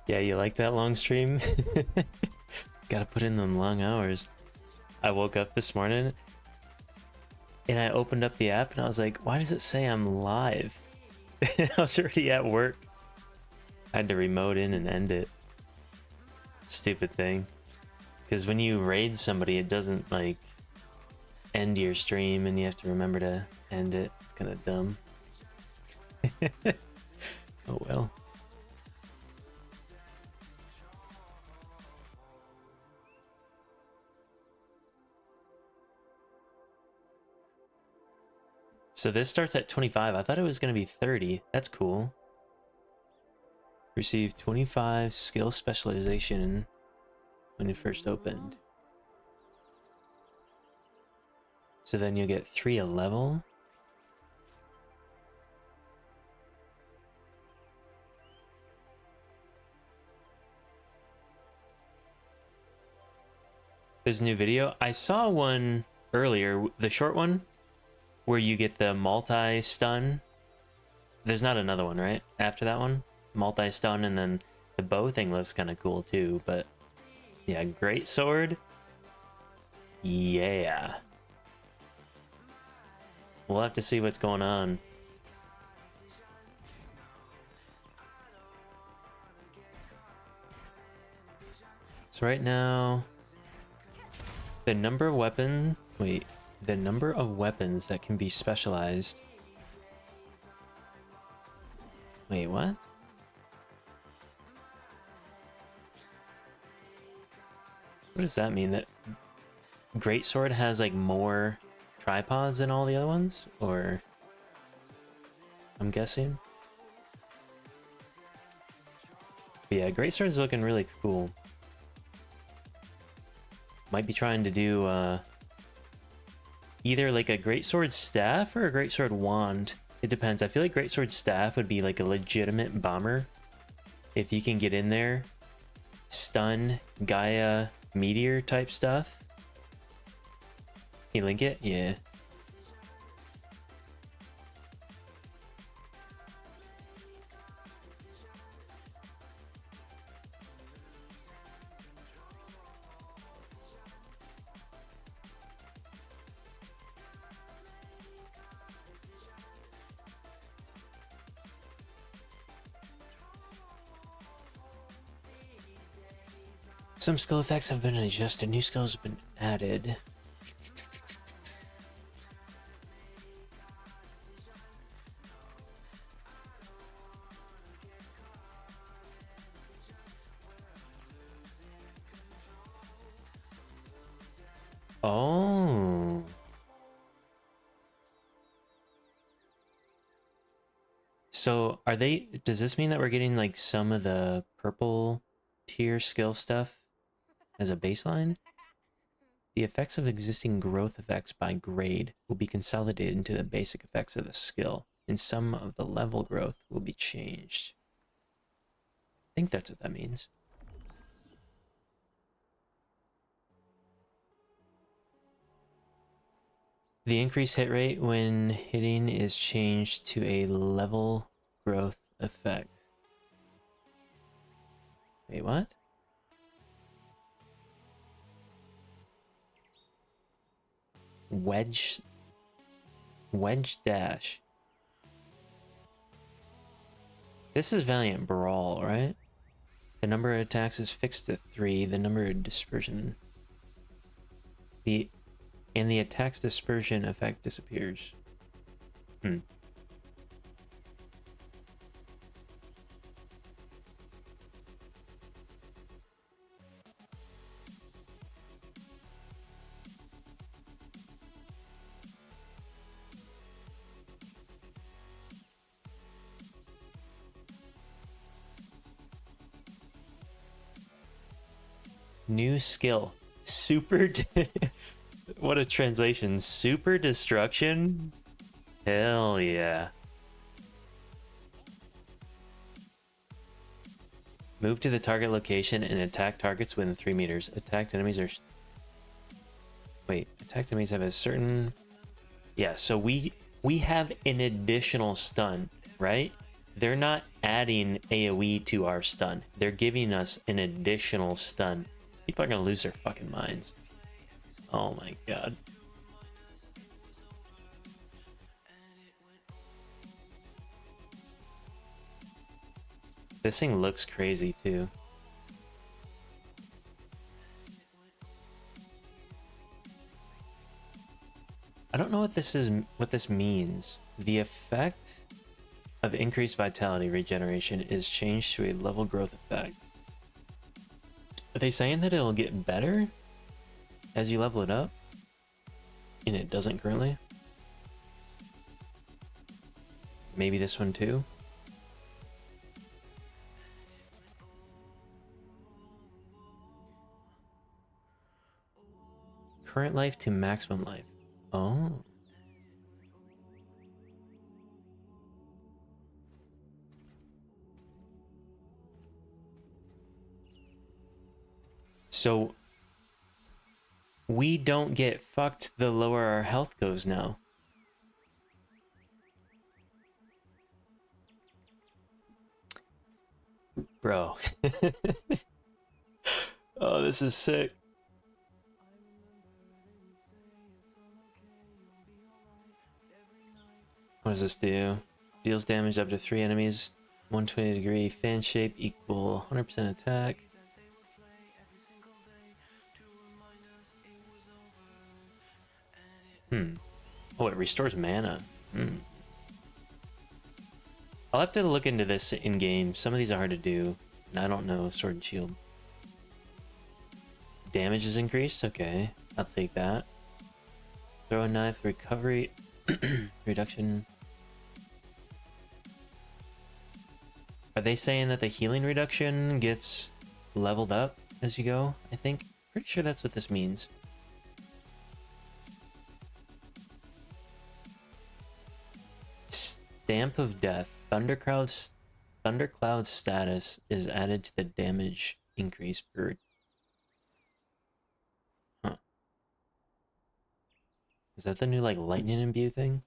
Yeah, you like that long stream? Gotta put in them long hours. I woke up this morning and I opened up the app and I was like, why does it say I'm live? I was already at work. I had to remote in and end it. Stupid thing. Because when you raid somebody, it doesn't like end your stream and you have to remember to end it. It's kind of dumb. Oh well. So this starts at 25. I thought it was going to be 30. That's cool. Receive 25 skill specialization when it first opened. So then you'll get 3 a level. There's a new video. I saw one earlier, the short one, where you get the multi-stun. There's not another one, right? After that one? Multi-stun, and then the bow thing looks kind of cool too, but yeah, great sword. Yeah. We'll have to see what's going on. So right now, the number of weapons that can be specialized. Wait, what? What does that mean? That greatsword has like more tripods than all the other ones? Or I'm guessing. But yeah, greatsword's looking really cool. Might be trying to do either like a greatsword staff or a greatsword wand. It depends. I feel like greatsword staff would be like a legitimate bomber. If you can get in there, stun, Gaia, meteor type stuff. Can you link it? Yeah. Some skill effects have been adjusted. New skills have been added. Oh. So are they, does this mean that we're getting like some of the purple tier skill stuff as a baseline? The effects of existing growth effects by grade will be consolidated into the basic effects of the skill, and some of the level growth will be changed. I think that's what that means. The increased hit rate when hitting is changed to a level growth effect. Wait, what? Wedge dash. This is Valiant Brawl, right? The number of attacks is fixed to 3. The number of dispersion. The attack's dispersion effect disappears. New skill. Super... What a translation. Super destruction? Hell yeah. Move to the target location and attack targets within 3 meters. Attacked enemies are... Wait, attacked enemies have a certain... Yeah, so we have an additional stun, right? They're not adding AoE to our stun. They're giving us an additional stun. People are gonna lose their fucking minds. Oh my god. This thing looks crazy too. I don't know what this is, what this means. The effect of increased vitality regeneration is changed to a level growth effect. Are they saying that it'll get better as you level it up? And it doesn't currently? Maybe this one too? Current life to maximum life. Oh. So we don't get fucked the lower our health goes now. Bro. Oh, this is sick. What does this do? Deals damage up to 3 enemies, 120-degree fan shape equal 100% attack. Oh, it restores mana. I'll have to look into this in game. Some of these are hard to do, and I don't know Sword and Shield. Damage is increased? Okay, I'll take that. Throw a knife, recovery, reduction. Are they saying that the healing reduction gets leveled up as you go? I think. Pretty sure that's what this means. Stamp of Death. Thundercloud status is added to the damage increase per... Huh. Is that the new, like, lightning imbue thing?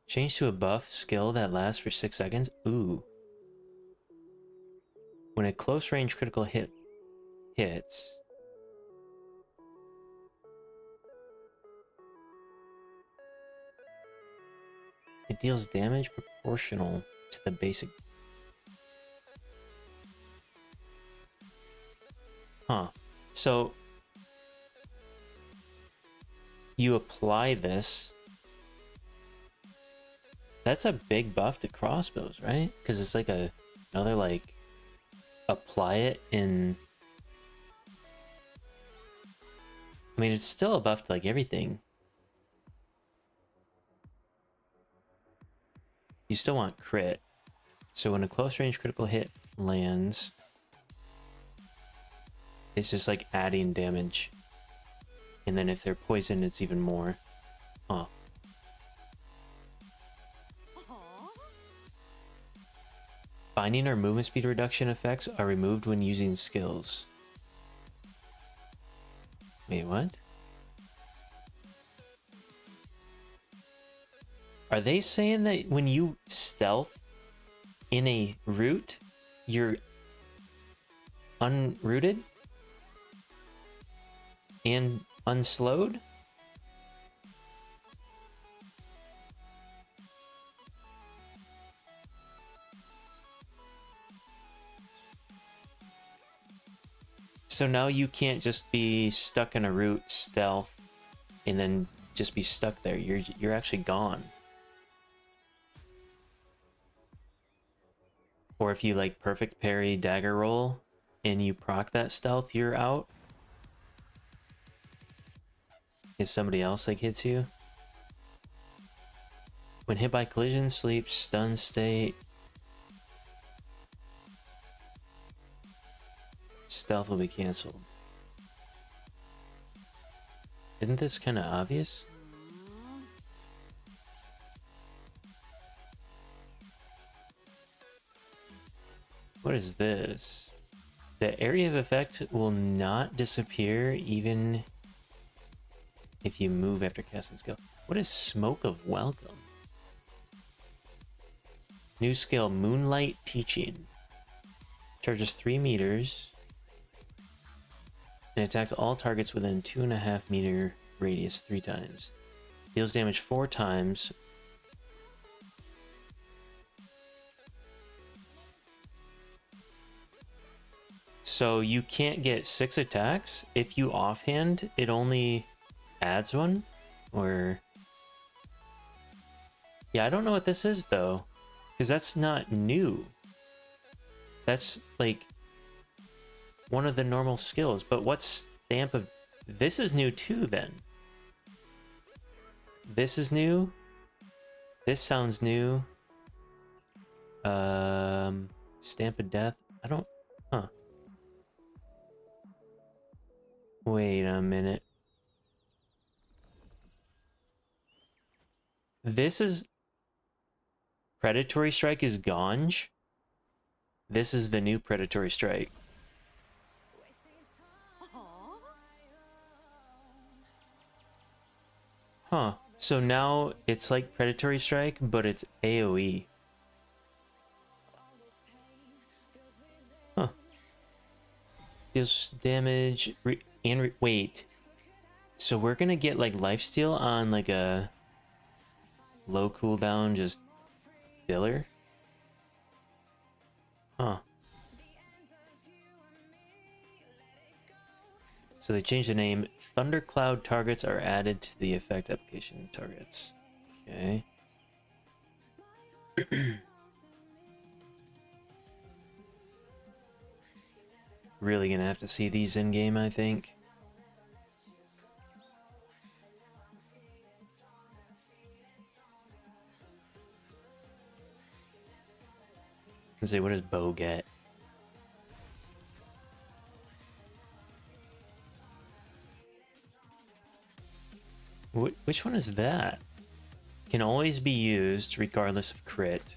Change to a buff skill that lasts for 6 seconds? Ooh. When a close range critical hit hits... It deals damage proportional to the basic... Huh. So... You apply this... That's a big buff to crossbows, right? Because it's like another, like... Apply it in... I mean, it's still a buff to, like, everything. you still want crit. So when a close range critical hit lands, it's just like adding damage. And then if they're poisoned, it's even more. Huh. Binding or movement speed reduction effects are removed when using skills. Wait, what? Are they saying that when you stealth in a route, you're unrooted and unslowed? So now you can't just be stuck in a route, stealth, and then just be stuck there. You're actually gone. Or if you like perfect parry dagger roll and you proc that stealth, you're out. If somebody else like hits you. When hit by collision, sleep, stun state, stealth will be canceled. Isn't this kind of obvious? What is this? The area of effect will not disappear even if you move after casting skill. What is Smoke of Welcome? New skill, Moonlight Teaching. Charges 3 meters. And attacks all targets within 2.5 meter radius 3 times. Deals damage 4 times. So you can't get 6 attacks. If you offhand, it only adds 1. Or... yeah, I don't know what this is though. Because that's not new. That's like one of the normal skills. But what stamp of... this is new too then. This is new. This sounds new. Stamp of Death. I don't... huh. Wait a minute. This is... Predatory Strike is Ganj. This is the new Predatory Strike. Huh. So now it's like Predatory Strike, but it's AoE. Huh. Deals damage wait. So we're gonna get like lifesteal on like a low cooldown just filler? Huh. So they changed the name. Thundercloud targets are added to the effect application targets. Okay. Really gonna have to see these in game, I think. Let's see, what does Bo get? Which one is that? Can always be used regardless of crit.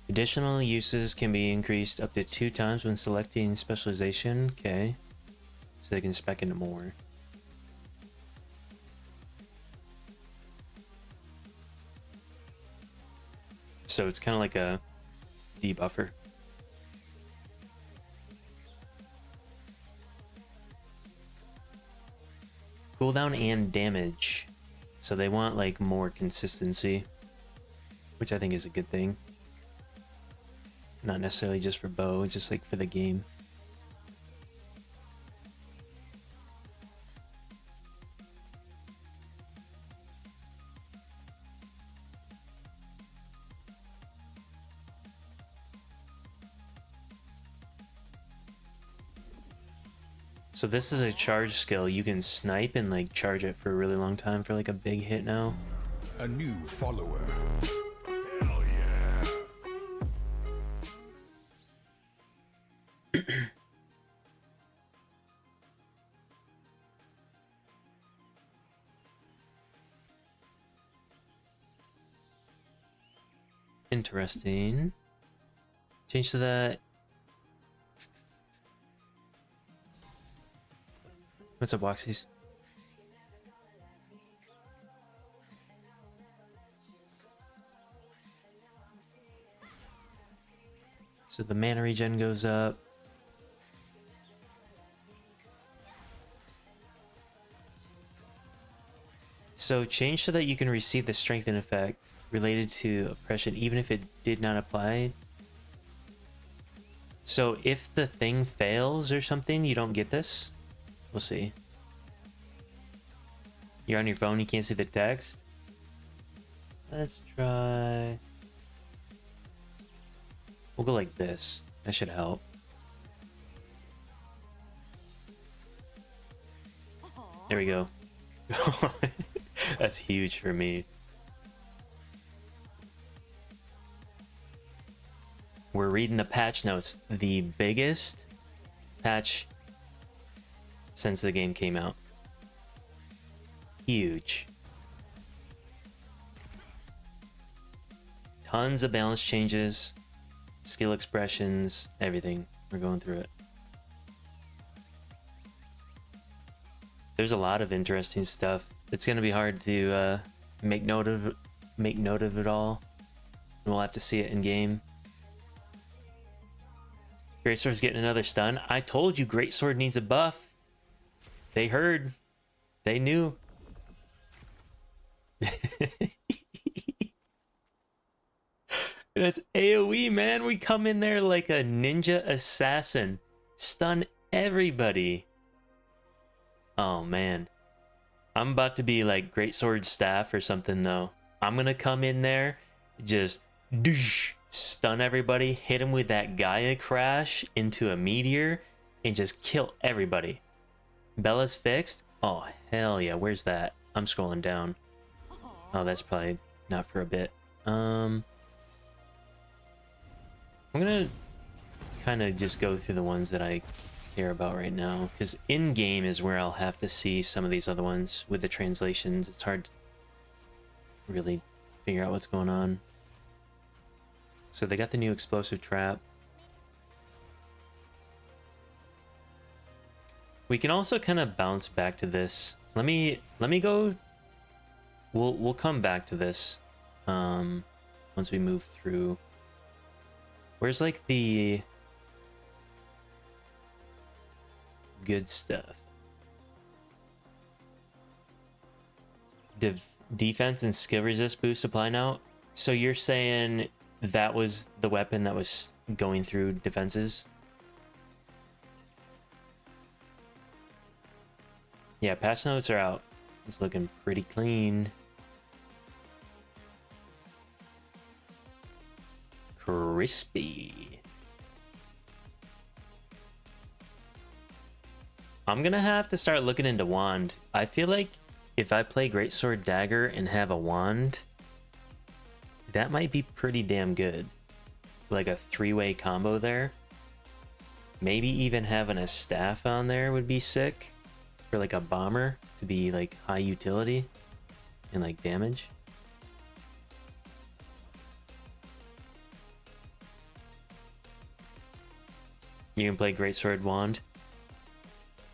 Additional uses can be increased up to 2 times when selecting specialization. Okay. So they can spec into more. So it's kind of like a debuffer. Cooldown and damage. So they want like more consistency, which I think is a good thing. Not necessarily just for Bo, just like for the game. So this is a charge skill. You can snipe and like charge it for a really long time for like a big hit now. A new follower. Hell yeah. Interesting. Change to that. What's up, Waxies? So the mana regen goes up. So change so that you can receive the strengthen effect related to oppression even if it did not apply. So if the thing fails or something, you don't get this. We'll see. You're on your phone, you can't see the text. Let's try... We'll go like this. That should help. There we go. That's huge for me. We're reading the patch notes. The biggest patch since the game came out. Huge. Tons of balance changes, skill expressions, everything. We're going through it. There's a lot of interesting stuff. It's gonna be hard to make note of it all. And we'll have to see it in game. Greatsword's getting another stun. I told you Greatsword needs a buff. They heard. They knew. That's AoE, man. We come in there like a ninja assassin. Stun everybody. Oh, man. I'm about to be like Greatsword staff or something, though. I'm gonna come in there, just stun everybody, hit him with that Gaia crash into a meteor, and just kill everybody. Bella's fixed? Oh, hell yeah. Where's that? I'm scrolling down. Oh, that's probably not for a bit. I'm gonna kind of just go through the ones that I care about right now, because in game is where I'll have to see some of these other ones with the translations. It's hard to really figure out what's going on. So they got the new explosive trap. We can also kind of bounce back to this. Let me go. We'll come back to this once we move through. Where's like the good stuff? Defense and skill resist boost apply now. So you're saying that was the weapon that was going through defenses? Yeah, patch notes are out. It's looking pretty clean. Crispy. I'm gonna have to start looking into wand. I feel like if I play Greatsword Dagger and have a wand, that might be pretty damn good. Like a three-way combo there. Maybe even having a staff on there would be sick. For like a bomber to be like high utility and like damage. You can play Greatsword Wand.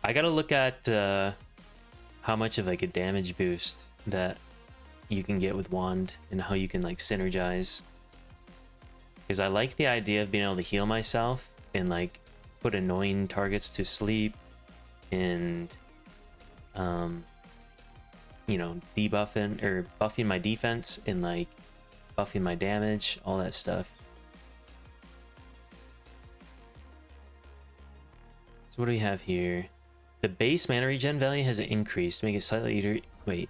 I gotta look at how much of like a damage boost that you can get with Wand and how you can like synergize. Because I like the idea of being able to heal myself and like put annoying targets to sleep and you know, debuffing or buffing my defense and like buffing my damage, all that stuff. So what do we have here? The base mana regen value has increased to make it slightly wait.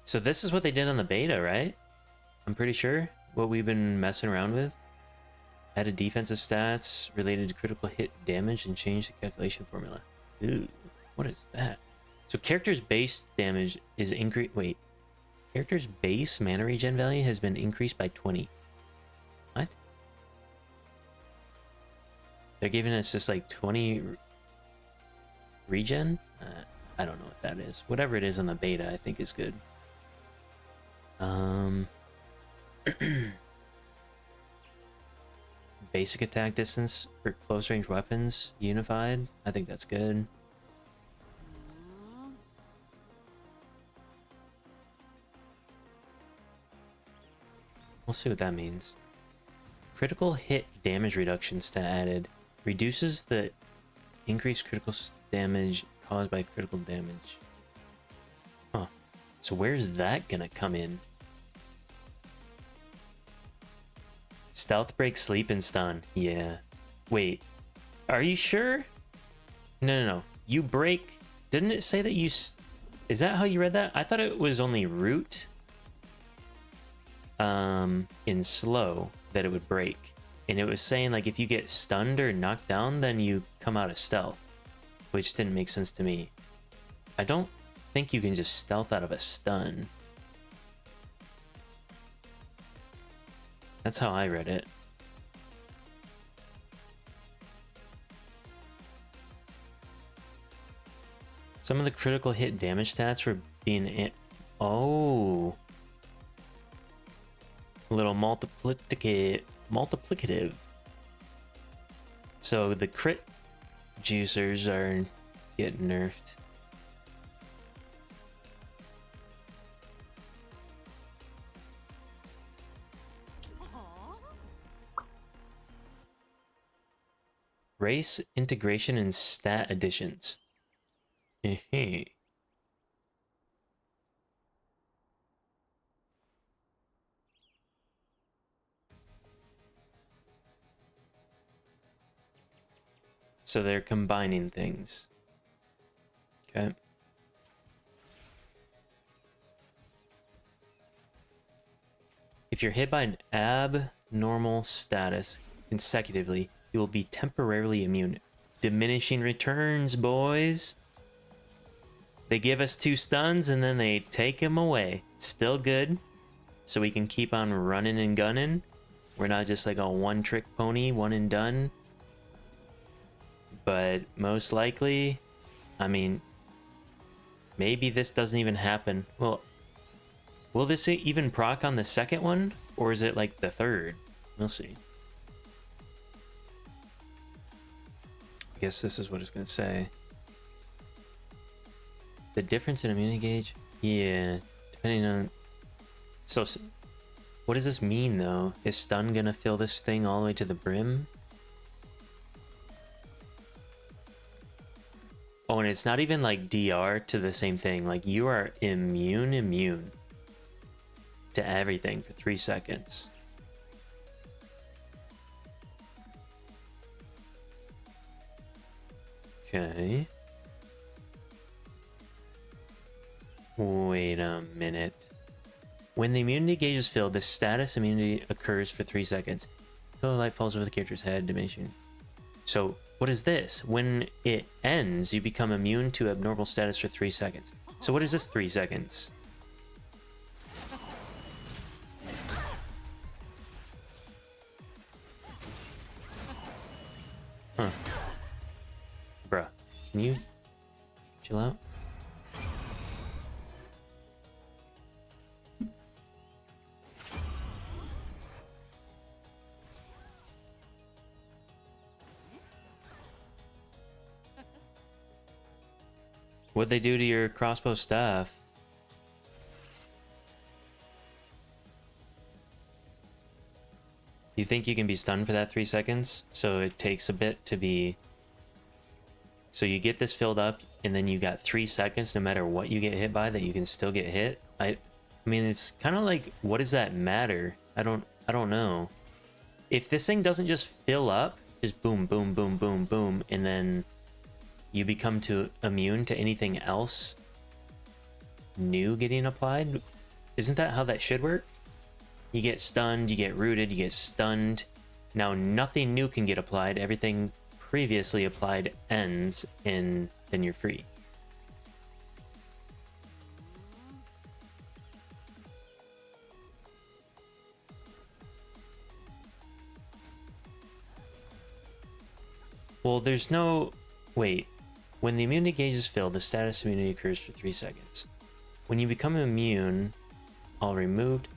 So this is what they did on the beta, right? I'm pretty sure what we've been messing around with. Added defensive stats related to critical hit damage and changed the calculation formula. Ooh, what is that? So character's base damage is increased. Wait, character's base mana regen value has been increased by 20. What? They're giving us just like 20 regen? I don't know what that is. Whatever it is on the beta, I think is good. Basic attack distance for close range weapons, unified. I think that's good. We'll see what that means. Critical hit damage reduction stat added. Reduces the increased critical damage caused by critical damage. Huh. So where's that gonna come in? Stealth break, sleep, and stun. Yeah. Wait. Are you sure? No. You break... Didn't it say that you... Is that how you read that? I thought it was only root. In slow that it would break. And it was saying like if you get stunned or knocked down, then you come out of stealth. Which didn't make sense to me. I don't think you can just stealth out of a stun. That's how I read it. Some of the critical hit damage stats were being... Oh. A little multiplicative. So the crit juicers are getting nerfed. Race integration and stat additions. So they're combining things. Okay. If you're hit by an abnormal status consecutively, you will be temporarily immune. Diminishing returns, boys. They give us 2 stuns and then they take them away. Still good. So we can keep on running and gunning. We're not just like a one-trick pony, one and done. But most likely, I mean, maybe this doesn't even happen. Well, will this even proc on the second one? Or is it like the third? We'll see. I guess this is what it's going to say. The difference in immunity gauge? Yeah, depending on... So, what does this mean, though? Is stun going to fill this thing all the way to the brim? Oh, and it's not even like DR to the same thing. Like, you are immune to everything for 3 seconds. Okay. Wait a minute. When the immunity gauge is filled, the status immunity occurs for 3 seconds. Until the light falls over the character's head, diminishing. So, what is this? When it ends, you become immune to abnormal status for 3 seconds. So what is this 3 seconds? Huh. Bruh, can you chill out? What'd they do to your crossbow staff? You think you can be stunned for that 3 seconds? So it takes a bit to be... So you get this filled up, and then you got 3 seconds no matter what you get hit by that you can still get hit? I mean, it's kind of like, what does that matter? I don't know. If this thing doesn't just fill up, just boom, boom, boom, boom, boom, and then you become immune to anything else new getting applied, isn't that how that should work? You get stunned, you get rooted, you get stunned. Now nothing new can get applied. Everything previously applied ends, and then you're free. Well, there's no... Wait. When the immunity gauge is filled, the status immunity occurs for 3 seconds. When you become immune, all removed.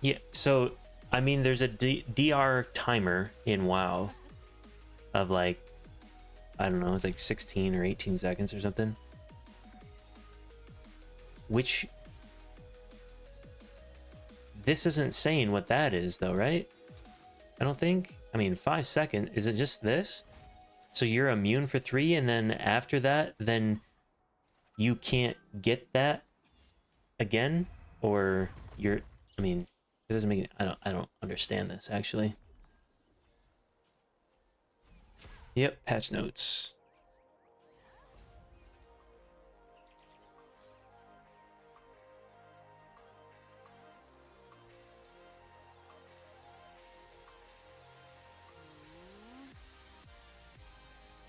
Yeah, so I mean, there's a DR timer in WoW of like, I don't know, it's like 16 or 18 seconds or something. Which this isn't saying what that is though, right? I don't think. I mean, 5 seconds, is it just this? So you're immune for 3, and then after that, then you can't get that again? Or you're, I mean, it doesn't make, I don't understand this actually. Yep, patch notes.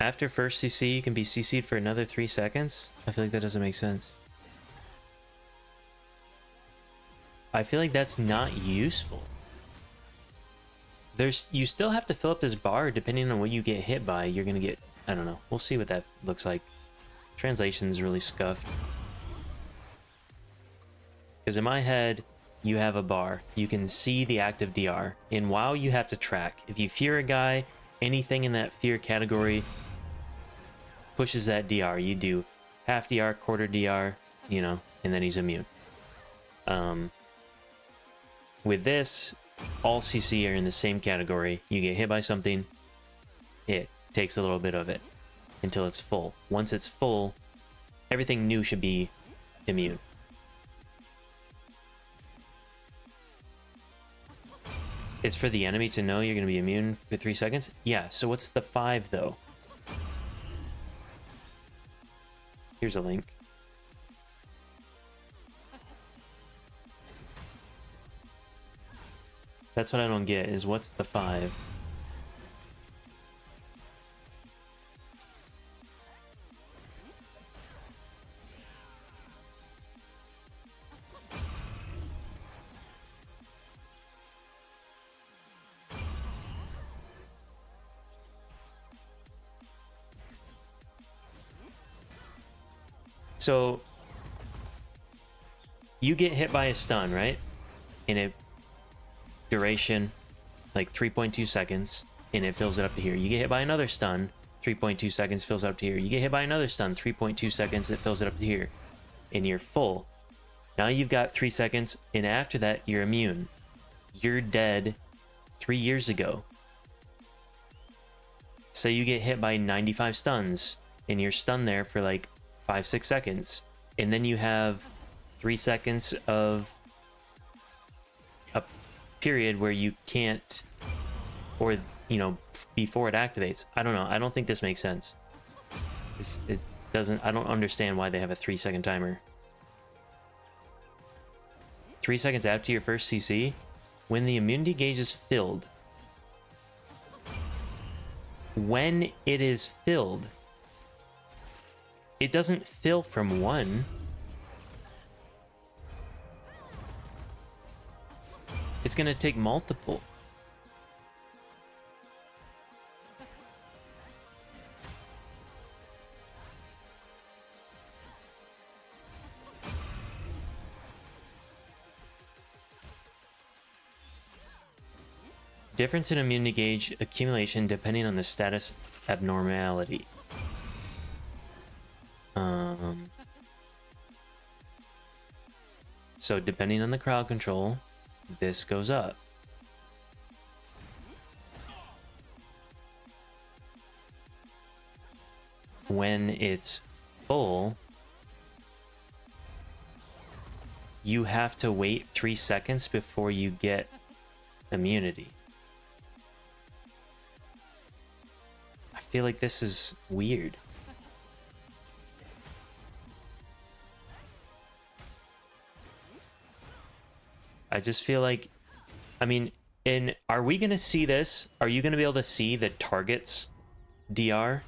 After first CC, you can be CC'd for another 3 seconds? I feel like that doesn't make sense. I feel like that's not useful. You still have to fill up this bar depending on what you get hit by. You're gonna get, I don't know. We'll see what that looks like. Translation's really scuffed. Because in my head, you have a bar. You can see the active DR. In WoW, you have to track. If you fear a guy, anything in that fear category pushes that DR. You do half DR, quarter DR, you know, and then he's immune. With this, all CC are in the same category. You get hit by something, it takes a little bit of it until it's full. Once it's full, everything new should be immune. It's for the enemy to know you're going to be immune for 3 seconds? Yeah, so what's the 5 though? Here's a link. That's what I don't get, is what's the 5? So you get hit by a stun, right? In a duration like 3.2 seconds, and it fills it up to here. You get hit by another stun, 3.2 seconds, fills it up to here. You get hit by another stun, 3.2 seconds, it fills it up to here. And you're full. Now you've got 3 seconds, and after that, you're immune. You're dead 3 years ago. Say you get hit by 95 stuns, and you're stunned there for like 5-6 seconds, and then you have 3 seconds of a period where you can't, or you know, before it activates. I don't know. I don't think this makes sense. It doesn't. I don't understand why they have a 3-second timer. 3 seconds after your first CC, when the immunity gauge is filled. When it is filled, it doesn't fill from 1. It's going to take multiple. Difference in immunity gauge accumulation depending on the status abnormality. So depending on the crowd control, this goes up. When it's full, you have to wait 3 seconds before you get immunity. I feel like this is weird. I just feel like, I mean, are we gonna see this? Are you gonna be able to see the target's DR?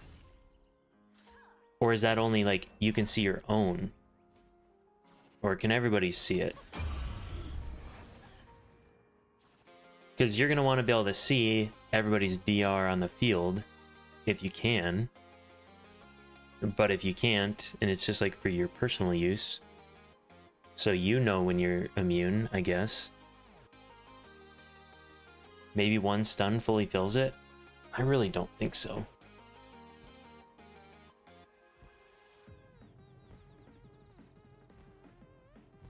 Or is that only like you can see your own? Or can everybody see it? Because you're gonna want to be able to see everybody's DR on the field if you can. But if you can't, and it's just like for your personal use, so you know when you're immune, I guess. maybe one stun fully fills it. I really don't think so.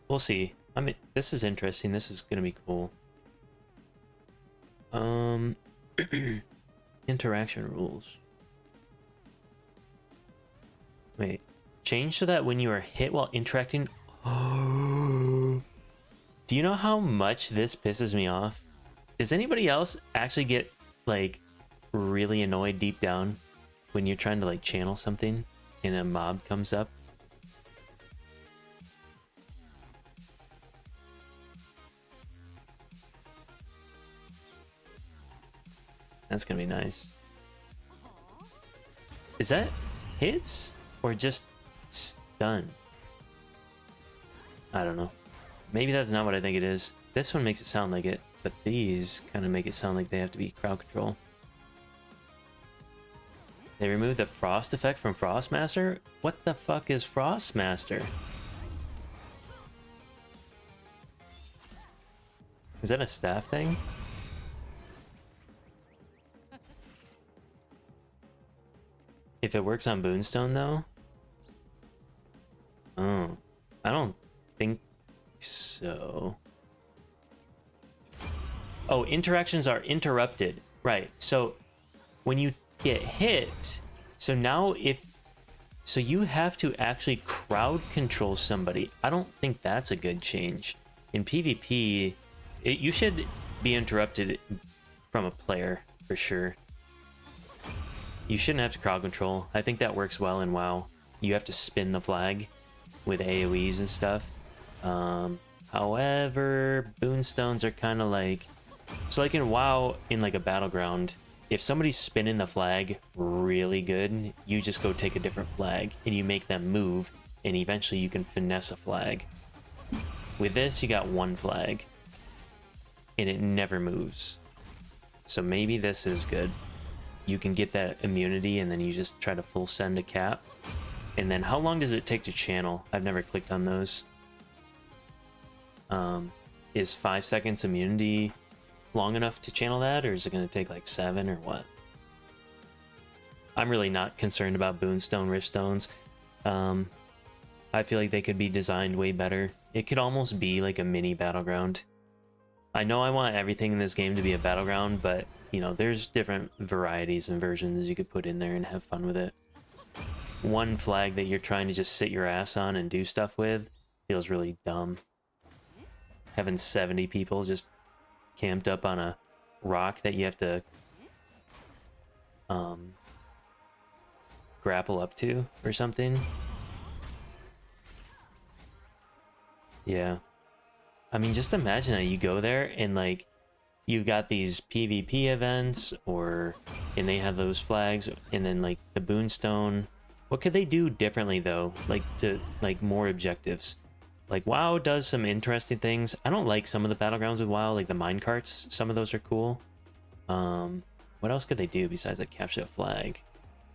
We'll see. I mean, this is interesting. This is gonna be cool. Interaction rules. Wait. Change so that when you are hit while interacting... Do you know how much this pisses me off? Does anybody else actually get, like, really annoyed deep down when you're trying to, like, channel something and a mob comes up? That's gonna be nice. Is that hits or just stun? I don't know. Maybe that's not what I think it is. This one makes it sound like it, but these kind of make it sound like they have to be crowd control. They removed the frost effect from Frostmaster? What the fuck is Frostmaster? Is that a staff thing? If it works on Boonstone, though? Oh, I don't think so. Oh, interactions are interrupted. Right, so when you get hit, so now so you have to actually crowd control somebody. I don't think that's a good change. In PvP, you should be interrupted from a player, for sure. You shouldn't have to crowd control. I think that works well in WoW. You have to spin the flag with AoEs and stuff. However, Boonstones are kind of like... So like in WoW, in like a battleground, if somebody's spinning the flag really good, you just go take a different flag and you make them move, and eventually you can finesse a flag. With this, you got one flag and it never moves. So maybe this is good. You can get that immunity and then you just try to full send a cap. And then how long does it take to channel? I've never clicked on those. Is 5 seconds immunity long enough to channel that, or is it going to take like 7 or what? I'm really not concerned about Boonstone Riftstones. I feel like they could be designed way better. It could almost be like a mini battleground. I know I want everything in this game to be a battleground, but you know, there's different varieties and versions you could put in there and have fun with it. One flag that you're trying to just sit your ass on and do stuff with feels really dumb. Having 70 people just camped up on a rock that you have to grapple up to or something. Yeah. I mean, just imagine that you go there and like you've got these PvP events, and they have those flags, and then like the Boonstone. What could they do differently though? Like to like more objectives. Like WoW does some interesting things. I don't like some of the battlegrounds with WoW, like the minecarts. Some of those are cool. What else could they do besides like capture a flag?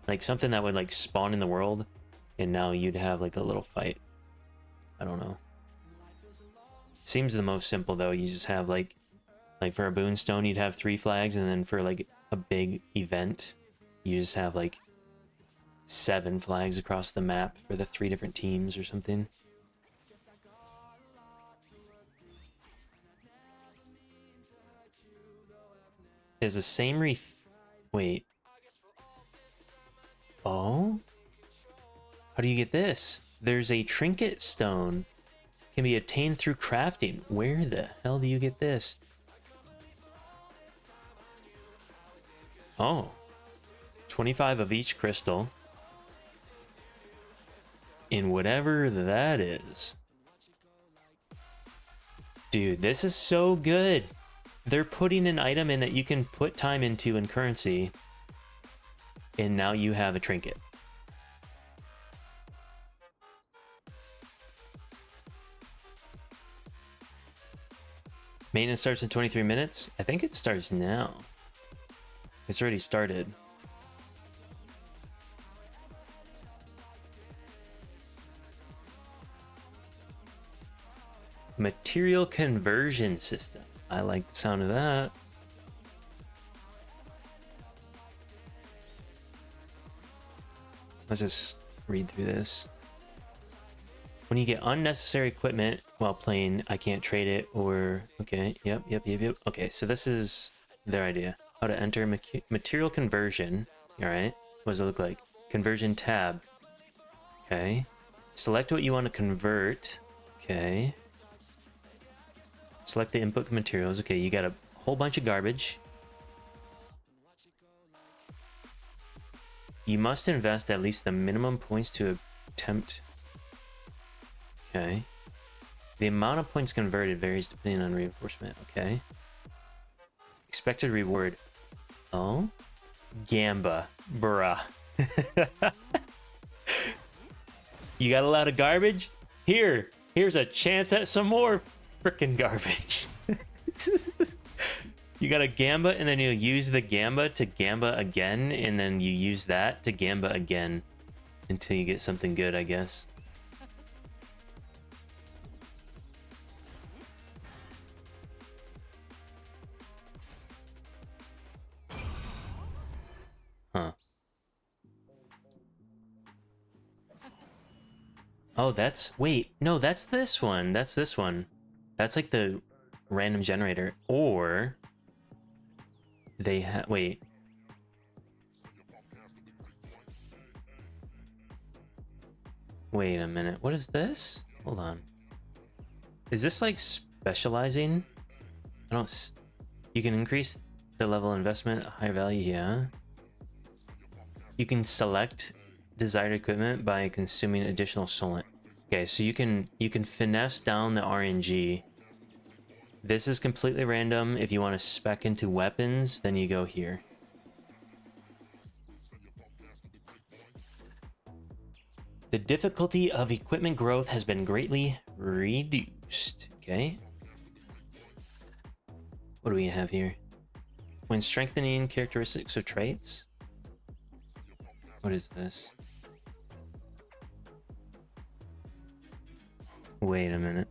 Like something that would like spawn in the world, and now you'd have like a little fight. I don't know. Seems the most simple though. You just have like for a Boonstone, you'd have 3 flags, and then for like a big event, you just have like 7 flags across the map for the 3 different teams or something. Is the same wait. Oh? How do you get this? There's a trinket stone. Can be obtained through crafting. Where the hell do you get this? Oh. 25 of each crystal. In whatever that is. Dude, this is so good. They're putting an item in that you can put time into in currency, and now you have a trinket. Maintenance starts in 23 minutes. I think it starts now. It's already started. Material conversion system. I like the sound of that. Let's just read through this. When you get unnecessary equipment while playing, I can't trade it or... Okay, yep. Okay, so this is their idea. How to enter material conversion. Alright, what does it look like? Conversion tab. Okay. Select what you want to convert. Okay. Select the input materials. Okay, you got a whole bunch of garbage. You must invest at least the minimum points to attempt... Okay. The amount of points converted varies depending on reinforcement. Okay. Expected reward. Oh? Gamba. Bruh. You got a lot of garbage? Here's a chance at some more frickin' garbage. You got a gamba, and then you use the gamba to gamba again, and then you use that to gamba again until you get something good, I guess. Huh. Oh, that's... Wait, no, that's this one. That's this one. That's like the random generator. Or... They have... Wait. Wait a minute. What is this? Hold on. Is this like specializing? I don't... You can increase the level of investment, higher value, yeah. You can select desired equipment by consuming additional solant. Okay, so you can finesse down the RNG. This is completely random. If you want to spec into weapons, then you go here. The difficulty of equipment growth has been greatly reduced. Okay. What do we have here? When strengthening characteristics or traits. What is this? Wait a minute.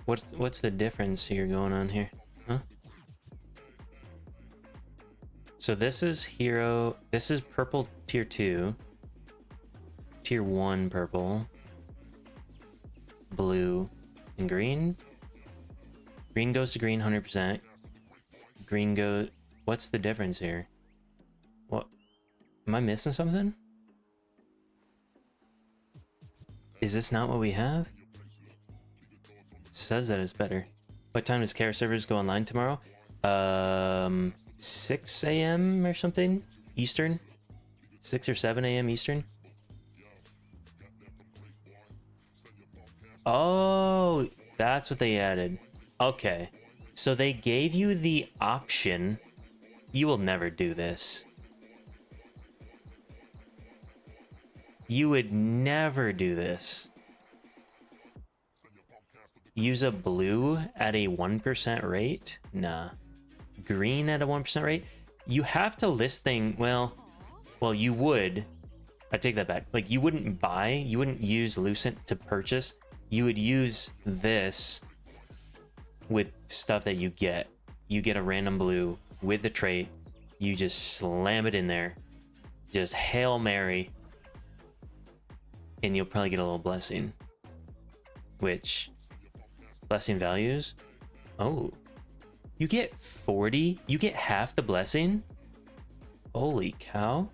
What's the difference here going on here? Huh? So this is hero. This is purple tier 2. Tier 1 purple. Blue and green. Green goes to green 100%. Green goes... What's the difference here? What? Am I missing something? Is this not what we have? It says that it's better. What time does Care servers go online tomorrow? 6 a.m. or something? Eastern? 6 or 7 a.m. Eastern? Oh, that's what they added. Okay. So they gave you the option. You will never do this. You would never do this. Use a blue at a 1% rate? Nah. Green at a 1% rate? You have to list thing. Well, you would. I take that back. Like, you wouldn't buy, you wouldn't use Lucent to purchase. You would use this with stuff that you get. You get a random blue with the trait. You just slam it in there. Just Hail Mary. And you'll probably get a little blessing. Which, blessing values? Oh. You get 40? You get half the blessing? Holy cow.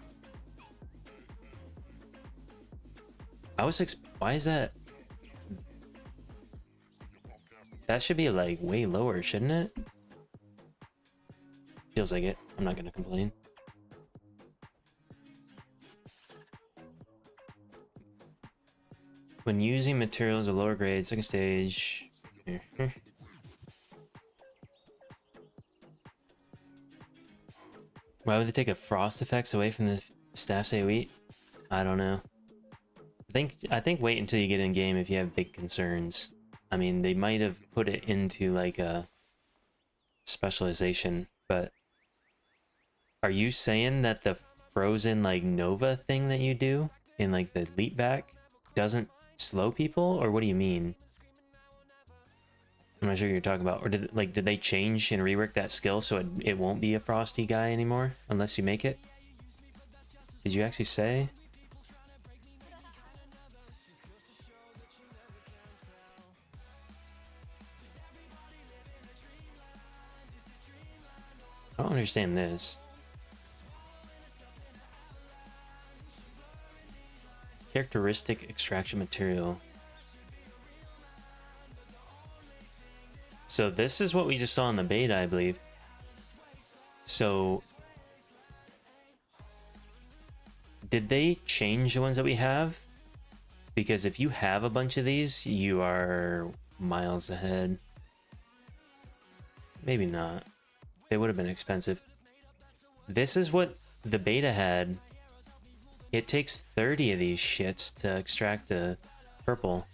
Why is that? That should be like way lower, shouldn't it? Feels like it. I'm not gonna complain. When using materials of lower grade, second stage. Why would they take a frost effects away from the staff's AoE? I don't know. I think wait until you get in game if you have big concerns. I mean, they might have put it into like a specialization, but are you saying that the frozen like Nova thing that you do in like the leap back doesn't slow people, or what do you mean? I'm not sure what you're talking about. Or did they change and rework that skill so it won't be a frosty guy anymore unless you make it? Did you actually say? I don't understand this. Characteristic extraction material. So this is what we just saw in the beta, I believe. So did they change the ones that we have? Because if you have a bunch of these, you are miles ahead. Maybe not. They would have been expensive. This is what the beta had. It takes 30 of these shits to extract the purple.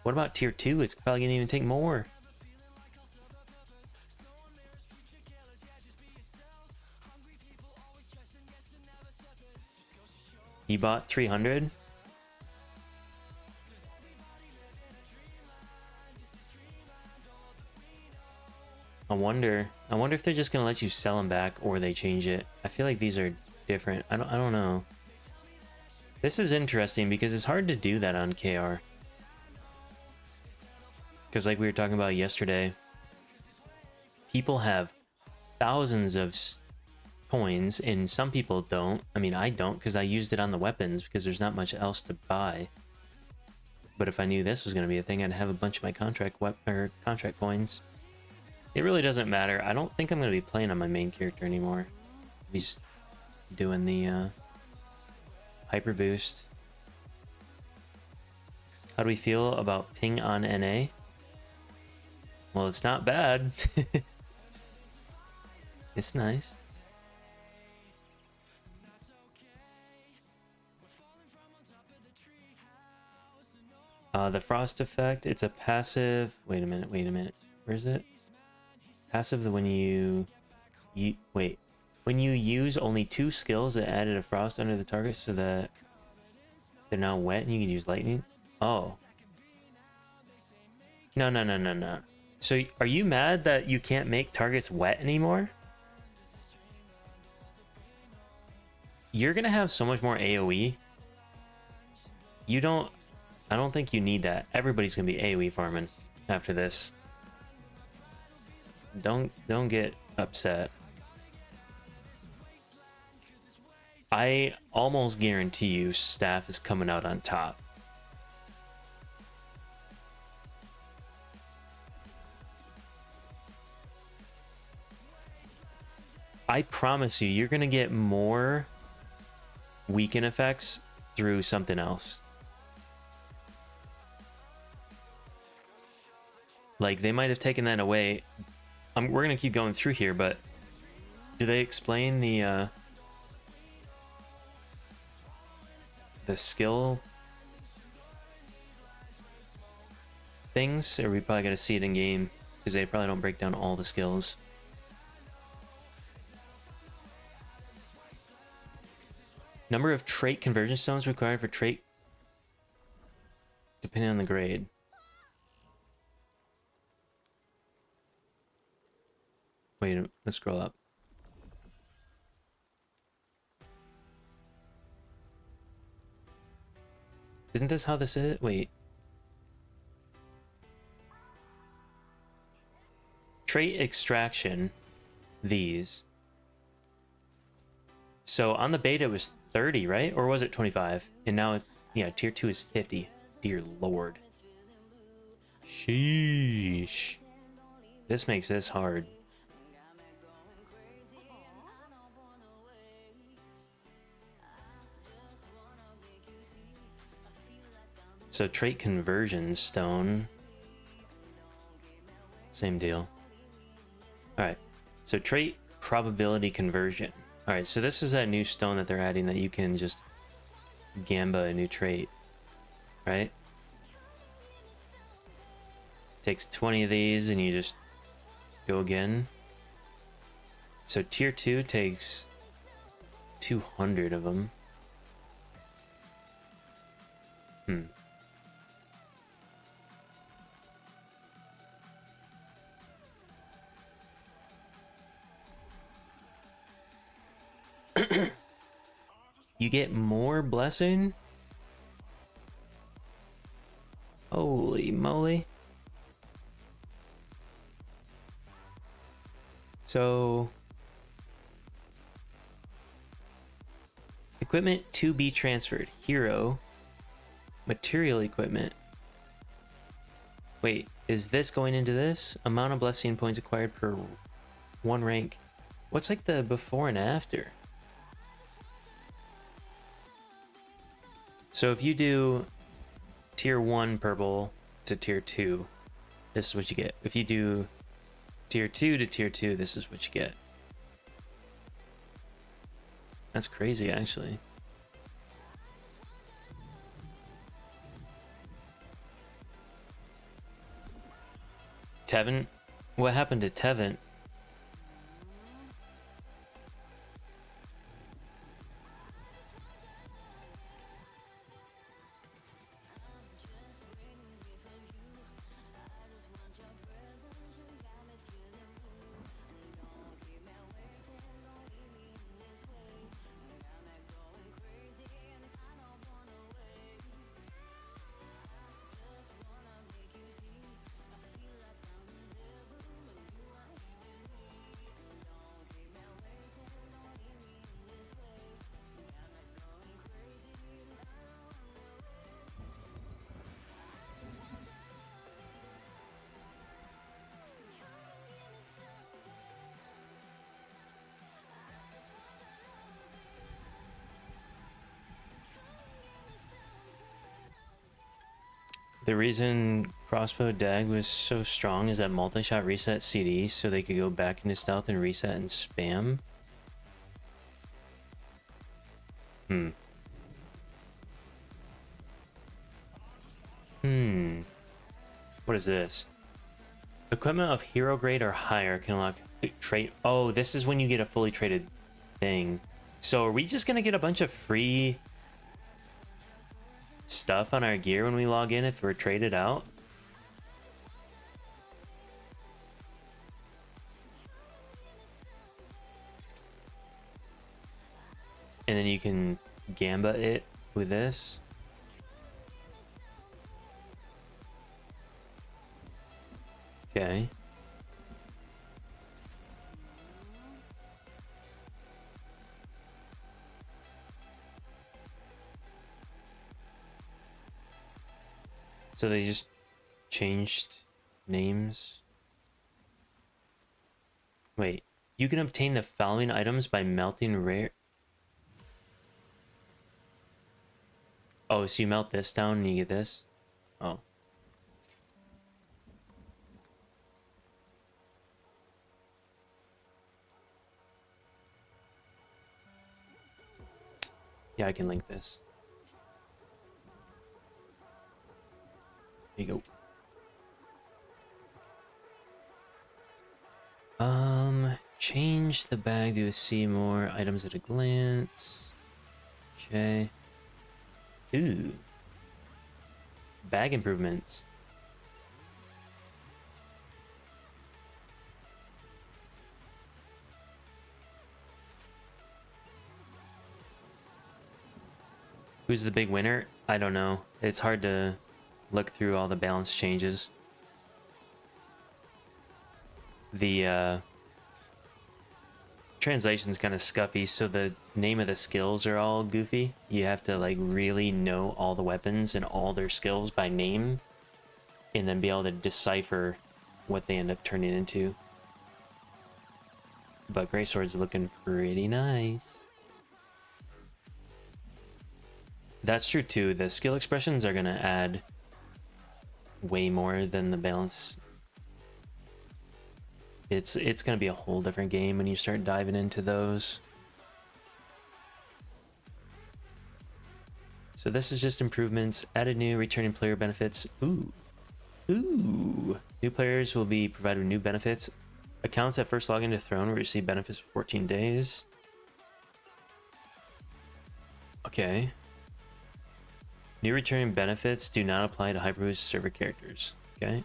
What about tier 2? It's probably gonna even take more. You bought 300? I wonder if they're just gonna let you sell them back or they change it. I feel like these are different. I don't know. This is interesting because it's hard to do that on KR. Because like we were talking about yesterday, people have thousands of coins and some people don't. I mean, I don't because I used it on the weapons because there's not much else to buy. But if I knew this was going to be a thing, I'd have a bunch of my contract coins. It really doesn't matter. I don't think I'm going to be playing on my main character anymore. I'll be just doing the hyper boost. How do we feel about ping on NA? Well, it's not bad. It's nice. The frost effect, it's a passive. Wait a minute. Where is it? Passive when you wait. When you use only 2 skills that added a frost under the target so that they're now wet and you can use lightning. Oh. No. So are you mad that you can't make targets wet anymore? You're gonna have so much more AoE. I don't think you need that. Everybody's gonna be AoE farming after this. Don't get upset. I almost guarantee you staff is coming out on top. I promise you're gonna get more weaken effects through something else. Like they might have taken that away. We're gonna keep going through here, but do they explain the skill things? Or are we probably gonna see it in game because they probably don't break down all the skills. Number of trait conversion stones required for trait depending on the grade. Wait, let's scroll up. Isn't this how this is? Wait. Trait extraction, these. So on the beta it was 30, right? Or was it 25? And now, yeah, tier 2 is 50. Dear Lord. Sheesh. This makes this hard. So trait conversion stone. Same deal. Alright. So trait probability conversion. Alright, so this is that new stone that they're adding that you can just gamba a new trait. Right? Takes 20 of these and you just go again. So tier 2 takes 200 of them. You get more blessing? Holy moly. So equipment to be transferred. Hero. Material equipment. Wait, is this going into this? Amount of blessing points acquired per one rank. What's like the before and after? So if you do tier 1 purple to tier 2, this is what you get. If you do tier 2 to tier 2, this is what you get. That's crazy, actually. Tevin? What happened to Tevin? The reason crossbow dag was so strong is that multi-shot reset CDs so they could go back into stealth and reset and spam. What is this? Equipment of hero grade or higher can unlock trait. Oh, this is when you get a fully traded thing. So are we just gonna get a bunch of free stuff on our gear when we log in if we're traded out? And then you can gamba it with this. Okay. So they just changed names. Wait, you can obtain the following items by melting rare. Oh, so you melt this down and you get this? Oh. Yeah, I can link this. There you go. Change the bag to see more items at a glance. Okay. Ooh. Bag improvements. Who's the big winner? I don't know. It's hard to look through all the balance changes. The translation's kind of scuffy, so the name of the skills are all goofy. You have to like really know all the weapons and all their skills by name and then be able to decipher what they end up turning into. But Greatsword's looking pretty nice. That's true too. The skill expressions are gonna add way more than the balance. It's gonna be a whole different game when you start diving into those. So this is just improvements. Added new returning player benefits. Ooh. New players will be provided with new benefits. Accounts that first log into Throne will receive benefits for 14 days. Okay. New returning benefits do not apply to Hyperboost server characters. Okay.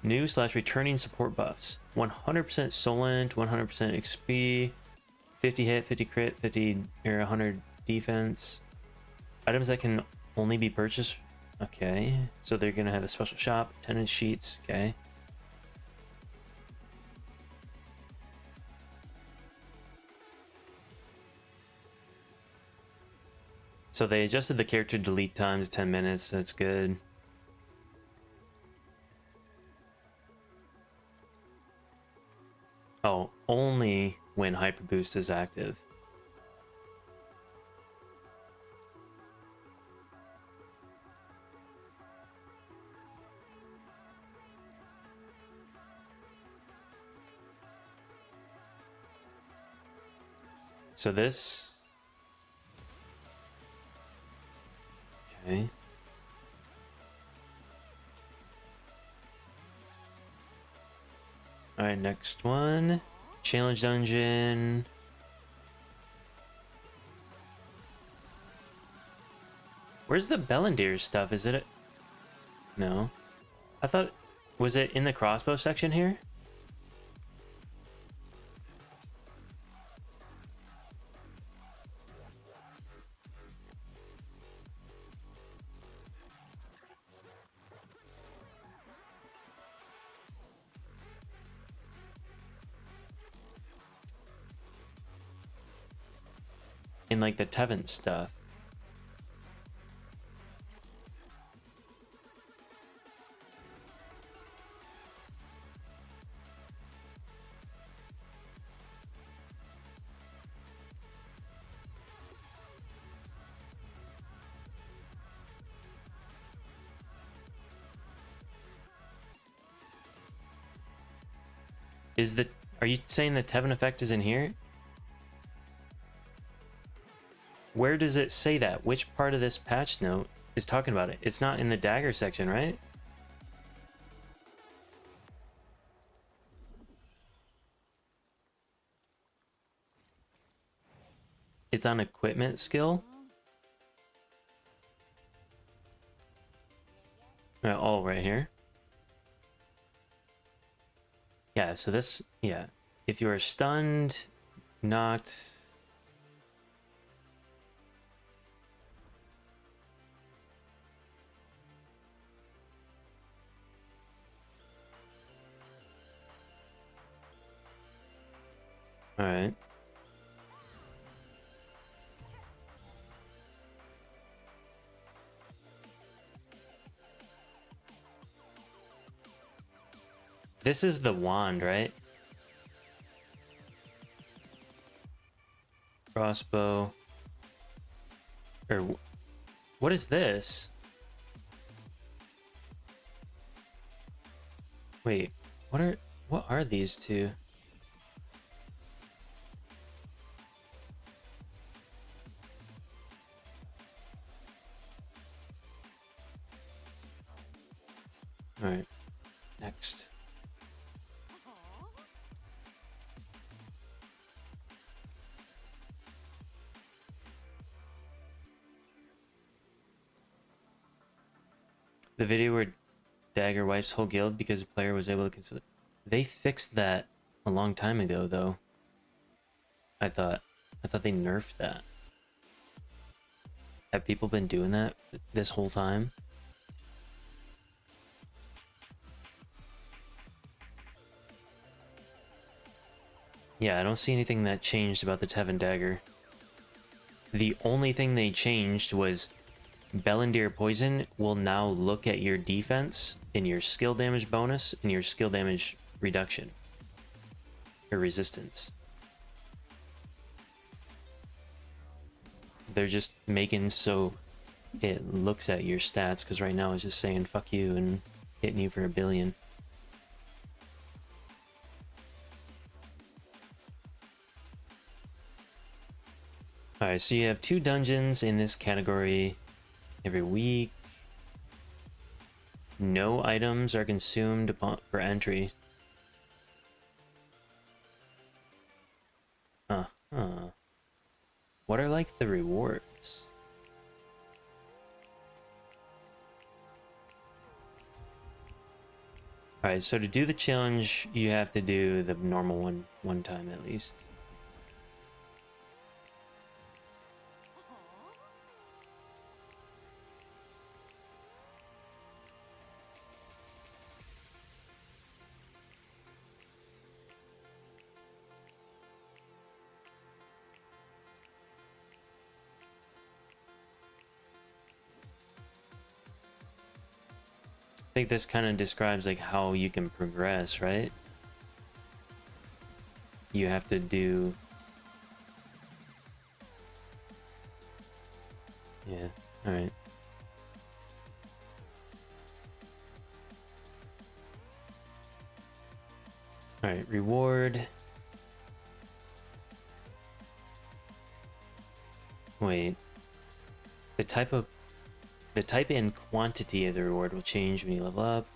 New/returning support buffs. 100% Solent, 100% XP, 50 hit, 50 crit, 50 or 100 defense. Items that can only be purchased. Okay, so they're gonna have a special shop, attendance sheets. Okay. So they adjusted the character delete times 10 minutes. That's good. Oh, only when Hyper Boost is active. So this... Okay. Alright, next one. Challenge dungeon. Where's the Bellendir stuff? Is it... No. I thought... Was it in the crossbow section here? In like the Tevin stuff. Is the... Are you saying the Tevin effect is in here? Where does it say that? Which part of this patch note is talking about it? It's not in the dagger section, right? It's on equipment skill. Oh, right here. Yeah, so this, yeah. If you are stunned, knocked... Alright. This is the wand, right? Crossbow. Or what is this? Wait, what are these two? Alright, next. The video where Dagger wipes whole guild because the player was able to consider... They fixed that a long time ago, though. I thought they nerfed that. Have people been doing that this whole time? Yeah, I don't see anything that changed about the Tevin Dagger. The only thing they changed was Bellendir Poison will now look at your defense and your skill damage bonus and your skill damage reduction. Or resistance. They're just making so it looks at your stats, because right now it's just saying fuck you and hitting you for 1 billion. Alright, so you have 2 dungeons in this category every week. No items are consumed upon for entry. What are like the rewards? Alright, so to do the challenge, you have to do the normal one time at least. I think this kind of describes like how you can progress, right? You have to do... Yeah, alright. Alright, reward. Wait. The type and quantity of the reward will change when you level up.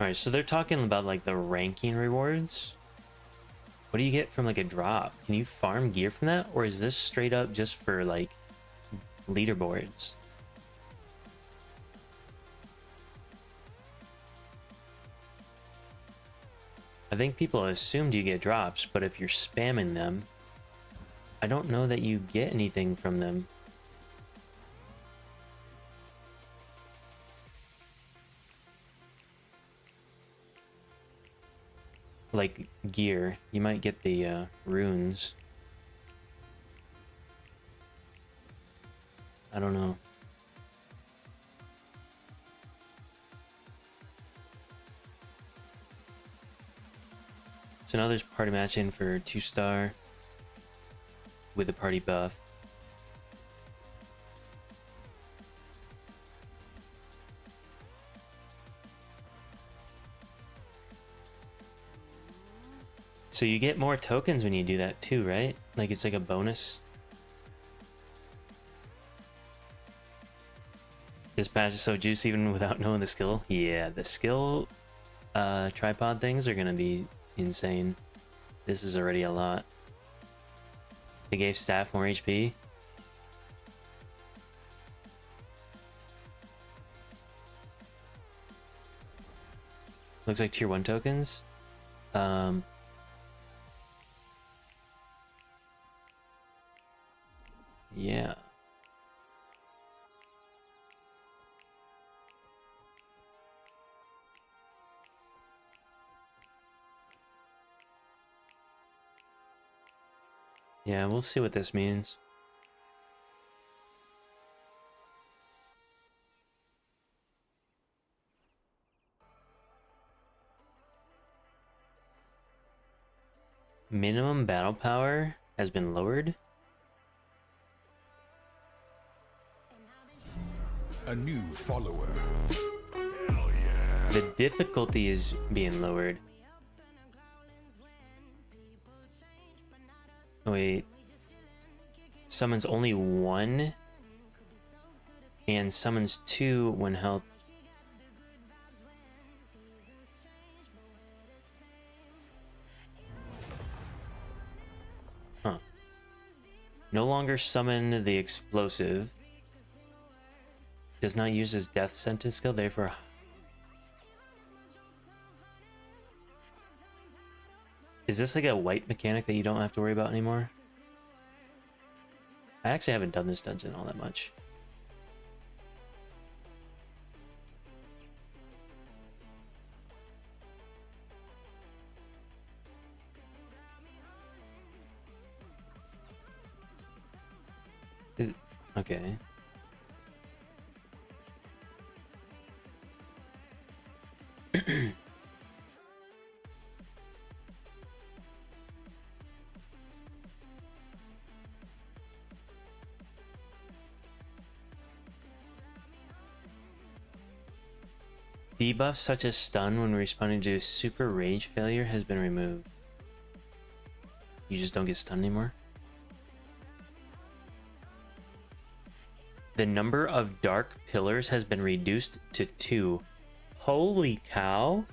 Alright, so they're talking about like the ranking rewards. What do you get from like a drop? Can you farm gear from that? Or is this straight up just for like leaderboards? I think people assumed you get drops, but if you're spamming them, I don't know that you get anything from them. Like gear, you might get the runes. I don't know. So now there's party matching for 2-star with a party buff. So you get more tokens when you do that too, right? Like it's like a bonus. This patch is so juicy even without knowing the skill. Yeah, the skill tripod things are gonna be insane. This is already a lot. They gave staff more HP. Looks like tier 1 tokens. Yeah. Yeah, we'll see what this means. Minimum battle power has been lowered. A new follower. The difficulty is being lowered. Wait. Summons only 1 and summons 2 when health. Huh. No longer summon the explosive. Does not use his death sentence skill, therefore. Is this like a white mechanic that you don't have to worry about anymore? I actually haven't done this dungeon all that much. Is it? Okay. Debuffs such as stun when responding to a super rage failure has been removed. You just don't get stunned anymore? The number of dark pillars has been reduced to 2. Holy cow!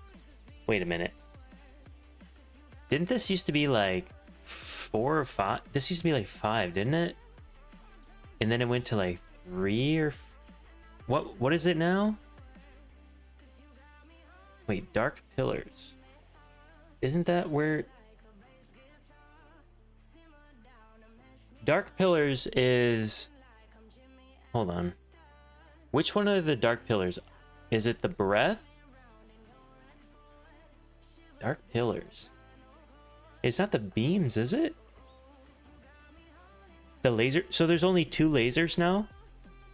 Wait a minute. Didn't this used to be like 4 or 5? This used to be like 5, didn't it? And then it went to like 3 or... What is it now? Wait, dark pillars. Isn't that where... Dark pillars is... Hold on. Which one are the dark pillars? Is it the breath? Dark pillars. It's not the beams, is it? The laser. So there's only 2 lasers now.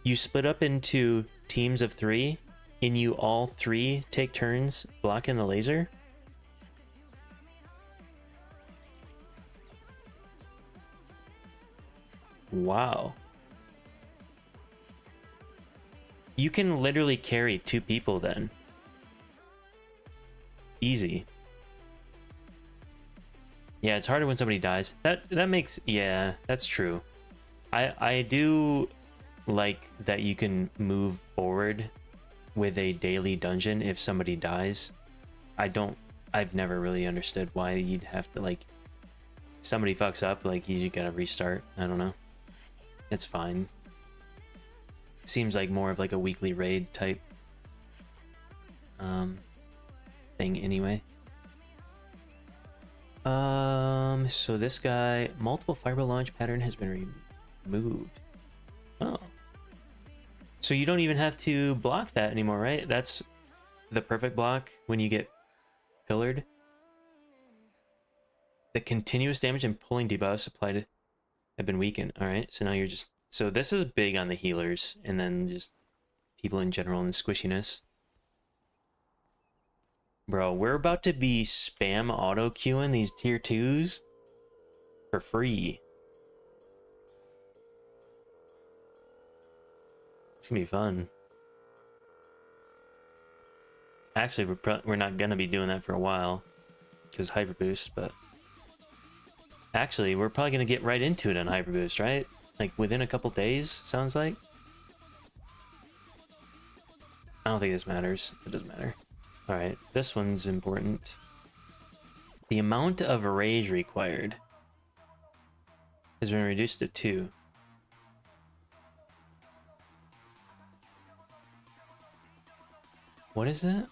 You split up into teams of 3, and you all 3 take turns blocking the laser. Wow. You can literally carry 2 people then. Easy. Yeah, it's harder when somebody dies. That makes, yeah, that's true. I do like that you can move forward with a daily dungeon if somebody dies. I've never really understood why you'd have to, like, somebody fucks up, like, you gotta restart. I don't know. It's fine. Seems like more of like a weekly raid type thing anyway. So this guy, multiple fiber launch pattern has been removed. Oh. So you don't even have to block that anymore, right? That's the perfect block when you get pillared. The continuous damage and pulling debuffs applied have been weakened. All right, so now you're just... So this is big on the healers, and then just people in general and the squishiness. Bro, we're about to be spam auto-queuing these tier 2s for free. It's gonna be fun. Actually, we're not gonna be doing that for a while, because Hyper Boost, but... Actually, we're probably gonna get right into it on Hyper Boost, right? Like, within a couple days, sounds like? I don't think this matters. It doesn't matter. Alright, this one's important. The amount of rage required has been reduced to 2. What is that?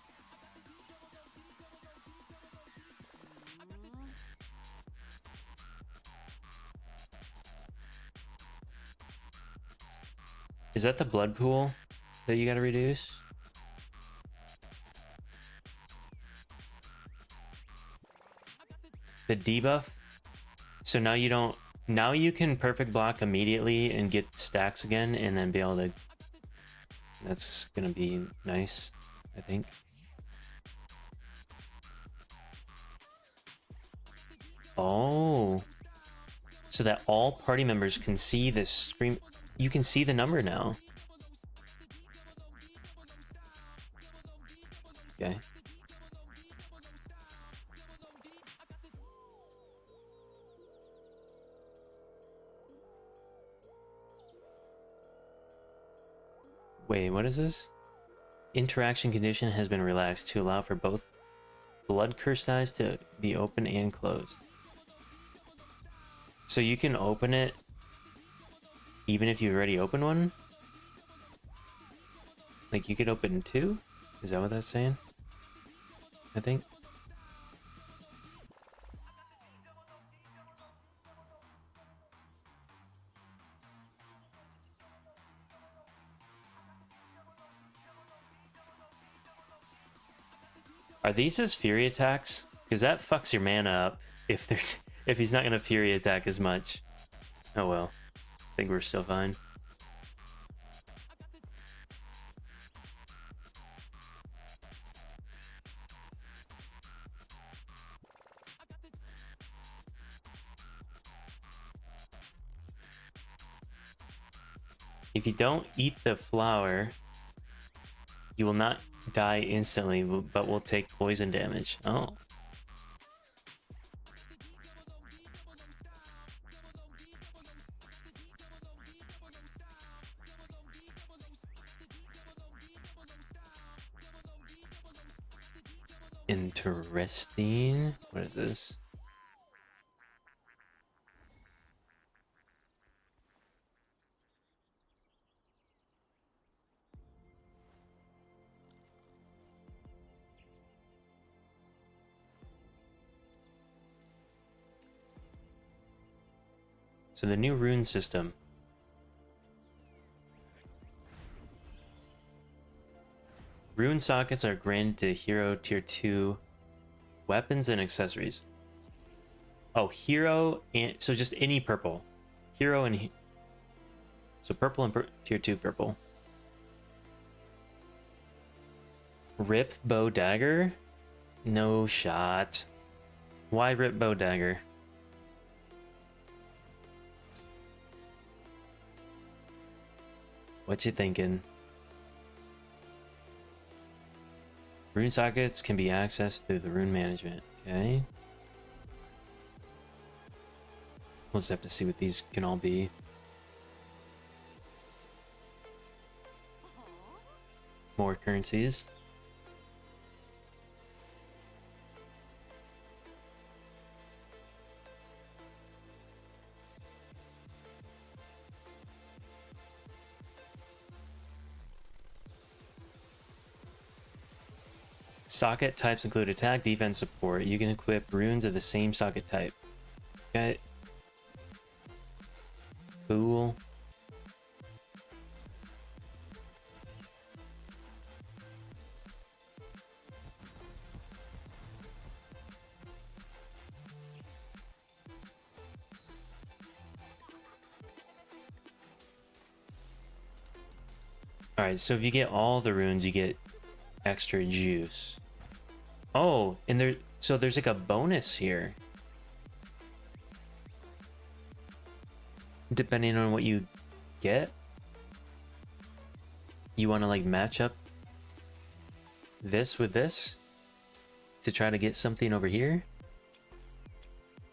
Is that the blood pool that you gotta reduce? The debuff? So now you don't... Now you can perfect block immediately and get stacks again and then be able to... That's gonna be nice, I think. Oh. So that all party members can see this stream... You can see the number now. Okay. Wait, what is this? Interaction condition has been relaxed to allow for both blood cursed eyes to be open and closed. So you can open it even if you've already opened one? Like, you could open 2? Is that what that's saying? I think. Are these his fury attacks? Because that fucks your mana up if they're if he's not gonna fury attack as much. Oh well. I think we're still fine. If you don't eat the flower, you will not die instantly, but will take poison damage. Oh. Interesting. What is this? So the new rune system. Rune sockets are granted to hero tier 2 weapons and accessories. Oh, hero and so just any purple. Hero and so purple and tier 2 purple. Rip bow dagger? No shot. Why rip bow dagger? What you thinking? Rune sockets can be accessed through the rune management. Okay. We'll just have to see what these can all be. More currencies. Socket types include attack, defense, support. You can equip runes of the same socket type. Okay. Cool. Alright, so if you get all the runes, you get extra juice. Oh, and there's like a bonus here. Depending on what you get, you want to like match up this with this to try to get something over here.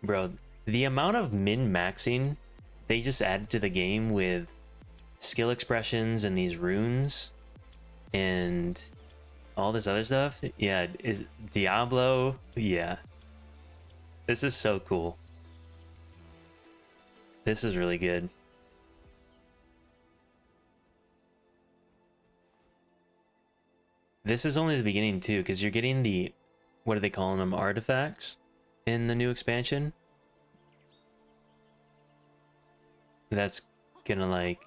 Bro, the amount of min-maxing they just added to the game with skill expressions and these runes and all this other stuff, yeah, is Diablo. Yeah, this is so cool. This is really good. This is only the beginning too, because you're getting the, what are they calling them, artifacts in the new expansion. That's gonna like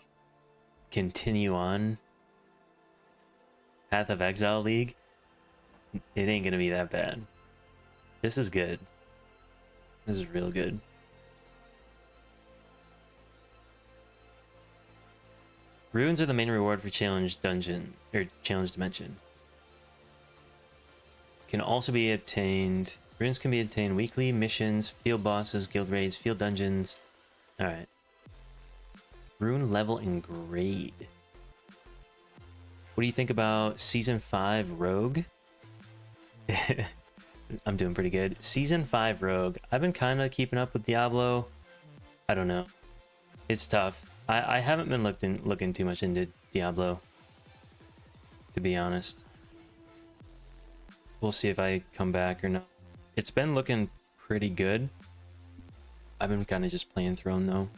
continue on Path of Exile League. It ain't gonna be that bad. This is good. This is real good. Runes are the main reward for challenge dungeon or challenge dimension. Can also be obtained. Runes can be obtained weekly, missions, field bosses, guild raids, field dungeons. All right. Rune level and grade. What do you think about Season 5 Rogue? I'm doing pretty good. Season 5 Rogue. I've been kind of keeping up with Diablo. I don't know. It's tough. I haven't been looking too much into Diablo, to be honest. We'll see if I come back or not. It's been looking pretty good. I've been kind of just playing Throne though.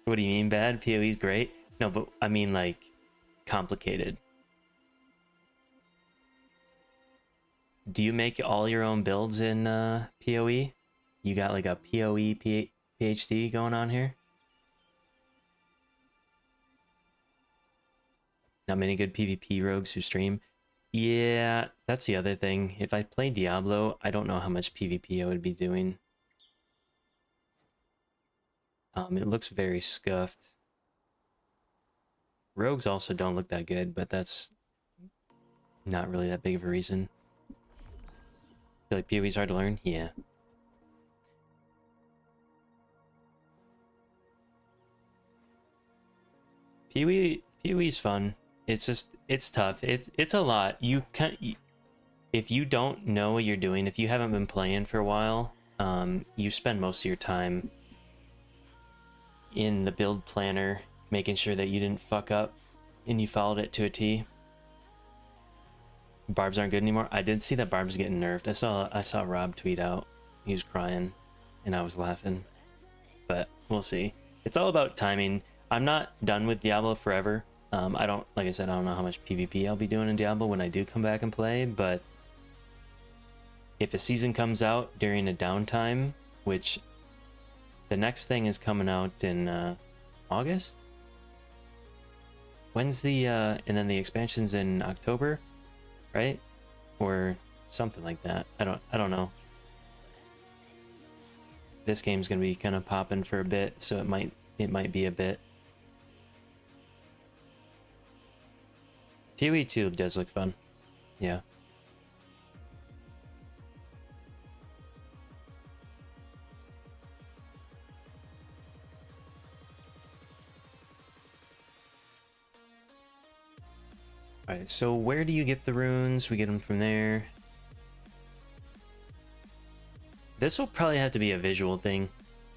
What do you mean bad? PoE's great? No, but I mean like complicated. Do you make all your own builds in PoE? You got like a PoE PhD going on here? Not many good PvP rogues who stream. Yeah, that's the other thing. If I play Diablo, I don't know how much PvP I would be doing. It looks very scuffed. Rogues also don't look that good, but that's not really that big of a reason. Feel like PoE's hard to learn? Yeah. PoE's fun. It's just, it's tough. It's a lot. You can't, if you don't know what you're doing, if you haven't been playing for a while, you spend most of your time in the build planner, making sure that you didn't fuck up and you followed it to a T. Barbs aren't good anymore. I did see that Barb's getting nerfed. I saw Rob tweet out. He was crying and I was laughing. But we'll see. It's all about timing. I'm not done with Diablo forever. I don't, like I said, I don't know how much PvP I'll be doing in Diablo when I do come back and play, but if a season comes out during a downtime, which the next thing is coming out in August. When's the and then the expansion's in October, right? Or something like that. I don't know. This game's gonna be kind of popping for a bit, so it might be a bit. PoE 2 does look fun. Yeah. Alright, so where do you get the runes? We get them from there. This will probably have to be a visual thing.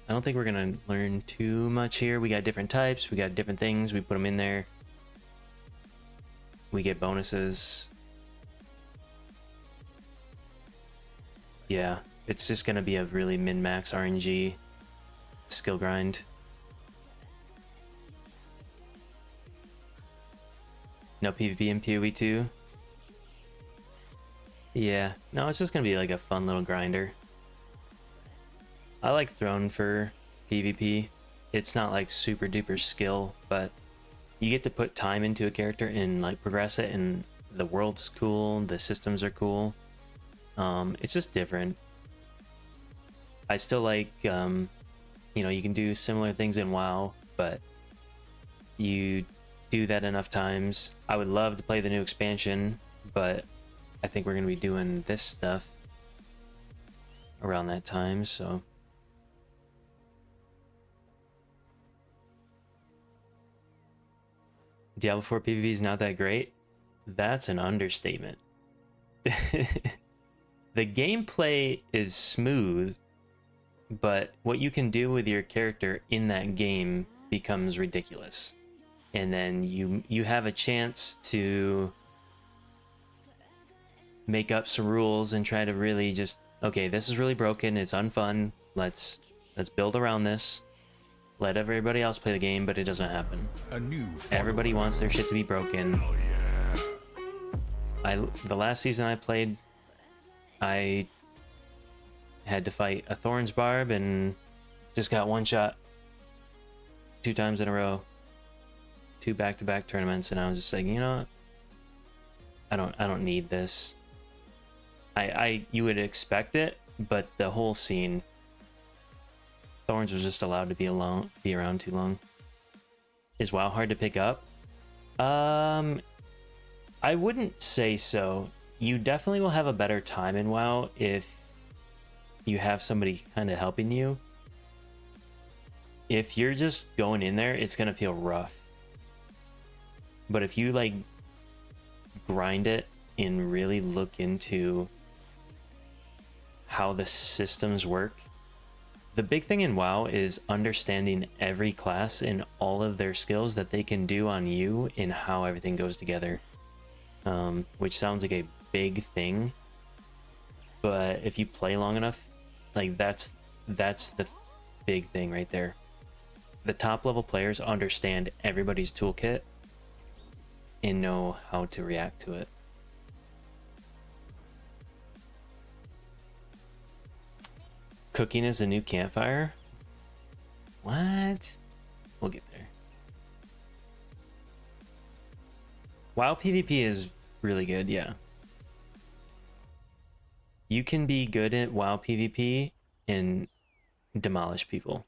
I don't think we're gonna learn too much here. We got different types, we got different things, we put them in there. We get bonuses. Yeah, it's just gonna be a really min-max RNG skill grind. No PvP in PoE 2. Yeah, no, it's just gonna be like a fun little grinder. I like Throne for PvP. It's not like super duper skill, but you get to put time into a character and like progress it, and the world's cool, the systems are cool. It's just different. I still like, you know, you can do similar things in WoW, but you do that enough times. I would love to play the new expansion, but I think we're going to be doing this stuff around that time, so. Diablo 4 PvP is not that great. That's an understatement. The gameplay is smooth, but what you can do with your character in that game becomes ridiculous. And then you have a chance to make up some rules and try to really just, okay, this is really broken, it's unfun, let's build around this. Let everybody else play the game, but it doesn't happen. Everybody wants their shit to be broken. The last season I played, I had to fight a Thorn's Barb and just got one shot 2 times in a row. 2 back-to-back tournaments, and I was just like, you know what? I don't need this. You would expect it, but the whole scene, Thorns was just allowed to be around too long. Is WoW hard to pick up? I wouldn't say so. You definitely will have a better time in WoW if you have somebody kind of helping you. If you're just going in there, it's gonna feel rough. But if you like grind it and really look into how the systems work, the big thing in WoW is understanding every class and all of their skills that they can do on you and how everything goes together. Which sounds like a big thing, but if you play long enough, like that's the big thing right there. The top level players understand everybody's toolkit and know how to react to it. Cooking is a new campfire? What? We'll get there. WoW PvP is really good, yeah. You can be good at WoW PvP and demolish people.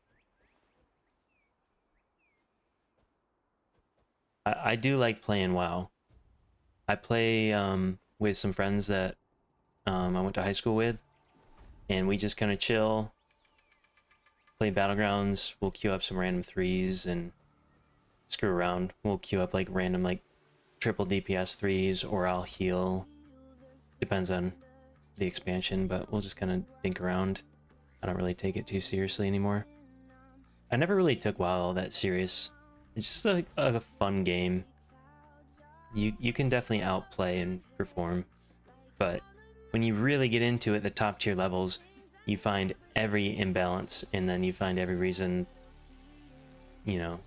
I do like playing WoW. I play with some friends that I went to high school with, and we just kind of chill, play Battlegrounds. We'll queue up some random 3s and screw around. We'll queue up like random like triple DPS 3s, or I'll heal. Depends on the expansion, but we'll just kind of think around. I don't really take it too seriously anymore. I never really took WoW all that serious. It's just a fun game. You can definitely outplay and perform, but when you really get into it, the top tier levels, you find every imbalance, and then you find every reason, you know,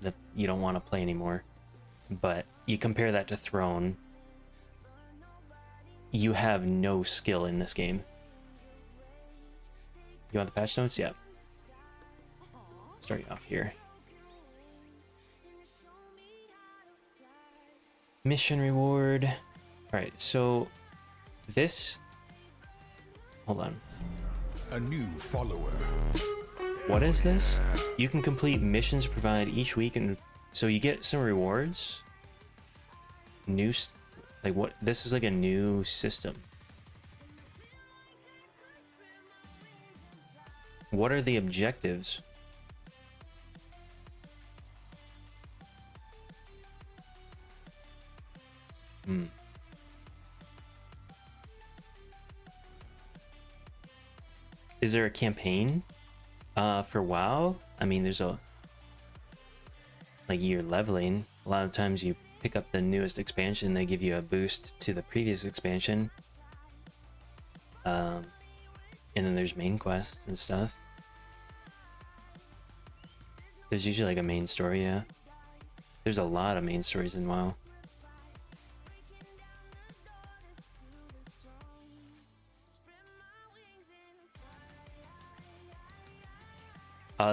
that you don't want to play anymore. But you compare that to Throne, you have no skill in this game. You want the patch notes? Yeah. Start you off here. Mission reward. Alright, so this... Hold on. A new follower. What is this? You can complete missions provided each week, and so you get some rewards. Like what? This is like a new system. What are the objectives? Is there a campaign for WoW? I mean, there's a like you're leveling. A lot of times you pick up the newest expansion, they give you a boost to the previous expansion. And then there's main quests and stuff. There's usually like a main story, yeah. There's a lot of main stories in WoW.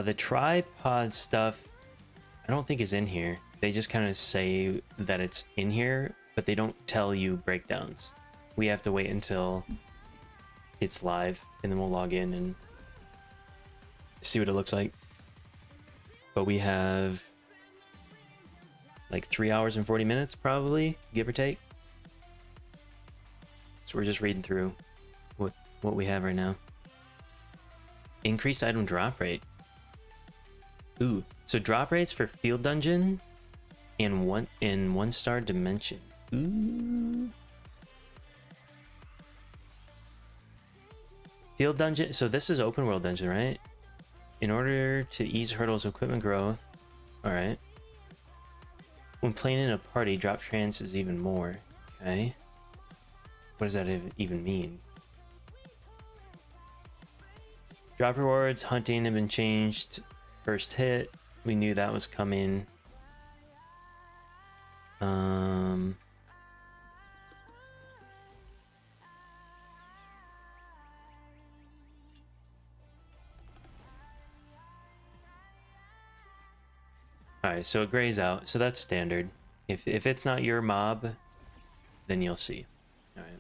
The tripod stuff, I don't think is in here. They just kind of say that it's in here, but they don't tell you breakdowns. We have to wait until it's live, and then we'll log in and see what it looks like. But we have like 3 hours and 40 minutes, probably, give or take. So we're just reading through what we have right now. Increased item drop rate. Ooh, so drop rates for field dungeon and one star dimension. Ooh. Field dungeon. So this is open world dungeon, right? In order to ease hurdles of equipment growth. All right. When playing in a party, drop chance is even more. Okay. What does that even mean? Drop rewards, hunting have been changed. First hit, we knew that was coming. Alright, so it grays out, so that's standard. If it's not your mob, then you'll see. Alright.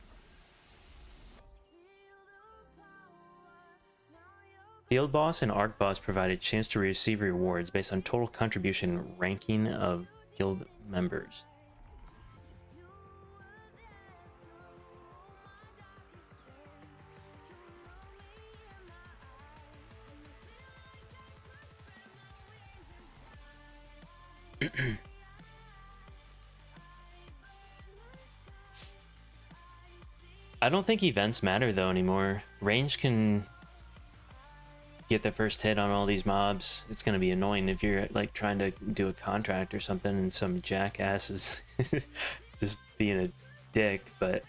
Field boss and arc boss provide a chance to receive rewards based on total contribution ranking of guild members. I don't think events matter though anymore. Range can get the first hit on all these mobs. It's gonna be annoying if you're like trying to do a contract or something and some jackass is just being a dick, but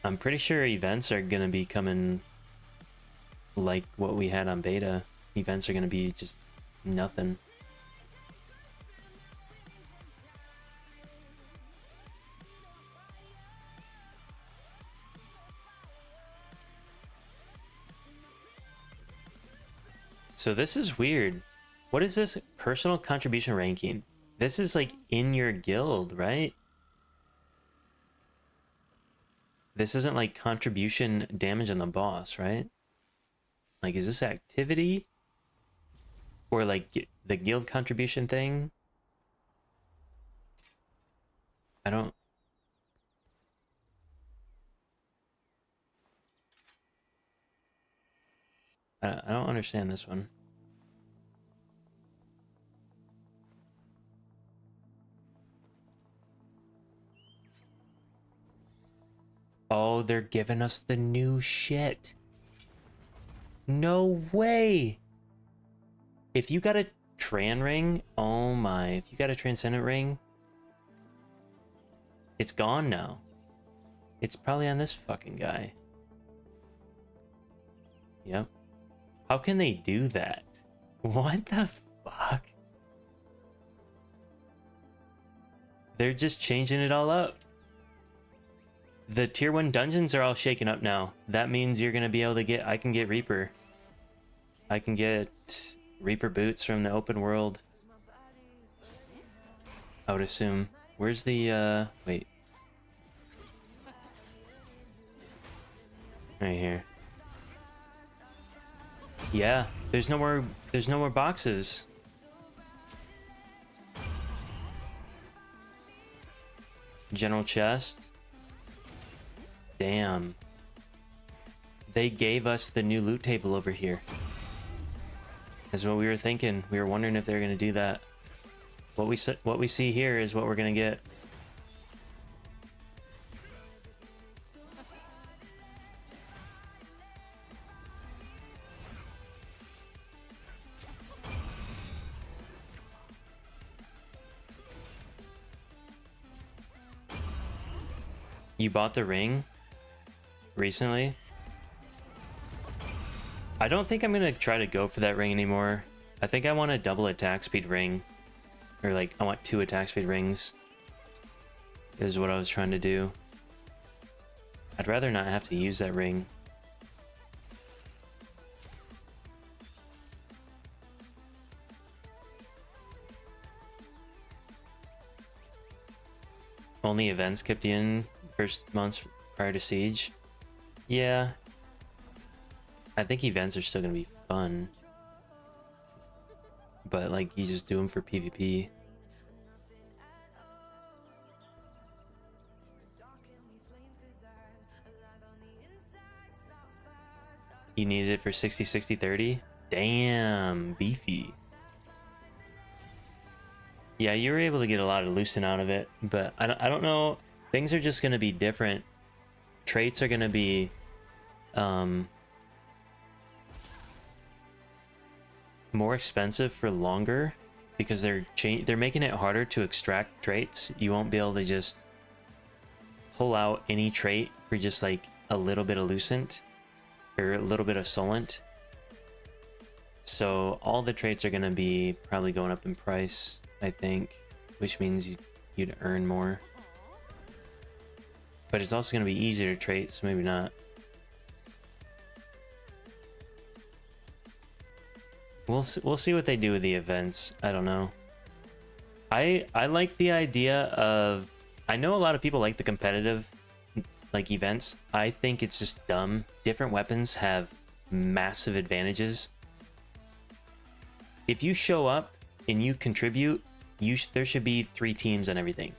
I'm pretty sure events are gonna be coming like what we had on beta. Events are gonna be just nothing. So this is weird. What is this personal contribution ranking? This is like in your guild, right? This isn't like contribution damage on the boss, right? Like, is this activity? Or like the guild contribution thing? I don't understand this one. Oh, they're giving us the new shit. No way. If you got a Tran ring, oh my, if you got a Transcendent ring, it's gone now. It's probably on this fucking guy. Yep. How can they do that? What the fuck? They're just changing it all up. The tier 1 dungeons are all shaken up now. That means you're gonna be able to get, I can get Reaper. I can get Reaper boots from the open world. I would assume. Where's the, wait. Right here. Yeah, there's no more boxes. General chest. Damn. They gave us the new loot table over here. That's what we were thinking. We were wondering if they were going to do that. What we see here is what we're going to get. You bought the ring recently? I don't think I'm gonna try to go for that ring anymore. I think I want a double attack speed ring. Or like, I want 2 attack speed rings. Is what I was trying to do. I'd rather not have to use that ring. Only events kept you in first months prior to Siege? Yeah. I think events are still gonna be fun. But like, you just do them for PvP. You needed it for 60, 60, 30? Damn, beefy. Yeah, you were able to get a lot of loosen out of it, but I don't know. Things are just going to be different. Traits are going to be more expensive for longer because they're making it harder to extract traits. You won't be able to just pull out any trait for just like a little bit of lucent or a little bit of solent. So all the traits are going to be probably going up in price, I think, which means you'd earn more. But it's also going to be easier to trait, so maybe not. We'll see what they do with the events. I don't know. I like the idea of... I know a lot of people like the competitive like events. I think it's just dumb. Different weapons have massive advantages. If you show up and you contribute, there should be 3 teams on everything.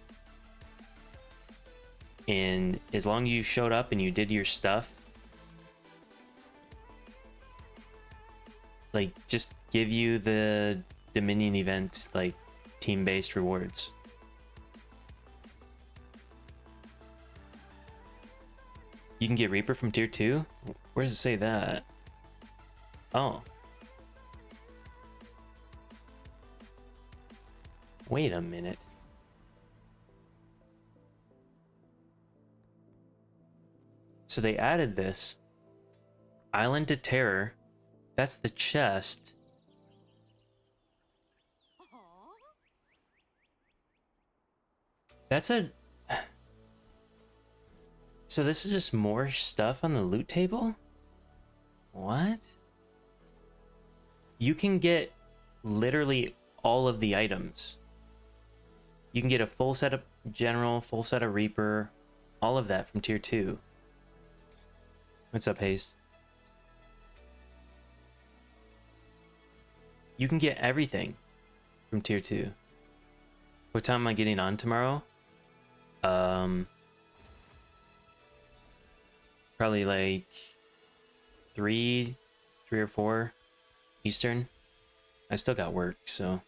And as long as you showed up and you did your stuff, like, just give you the Dominion event, like, team-based rewards. You can get Reaper from tier 2? Where does it say that? Oh. Wait a minute. So they added this. Island to Terror. That's the chest. That's a... So this is just more stuff on the loot table? What? You can get literally all of the items. You can get a full set of General, full set of Reaper, all of that from tier 2. What's up, Haste? You can get everything from tier 2. What time am I getting on tomorrow? Probably like 3 or 4 Eastern. I still got work, so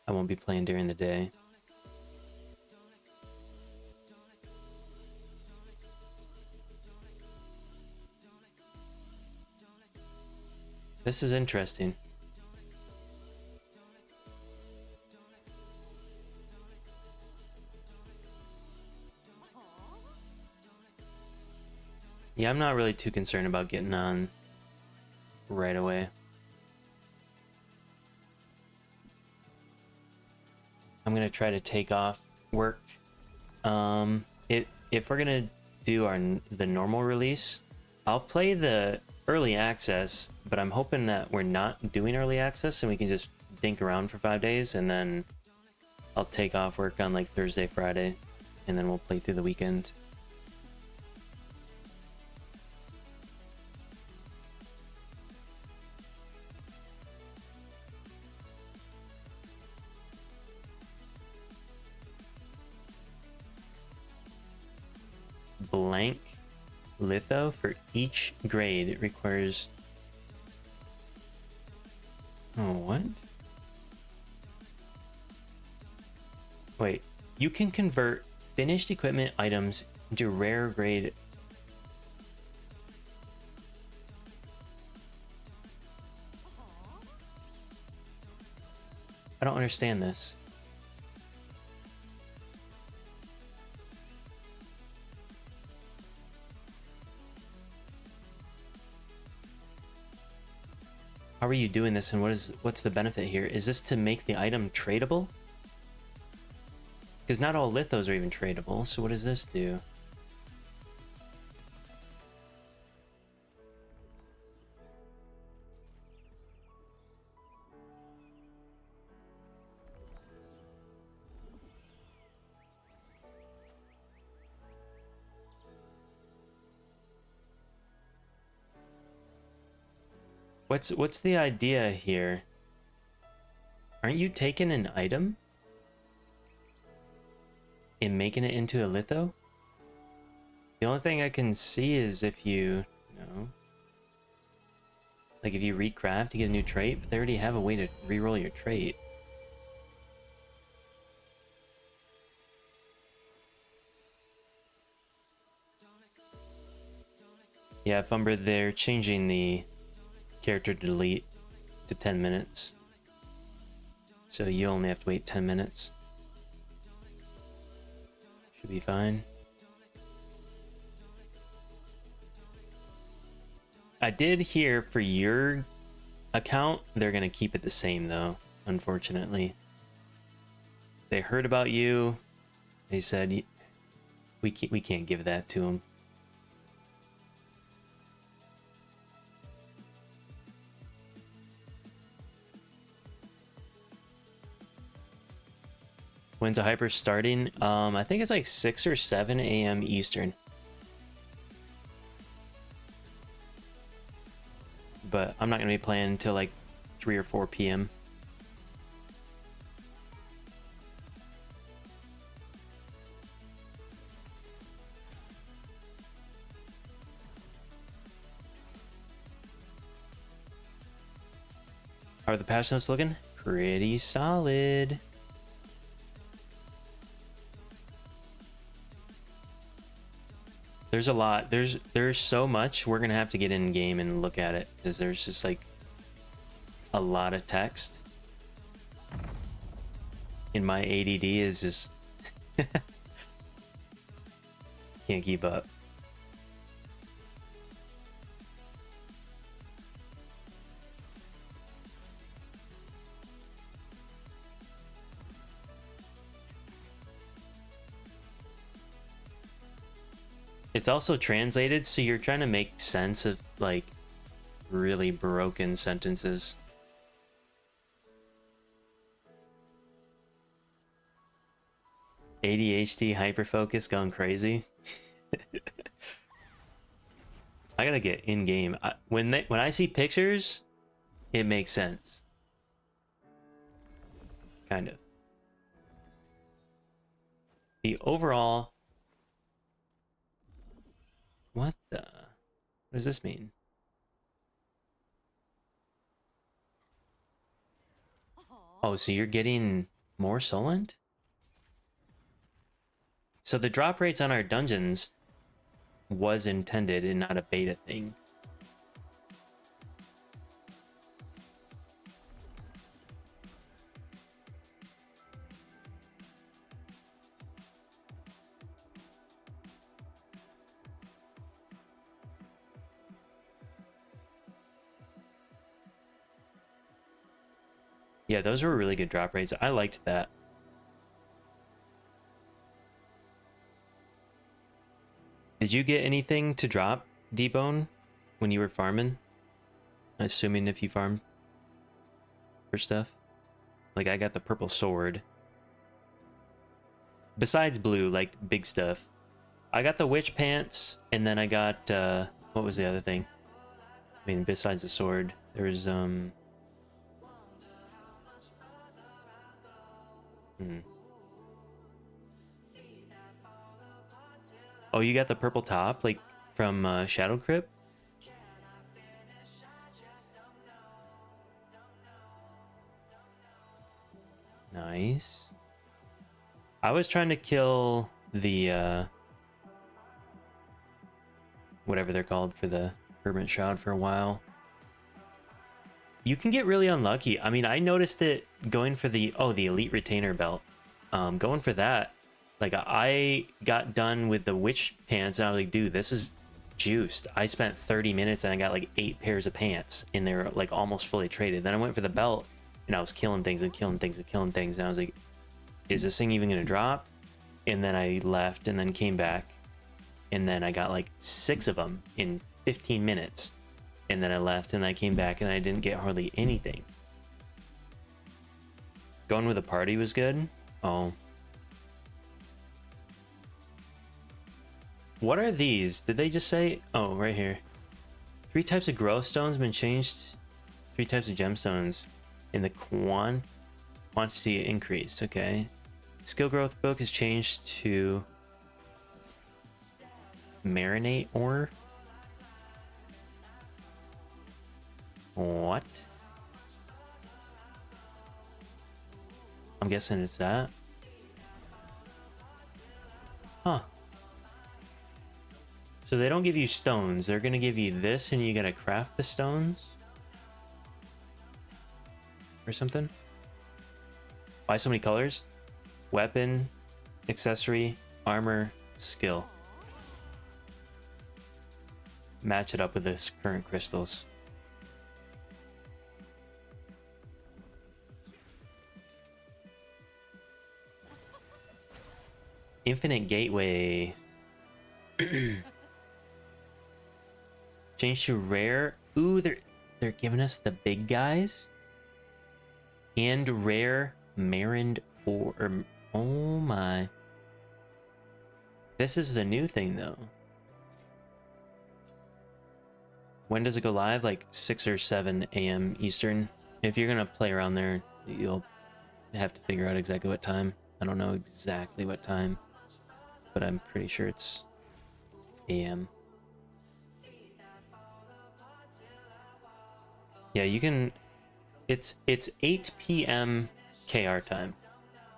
I won't be playing during the day. This is interesting. Yeah, I'm not really too concerned about getting on right away. I'm gonna try to take off work. If we're gonna do the normal release. I'll play the early access, but I'm hoping that we're not doing early access and we can just dink around for 5 days, and then I'll take off work on like Thursday, Friday, and then we'll play through the weekend. Blank litho for each grade. It requires... Oh, what? Wait, you can convert finished equipment items into rare grade. I don't understand this. How are you doing this, and what's the benefit here? Is this to make the item tradable? Because not all lithos are even tradable, so what does this do? What's the idea here? Aren't you taking an item and making it into a litho? The only thing I can see is if you know, like if you recraft to get a new trait, but they already have a way to reroll your trait. Yeah, Fumber, they're changing the character delete to 10 minutes. So you only have to wait 10 minutes. Should be fine. I did hear for your account, they're gonna keep it the same though, unfortunately. They heard about you. They said, we can't give that to them. When's a hyper starting? I think it's like 6 or 7 a.m. Eastern. But I'm not gonna be playing until like 3 or 4 p.m. How are the patch notes looking? Pretty solid. There's a lot. There's so much. We're gonna have to get in game and look at it because there's just like a lot of text. And my ADD is just can't keep up. It's also translated, so you're trying to make sense of like really broken sentences. ADHD hyperfocus gone crazy. I gotta get in game. When I see pictures, it makes sense. Kind of. The overall. What does this mean? Oh, so you're getting more Solent? So the drop rates on our dungeons was intended and not a beta thing. Yeah, those were really good drop rates. I liked that. Did you get anything to drop, D-Bone, when you were farming? Assuming if you farmed for stuff. Like, I got the purple sword. Besides blue, like, big stuff. I got the witch pants, and then I got, what was the other thing? I mean, besides the sword, there was, Oh, you got the purple top, like, from, Shadow Crypt? Nice. I was trying to kill the, whatever they're called for the Hermit Shroud for a while. You can get really unlucky. I mean, I noticed it going for the, oh, the Elite Retainer Belt. Going for that, like, I got done with the Witch Pants, and I was like, dude, this is juiced. I spent 30 minutes, and I got, like, 8 pairs of pants, and they're, like, almost fully traded. Then I went for the belt, and I was killing things and killing things and killing things, and I was like, is this thing even gonna drop? And then I left, and then came back, and then I got, like, 6 of them in 15 minutes. And then I left, and I came back, and I didn't get hardly anything. Going with a party was good. Oh. What are these? Did they just say? Oh, right here. 3 types of growth stones been changed. 3 types of gemstones. In the quantity increased. Okay. Skill growth book is changed to marinate ore. What? I'm guessing it's that. Huh. So they don't give you stones. They're gonna give you this, and you gotta craft the stones? Or something? Why so many colors? Weapon, accessory, armor, skill. Match it up with this current crystals. Infinite Gateway. Change to rare. Ooh, they're giving us the big guys. And rare Marind or oh my. This is the new thing though. When does it go live? Like 6 or 7 a.m. Eastern. If you're gonna play around there, you'll have to figure out exactly what time. I don't know exactly what time, but I'm pretty sure it's AM. Yeah, you can. It's 8 p.m. KR time.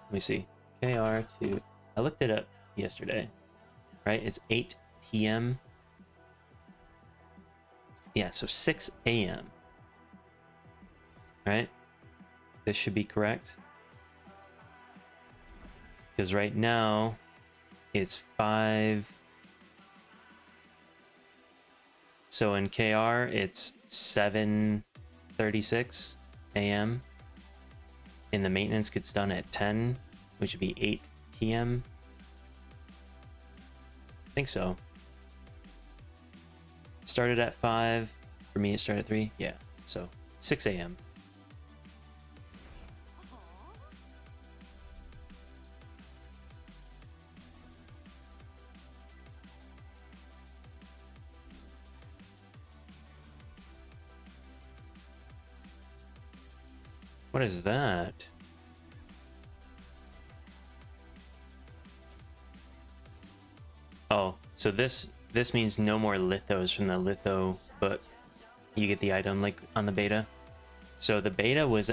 Let me see. KR to. I looked it up yesterday. Right? It's 8 p.m. Yeah, so 6 a.m. Right? This should be correct. Because right now it's 5. So in KR it's 7:36 a.m. And the maintenance gets done at 10, which would be 8 p.m. I think so. Started at 5. For me, it started at 3. Yeah, so 6 a.m. What is that? Oh, so this means no more lithos from the litho book. You get the item like on the beta. So the beta was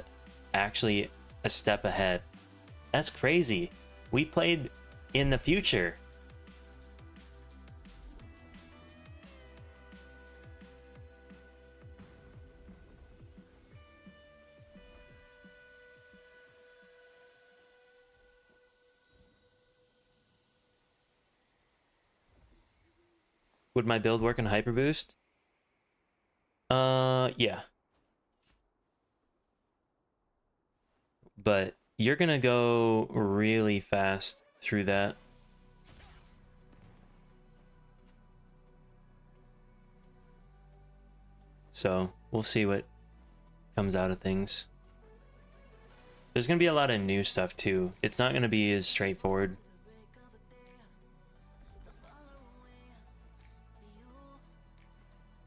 actually a step ahead. That's crazy. We played in the future. Would my build work in Hyper Boost? Yeah. But you're gonna go really fast through that. So we'll see what comes out of things. There's gonna be a lot of new stuff too. It's not gonna be as straightforward.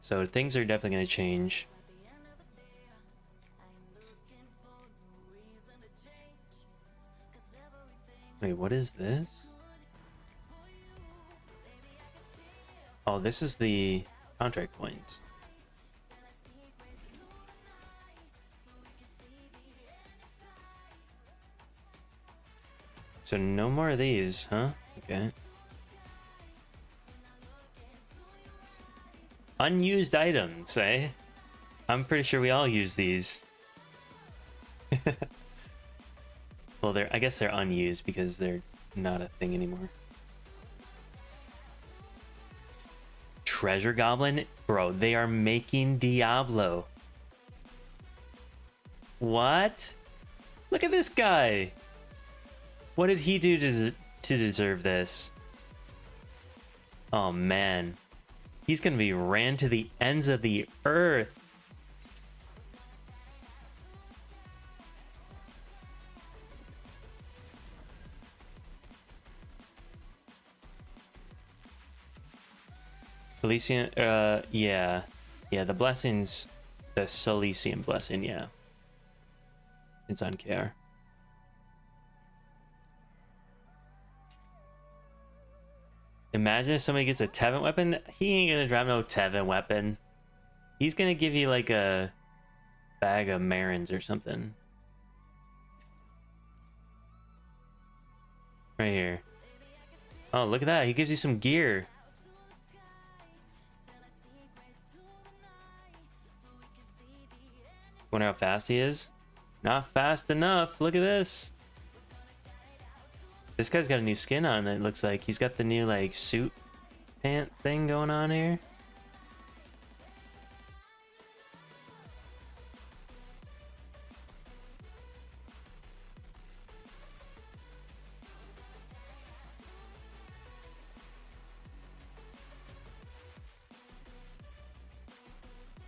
So things are definitely gonna change. Wait, what is this? Oh, this is the contract points. So no more of these, huh? Okay. Unused items, eh? I'm pretty sure we all use these. Well, I guess they're unused because they're not a thing anymore. Treasure Goblin? Bro, they are making Diablo. What? Look at this guy. What did he do to deserve this? Oh, man. He's gonna be ran to the ends of the earth. Elysian, yeah. Yeah, the blessings, the Silesian blessing, yeah. It's on KR. Imagine if somebody gets a Tevin weapon. He ain't gonna drop no Tevin weapon. He's gonna give you like a bag of Marins or something. Right here. Oh, look at that. He gives you some gear. Wonder how fast he is? Not fast enough. Look at this. This guy's got a new skin on, it looks like. He's got the new, like, suit pant thing going on here.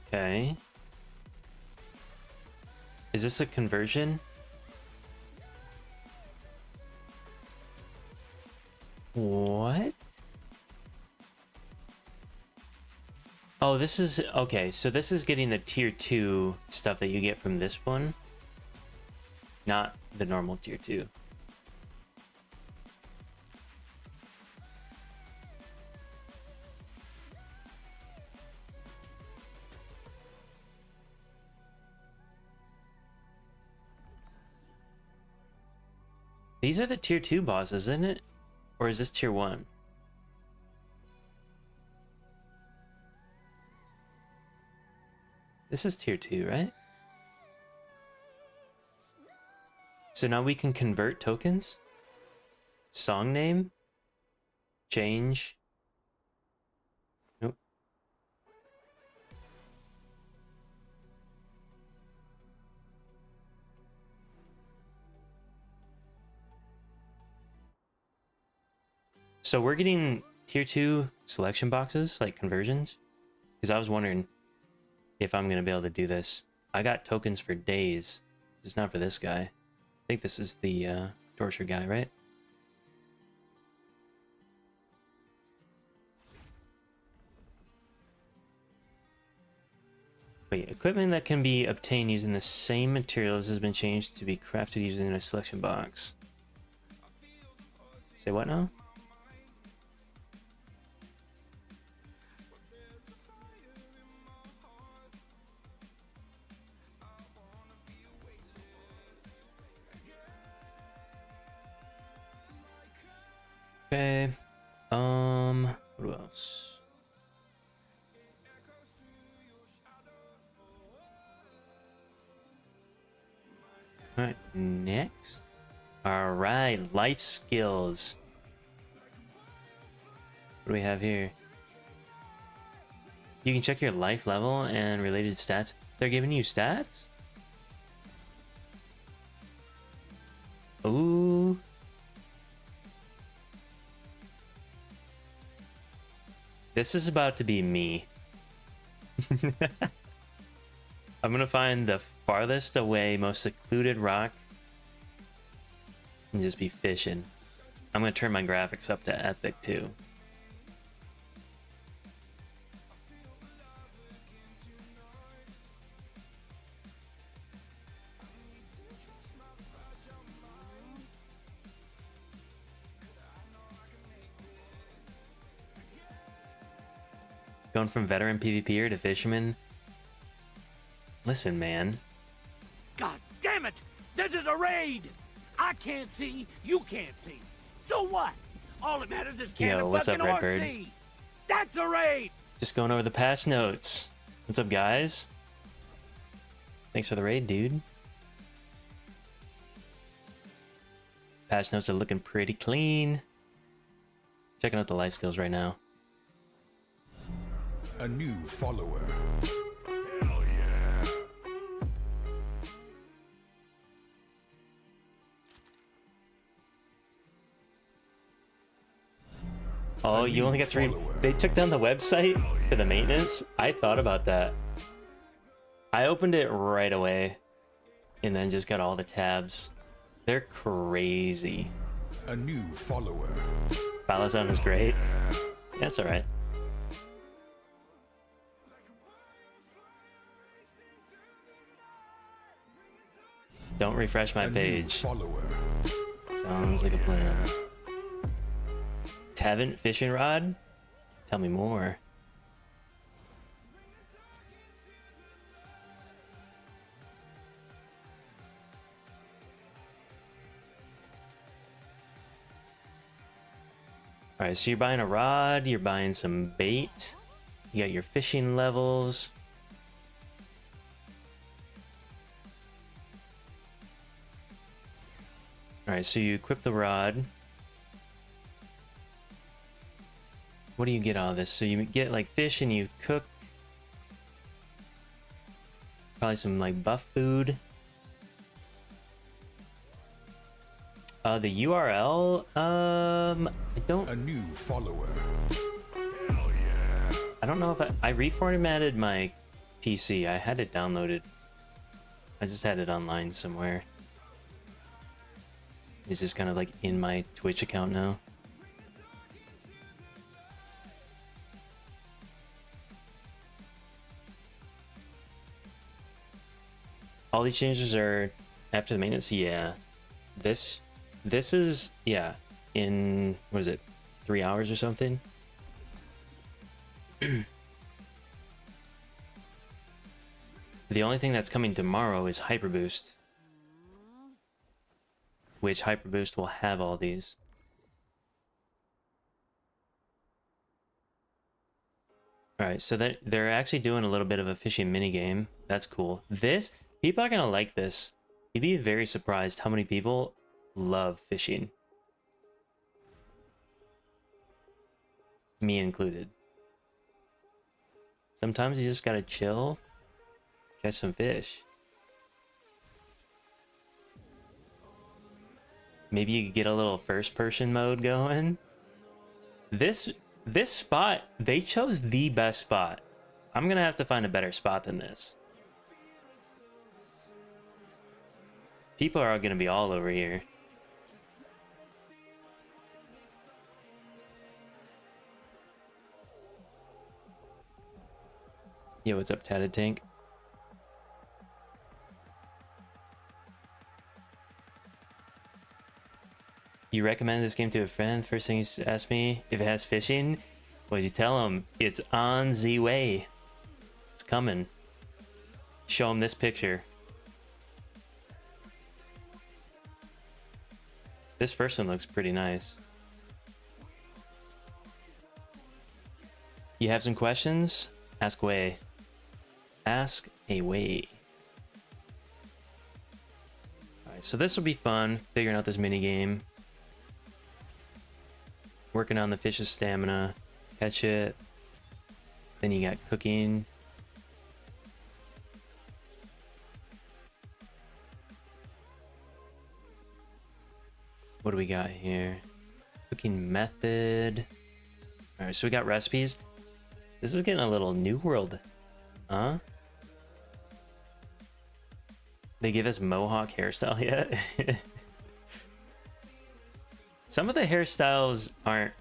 Okay. Is this a conversion? What? Oh, this is... Okay, so this is getting the tier 2 stuff that you get from this one. Not the normal tier 2. These are the tier 2 bosses, isn't it? Or is this tier 1? This is tier 2, right? So now we can convert tokens? Song name? Change? Nope. So we're getting tier 2 selection boxes, like conversions? Because I was wondering if I'm going to be able to do this. I got tokens for days. Just not for this guy. I think this is the torture guy, right? Wait, equipment that can be obtained using the same materials has been changed to be crafted using a selection box. Say what now? Okay. What else? All right, next. All right, life skills. What do we have here? You can check your life level and related stats. They're giving you stats? Ooh. This is about to be me. I'm gonna find the farthest away, most secluded rock and just be fishing. I'm gonna turn my graphics up to epic too. Going from veteran PvPer to fisherman. Listen, man. God damn it! This is a raid! I can't see, you can't see. So what? All that matters is can Yo, the what's up, fucking horse Redbird? see? That's a raid! Just going over the patch notes. What's up, guys? Thanks for the raid, dude. Patch notes are looking pretty clean. Checking out the life skills right now. A new follower. Oh, A you new only got 3. follower. They took down the website for the maintenance. I thought about that. I opened it right away and then just got all the tabs. They're crazy. A new follower. Follow sound is great. That's all right. Don't refresh my A new page. follower. Sounds like a plan. Tavant fishing rod? Tell me more. Alright, so you're buying a rod, you're buying some bait, you got your fishing levels. Alright, so you equip the rod. What do you get out of this? So you get like fish and you cook. Probably some like buff food. The URL, I don't A new follower. I don't know if I reformatted my PC. I had it downloaded. I just had it online somewhere. It's just kind of like in my Twitch account now. All these changes are after the maintenance. Yeah, this is, yeah, in, what is it, 3 hours or something. The only thing that's coming tomorrow is Hyperboost, which Hyperboost will have all these. Alright, so that they're actually doing a little bit of a fishing minigame. That's cool. This, people are gonna like this. You'd be very surprised how many people love fishing. Me included. Sometimes you just gotta chill, catch some fish. Maybe you could get a little first person mode going. This spot, they chose the best spot. I'm gonna have to find a better spot than this. People are gonna be all over here. Yo, what's up, Tatted Tank? You recommend this game to a friend? First thing he asked me if it has fishing. What'd you tell him? It's on the way. It's coming. Show him this picture. This first one looks pretty nice. You have some questions? Ask away. Ask away. Alright, so this will be fun, figuring out this mini game. Working on the fish's stamina. Catch it. Then you got cooking. What do we got here? Cooking method. Alright, so we got recipes. This is getting a little new world. Huh? They give us mohawk hairstyle yet? Some of the hairstyles aren't...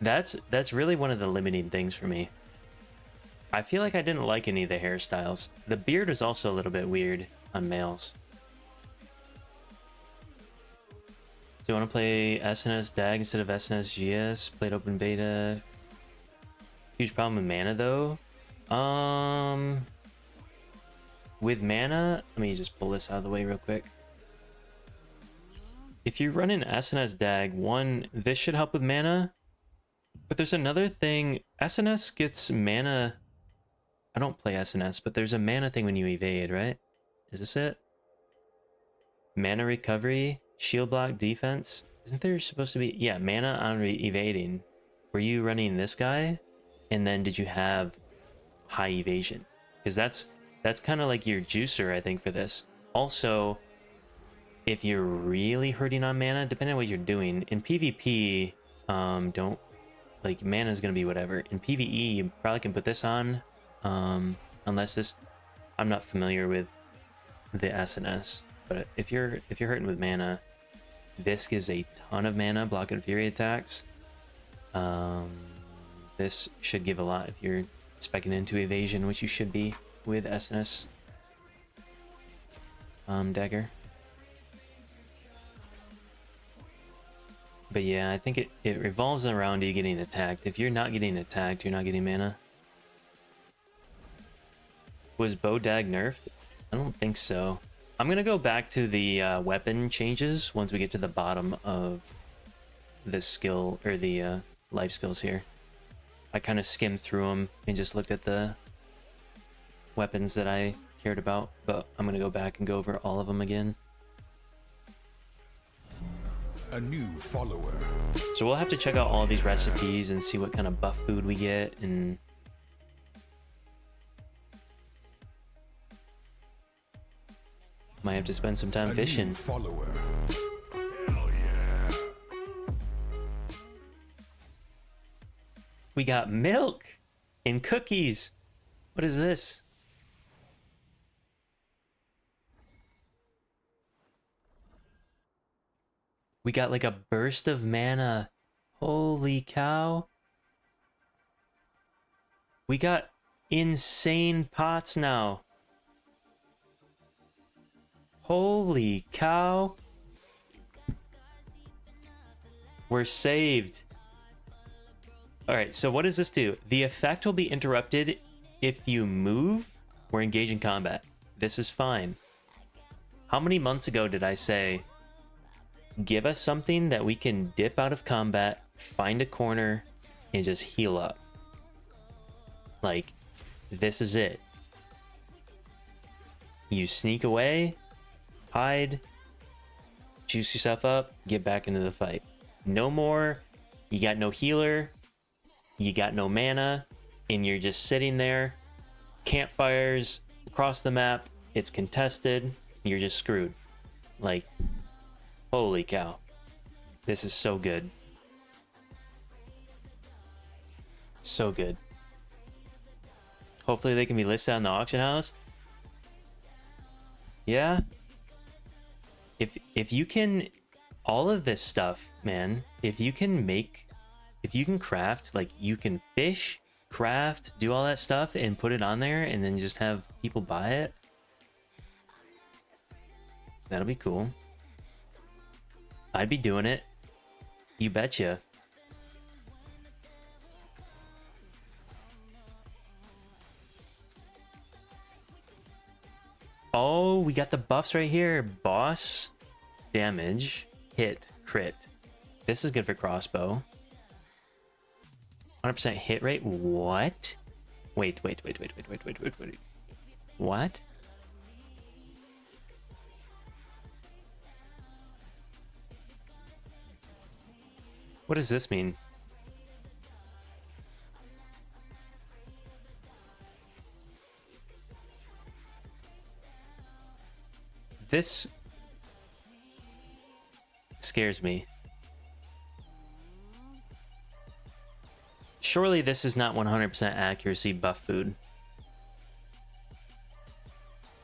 That's really one of the limiting things for me. I feel like I didn't like any of the hairstyles. The beard is also a little bit weird on males. Do you want to play SNS DAG instead of SNS GS? Played open beta. Huge problem with mana though. With mana, let me just pull this out of the way real quick. If you run an SNS DAG, one, this should help with mana. But there's another thing. SNS gets mana. I don't play SNS, but there's a mana thing when you evade, right? Is this it? Mana recovery, shield block, defense. Isn't there supposed to be... Yeah, mana on evading. Were you running this guy? And then did you have high evasion? Because that's kind of like your juicer, I think, for this. Also, if you're really hurting on mana, depending on what you're doing, in PvP, don't... Like, mana is going to be whatever. In PvE, you probably can put this on. Unless this... I'm not familiar with the SNS. But if you're hurting with mana, this gives a ton of mana, block and fury attacks. This should give a lot if you're speccing into evasion, which you should be with SNS. Dagger. But yeah, I think it revolves around you getting attacked. If you're not getting attacked, you're not getting mana. Was bow dag nerfed? I don't think so. I'm gonna go back to the weapon changes once we get to the bottom of this skill, or the life skills here. I kind of skimmed through them and just looked at the weapons that I cared about, but I'm gonna go back and go over all of them again. A new follower. So we'll have to check out all these recipes and see what kind of buff food we get, and might have to spend some time fishing. New follower. We got milk and cookies. What is this? We got like a burst of mana. Holy cow. We got insane pots now. Holy cow. We're saved. Alright, so what does this do? The effect will be interrupted if you move or engage in combat. This is fine. How many months ago did I say, give us something that we can dip out of combat, find a corner, and just heal up? Like, this is it. You sneak away, hide, juice yourself up, get back into the fight. No more, you got no healer, you got no mana, and you're just sitting there. Campfires across the map, it's contested, you're just screwed. Like, holy cow. This is so good. So good. Hopefully they can be listed on the auction house. Yeah. If you can, all of this stuff, man, if you can craft, like you can fish, craft, do all that stuff and put it on there and then just have people buy it, that'll be cool. I'd be doing it. You betcha. Oh, we got the buffs right here. Boss, damage, hit, crit. This is good for crossbow. 100% hit rate. What? Wait. What? What does this mean? This scares me. Surely this is not 100% accuracy buff food.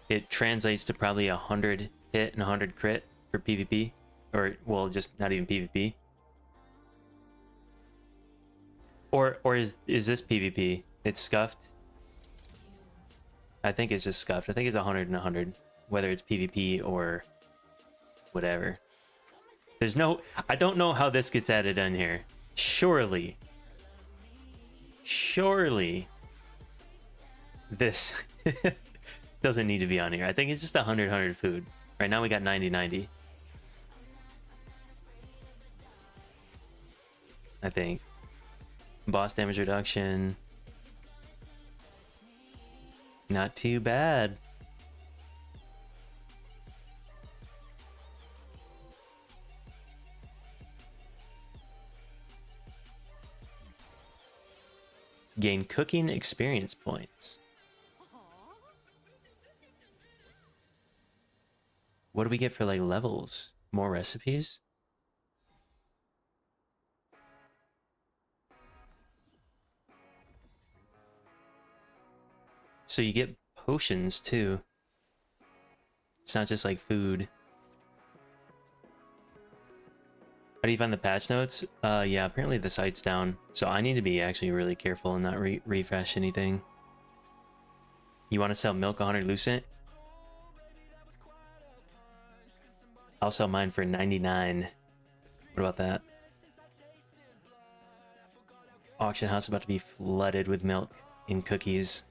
it translates to probably 100 hit and 100 crit for PvP, or well, just not even PvP. Or is this PvP? It's scuffed. I think it's just scuffed. I think it's 100 and 100, whether it's PvP or whatever. There's no... I don't know how this gets added in here. Surely this doesn't need to be on here. I think it's just 100 food. Right now we got 90. I think. Boss damage reduction. Not too bad. Gain cooking experience points. What do we get for like levels? More recipes? So you get potions too. It's not just like food. How do you find the patch notes? Yeah, apparently the site's down. So I need to be actually really careful and not refresh anything. You want to sell milk 100 lucent? I'll sell mine for 99. What about that? Auction house about to be flooded with milk and cookies.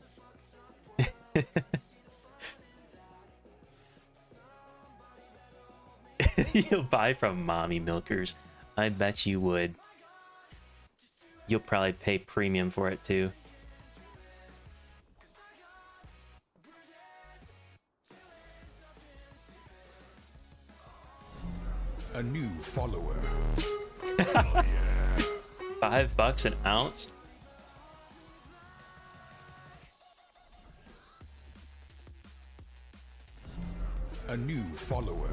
You'll buy from mommy milkers. I bet you would. You'll probably pay premium for it too. A new follower. $5 an ounce? A new follower.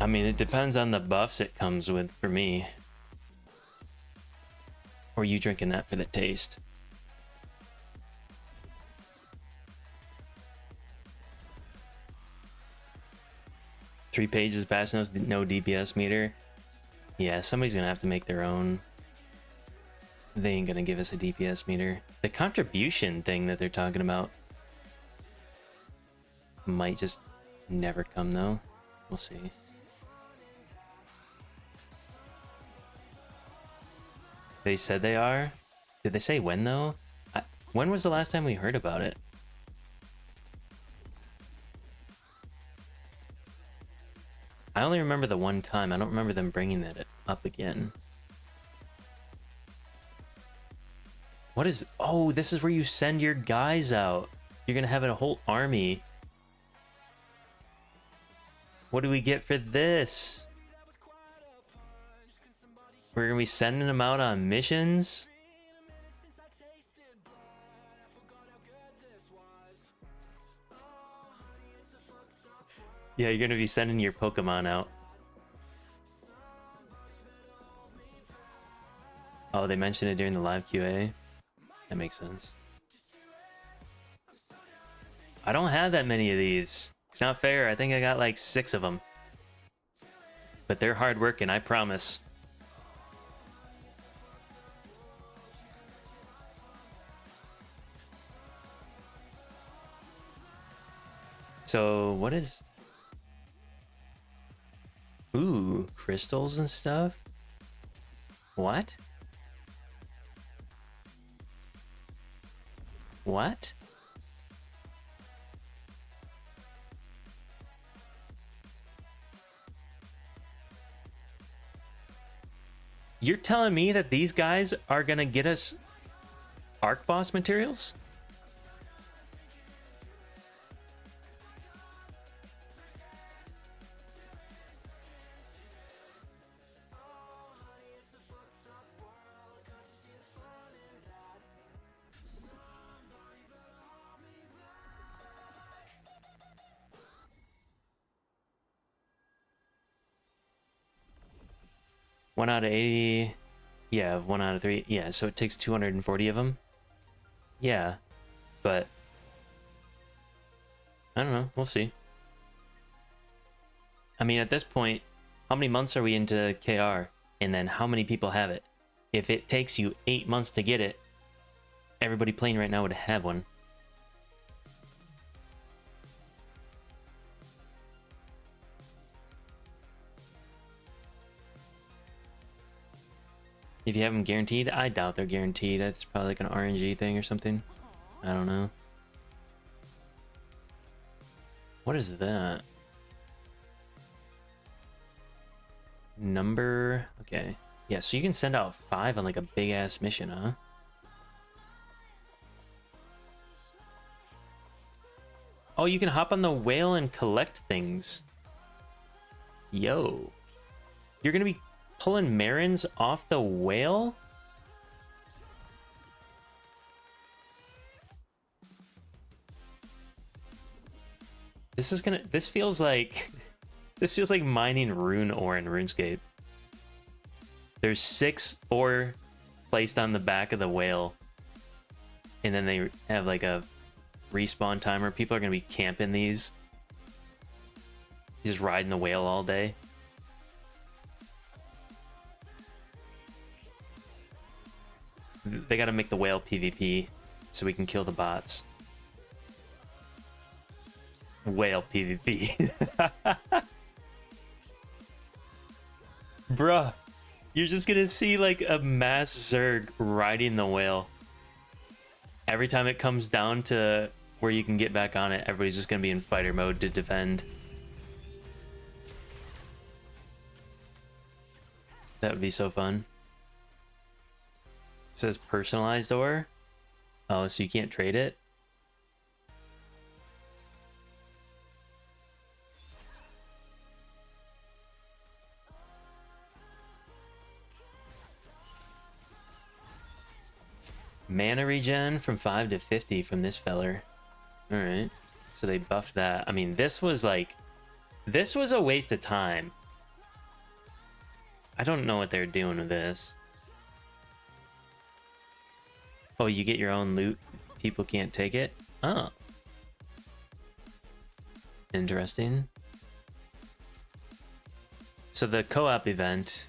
I mean, it depends on the buffs it comes with for me. Or are you drinking that for the taste? Three pages patch notes, no DPS meter. Yeah, somebody's gonna have to make their own. They ain't gonna give us a DPS meter. The contribution thing that they're talking about might just never come though. We'll see. They said they are? Did they say when though? When was the last time we heard about it? I only remember the one time. I don't remember them bringing that up again. What is... Oh, this is where you send your guys out. You're gonna have a whole army. What do we get for this? We're gonna be sending them out on missions? Yeah, you're gonna be sending your Pokemon out. Oh, they mentioned it during the live QA? That makes sense. I don't have that many of these. It's not fair. I think I got like 6 of them. But they're hard working, I promise. So, what is... Ooh, crystals and stuff? What? What? You're telling me that these guys are gonna get us Arc Boss materials? One out of 80. Yeah, 1 out of 3. Yeah, so it takes 240 of them. Yeah, but I don't know. We'll see. I mean, at this point, how many months are we into KR? And then how many people have it? If it takes you 8 months to get it, everybody playing right now would have one. If you have them guaranteed, I doubt they're guaranteed. That's probably like an RNG thing or something. I don't know. What is that? Number... Okay. Yeah, so you can send out 5 on like a big-ass mission, huh? Oh, you can hop on the whale and collect things. Yo. You're gonna be pulling Marins off the whale? This feels like mining rune ore in RuneScape. There's 6 ore placed on the back of the whale, and then they have like a respawn timer. People are gonna be camping these, just riding the whale all day. They gotta make the whale PvP so we can kill the bots. Whale PvP. Bruh, you're just gonna see like a mass Zerg riding the whale. Every time it comes down to where you can get back on it, everybody's just gonna be in fighter mode to defend. That would be so fun. It says personalized ore. Oh, so you can't trade it? Mana regen from 5 to 50 from this feller. Alright. So they buffed that. I mean, this was a waste of time. I don't know what they're doing with this. Oh, you get your own loot. People can't take it? Oh. Interesting. So the co-op event...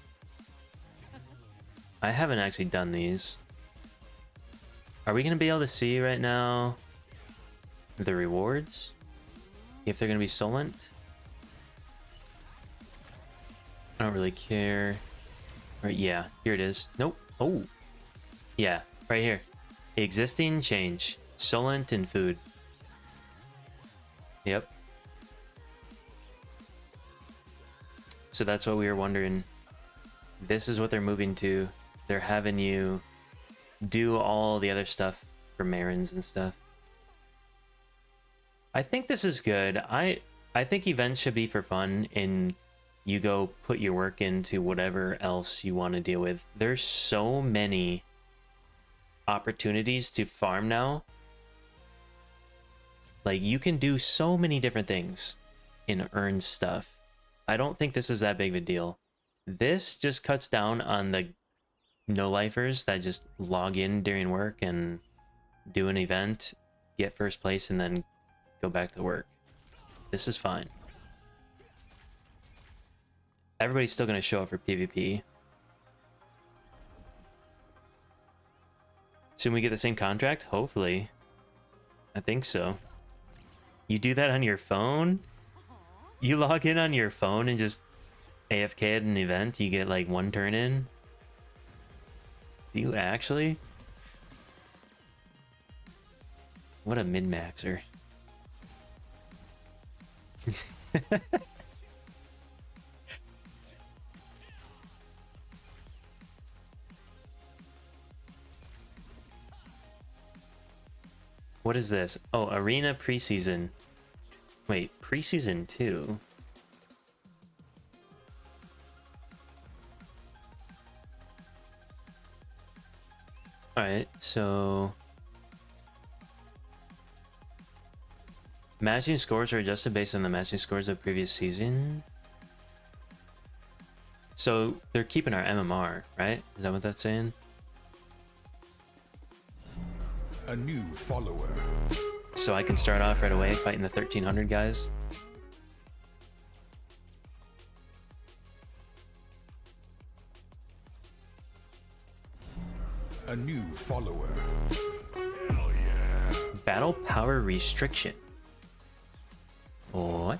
I haven't actually done these. Are we going to be able to see right now the rewards? If they're going to be Solent? I don't really care. Or, yeah, here it is. Nope. Oh. Yeah, right here. Existing, change. Solent and food. Yep. So that's what we were wondering. This is what they're moving to. They're having you do all the other stuff for Marins and stuff. I think this is good. I think events should be for fun, and you go put your work into whatever else you want to deal with. There's so many opportunities to farm now. Like, you can do so many different things and earn stuff. I don't think this is that big of a deal. This just cuts down on the no-lifers that just log in during work and do an event, get first place, and then go back to work. This is fine. Everybody's still going to show up for PvP. Soon we get the same contract? Hopefully. I think so. You do that on your phone? You log in on your phone and just AFK at an event, you get like 1 turn in? Do you actually? What a min-maxer. What is this? Oh, Arena preseason. Wait, preseason 2? Alright, so... matching scores are adjusted based on the matching scores of the previous season. So they're keeping our MMR, right? Is that what that's saying? A new follower. so I can start off right away fighting the 1300 guys. A new follower. Battle power restriction. What?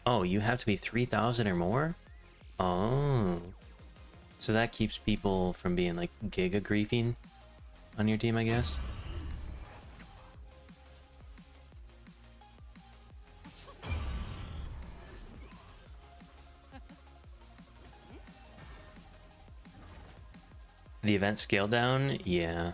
Oh, you have to be 3,000 or more? Oh. So that keeps people from being like giga griefing on your team, I guess. The event scale down? Yeah.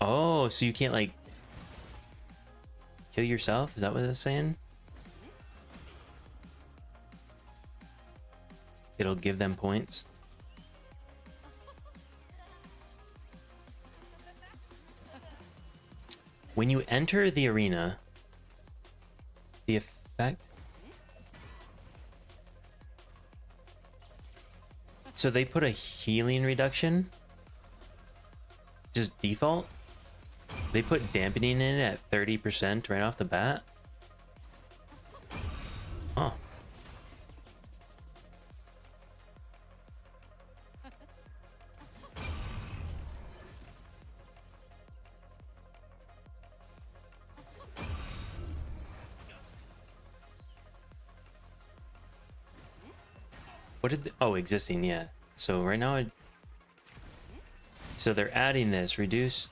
Oh, so you can't like kill yourself? Is that what it's saying? It'll give them points. When you enter the arena, the effect... So they put a healing reduction? Just default? They put dampening in it at 30% right off the bat? Oh. What did oh, existing, yeah. So right now so they're adding this reduce.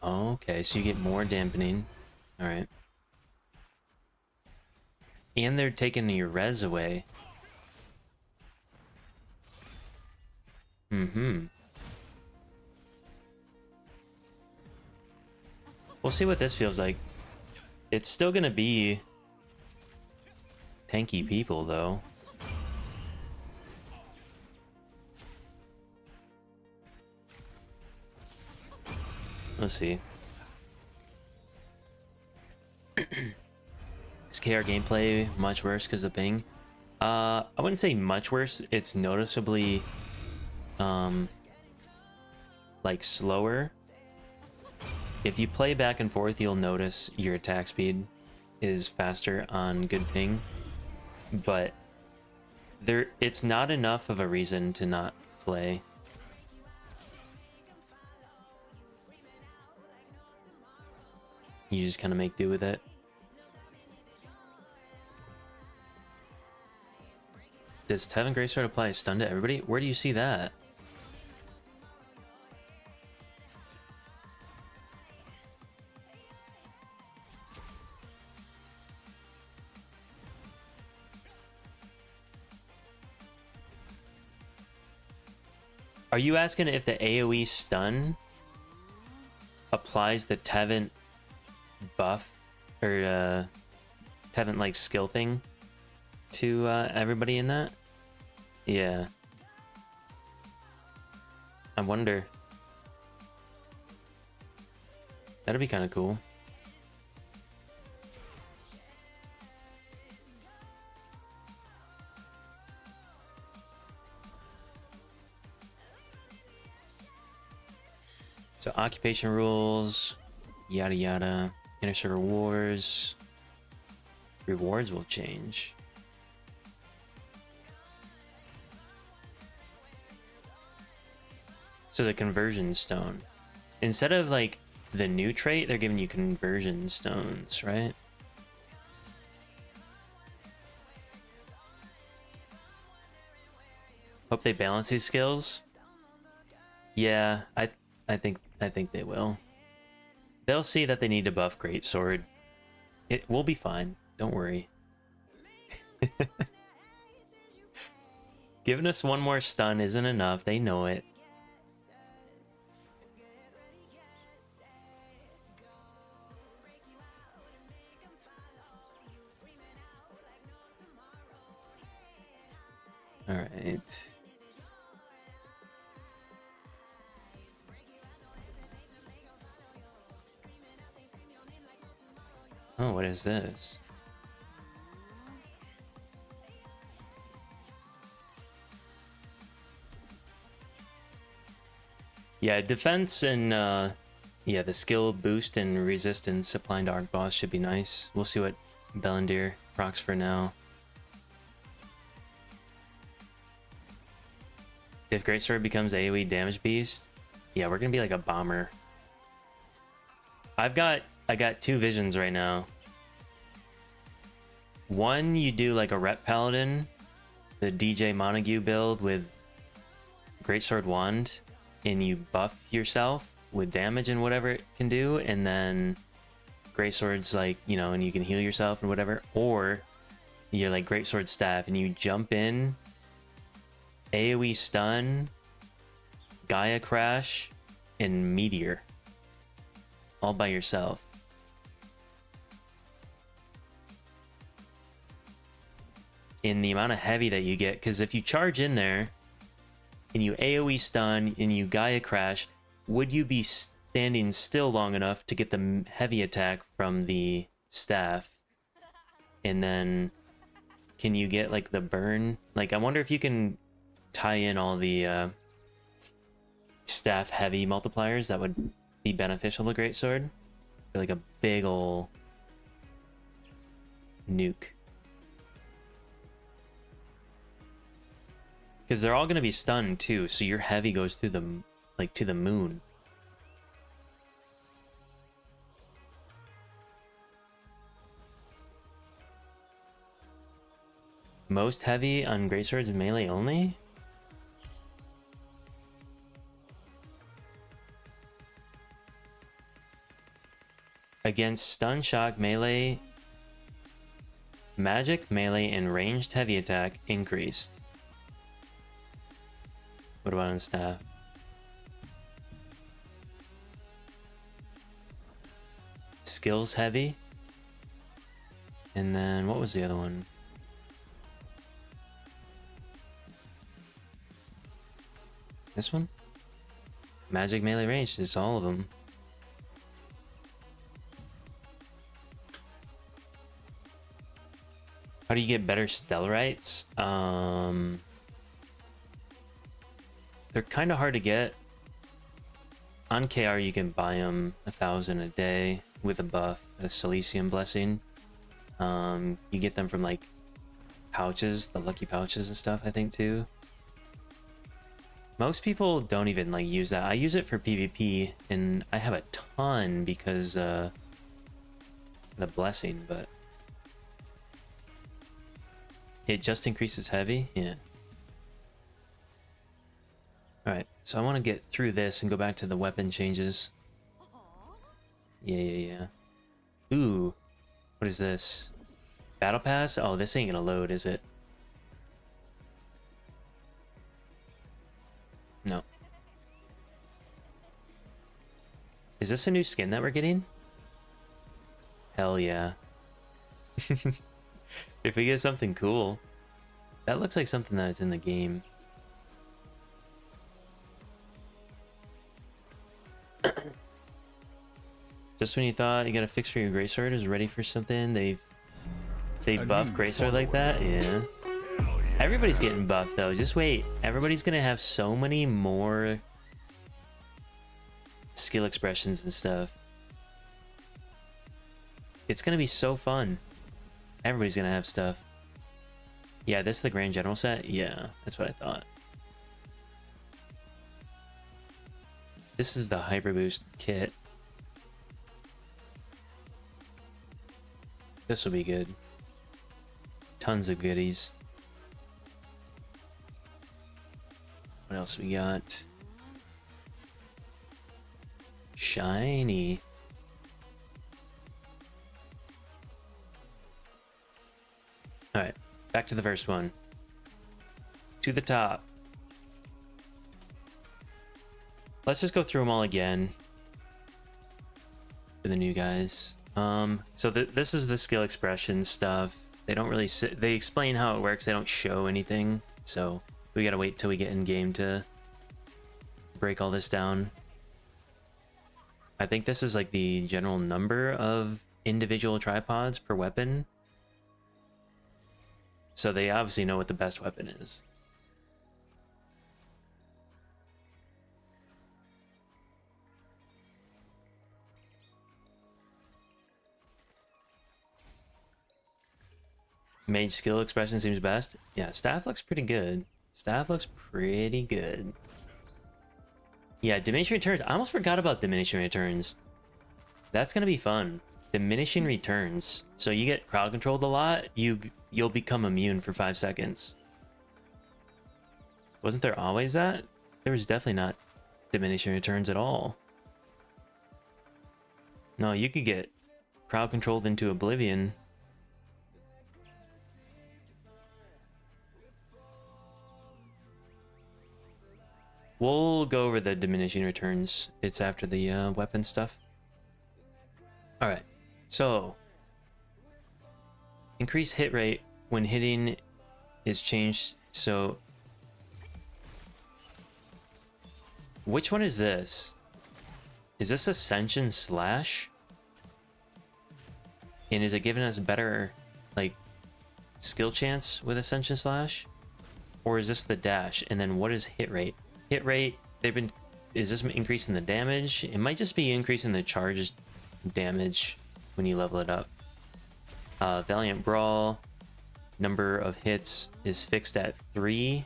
Oh, okay, so you get more dampening. All right. And they're taking your res away. Mm-hmm. We'll see what this feels like. It's still gonna be tanky people, though. Let's see. Is KR gameplay much worse because of ping? I wouldn't say much worse. It's noticeably like slower. If you play back and forth, you'll notice your attack speed is faster on good ping, but it's not enough of a reason to not play. You just kind of make do with it. Does Tevin Greysword apply a stun to everybody? Where do you see that? Are you asking if the AoE stun applies the Tevin buff or Tevin like skill thing to everybody in that? Yeah. I wonder. That'd be kind of cool. So occupation rules, yada yada. Inner Circle Wars. Rewards will change. So the conversion stone. Instead of like the new trait, they're giving you conversion stones, right? Hope they balance these skills. Yeah, I think they will. They'll see that they need to buff Greatsword. It will be fine. Don't worry. Giving us one more stun isn't enough. They know it. All right. Oh, what is this? Yeah, defense and yeah, the skill boost and resistance applying to Arc Boss should be nice. We'll see what Bellendir procs for now. If Greatsword becomes AoE damage beast, yeah, we're gonna be like a bomber. I got two visions right now. One, you do like a Rep Paladin, the DJ Montague build with Greatsword Wand, and you buff yourself with damage and whatever it can do, and then Greatsword's like, you know, and you can heal yourself and whatever. Or you're like Greatsword Staff and you jump in, AoE stun, Gaia Crash, and Meteor. All by yourself. In the amount of heavy that you get, because if you charge in there and you AoE stun and you Gaia Crash, would you be standing still long enough to get the heavy attack from the staff? And then can you get like the burn? Like, I wonder if you can tie in all the staff heavy multipliers that would be beneficial to Greatsword. Like a big ol' nuke. Because they're all going to be stunned too, so your heavy goes through the, like, to the moon. Most heavy on Greatswords melee only? Against stun, shock, melee, magic, melee, and ranged heavy attack increased. What about on staff? Skills heavy. And then what was the other one? This one? Magic, melee, ranged. It's all of them. How do you get better Stellarites? They're kind of hard to get. On KR, you can buy them 1,000 a day with a buff, a Silesium Blessing. You get them from like pouches, the lucky pouches and stuff, I think too. Most people don't even like use that. I use it for PvP, and I have a ton because the blessing, but it just increases heavy. Yeah. All right, so I want to get through this and go back to the weapon changes. Yeah. Ooh, what is this? Battle Pass? Oh, this ain't gonna load, is it? No. Is this a new skin that we're getting? Hell yeah. If we get something cool. That looks like something that's in the game. Just when you thought you got a fix for your Greatsword is ready for something, they buff Greatsword like that? Yeah. Everybody's getting buffed though. Just wait. Everybody's gonna have so many more skill expressions and stuff. It's gonna be so fun. Everybody's gonna have stuff. Yeah, this is the Grand General set? Yeah, that's what I thought. This is the Hyper Boost kit. This will be good. Tons of goodies. What else we got? Shiny. Alright, back to the first one. To the top. Let's just go through them all again. For the new guys. So this is the skill expression stuff. They don't really they explain how it works. They don't show anything. So we gotta wait till we get in game to break all this down. I think this is like the general number of individual tripods per weapon. So they obviously know what the best weapon is. Mage skill expression seems best. Yeah, staff looks pretty good. Staff looks pretty good. Yeah, diminishing returns. I almost forgot about diminishing returns. That's gonna be fun. Diminishing returns. So you get crowd controlled a lot, you'll become immune for 5 seconds. Wasn't there always that? There was definitely not diminishing returns at all. No, you could get crowd controlled into oblivion. We'll go over the diminishing returns. It's after the weapon stuff. Alright, so increase hit rate when hitting is changed. So which one is this? Is this Ascension Slash? And is it giving us better like skill chance with Ascension Slash? Or is this the dash? And then what is hit rate? Hit rate, is this increasing the damage? It might just be increasing the charge damage when you level it up. Valiant Brawl, number of hits is fixed at 3.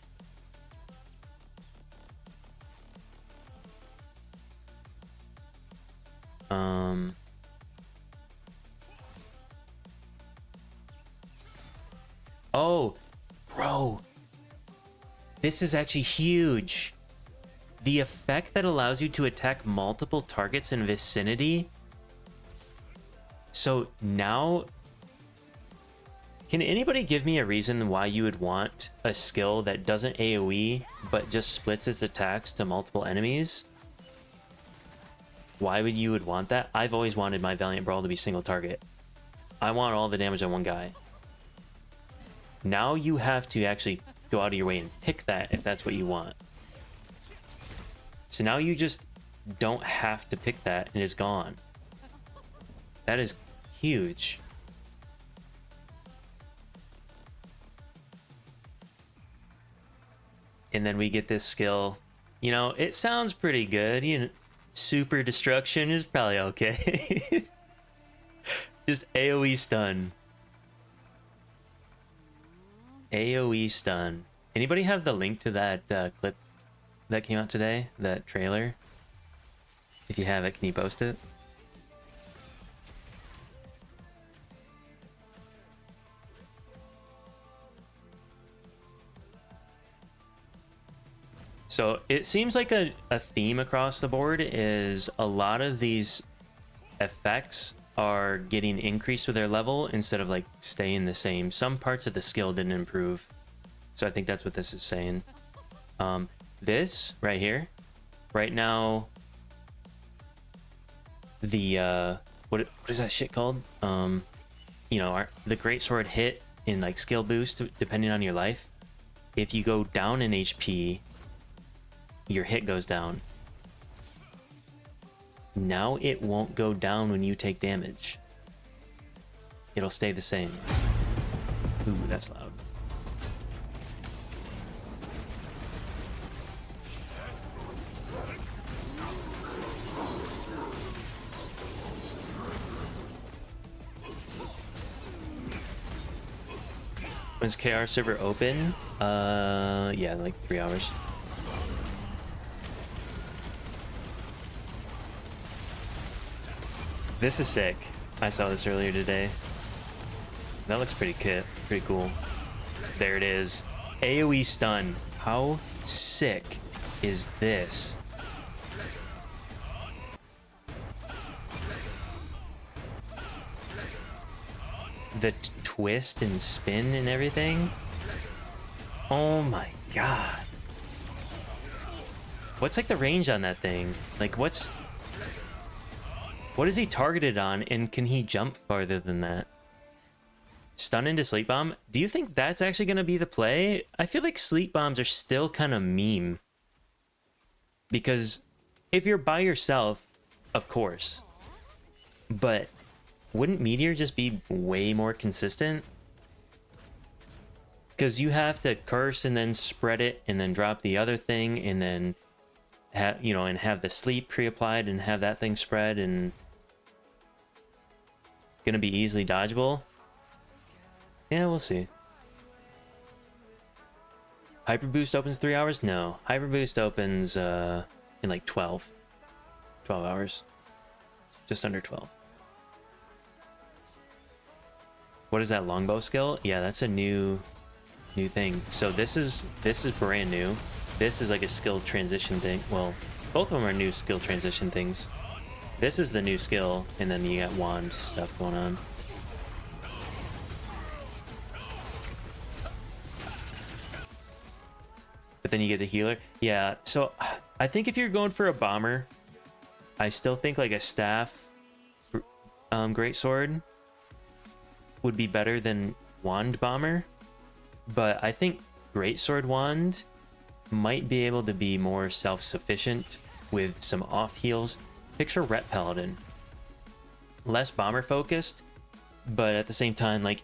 Oh, bro, this is actually huge. The effect that allows you to attack multiple targets in vicinity. So now, can anybody give me a reason why you would want a skill that doesn't AoE, but just splits its attacks to multiple enemies? Why would you would want that? I've always wanted my Valiant Brawl to be single target. I want all the damage on one guy. Now you have to actually go out of your way and pick that if that's what you want. So now you just don't have to pick that and it's gone. That is huge. And then we get this skill. You know, it sounds pretty good. You know, super destruction is probably okay. Just AoE stun. AoE stun. Anybody have the link to that clip that came out today? That trailer? If you have it, can you post it? So it seems like a theme across the board is a lot of these effects are getting increased with their level instead of like staying the same. Some parts of the skill didn't improve. So I think that's what this is saying. This right here, right now, the what is that shit called? You know, the greatsword hit in like skill boost depending on your life. If you go down in HP, your hit goes down. Now it won't go down when you take damage. It'll stay the same. Ooh, that's loud. When's KR server open? Yeah, like 3 hours. This is sick. I saw this earlier today. That looks pretty cool. There it is. AoE stun. How sick is this? The twist and spin and everything. Oh my god. What's like the range on that thing? Like what is he targeted on, and can he jump farther than that? Stun into sleep bomb? Do you think that's actually going to be the play? I feel like sleep bombs are still kind of meme. Because if you're by yourself, of course. But wouldn't Meteor just be way more consistent? Because you have to curse and then spread it and then drop the other thing and then have the sleep pre-applied and have that thing spread and gonna be easily dodgeable. Yeah, we'll see. Hyper Boost opens 3 hours? No. Hyper Boost opens in like 12 hours. Just under 12. What is that longbow skill? Yeah, that's a new thing. So this is brand new. This is like a skill transition thing. Well, both of them are new skill transition things. This is the new skill, and then you got wand stuff going on. But then you get the healer. Yeah, so I think if you're going for a bomber, I still think like a staff greatsword would be better than wand bomber. But I think greatsword wand might be able to be more self-sufficient with some off heals. Picture Ret Paladin. Less bomber focused, but at the same time, like,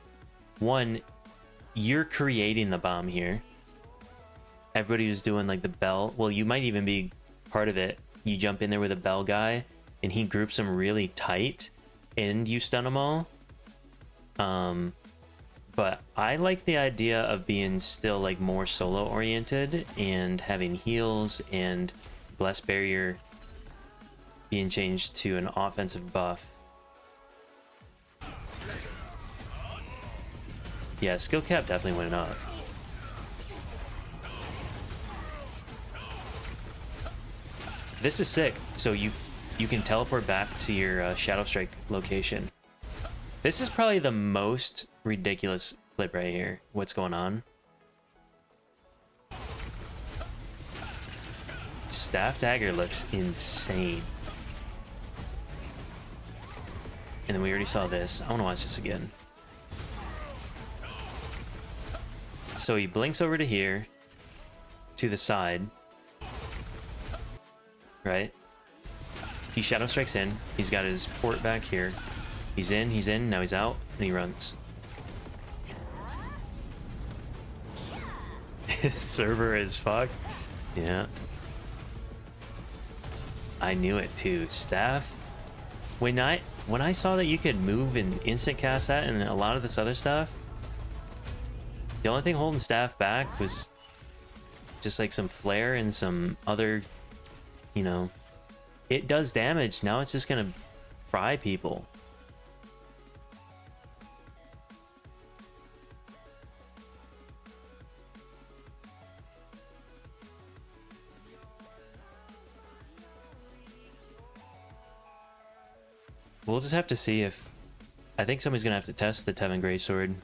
one, you're creating the bomb here. Everybody was doing like the bell. Well, you might even be part of it. You jump in there with a bell guy and he groups them really tight and you stun them all. But I like the idea of being still like more solo oriented and having heals and Bless Barrier being changed to an offensive buff. Yeah, skill cap definitely went up. This is sick. So you can teleport back to your Shadow Strike location. This is probably the most ridiculous clip right here. What's going on? Staff Dagger looks insane. And then we already saw this. I want to watch this again. So he blinks over to here, to the side, right? He Shadow Strikes in. He's got his port back here. He's in, now he's out, and he runs. Server as fuck. Yeah. I knew it too. Staff. When I saw that you could move and instant cast that and a lot of this other stuff, the only thing holding staff back was just like some flare and some other, you know, it does damage. Now it's just gonna fry people. We'll just have to see if... I think somebody's gonna have to test the Tevin Greatsword.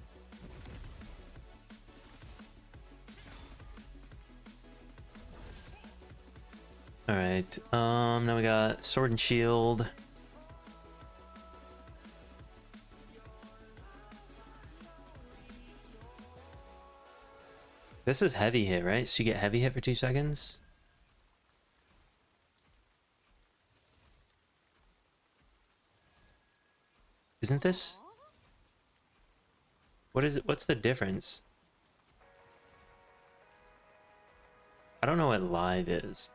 Alright, now we got Sword and Shield. This is heavy hit, right? So you get heavy hit for 2 seconds? Isn't this... What is it? What's the difference? I don't know what live is.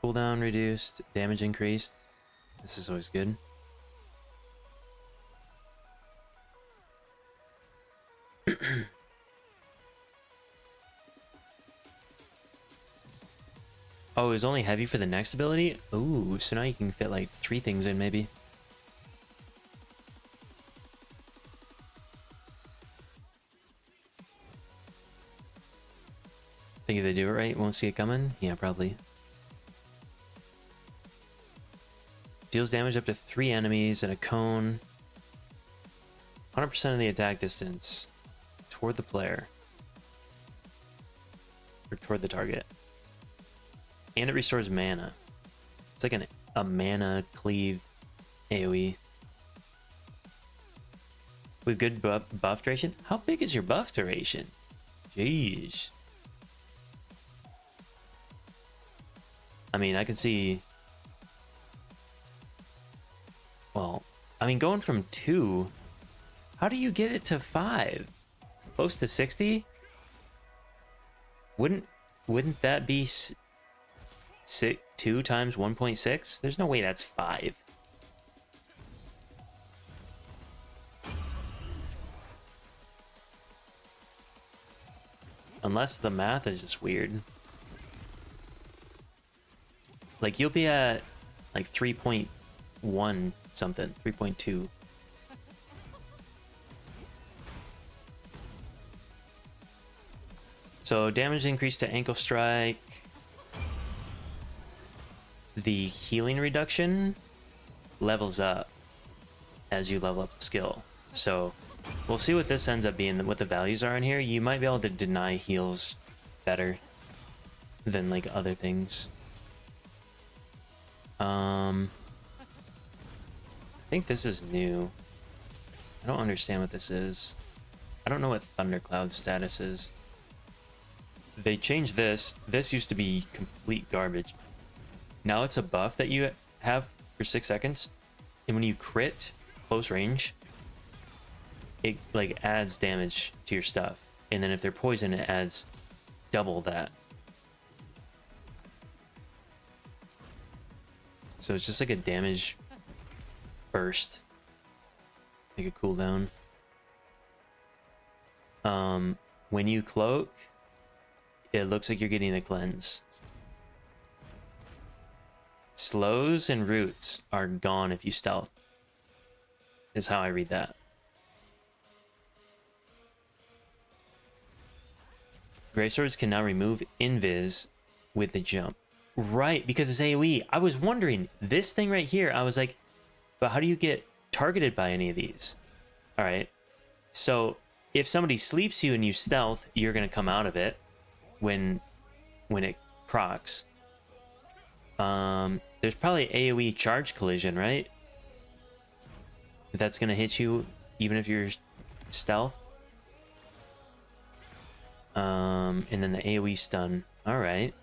Cooldown reduced, damage increased. This is always good. Oh, it was only heavy for the next ability? Ooh, so now you can fit like 3 things in maybe. Think if they do it right, won't see it coming? Yeah, probably. Deals damage up to 3 enemies in a cone. 100% of the attack distance toward the player. Or toward the target. And it restores mana. It's like a mana cleave AoE. With good buff duration? How big is your buff duration? Jeez. I mean, I can see... Well, I mean, going from 2... How do you get it to 5? Close to 60? Wouldn't that be 2 times 1.6? There's no way that's 5. Unless the math is just weird. Like, you'll be at, like, 3.1 something, 3.2. So, damage increase to ankle strike. The healing reduction levels up as you level up the skill. So, we'll see what this ends up being, what the values are in here. You might be able to deny heals better than, like, other things. I think this is new. I don't understand what this is. I don't know what Thundercloud status is. They changed this. This used to be complete garbage. Now it's a buff that you have for 6 seconds. And when you crit close range, it like adds damage to your stuff. And then if they're poison, it adds double that. So it's just like a damage burst, like a cooldown. When you cloak, it looks like you're getting a cleanse. Slows and roots are gone if you stealth, is how I read that. Gray swords can now remove invis with the jump. Right, because it's AoE. I was wondering, this thing right here, I was like, but how do you get targeted by any of these? All right, so if somebody sleeps you and you stealth, you're going to come out of it when it procs. There's probably AoE charge collision, right? That's going to hit you even if you're stealth. And then the AoE stun. All right.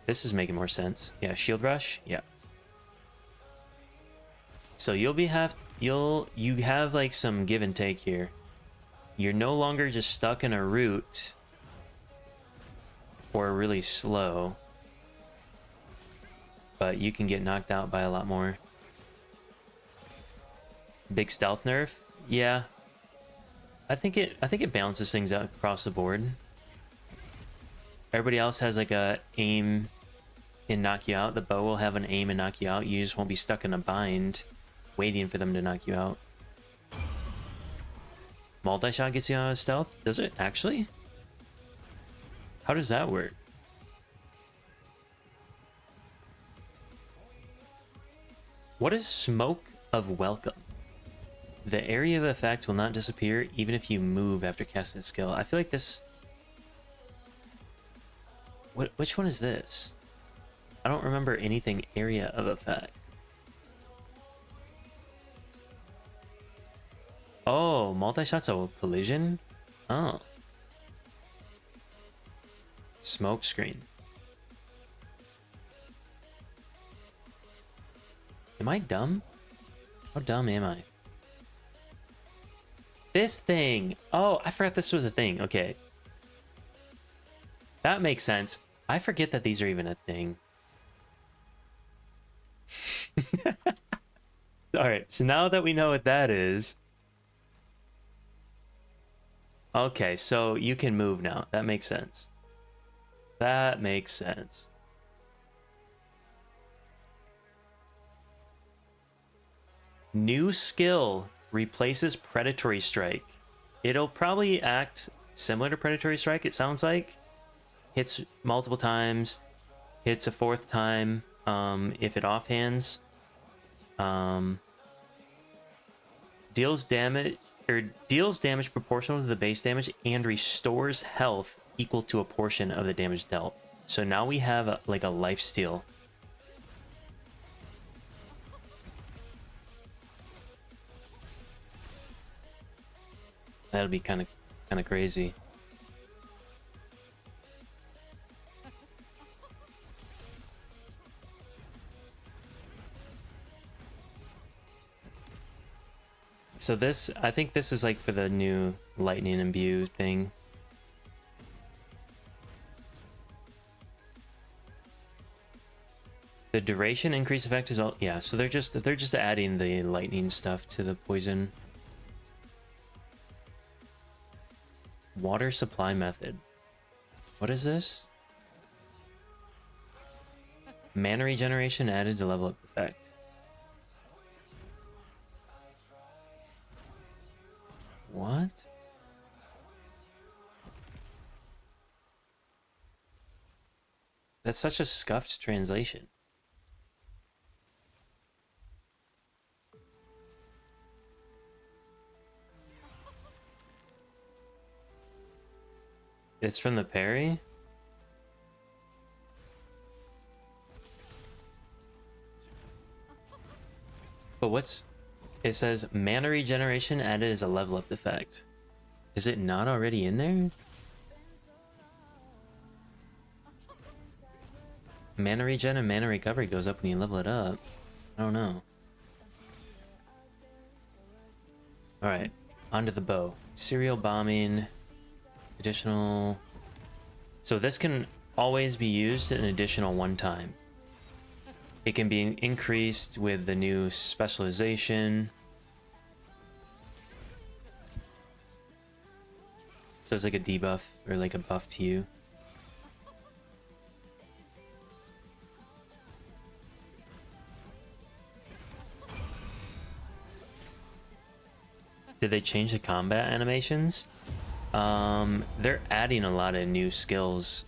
This is making more sense. Yeah, shield rush. Yeah. So you have like some give and take here. You're no longer just stuck in a route or really slow, but you can get knocked out by a lot more. Big stealth nerf. Yeah. I think it balances things out across the board. Everybody else has like a aim and knock you out. The bow will have an aim and knock you out. You just won't be stuck in a bind waiting for them to knock you out. Multi-shot gets you out of stealth? Does it actually? How does that work? What is Smoke of Welcome? The area of effect will not disappear even if you move after casting a skill. I feel like this... Which one is this? I don't remember anything area of effect. Oh, multi-shot's a collision? Oh. Smoke screen. Am I dumb? How dumb am I? This thing! Oh, I forgot this was a thing. Okay. That makes sense. I forget that these are even a thing. Alright, so now that we know what that is... Okay, so you can move now. That makes sense. That makes sense. New skill replaces Predatory Strike. It'll probably act similar to Predatory Strike, it sounds like. Hits multiple times. Hits a fourth time if it offhands. Deals damage proportional to the base damage and restores health equal to a portion of the damage dealt. So now we have like a lifesteal. That'll be kind of crazy. So this, I think this is like for the new lightning imbue thing. The duration increase effect is all, yeah, so they're just adding the lightning stuff to the poison. Water supply method. What is this? Mana regeneration added to level up effect. What? That's such a scuffed translation. It's from the parry? But what's... It says mana regeneration added as a level up effect. Is it not already in there? Mana regen and mana recovery goes up when you level it up. I don't know. Alright, onto the bow. Serial bombing. Additional... So this can always be used an additional one time. It can be increased with the new specialization. So it's like a debuff or like a buff to you. Did they change the combat animations? They're adding a lot of new skills,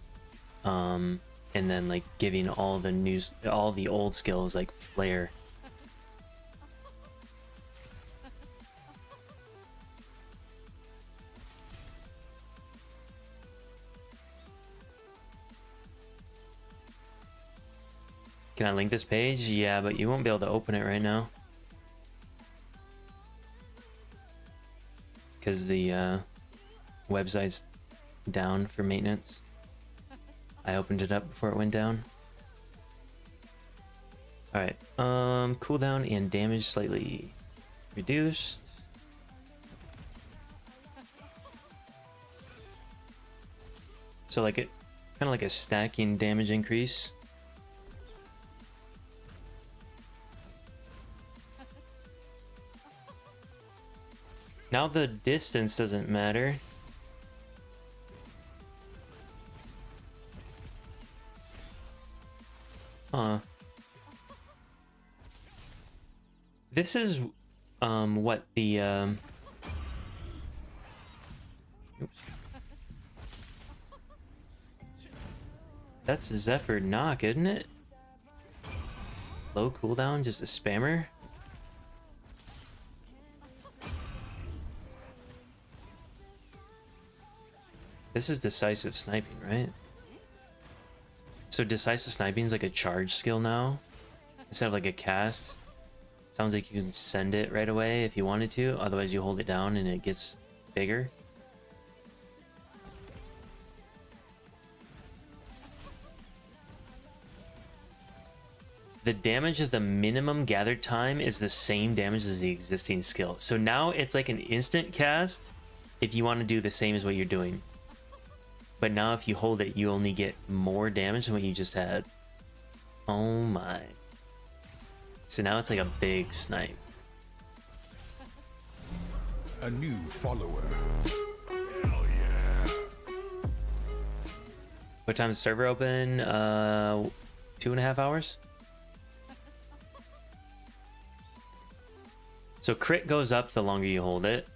and then like giving all the old skills like flair. Can I link this page? Yeah, but you won't be able to open it right now. Because the website's down for maintenance. I opened it up before it went down. Alright, cooldown and damage slightly reduced. So like it, kind of like a stacking damage increase. Now the distance doesn't matter. Huh. This is what the oops. That's Zephyr Knock, isn't it? Low cooldown, just a spammer. This is decisive sniping, right? So decisive sniping is like a charge skill now, instead of like a cast. Sounds like you can send it right away if you wanted to, otherwise you hold it down and it gets bigger. The damage of the minimum gathered time is the same damage as the existing skill. So now it's like an instant cast if you want to do the same as what you're doing. But now if you hold it, you only get more damage than what you just had. Oh my. So now it's like a big snipe. A new follower. What time is the server open? 2.5 hours? So crit goes up the longer you hold it.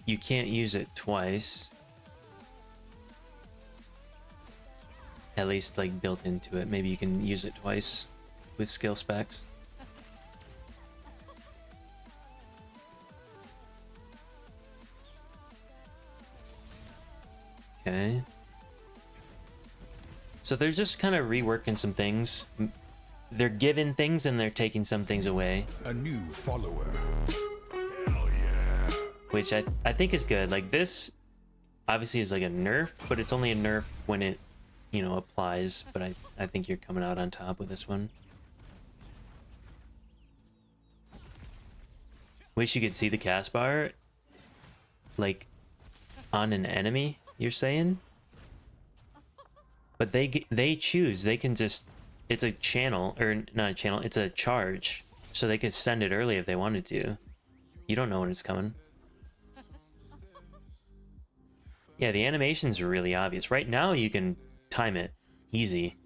You can't use it twice. At least like built into it. Maybe you can use it twice with skill specs. Okay. So they're just kind of reworking some things. They're giving things and they're taking some things away. A new follower. Which I think is good. Like this obviously is like a nerf, but it's only a nerf when it, you know, applies. But I think you're coming out on top with this one. Wish you could see the cast bar like on an enemy, you're saying? But they choose. They can just, it's a channel, or not a channel, it's a charge. so they could send it early if they wanted to. You don't know when it's coming. Yeah, the animation's really obvious. Right now, you can time it easy.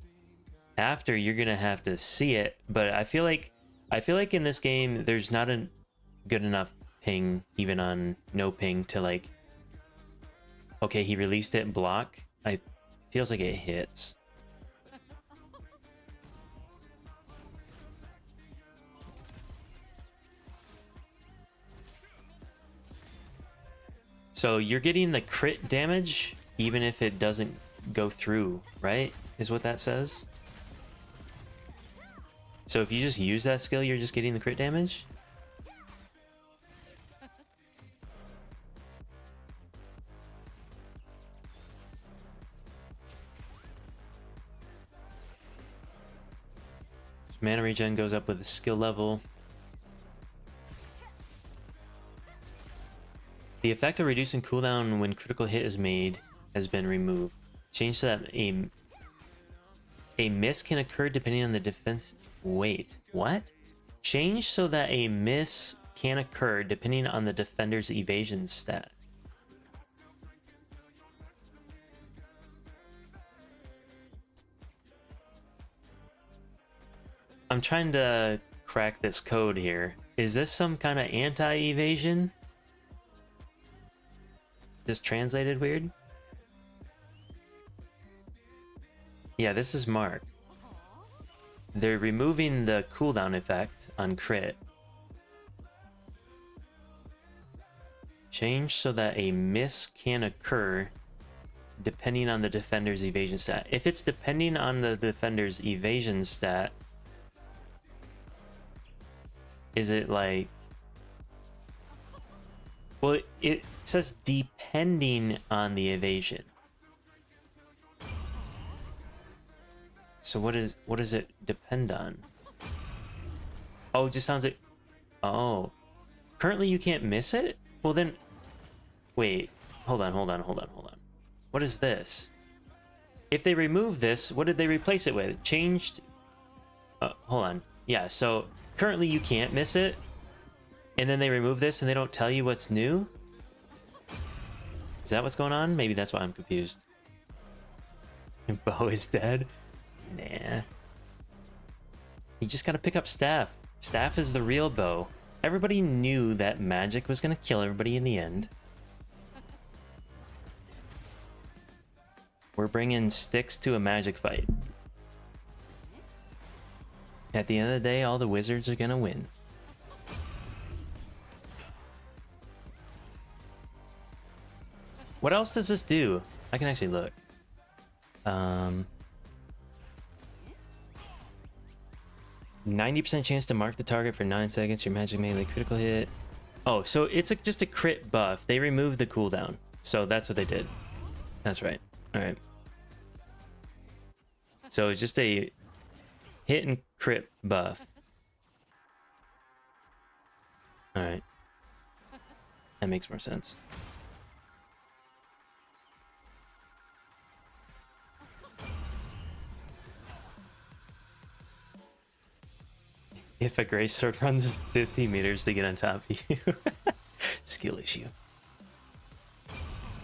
After, you're gonna have to see it, but I feel like in this game, there's not a good enough ping, even on no ping, to like, okay, he released it, block. Feels like it hits. So you're getting the crit damage even if it doesn't go through, right? Is what that says. So if you just use that skill, you're just getting the crit damage? Mana regen goes up with the skill level. The effect of reducing cooldown when critical hit is made has been removed. Change so that a miss can occur depending on the defense. Wait, what? Change so that a miss can occur depending on the defender's evasion stat. I'm trying to crack this code here. Is this some kind of anti-evasion? Just translated weird? Yeah, this is Mark. They're removing the cooldown effect on crit. Change so that a miss can occur depending on the defender's evasion stat. If it's depending on the defender's evasion stat, is it like... Well, it says depending on the evasion. So what does it depend on? Oh, it just sounds like... Oh. Currently you can't miss it? Well then... Wait. Hold on. What is this? If they remove this, what did they replace it with? Changed... hold on. Yeah, so currently you can't miss it. And then they remove this and they don't tell you what's new? Is that what's going on? Maybe that's why I'm confused. Bo is dead? Nah. You just gotta pick up Staff. Staff is the real Bo. Everybody knew that magic was gonna kill everybody in the end. We're bringing sticks to a magic fight. At the end of the day, all the wizards are gonna win. What else does this do? I can actually look. 90% chance to mark the target for 9 seconds. Your magic melee critical hit. Oh, so it's just a crit buff. They removed the cooldown. So that's what they did. That's right. All right. So it's just a hit and crit buff. All right. That makes more sense. If a gray sword runs 50 meters to get on top of you. Skill issue.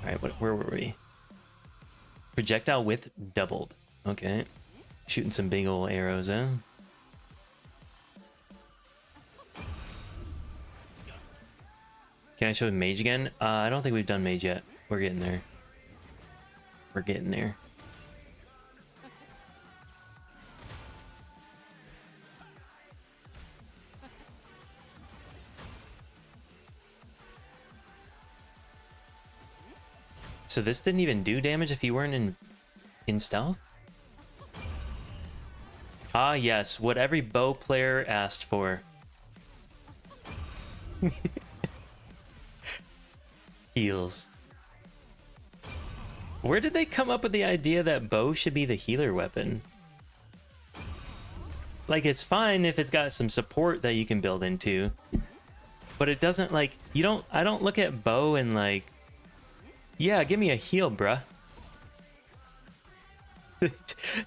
Alright, where were we? Projectile width doubled. Okay. Shooting some big ol' arrows, huh? Can I show mage again? I don't think we've done mage yet. We're getting there. We're getting there. So this didn't even do damage if you weren't in stealth? Ah, yes, what every bow player asked for. Heals. Where did they come up with the idea that bow should be the healer weapon? Like, it's fine if it's got some support that you can build into, but it doesn't, like, I don't look at bow and like, yeah, give me a heal, bruh.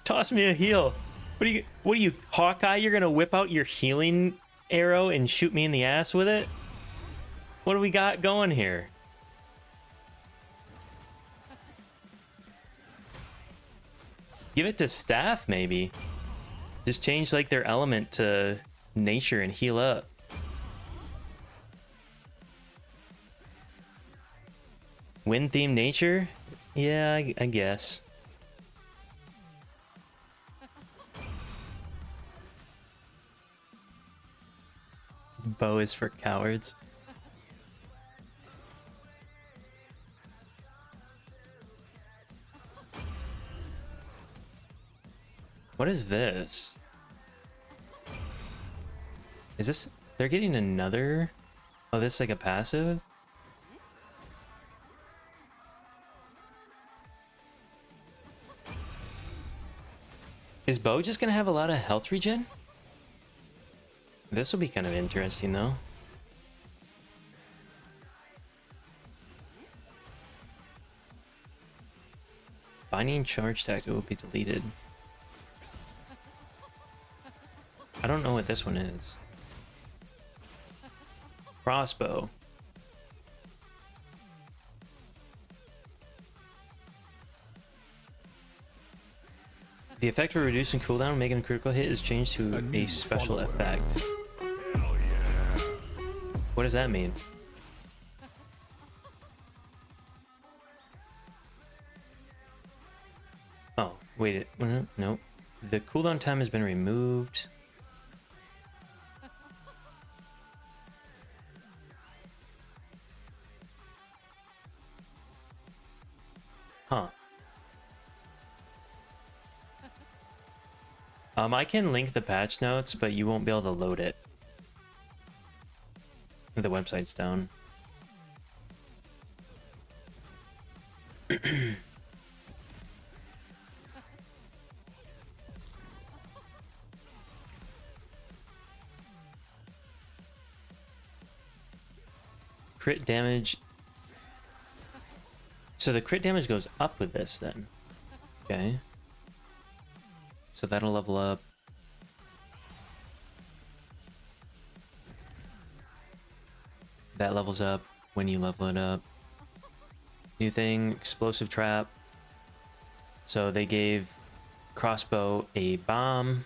Toss me a heal. What are you, Hawkeye? You're gonna whip out your healing arrow and shoot me in the ass with it? What do we got going here? Give it to staff, maybe. Just change like their element to nature and heal up. Wind theme nature? Yeah, I guess. Bow is for cowards. What is this? Is this... They're getting another... Oh, this is like a passive? Is Bo just gonna have a lot of health regen? This will be kind of interesting, though. Binding charge tactic will be deleted. I don't know what this one is. Crossbow. The effect for reducing cooldown and making a critical hit is changed to a special effect. Hell yeah. What does that mean? Oh, wait, no. The cooldown time has been removed. Huh. I can link the patch notes, but you won't be able to load it. The website's down. Crit damage. So the crit damage goes up with this then. Okay. So that'll level up. That levels up when you level it up. New thing, explosive trap. So they gave crossbow a bomb.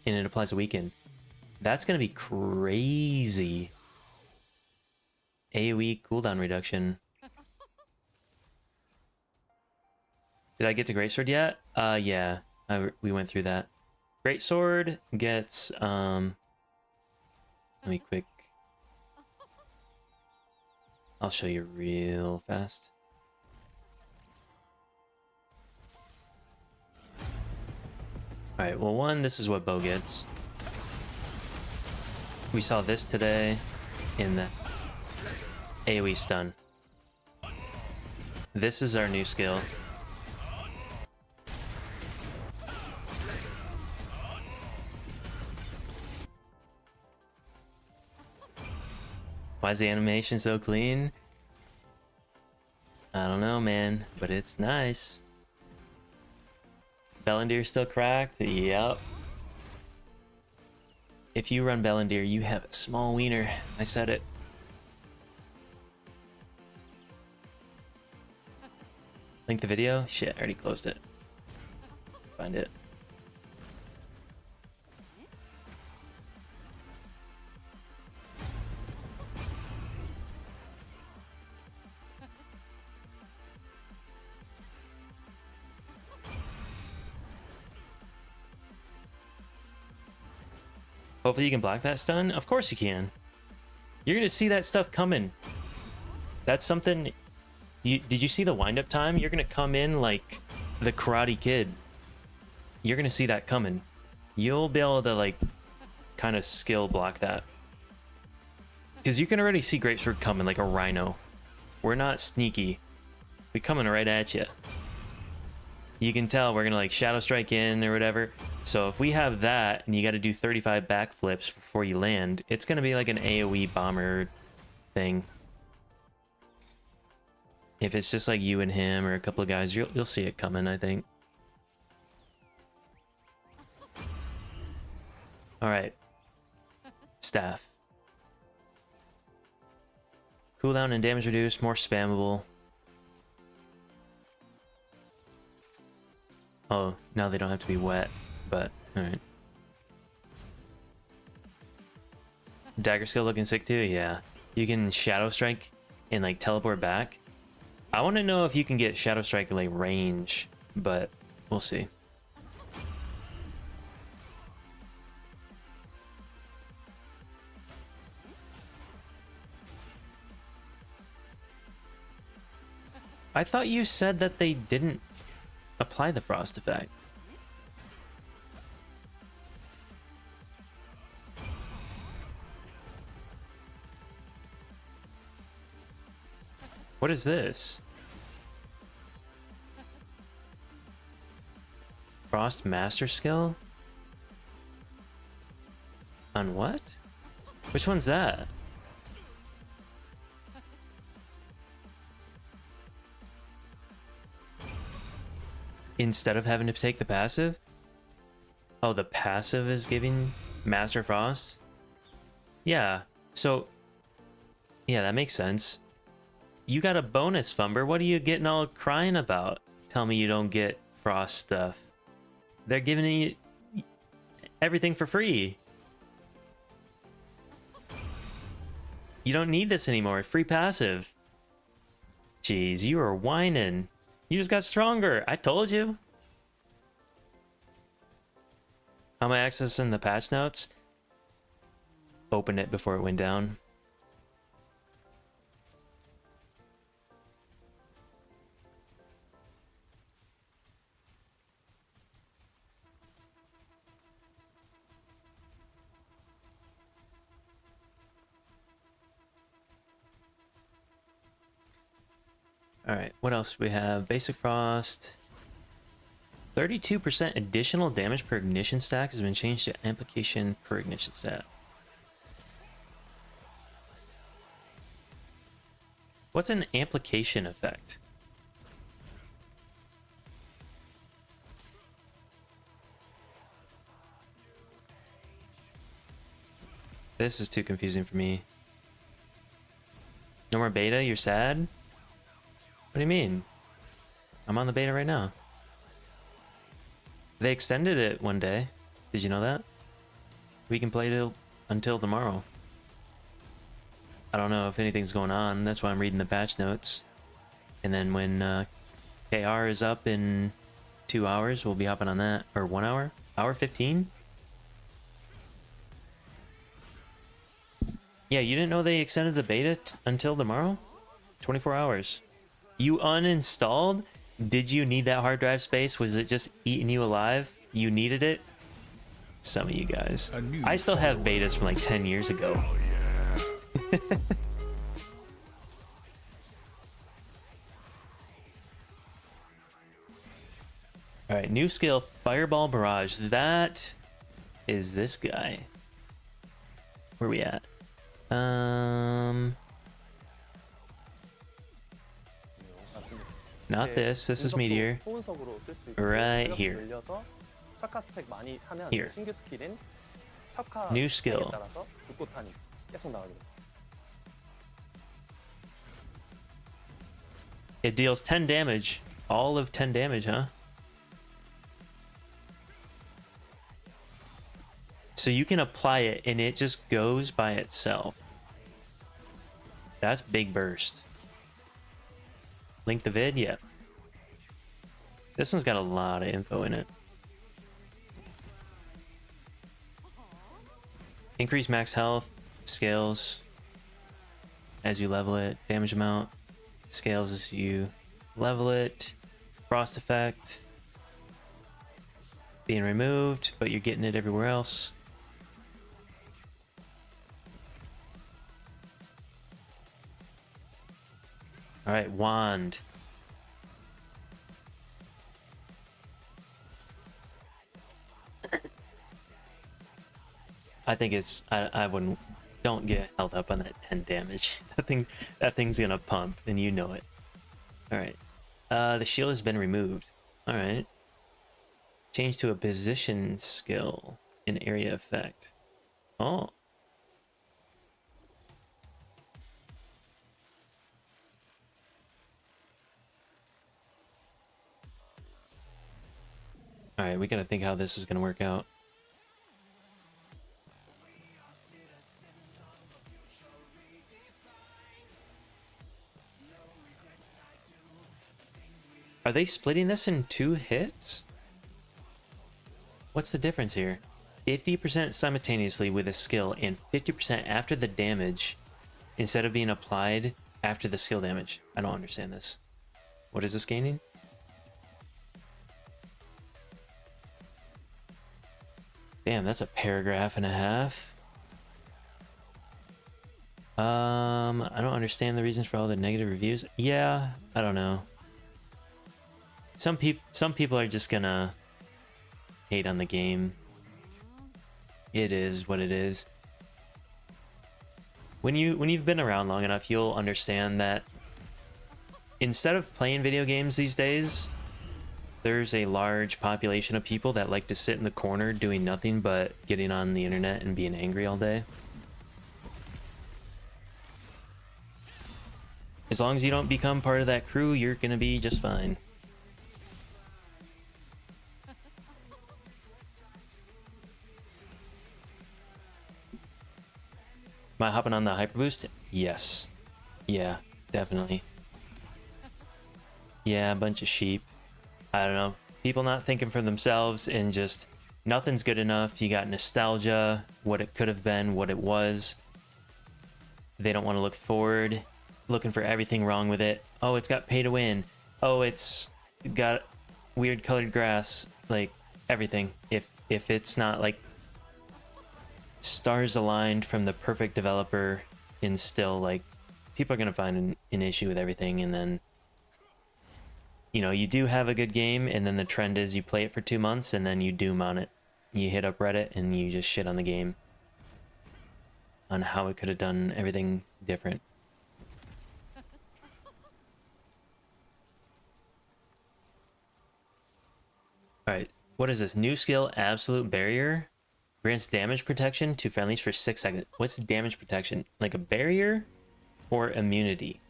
And it applies a weaken. That's gonna be crazy. AoE cooldown reduction. Did I get to Greatsword yet? Yeah, we went through that. Greatsword gets, let me quick. I'll show you real fast. Alright, well, one, this is what Bow gets. We saw this today in the AoE stun. This is our new skill. Why is the animation so clean? I don't know, man, but it's nice. Bellendir still cracked? Yep. If you run Bellendir, you have a small wiener. I said it. Link the video? Shit, I already closed it. Find it. Hopefully you can block that stun. Of course you can. You're gonna see that stuff coming. That's something. Did you see the wind-up time? You're gonna come in like the Karate Kid. You're gonna see that coming. You'll be able to like kind of skill block that. Because you can already see Greatsword coming like a rhino. We're not sneaky. We're coming right at you. You can tell we're gonna like Shadow Strike in or whatever. So if we have that and you got to do 35 backflips before you land, it's gonna be like an AoE bomber thing. If it's just like you and him or a couple of guys, you'll see it coming, I think. All right. Staff. Cooldown and damage reduced, more spammable. Oh, now they don't have to be wet, but alright. Dagger skill looking sick too? Yeah. You can Shadow Strike and like teleport back. I want to know if you can get Shadow Strike like range, but we'll see. I thought you said that they didn't apply the frost effect. What is this? Frost Master Skill? On what? Which one's that? Instead of having to take the passive? Oh, the passive is giving Master Frost? Yeah, so... yeah, that makes sense. You got a bonus, Fumber. What are you getting all crying about? Tell me you don't get Frost stuff. They're giving you everything for free. You don't need this anymore. Free passive. Jeez, you are whining. You just got stronger. I told you. How am I accessing the patch notes? Open it before it went down. Alright, what else do we have? Basic Frost. 32% additional damage per ignition stack has been changed to amplification per ignition stat. What's an amplification effect? This is too confusing for me. No more beta? You're sad? What do you mean? I'm on the beta right now. They extended it one day. Did you know that? We can play it until tomorrow. I don't know if anything's going on. That's why I'm reading the patch notes. And then when KR is up in 2 hours, we'll be hopping on that. Or 1 hour? Hour 15? Yeah, you didn't know they extended the beta until tomorrow? 24 hours. You uninstalled? Did you need that hard drive space? Was it just eating you alive? You needed it? Some of you guys. I still have betas from like 10 years ago. Yeah. Alright, new skill, Fireball Barrage. That is this guy. Where we at? Not this. This is Meteor. Right here. Here. New skill. It deals 10 damage. All of 10 damage, huh? So you can apply it and it just goes by itself. That's big burst. Link the vid? Yeah. This one's got a lot of info in it. Increase max health, scales as you level it, damage amount, scales as you level it, frost effect, being removed, but you're getting it everywhere else. Alright, wand. I think it's I wouldn't don't get held up on that 10 damage. That thing's gonna pump and you know it. Alright. The shield has been removed. Alright. Change to a position skill. An area effect. Oh. Alright, we gotta think how this is gonna work out. Are they splitting this in 2 hits? What's the difference here? 50% simultaneously with a skill and 50% after the damage instead of being applied after the skill damage. I don't understand this. What is this gaining? Damn, that's a paragraph and a half. I don't understand the reasons for all the negative reviews. Yeah, I don't know. Some people are just gonna hate on the game. It is what it is. When you've been around long enough, you'll understand that instead of playing video games these days, there's a large population of people that like to sit in the corner doing nothing but getting on the internet and being angry all day. As long as you don't become part of that crew, you're gonna be just fine. Am I hopping on the hyper boost? Yes. Yeah, definitely. Yeah, a bunch of sheep. I don't know. People not thinking for themselves and just nothing's good enough. You got nostalgia, what it could have been, what it was. They don't want to look forward, looking for everything wrong with it. Oh, it's got pay to win. Oh, it's got weird colored grass. Like everything. If it's not like stars aligned from the perfect developer, and still like people are gonna find an issue with everything, and then you know, you do have a good game, and then the trend is you play it for 2 months, and then you doom on it. You hit up Reddit, and you just shit on the game. On how it could have done everything different. Alright, what is this? New skill, Absolute Barrier. Grants damage protection to friendlies for 6 seconds. What's damage protection? Like a barrier? Or immunity?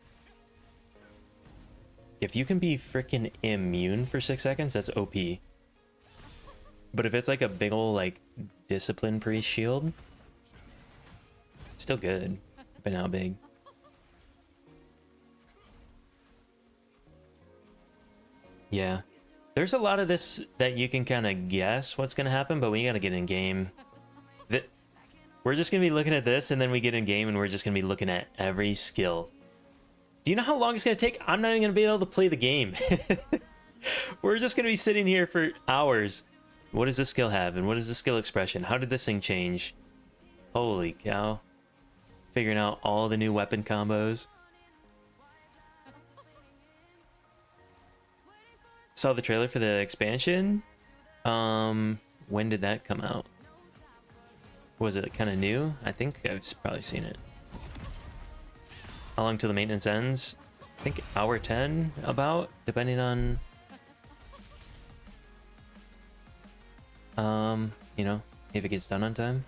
If you can be freaking immune for 6 seconds, that's OP. But if it's like a big ol' like discipline priest shield, still good, but now big. Yeah. There's a lot of this that you can kind of guess what's going to happen, but we got to get in game. We're just going to be looking at this, and then we get in game, and we're just going to be looking at every skill. Do you know how long it's going to take? I'm not even going to be able to play the game. We're just going to be sitting here for hours. What does this skill have? And what is the skill expression? How did this thing change? Holy cow. Figuring out all the new weapon combos. Saw the trailer for the expansion. When did that come out? Was it kind of new? I think I've probably seen it. How long till the maintenance ends? I think hour 10 about, depending on you know, if it gets done on time.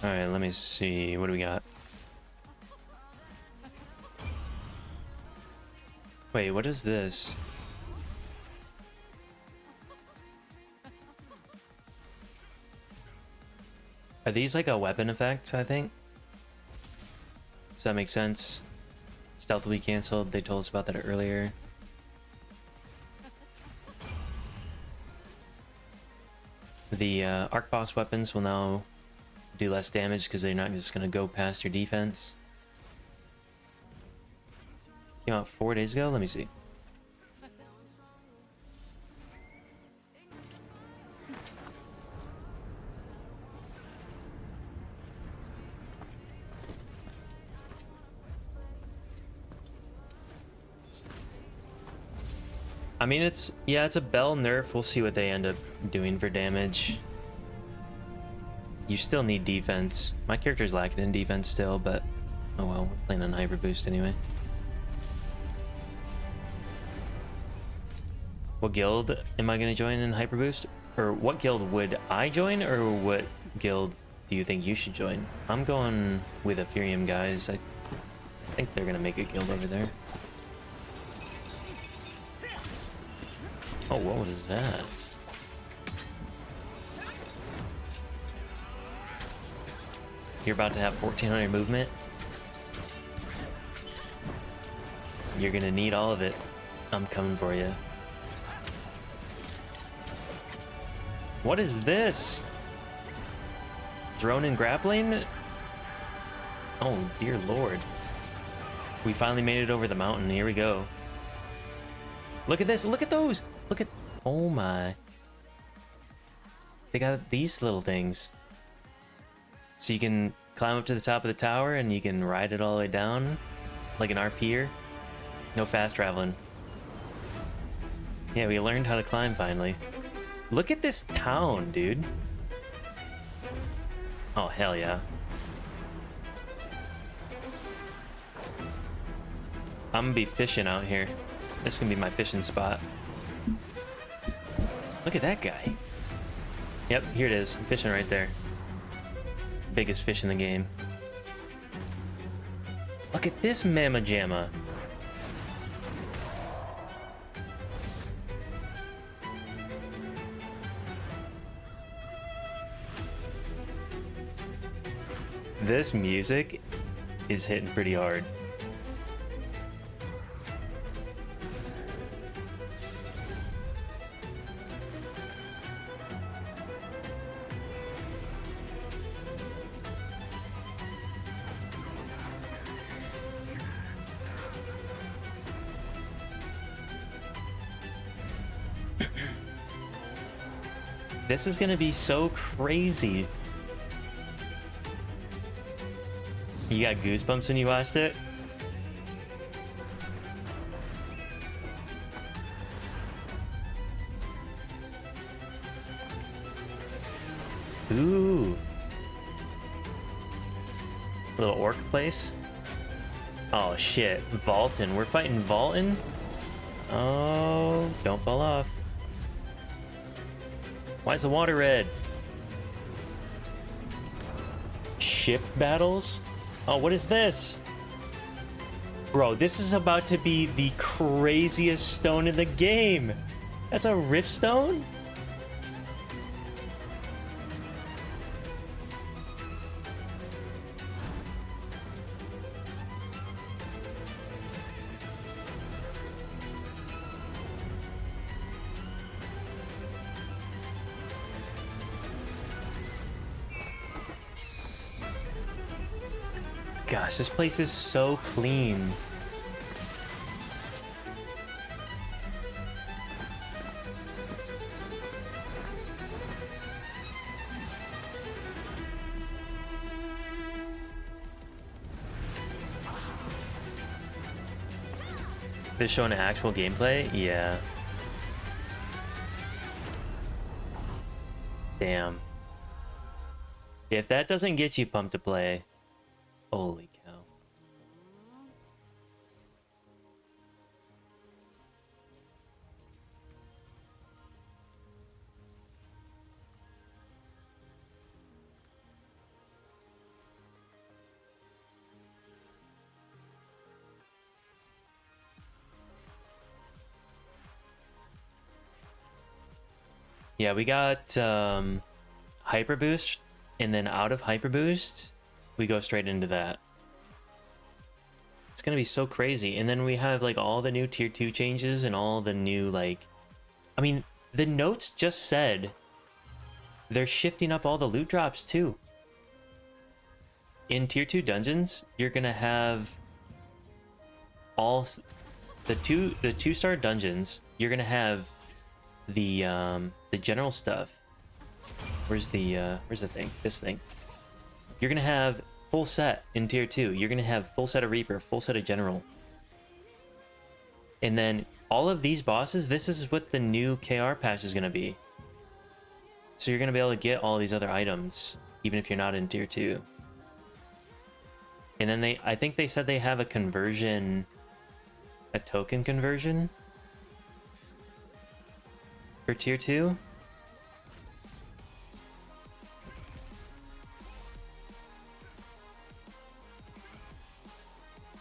Alright, let me see. What do we got? Wait, what is this? Are these like a weapon effect, I think? Does that make sense? Stealthily canceled. They told us about that earlier. The arc boss weapons will now do less damage because they're not just going to go past your defense. Came out 4 days ago? Let me see. I mean, it's a Bell nerf. We'll see what they end up doing for damage. You still need defense. My character's lacking in defense still, but oh well, we're playing on Hyper Boost anyway. What guild am I going to join in Hyper Boost? Or what guild would I join, or what guild do you think you should join? I'm going with Ethereum guys. I think they're going to make a guild over there. Oh, what was that? You're about to have 1400 movement. You're gonna need all of it. I'm coming for you. What is this? Drone and grappling? Oh, dear lord. We finally made it over the mountain. Here we go. Look at this. Look at those. Look at... Oh my. They got these little things. So you can climb up to the top of the tower and you can ride it all the way down like an RPer. No fast traveling. Yeah, we learned how to climb finally. Look at this town, dude. Oh, hell yeah. I'm gonna be fishing out here. This is gonna be my fishing spot. Look at that guy. Yep, here it is. I'm fishing right there. Biggest fish in the game. Look at this mamma jamma. This music is hitting pretty hard. This is gonna be so crazy. You got goosebumps when you watched it? Ooh. Little orc place. Oh shit, Vaultin. We're fighting Vaultin? Oh, don't fall off. Why is the water red? Ship battles? Oh, what is this? Bro, this is about to be the craziest stone in the game. That's a rift stone? Gosh, this place is so clean. They're showing actual gameplay? Yeah. Damn. If that doesn't get you pumped to play, holy cow. Yeah, we got Hyper Boost, and then out of Hyper Boost, we go straight into that. It's gonna be so crazy. And then we have like all the new tier 2 changes and all the new like... I mean, the notes just said they're shifting up all the loot drops too. In tier 2 dungeons, you're gonna have all the 2-star dungeons. You're gonna have the general stuff. Where's the thing? This thing. You're gonna have full set in tier 2. You're gonna have full set of Reaper, full set of General. And then all of these bosses, this is what the new KR patch is going to be. So you're going to be able to get all these other items, even if you're not in tier 2. And then I think they said they have a conversion, a token conversion for tier 2.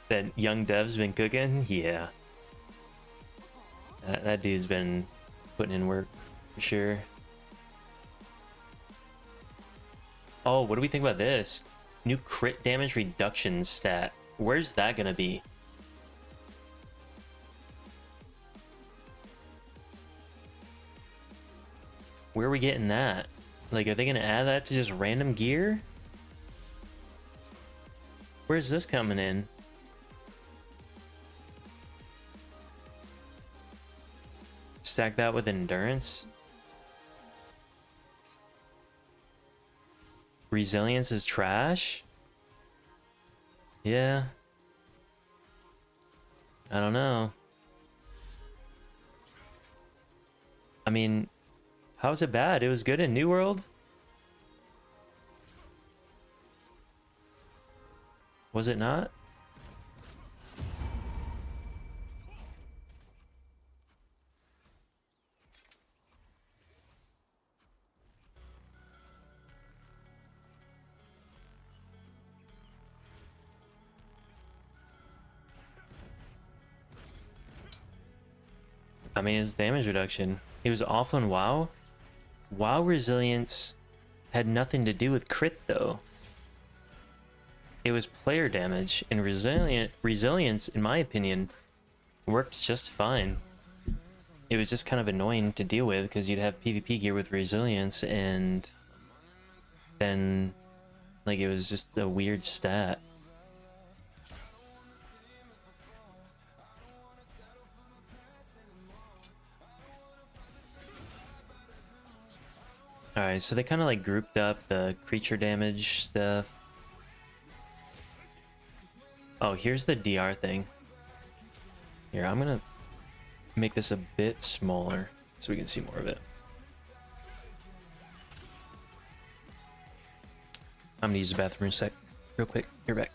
That young dev's been cooking? Yeah. That dude's been putting in work for sure. Oh, what do we think about this? New crit damage reduction stat. Where's that gonna be? Where are we getting that? Like, are they gonna add that to just random gear? Where's this coming in? Stack that with endurance. Resilience is trash? Yeah. I don't know. I mean, how's it bad? It was good in New World? Was it not? I mean, his damage reduction. He was awful in WoW. WoW resilience had nothing to do with crit though. It was player damage, and resilience, in my opinion, worked just fine. It was just kind of annoying to deal with because you'd have PvP gear with resilience, and then like it was just a weird stat. Alright, so they kind of like grouped up the creature damage stuff. Oh, here's the DR thing. Here, I'm gonna make this a bit smaller so we can see more of it. I'm gonna use the bathroom a sec, real quick. You're back.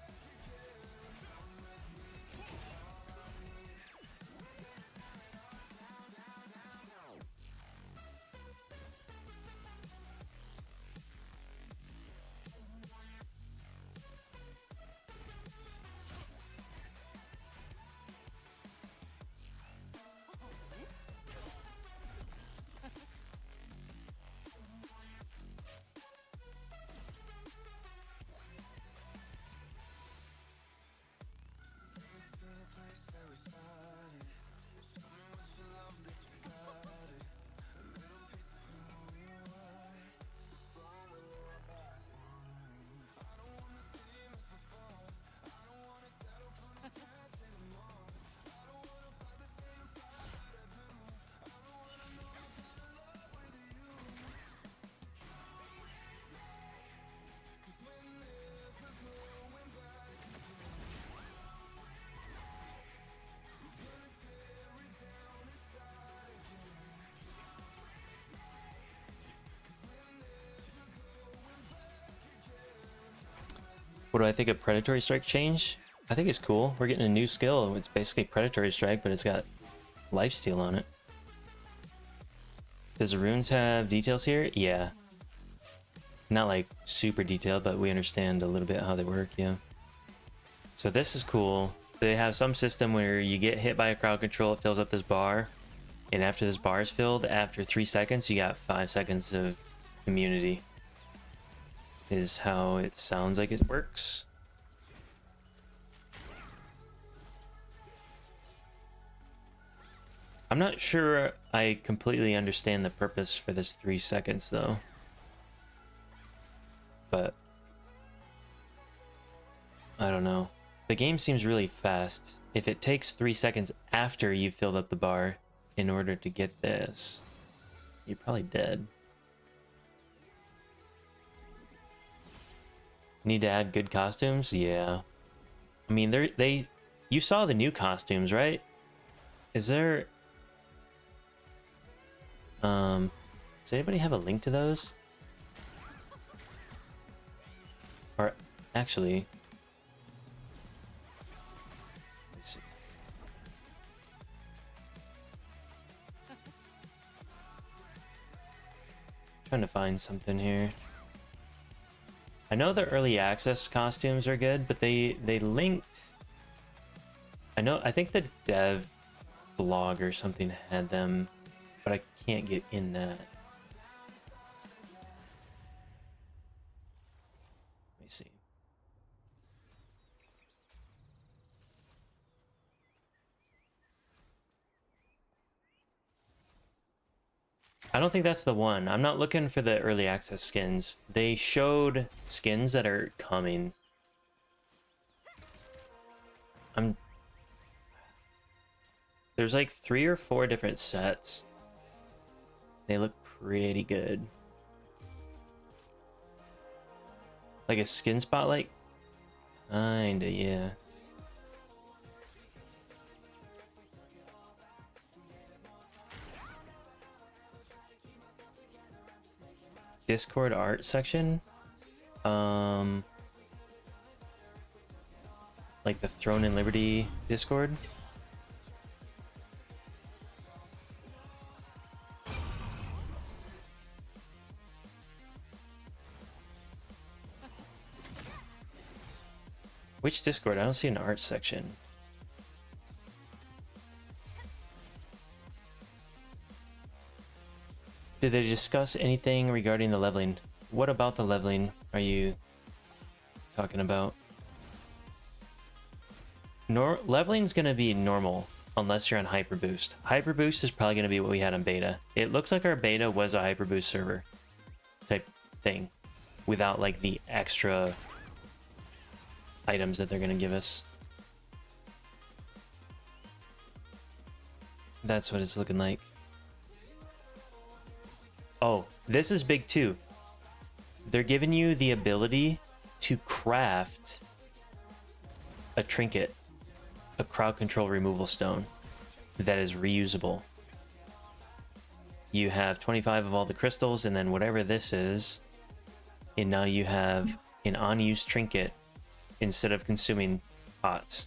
What do I think of Predatory Strike change? I think it's cool. We're getting a new skill. It's basically Predatory Strike, but it's got lifesteal on it. Does the runes have details here? Yeah. Not like super detailed, but we understand a little bit how they work, yeah. So this is cool. They have some system where you get hit by a crowd control, it fills up this bar, and after this bar is filled, after 3 seconds, you got 5 seconds of immunity. Is how it sounds like it works. I'm not sure I completely understand the purpose for this 3 seconds though. But I don't know. The game seems really fast. If it takes 3 seconds after you've filled up the bar in order to get this, you're probably dead. Need to add good costumes? Yeah. I mean, you saw the new costumes, right? Is there... Does anybody have a link to those? Or actually... Let's see. Trying to find something here. I know the early access costumes are good, but they linked... I think the dev blog or something had them, but I can't get in that. Let me see. I don't think that's the one. I'm not looking for the early access skins. They showed skins that are coming. There's like 3 or 4 different sets. They look pretty good. Like a skin spotlight? Kinda, yeah. Discord art section. Like the Throne and Liberty Discord. Which Discord? I don't see an art section. Did they discuss anything regarding the leveling? What about the leveling are you talking about? Leveling's gonna be normal unless you're on Hyper Boost. Hyper Boost is probably gonna be what we had on beta. It looks like our beta was a Hyper Boost server type thing without like the extra items that they're gonna give us. That's what it's looking like. Oh, this is big too. They're giving you the ability to craft a trinket, a crowd control removal stone that is reusable. You have 25 of all the crystals and then whatever this is, and now you have an unused trinket instead of consuming pots.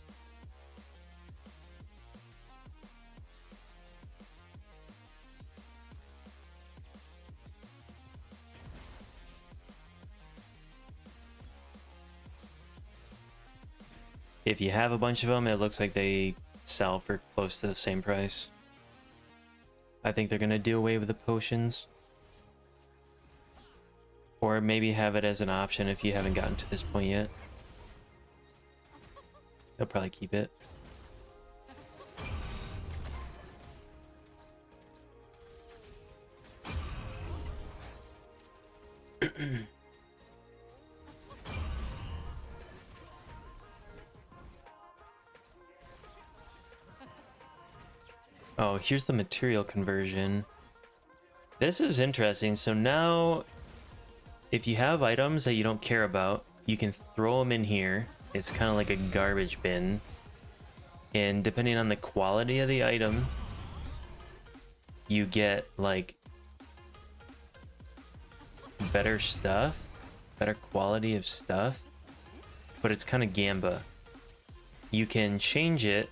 If you have a bunch of them, it looks like they sell for close to the same price. I think they're gonna do away with the potions. Or maybe have it as an option if you haven't gotten to this point yet. They'll probably keep it. Oh, here's the material conversion. This is interesting. So now, if you have items that you don't care about, you can throw them in here. It's kind of like a garbage bin. And depending on the quality of the item, you get like better stuff, better quality of stuff, but it's kind of gamba. You can change it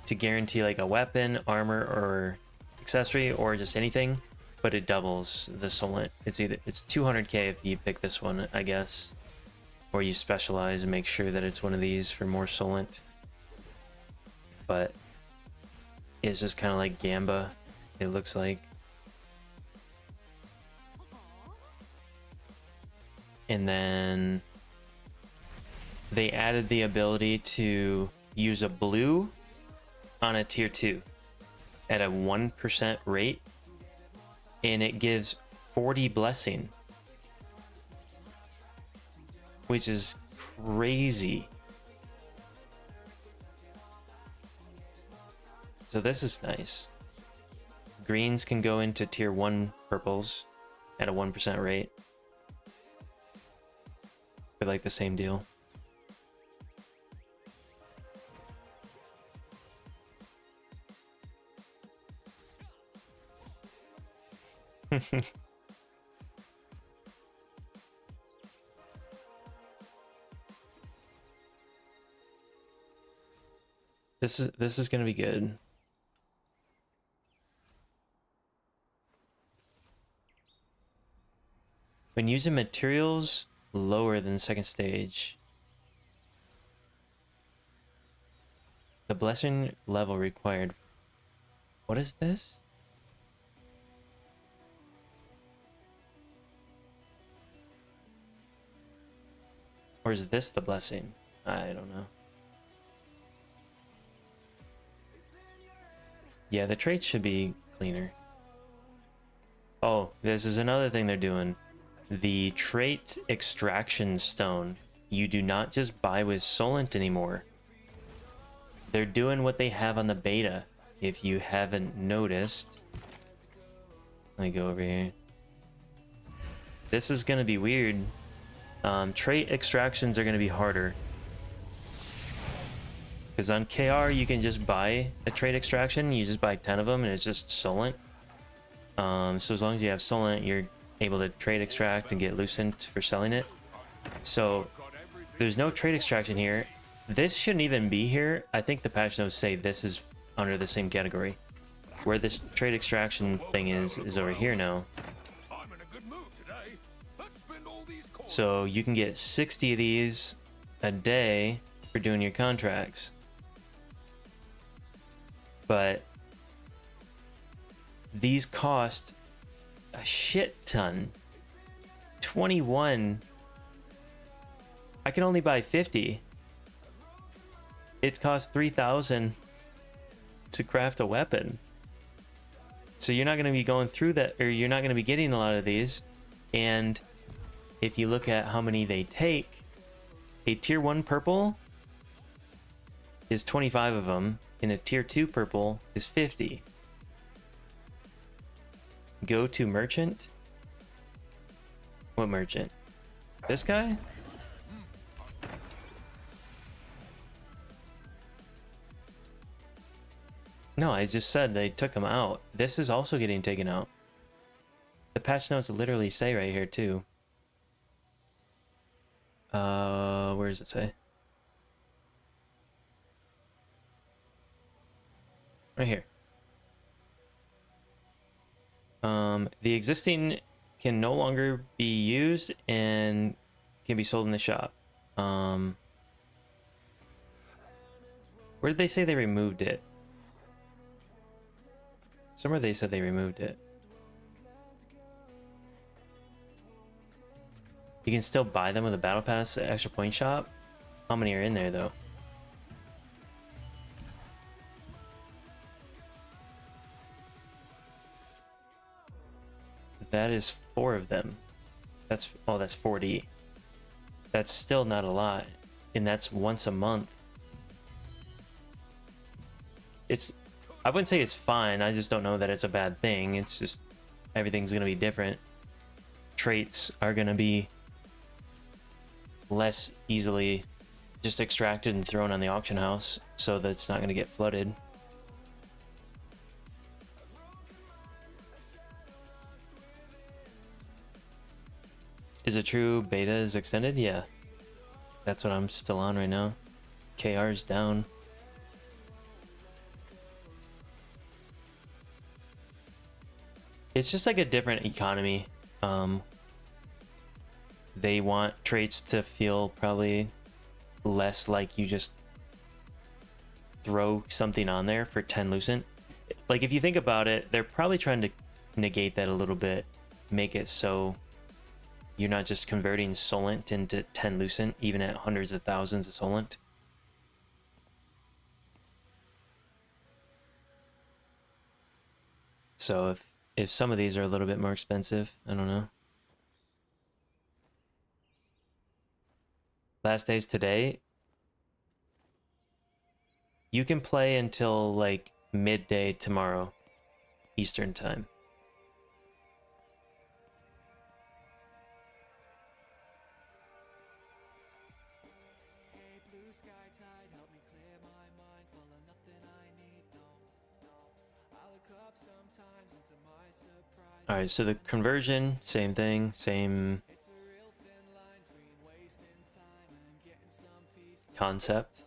to guarantee like a weapon, armor, or accessory, or just anything, but it doubles the solent. It's 200k if you pick this one, I guess, or you specialize and make sure that it's one of these for more solent. But it's just kind of like gamba, it looks like. And then they added the ability to use a blue on a tier 2 at a 1% rate, and it gives 40 blessing, which is crazy. So this is nice. Greens can go into tier 1 purples at a 1% rate for like the same deal. This is gonna be good. When using materials lower than the second stage, the blessing level required. What is this? Or is this the blessing? I don't know. Yeah, the traits should be cleaner. Oh, this is another thing they're doing. The trait extraction stone. You do not just buy with Solent anymore. They're doing what they have on the beta. If you haven't noticed. Let me go over here. This is going to be weird. Trait extractions are going to be harder. Because on KR, you can just buy a trait extraction. You just buy 10 of them and it's just Solent. So as long as you have Solent, you're able to trait extract and get Lucent for selling it. So there's no trait extraction here. This shouldn't even be here. I think the patch notes say this is under the same category. Where this trait extraction thing is over here now. So you can get 60 of these a day for doing your contracts. But these cost a shit ton. 21. I can only buy 50. It costs 3,000 to craft a weapon. So you're not going to be going through that, or you're not going to be getting a lot of these. And if you look at how many they take, a tier 1 purple is 25 of them, and a tier 2 purple is 50. Go to merchant. What merchant? This guy? No, I just said they took him out. This is also getting taken out. The patch notes literally say right here too. Where does it say? Right here. The existing can no longer be used and can be sold in the shop. Where did they say they removed it? Somewhere they said they removed it. You can still buy them with a battle pass extra point shop. How many are in there though? That is 4 of them. That's, oh, that's 40. That's still not a lot, and that's once a month. It's, I wouldn't say it's fine. I just don't know that it's a bad thing. It's just everything's gonna be different. Traits are gonna be less easily just extracted and thrown on the auction house, so that's not gonna get flooded. Is it true beta is extended? Yeah. That's what I'm still on right now. KR is down. It's just like a different economy. They want traits to feel probably less like you just throw something on there for 10 Lucent. Like if you think about it, they're probably trying to negate that a little bit, make it so you're not just converting Solent into 10 Lucent, even at hundreds of thousands of Solent. So if some of these are a little bit more expensive, I don't know. Last days today, you can play until like midday tomorrow, Eastern time. All right, so the conversion, same thing, same concept.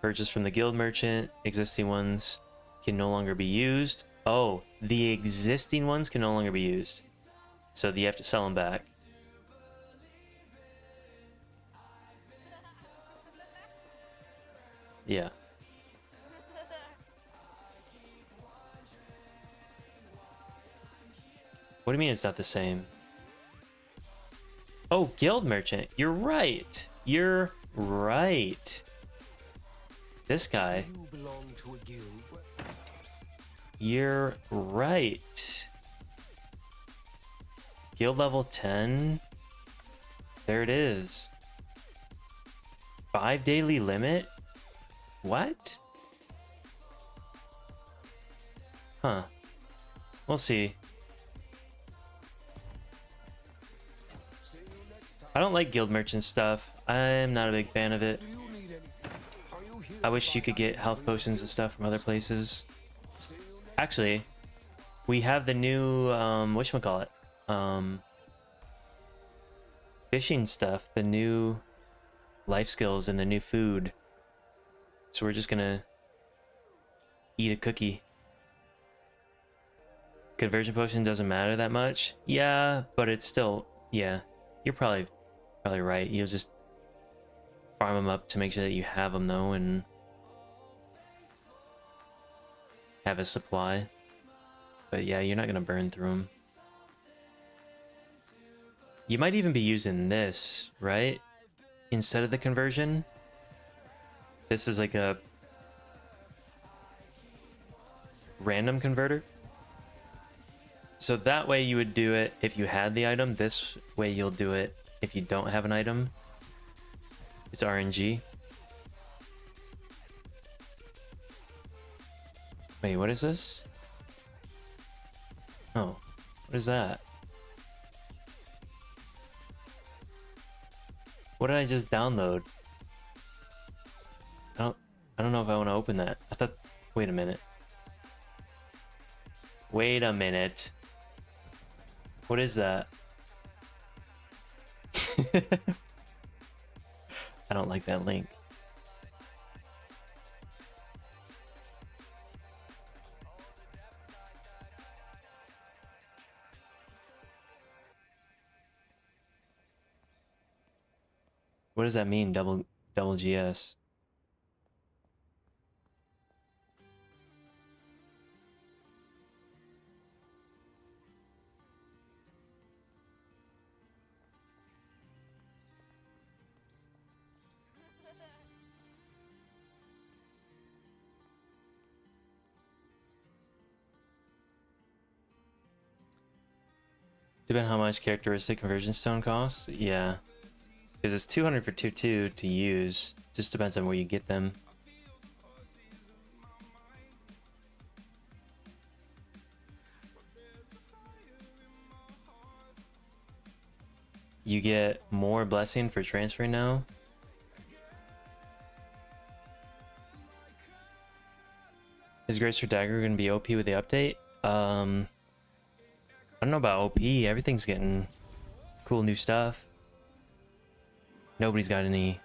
Purchase from the guild merchant. Existing ones can no longer be used. Oh, the existing ones can no longer be used. So you have to sell them back. Yeah. What do you mean it's not the same? Oh, guild merchant. You're right. You're right. This guy. You belong to a guild. You're right. Guild level 10. There it is. 5 daily limit? What? Huh. We'll see. I don't like guild merchant stuff. I'm not a big fan of it. I wish you could get health potions and stuff from other places. Actually, we have the new whatchamacallit? Fishing stuff, the new life skills and the new food. So we're just gonna eat a cookie. Conversion potion doesn't matter that much. Yeah, but it's still, yeah. You're probably right. You'll just farm them up to make sure that you have them though, and have a supply. But yeah, you're not gonna burn through them. You might even be using this, right? Instead of the conversion. This is like a random converter. So that way you would do it if you had the item. This way you'll do it if you don't have an item. It's RNG. Wait, what is this? Oh, what is that? What did I just download? I don't know if I want to open that. I thought, wait a minute. Wait a minute. What is that? I don't like that link. What does that mean? Double GS. Depending on how much characteristic conversion stone costs? Yeah. Because it's 200 for 2-2 to use. Just depends on where you get them. You get more blessing for transferring now. Is Grace for Dagger going to be OP with the update? I don't know about OP. Everything's getting cool new stuff. Nobody's got any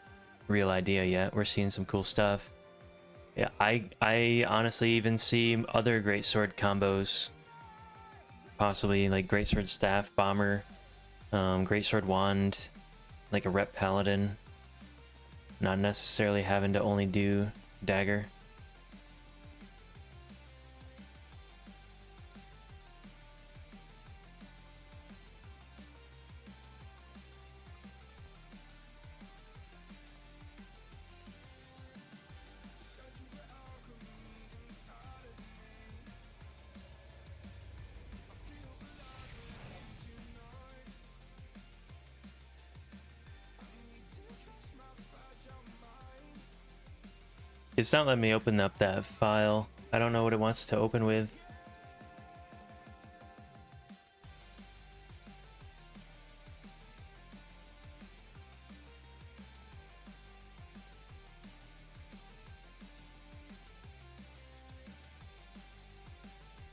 real idea yet. We're seeing some cool stuff. Yeah, I honestly even see other greatsword combos. Possibly like greatsword staff, bomber, greatsword wand, like a rep paladin. Not necessarily having to only do dagger. It's not letting me open up that file. I don't know what it wants to open with.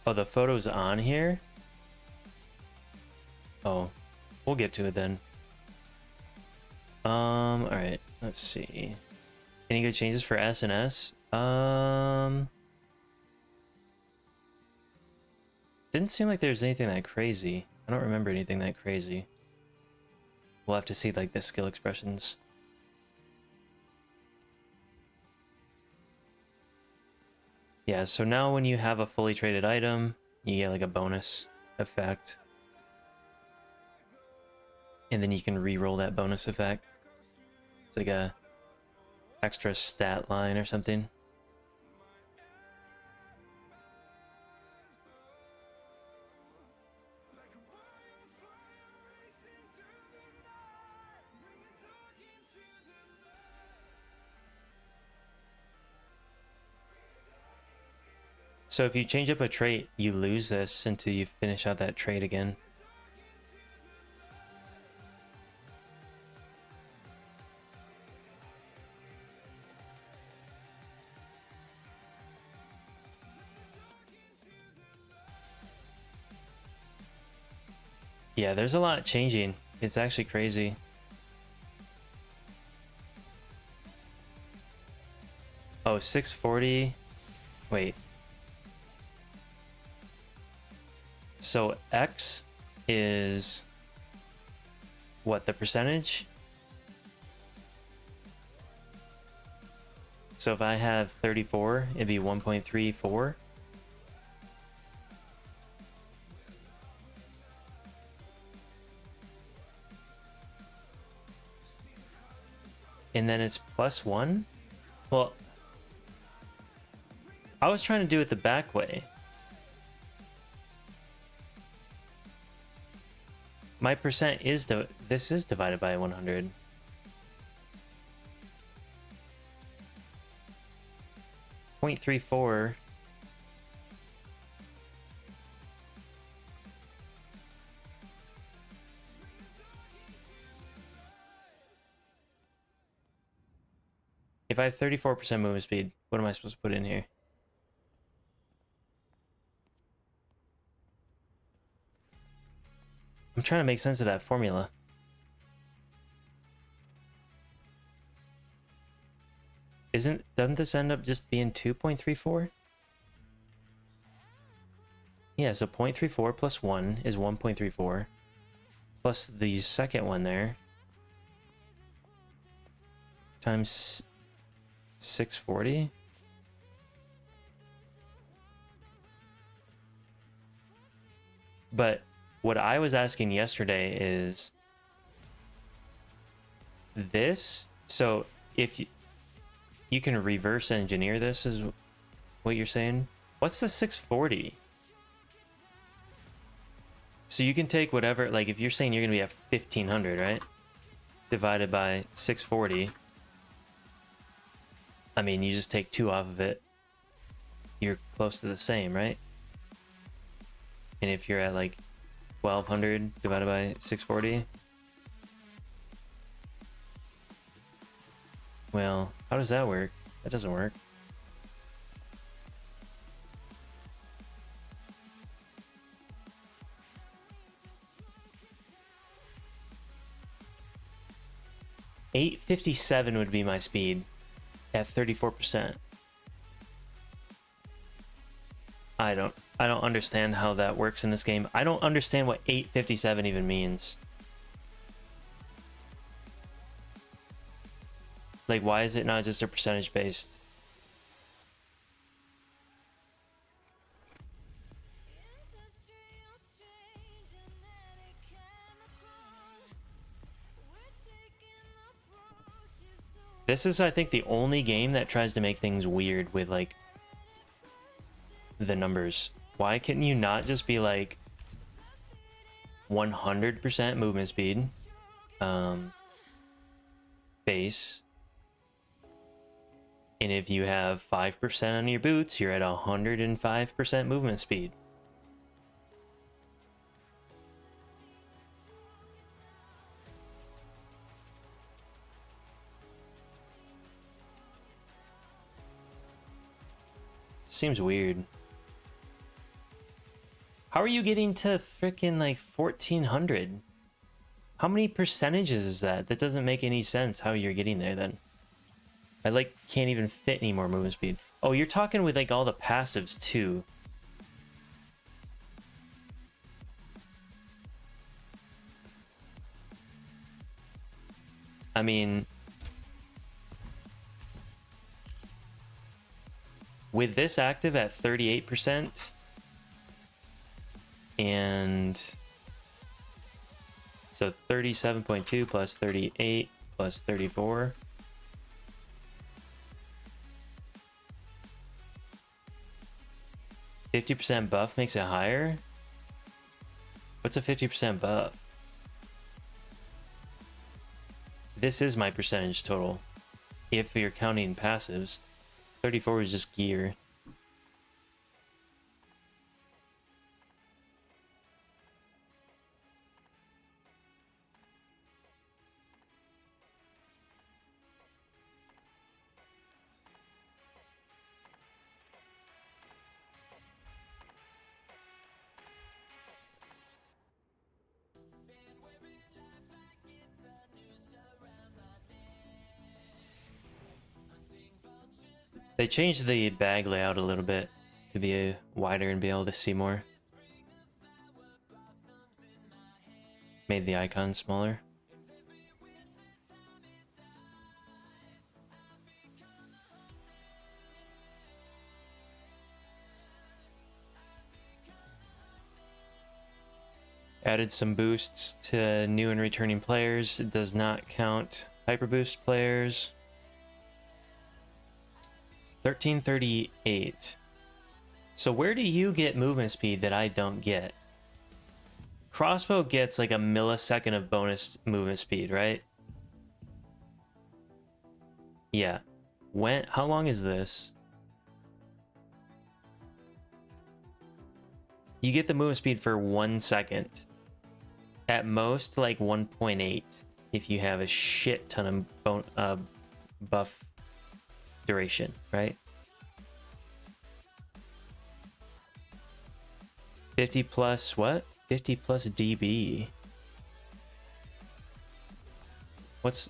Oh, the photo's on here? Oh, we'll get to it then. Alright, let's see. Any good changes for S and S? Didn't seem like there's anything that crazy. I don't remember anything that crazy. We'll have to see like the skill expressions. Yeah, so now when you have a fully traded item, you get like a bonus effect. And then you can re-roll that bonus effect. It's like a extra stat line or something. So if you change up a trait, you lose this until you finish out that trait again. Yeah, there's a lot changing. It's actually crazy. Oh, 640. Wait. So X is what, the percentage? So if I have 34, it'd be 1.34. And then it's +1? Well, I was trying to do it the back way. My percent is, this is divided by 100. .34. If I have 34% movement speed, what am I supposed to put in here? I'm trying to make sense of that formula. Doesn't this end up just being 2.34? Yeah, so 0.34 plus 1 is 1.34. Plus the second one there. Times 640. But what I was asking yesterday is this. So if you can reverse engineer this, is what you're saying? What's the 640? So you can take whatever, like if you're saying you're gonna be at 1500, right? Divided by 640. I mean, you just take 2 off of it. You're close to the same, right? And if you're at like 1200 divided by 640, well, how does that work? That doesn't work. $857 would be my speed at 34%. I don't understand how that works in this game. I don't understand what 857 even means. Like, why is it not just a percentage based? This is, I think, the only game that tries to make things weird with, like, the numbers. Why can you not just be, like, 100% movement speed, base, and if you have 5% on your boots, you're at 105% movement speed. Seems weird. How are you getting to freaking like 1400? How many percentages is that? That doesn't make any sense how you're getting there then. I like can't even fit any more movement speed. Oh, you're talking with like all the passives too. I mean, with this active at 38% and so 37.2 plus 38 plus 34. %50 buff makes it higher? What's a 50% buff? This is my percentage total. If you're counting passives, 34 is just gear. They changed the bag layout a little bit to be wider and be able to see more. Made the icon smaller. Added some boosts to new and returning players. It does not count hyper boost players. 1338. So where do you get movement speed that I don't get? Crossbow gets like a millisecond of bonus movement speed, right? Yeah. How long is this? You get the movement speed for 1 second. At most like 1.8 if you have a shit ton of buff duration, right? 50 plus what? 50 plus dB. What's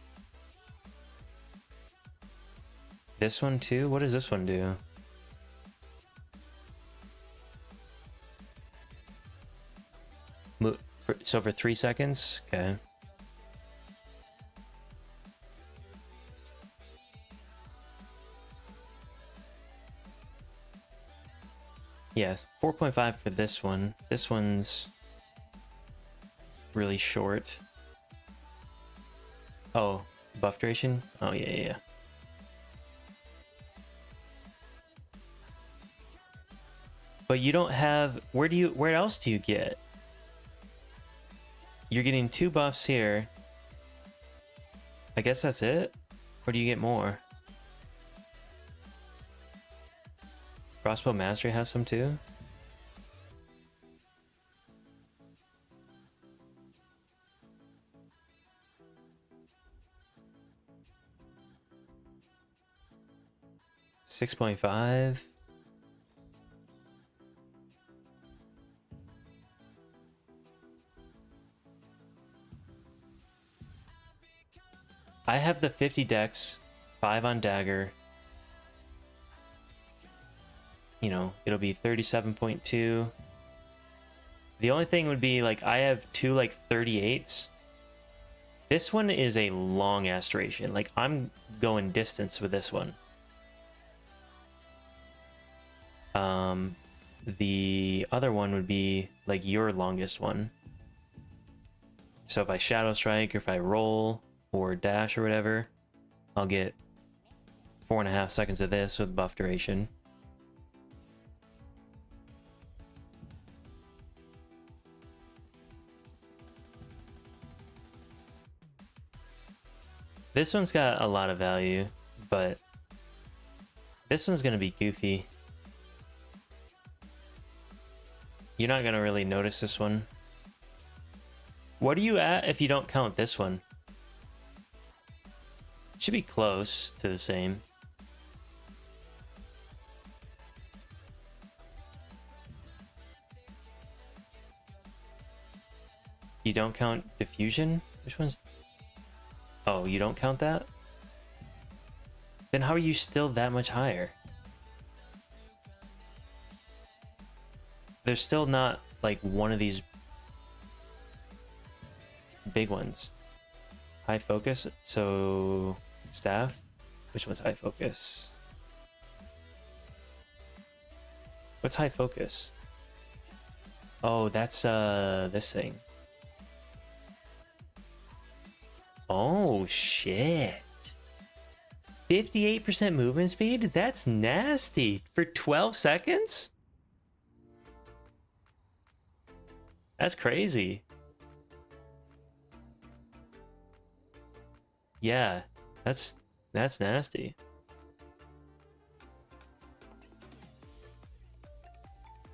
this one too? What does this one do? So for 3 seconds? Okay. Yes, 4.5 for this one. This one's really short. Oh, buff duration? Oh, yeah. But you don't have... Where else do you get? You're getting 2 buffs here. I guess that's it? Or do you get more? Crossbow Mastery has some too? $6.5. I have the 50 dex, 5 on dagger. You know, it'll be 37.2. The only thing would be like I have 2 like 38s. This one is a long ass duration. Like I'm going distance with this one. The other one would be like your longest one. So if I shadow strike or if I roll or dash or whatever, I'll get 4.5 seconds of this with buff duration. This one's got a lot of value, but this one's gonna be goofy. You're not gonna really notice this one. What are you at if you don't count this one? Should be close to the same. don't count diffusion? Which one's... Oh, you don't count that? Then how are you still that much higher? There's still not like one of these big ones. High focus, so staff. Which one's high focus? What's high focus? Oh, that's this thing. Oh shit. 58% movement speed? That's nasty. For 12 seconds? That's crazy. Yeah, that's nasty.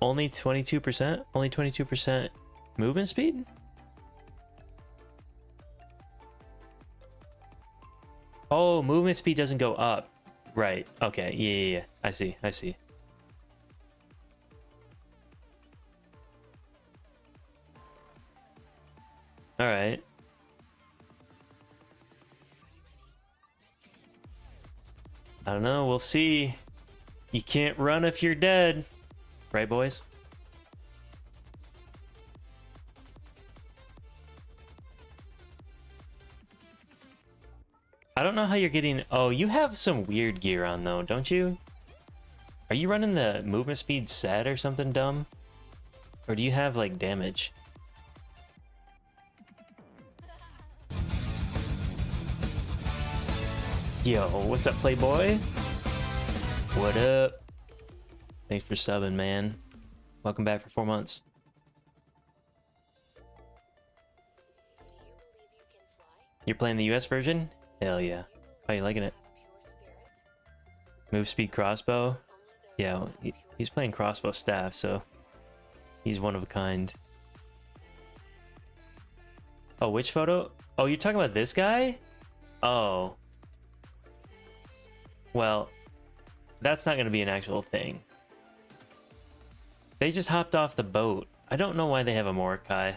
Only 22%? Only 22% movement speed? Oh, movement speed doesn't go up. Right. Okay. Yeah. I see. All right. I don't know. We'll see. You can't run if you're dead. Right, boys? I don't know how you're getting... Oh, you have some weird gear on, though, don't you? Are you running the movement speed set or something dumb? Or do you have, like, damage? Yo, what's up, Playboy? What up? Thanks for subbing, man. Welcome back for 4 months. You're playing the US version? Hell yeah. How you liking it? Move speed crossbow? Yeah, he's playing crossbow staff, so he's one of a kind. Oh, which photo? Oh, you're talking about this guy? Oh. Well, that's not going to be an actual thing. They just hopped off the boat. I don't know why they have a Mordecai.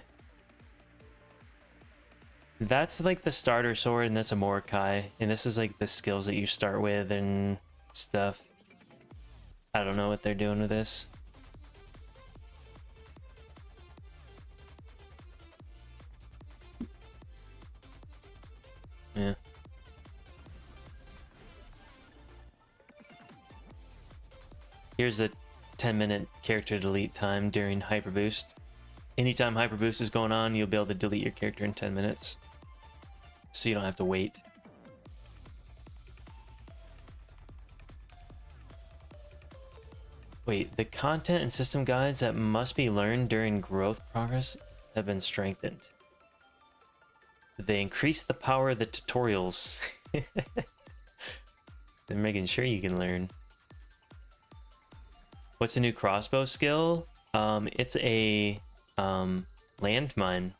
That's like the starter sword, and that's a Mordecai. And this is like the skills that you start with and stuff. I don't know what they're doing with this. Yeah. Here's the 10-minute character delete time during Hyper Boost. Anytime Hyper Boost is going on, you'll be able to delete your character in 10 minutes. So you don't have to wait. Wait, the content and system guides that must be learned during growth progress have been strengthened. They increase the power of the tutorials. They're making sure you can learn. What's the new crossbow skill? It's a landmine,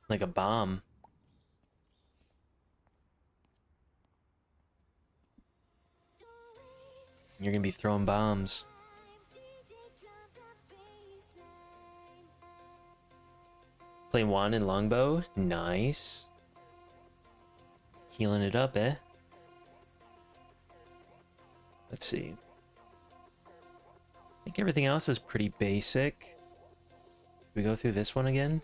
like a bomb. You're gonna be throwing bombs. Playing wand and longbow, nice. Healing it up, eh? Let's see. I think everything else is pretty basic. We go through this one again.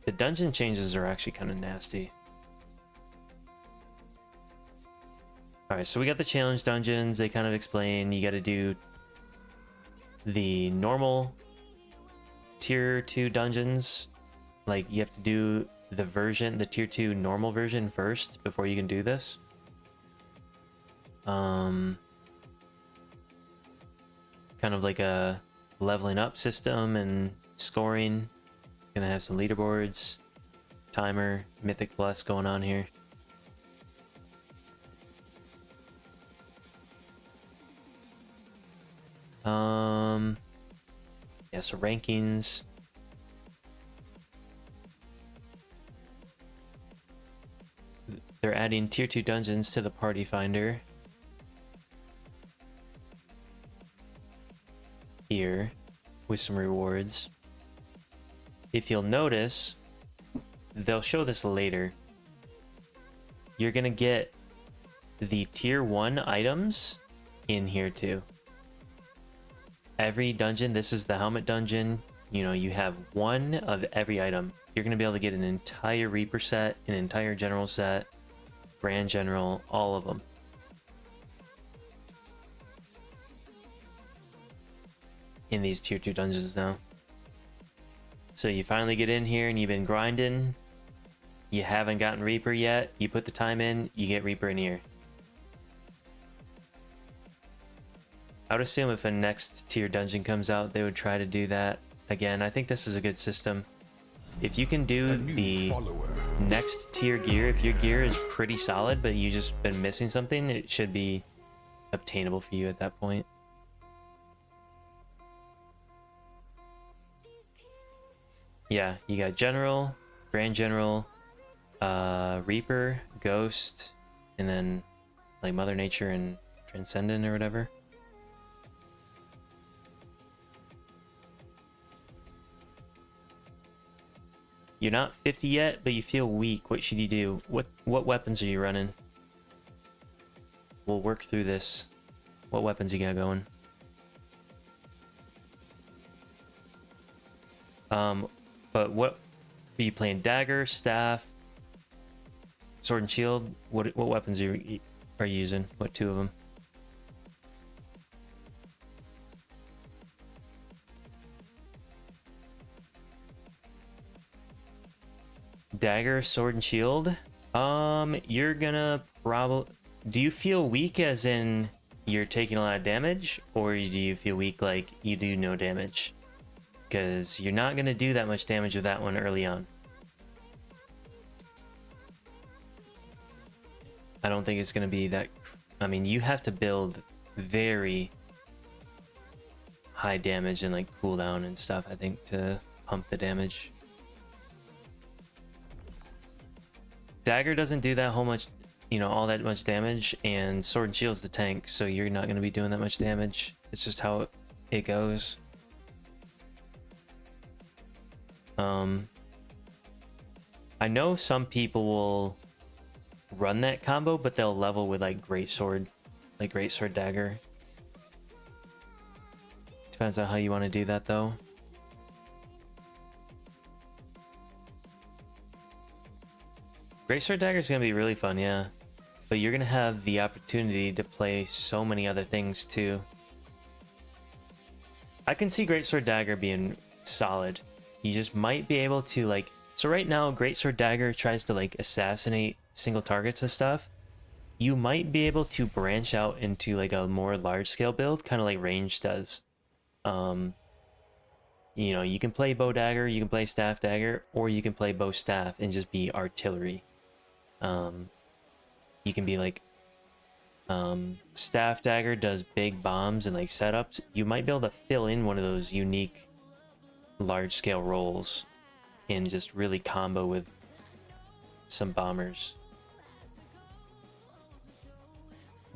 The dungeon changes are actually kind of nasty. Alright, so we got the challenge dungeons. They kind of explain you got to do the normal tier 2 dungeons. Like, you have to do the tier 2 normal version first before you can do this. Kind of like a leveling up system and scoring. Gonna have some leaderboards, timer, mythic plus going on here. Yeah, so rankings. They're adding tier 2 dungeons to the party finder. Here with some rewards. if you'll notice, they'll show this later. You're gonna get the tier 1 items in here too. Every dungeon, this is the helmet dungeon, you know, you have one of every item. You're gonna be able to get an entire Reaper set, an entire General set, Grand General, all of them. In these tier 2 dungeons now. So you finally get in here and you've been grinding. You haven't gotten Reaper yet. You put the time in, you get Reaper in here. I would assume if a next tier dungeon comes out, they would try to do that again. I think this is a good system. If you can do the next tier gear, if your gear is pretty solid, but you just been missing something, it should be obtainable for you at that point. Yeah, you got General, Grand General, Reaper, Ghost, and then like Mother Nature and Transcendent or whatever. You're not 50 yet, but you feel weak. What should you do? What weapons are you running? We'll work through this. What weapons you got going? But what are you playing? Dagger, staff, sword and shield? What weapons are you using? What 2 of them? Dagger, sword and shield. You're gonna probably... Do you feel weak as in you're taking a lot of damage, or do you feel weak like you do no damage? Because you're not gonna do that much damage with that one early on. I don't think it's gonna be that... I mean, you have to build very high damage and like cooldown and stuff, I think, to pump the damage. Dagger doesn't do that whole much, you know, all that much damage, and sword and shield's the tank, so you're not going to be doing that much damage. It's just how it goes. I know some people will run that combo, but they'll level with like greatsword, like greatsword dagger. Depends on how you want to do that though. Greatsword dagger is going to be really fun, yeah. But you're going to have the opportunity to play so many other things too. I can see greatsword dagger being solid. You just might be able to like... So right now, greatsword dagger tries to like assassinate single targets and stuff. You might be able to branch out into like a more large scale build, kind of like range does. You know, you can play bow dagger, you can play staff dagger, or you can play bow staff and just be artillery. You can be like staff dagger does big bombs and like setups. You might be able to fill in one of those unique large scale roles and just really combo with some bombers.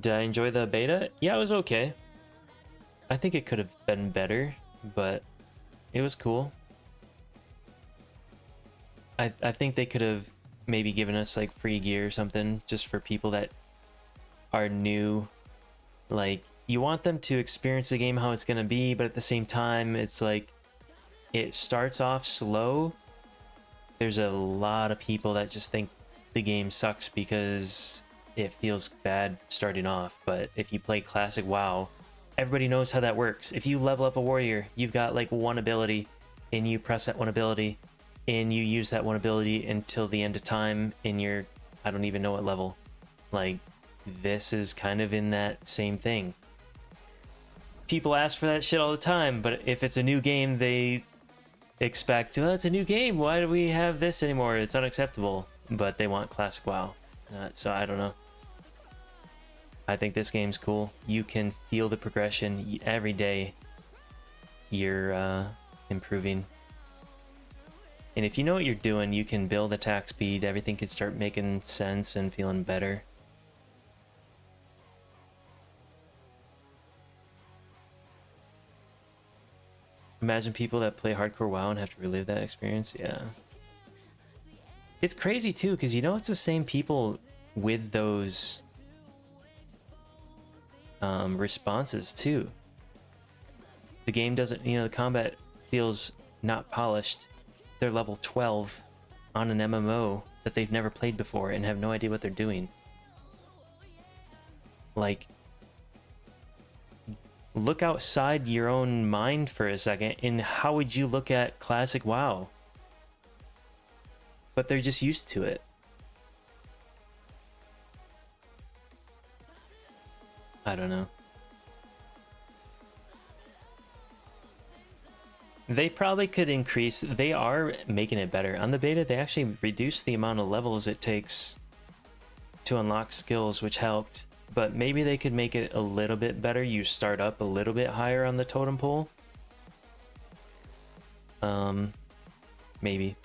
Did I enjoy the beta? Yeah, it was okay. I think it could have been better, but it was cool. I think they could have maybe given us like free gear or something just for people that are new. Like, you want them to experience the game how it's gonna be, but at the same time it's like it starts off slow. There's a lot of people that just think the game sucks because it feels bad starting off, but if you play classic WoW, everybody knows how that works. If you level up a warrior, you've got like one ability and you press that one ability and you use that one ability until the end of time and you're, I don't even know what level. Like, this is kind of in that same thing. People ask for that shit all the time, but if it's a new game, they expect, well, it's a new game, why do we have this anymore? It's unacceptable. But they want classic WoW. So I don't know. I think this game's cool. You can feel the progression every day. You're improving. And if you know what you're doing, you can build attack speed. Everything can start making sense and feeling better. Imagine people that play hardcore WoW and have to relive that experience. Yeah. It's crazy too, because you know it's the same people with those responses too. The game doesn't, you know, the combat feels not polished. They're level 12 on an MMO that they've never played before and have no idea what they're doing. Like, look outside your own mind for a second, and how would you look at classic WoW? But they're just used to it. I don't know. They probably could increase. They are making it better. On the beta, they actually reduced the amount of levels it takes to unlock skills, which helped. But maybe they could make it a little bit better. You start up a little bit higher on the totem pole. Maybe.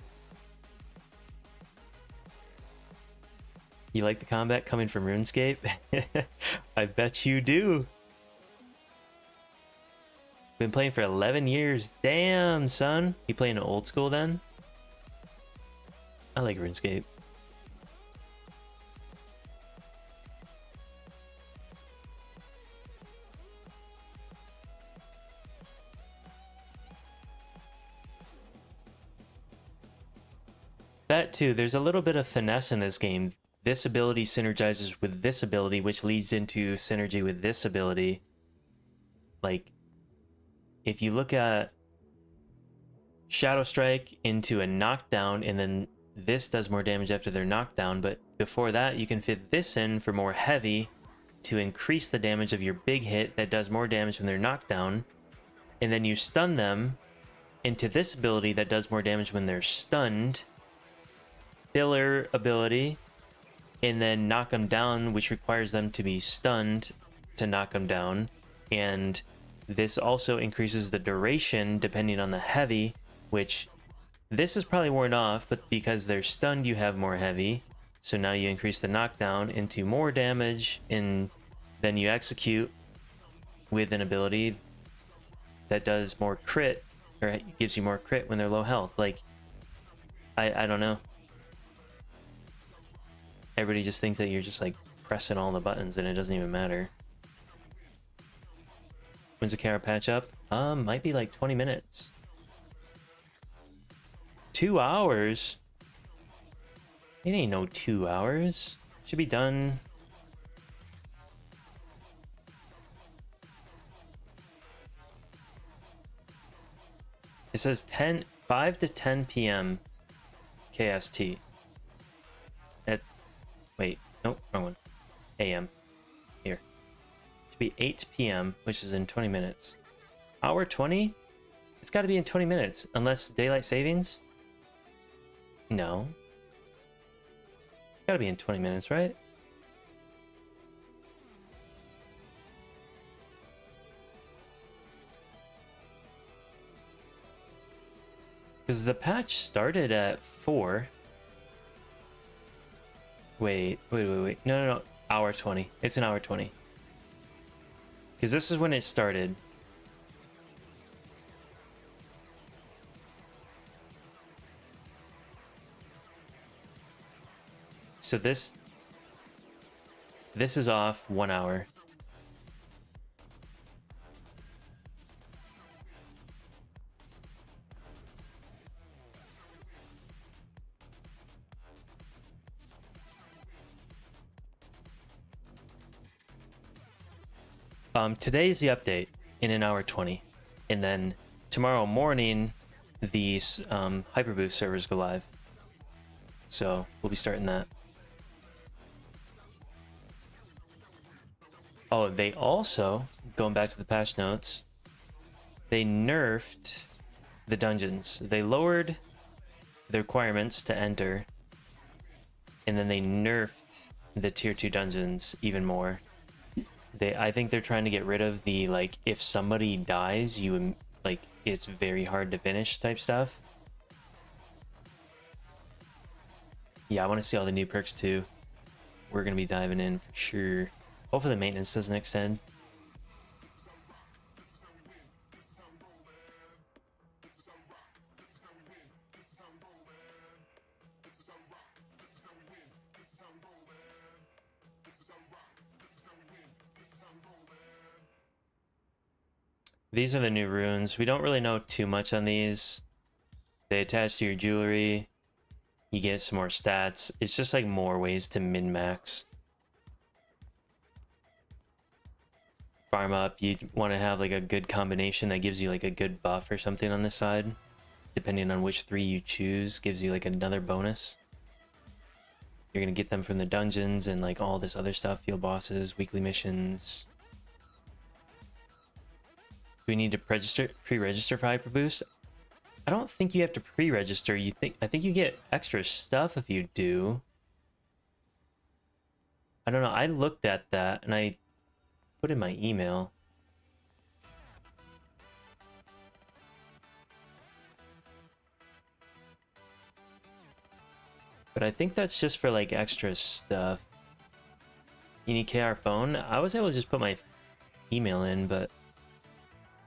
You like the combat coming from RuneScape? I bet you do. Been playing for 11 years. Damn, son. You playing old school then? I like RuneScape. That too, there's a little bit of finesse in this game. This ability synergizes with this ability, which leads into synergy with this ability. Like, if you look at Shadow Strike into a knockdown, and then this does more damage after their knockdown, but before that you can fit this in for more heavy to increase the damage of your big hit that does more damage when they're knocked down, and then you stun them into this ability that does more damage when they're stunned, filler ability, and then knock them down, which requires them to be stunned to knock them down. And this also increases the duration depending on the heavy, which this is probably worn off, but because they're stunned you have more heavy, so now you increase the knockdown into more damage, and then you execute with an ability that does more crit, or gives you more crit when they're low health. Like, I don't know. Everybody just thinks that you're just like pressing all the buttons and it doesn't even matter. When's the Kara patch up? Might be like 20 minutes. 2 hours? It ain't no 2 hours. Should be done. It says 5 to 10 p.m. KST. It's, wait, nope, wrong one. AM. Here. Should be 8 p.m., which is in 20 minutes. Hour 20? It's got to be in 20 minutes, unless daylight savings? No. Got to be in 20 minutes, right? Because the patch started at 4. Wait. No. Hour 20. It's an hour 20. Because this is when it started. So this is off 1 hour. Today's the update in an hour 20, and then tomorrow morning the Hyperboost servers go live. So we'll be starting that. Oh, they also, going back to the patch notes, they nerfed the dungeons. They lowered the requirements to enter, and then they nerfed the tier 2 dungeons even more. I think they're trying to get rid of the, like, if somebody dies, like, it's very hard to finish type stuff. Yeah, I want to see all the new perks too. We're going to be diving in for sure. Hopefully the maintenance doesn't extend. These are the new runes. We don't really know too much on these. They attach to your jewelry. You get some more stats. It's just like more ways to min-max. Farm up. You want to have like a good combination that gives you like a good buff or something on this side. Depending on which 3 you choose, gives you like another bonus. You're going to get them from the dungeons and like all this other stuff. Field bosses, weekly missions. Do we need to pre-register for Hyper Boost? I don't think you have to pre-register. I think you get extra stuff if you do. I don't know. I looked at that and I put in my email. But I think that's just for like extra stuff. You need KR phone? I was able to just put my email in, but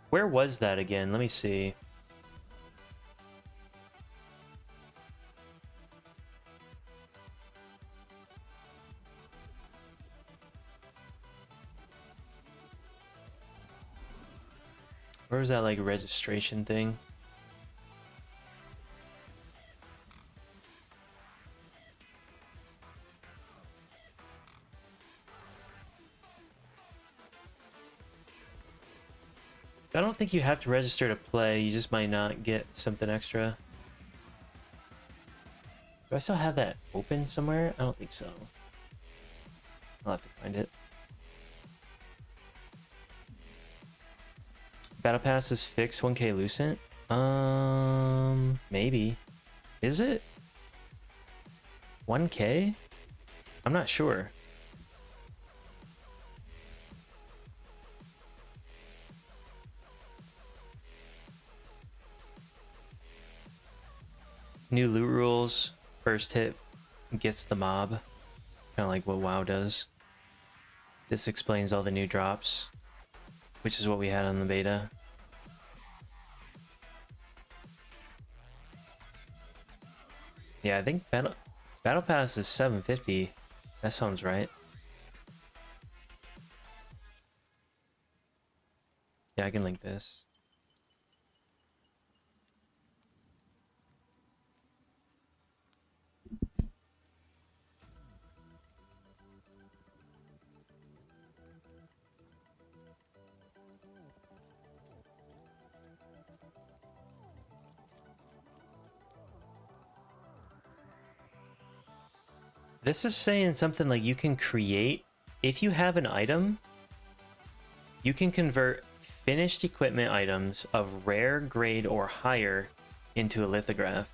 where was that again? Let me see. Where was that like registration thing? I don't think you have to register to play. You just might not get something extra. Do I still have that open somewhere? I don't think so. I'll have to find it. Battle Pass is fixed 1K Lucent? Maybe. Is it? 1K? I'm not sure. New loot rules. First hit gets the mob. Kind of like what WoW does. This explains all the new drops, which is what we had on the beta. Yeah, I think Battle Pass is 750. That sounds right. Yeah, I can link this. This is saying something like you can create, if you have an item, you can convert finished equipment items of rare, grade, or higher into a lithograph.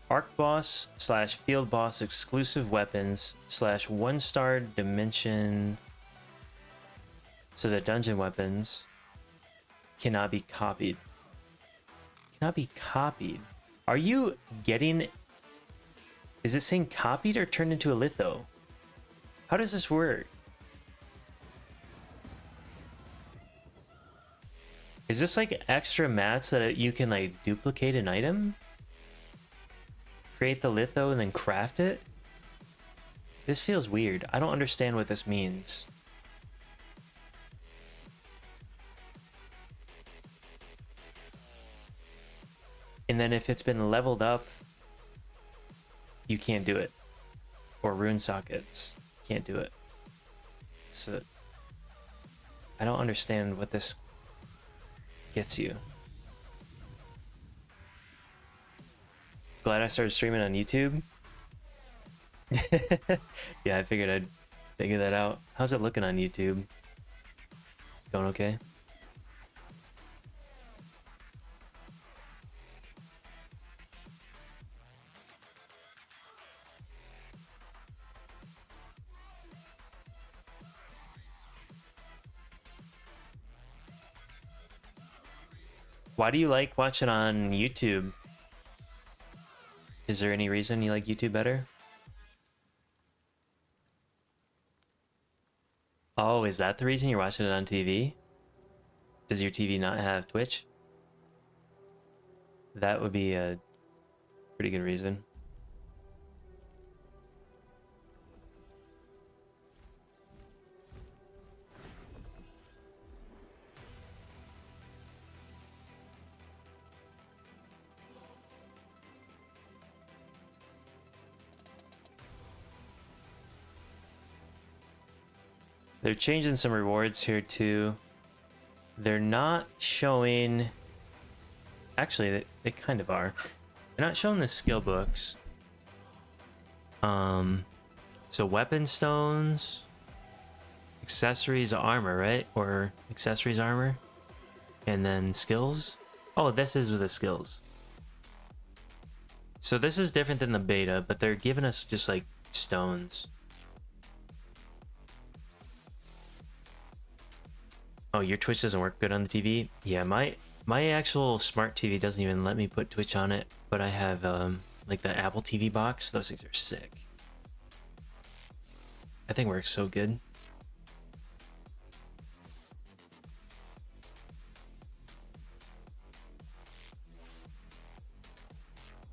Arc boss / field boss exclusive weapons / 1-star dimension. So the dungeon weapons cannot be copied. Cannot be copied. Are you getting... Is it saying copied or turned into a litho? How does this work? Is this like extra mats that you can like duplicate an item? Create the litho and then craft it? This feels weird. I don't understand what this means. And then if it's been leveled up, you can't do it. Or rune sockets, can't do it. So I don't understand what this gets you. Glad I started streaming on YouTube. Yeah, I figured I'd figure that out. How's it looking on YouTube? It's going okay? Why do you like watching on YouTube? Is there any reason you like YouTube better? Oh, is that the reason you're watching it on TV? Does your TV not have Twitch? That would be a pretty good reason. They're changing some rewards here too. They're not showing... Actually, they kind of are. They're not showing the skill books. So weapon stones, accessories, armor, right? Or accessories, armor, and then skills. Oh, this is with the skills. So this is different than the beta, but they're giving us just like stones. Oh, your Twitch doesn't work good on the TV? Yeah, my actual smart TV doesn't even let me put Twitch on it, but I have like the Apple TV box. Those things are sick. That thing works so good.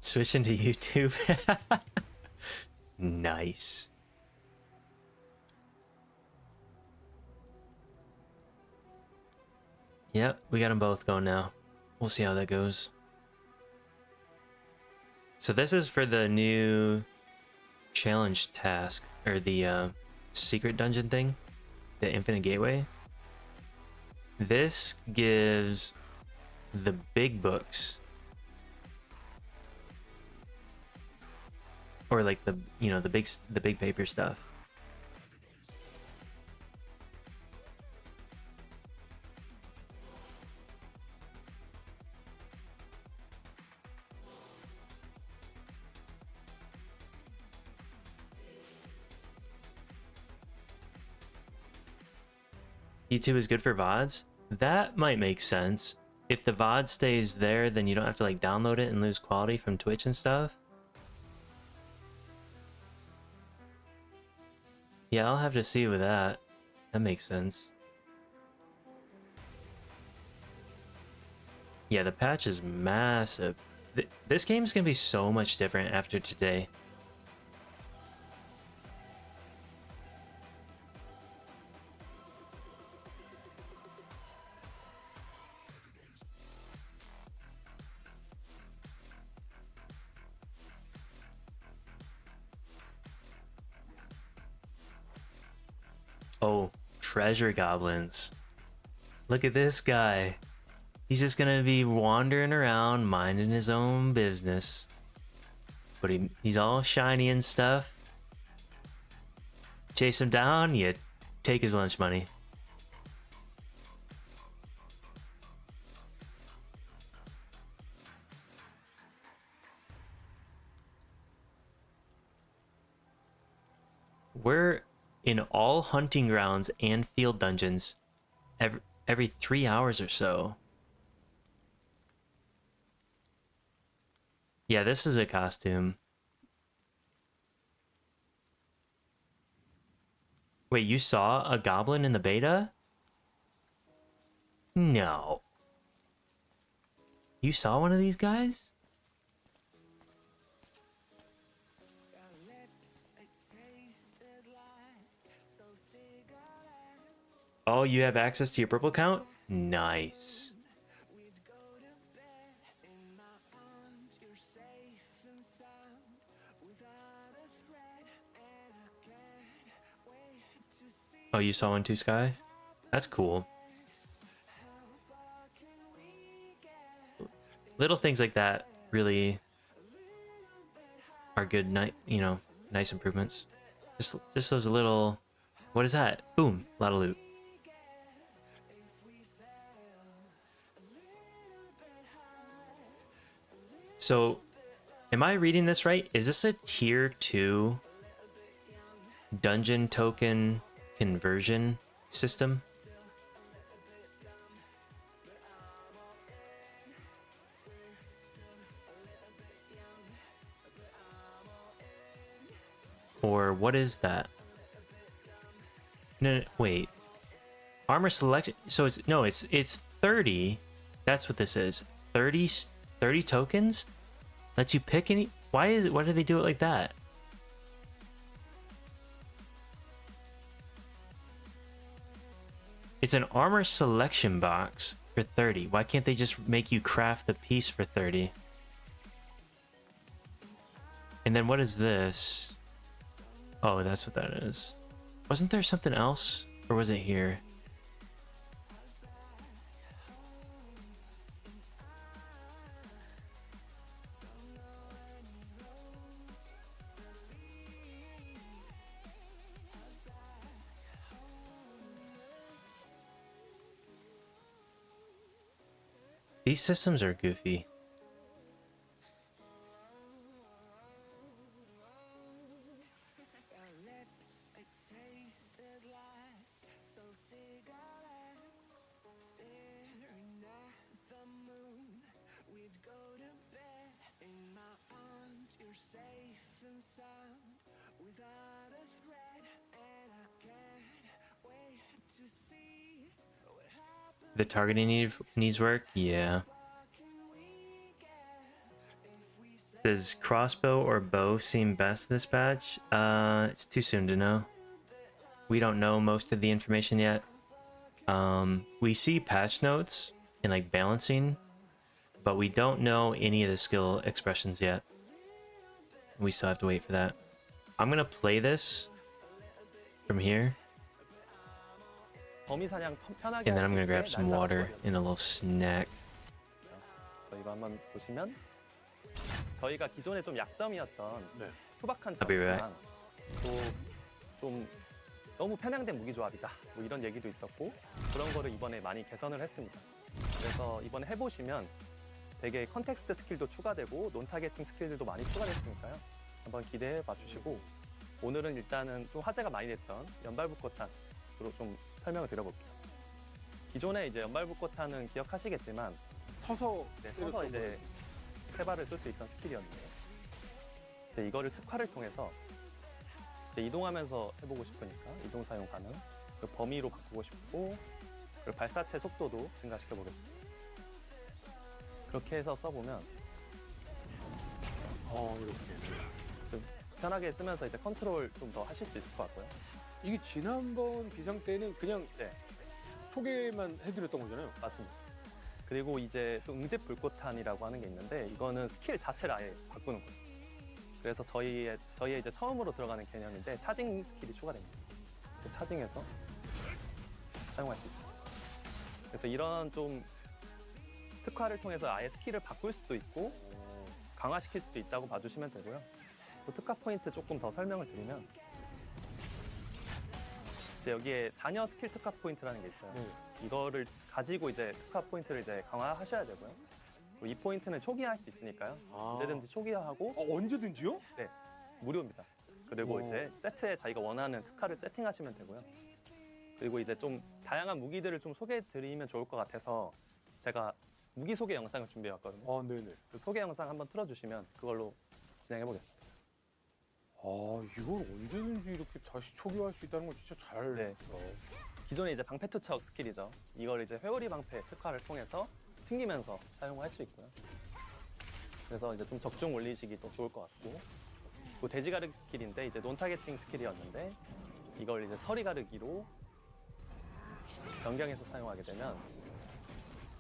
Switch into YouTube. Nice. Yep, we got them both going now. We'll see how that goes. So this is for the new challenge task, or the secret dungeon thing, the Infinite Gateway. This gives the big books, or like the, you know, the big paper stuff. YouTube is good for VODs? That might make sense. If the VOD stays there, then you don't have to like download it and lose quality from Twitch and stuff. Yeah, I'll have to see with that. That makes sense. Yeah, the patch is massive. This game's gonna be so much different after today. Oh, treasure goblins. Look at this guy. He's just gonna be wandering around, minding his own business. But he's all shiny and stuff. Chase him down, you take his lunch money. We're in all hunting grounds and field dungeons every 3 hours or so. Yeah, this is a costume. Wait, you saw a goblin in the beta? No. You saw one of these guys? Oh, you have access to your purple count? Nice. Oh, you saw one too, Sky? That's cool. Little things like that really are good, you know, nice improvements. Just those little... What is that? Boom, a lot of loot. So, am I reading this right? Is this a tier 2 dungeon token conversion system? Or what is that? No, wait. Armor selection. So it's 30. That's what this is. 30 tokens? Lets you pick any. Why do they do it like that? It's an armor selection box for 30. Why can't they just make you craft the piece for 30? And then what is this? Oh, that's what that is. Wasn't there something else? Or was it here? These systems are goofy. The targeting needs work? Yeah. Does crossbow or bow seem best this batch? It's too soon to know. We don't know most of the information yet. We see patch notes and like balancing, but we don't know any of the skill expressions yet. We still have to wait for that. I'm gonna play this from here, 범위 사냥 편하게 and then I'm 할 gonna 수 grab 있게 some 날카로운 water 거리였어요. and a little snack. 그래서 이거 한번 보시면 저희가 기존에 좀 약점이었던 네. 투박한 I'll be right 전투랑 또좀 너무 편향된 무기 조합이다 뭐 이런 얘기도 있었고 그런 거를 이번에 많이 개선을 했습니다. 그래서 이번에 해보시면 되게 컨텍스트 스킬도 추가되고 논 타겟팅 스킬들도 많이 추가됐으니까요. 한번 기대해 봐주시고 오늘은 일단은 좀 화제가 많이 됐던 연발붙꽃탄으로 좀 설명을 드려볼게요. 기존에 이제 연발붙꽃탄은 기억하시겠지만 서서 서서 이제 세 발을 쓸 수 있던 스킬이었는데 이제 이거를 특화를 통해서 이제 이동하면서 해보고 싶으니까 이동 사용 가능, 그리고 범위로 바꾸고 싶고 그리고 발사체 속도도 증가시켜 보겠습니다. 그렇게 해서 써보면 이렇게 좀 편하게 쓰면서 이제 컨트롤 좀 더 하실 수 있을 것 같고요. 이게 지난번 기상 때는 그냥 네. 소개만 해드렸던 거잖아요. 맞습니다. 그리고 이제 또 응집 불꽃탄이라고 하는 게 있는데 이거는 스킬 자체를 아예 바꾸는 거예요. 그래서 저희의 이제 처음으로 들어가는 개념인데 차징 스킬이 추가됩니다. 차징해서 사용할 수 있어요. 그래서 이런 좀 특화를 통해서 아예 스킬을 바꿀 수도 있고 강화시킬 수도 있다고 봐주시면 되고요. 그 특화 포인트 조금 더 설명을 드리면 이제 여기에 잔여 스킬 특화 포인트라는 게 있어요. 이거를 가지고 이제 특화 포인트를 이제 강화하셔야 되고요. 이 포인트는 초기화할 수 있으니까요. 언제든지 초기화하고 언제든지요? 무료입니다. 그리고 이제 세트에 자기가 원하는 특화를 세팅하시면 되고요. 그리고 이제 좀 다양한 무기들을 좀 소개해드리면 좋을 것 같아서 제가 무기 소개 영상을 준비해왔거든요. 네네. 그 소개 영상 한번 틀어주시면 그걸로 진행해보겠습니다. 이걸 언제든지 이렇게 다시 초기화할 수 있다는 건 진짜 잘. 네. 기존에 이제 방패 투척 스킬이죠. 이걸 이제 회오리 방패 특화를 통해서 튕기면서 사용할 수 있고요. 그래서 이제 좀 적중 올리시기도 좋을 것 같고, 그 돼지 가르기 스킬인데 이제 논 타겟팅 스킬이었는데 이걸 이제 서리 가르기로 변경해서 사용하게 되면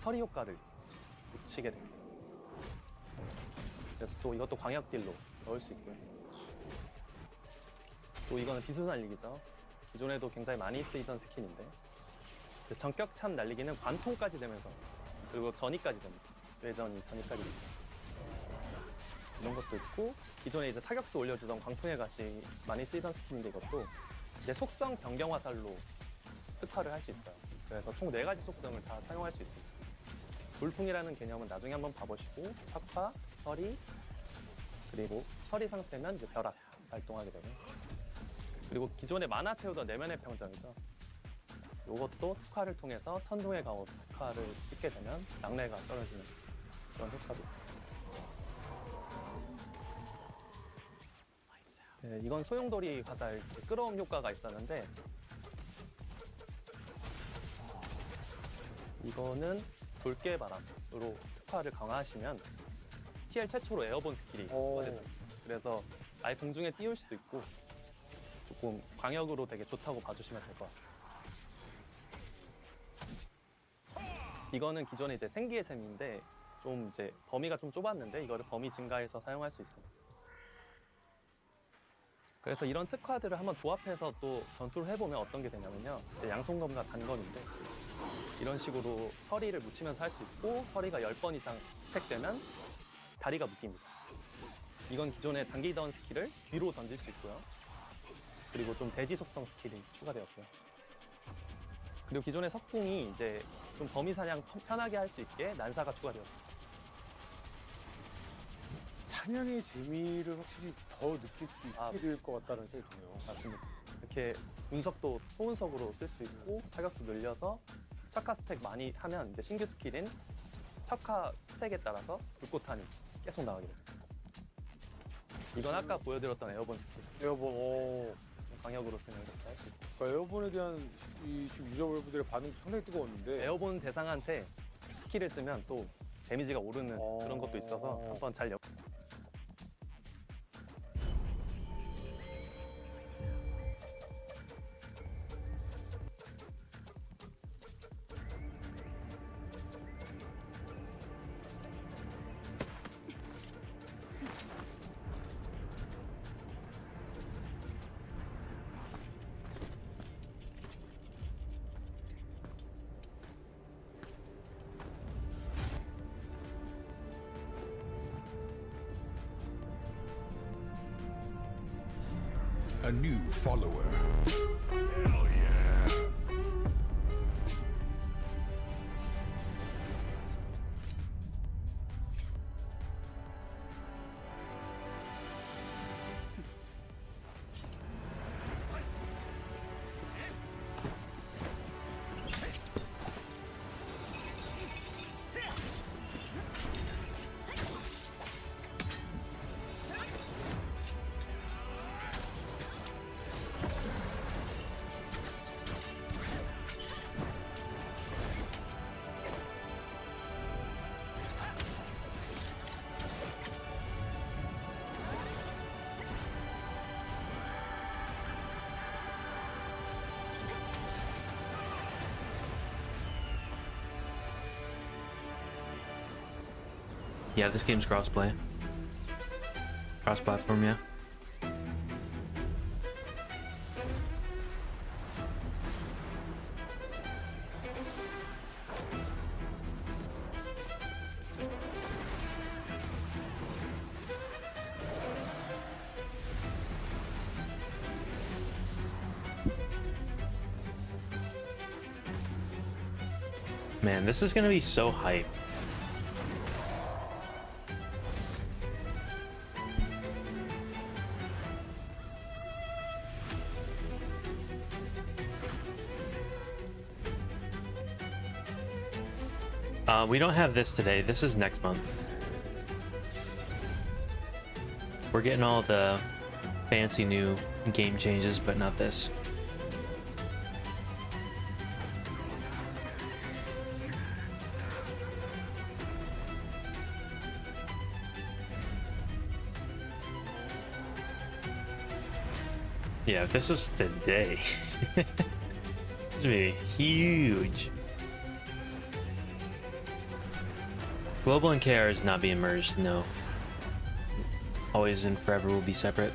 서리 효과를 놓치게 됩니다. 그래서 또 이것도 광역 딜로 넣을 수 있고요. 또 이거는 비수 날리기죠. 기존에도 굉장히 많이 쓰이던 스킬인데 전격참 날리기는 관통까지 되면서 그리고 전이까지 됩니다. 외전이 전이까지 됩니다. 이런 것도 있고 기존에 이제 타격수 올려주던 광통의 가시 많이 쓰이던 스킬인데 이것도 이제 속성 변경 화살로 특화를 할 수 있어요. 그래서 총 4가지 속성을 다 사용할 수 있습니다. 돌풍이라는 개념은 나중에 한번 봐보시고 척화, 서리, 그리고 서리 상태면 이제 벼락 발동하게 되고 그리고 기존에 만화 채우던 내면의 평정이죠. 이것도 특화를 통해서 천둥의 강호 특화를 찍게 되면 낙뢰가 떨어지는 그런 효과도 있습니다. 네, 이건 소용돌이 화살 끌어옴 효과가 있었는데 이거는 돌개 바람으로 특화를 강화하시면 TL 최초로 에어본 스킬이 됐습니다. 그래서 아예 공중에 띄울 수도 있고 조금 광역으로 되게 좋다고 봐주시면 될 것 같아요. 이거는 기존에 이제 생기의 셈인데 좀 이제 범위가 좀 좁았는데 이거를 범위 증가해서 사용할 수 있습니다. 그래서 이런 특화들을 한번 조합해서 또 전투를 해보면 어떤 게 되냐면요. 양손검과 단검인데 이런 식으로 서리를 묻히면서 할 수 있고 서리가 10번 이상 스택되면 다리가 묶입니다. 이건 기존에 당기던 스킬을 뒤로 던질 수 있고요. 그리고 좀 대지 속성 스킬이 추가되었고요. 그리고 기존의 석궁이 이제 좀 범위 사냥 편하게 할 수 있게 난사가 추가되었습니다. 사냥의 재미를 확실히 더 느낄 수 있게 될 것 같다는 생각이 드네요. 맞습니다. 이렇게 운석도 소운석으로 쓸 수 있고 타격수 늘려서 척화 스택 많이 하면 이제 신규 스킬인 척화 스택에 따라서 불꽃탄이 계속 나가게 됩니다. 이건 아까 보여드렸던 에어본 스킬. 에어본, 광역으로 쓰면 이렇게 할 수 있고. 그러니까 에어본에 대한 이 지금 유저 여러분들의 반응도 상당히 뜨거웠는데 에어본 대상한테 스킬을 쓰면 또 데미지가 오르는 그런 것도 있어서 한번 잘 A new follower. Hell yeah. Yeah, this game's crossplay. Cross-platform, yeah. Man, this is gonna be so hype. We don't have this today. This is next month. We're getting all the fancy new game changes, but not this. Yeah, if this was today, this would be huge. Global and KR is not being merged, no. Always and forever will be separate.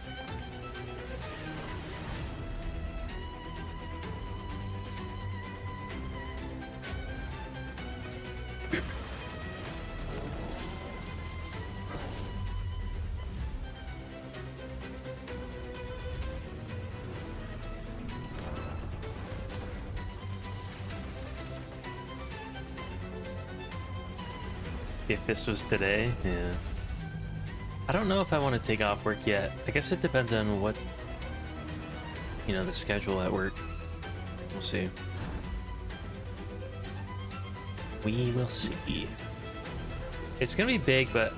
If this was today, yeah. I don't know if I want to take off work yet. I guess it depends on what, you know, the schedule at work. We'll see. We will see. It's gonna be big, but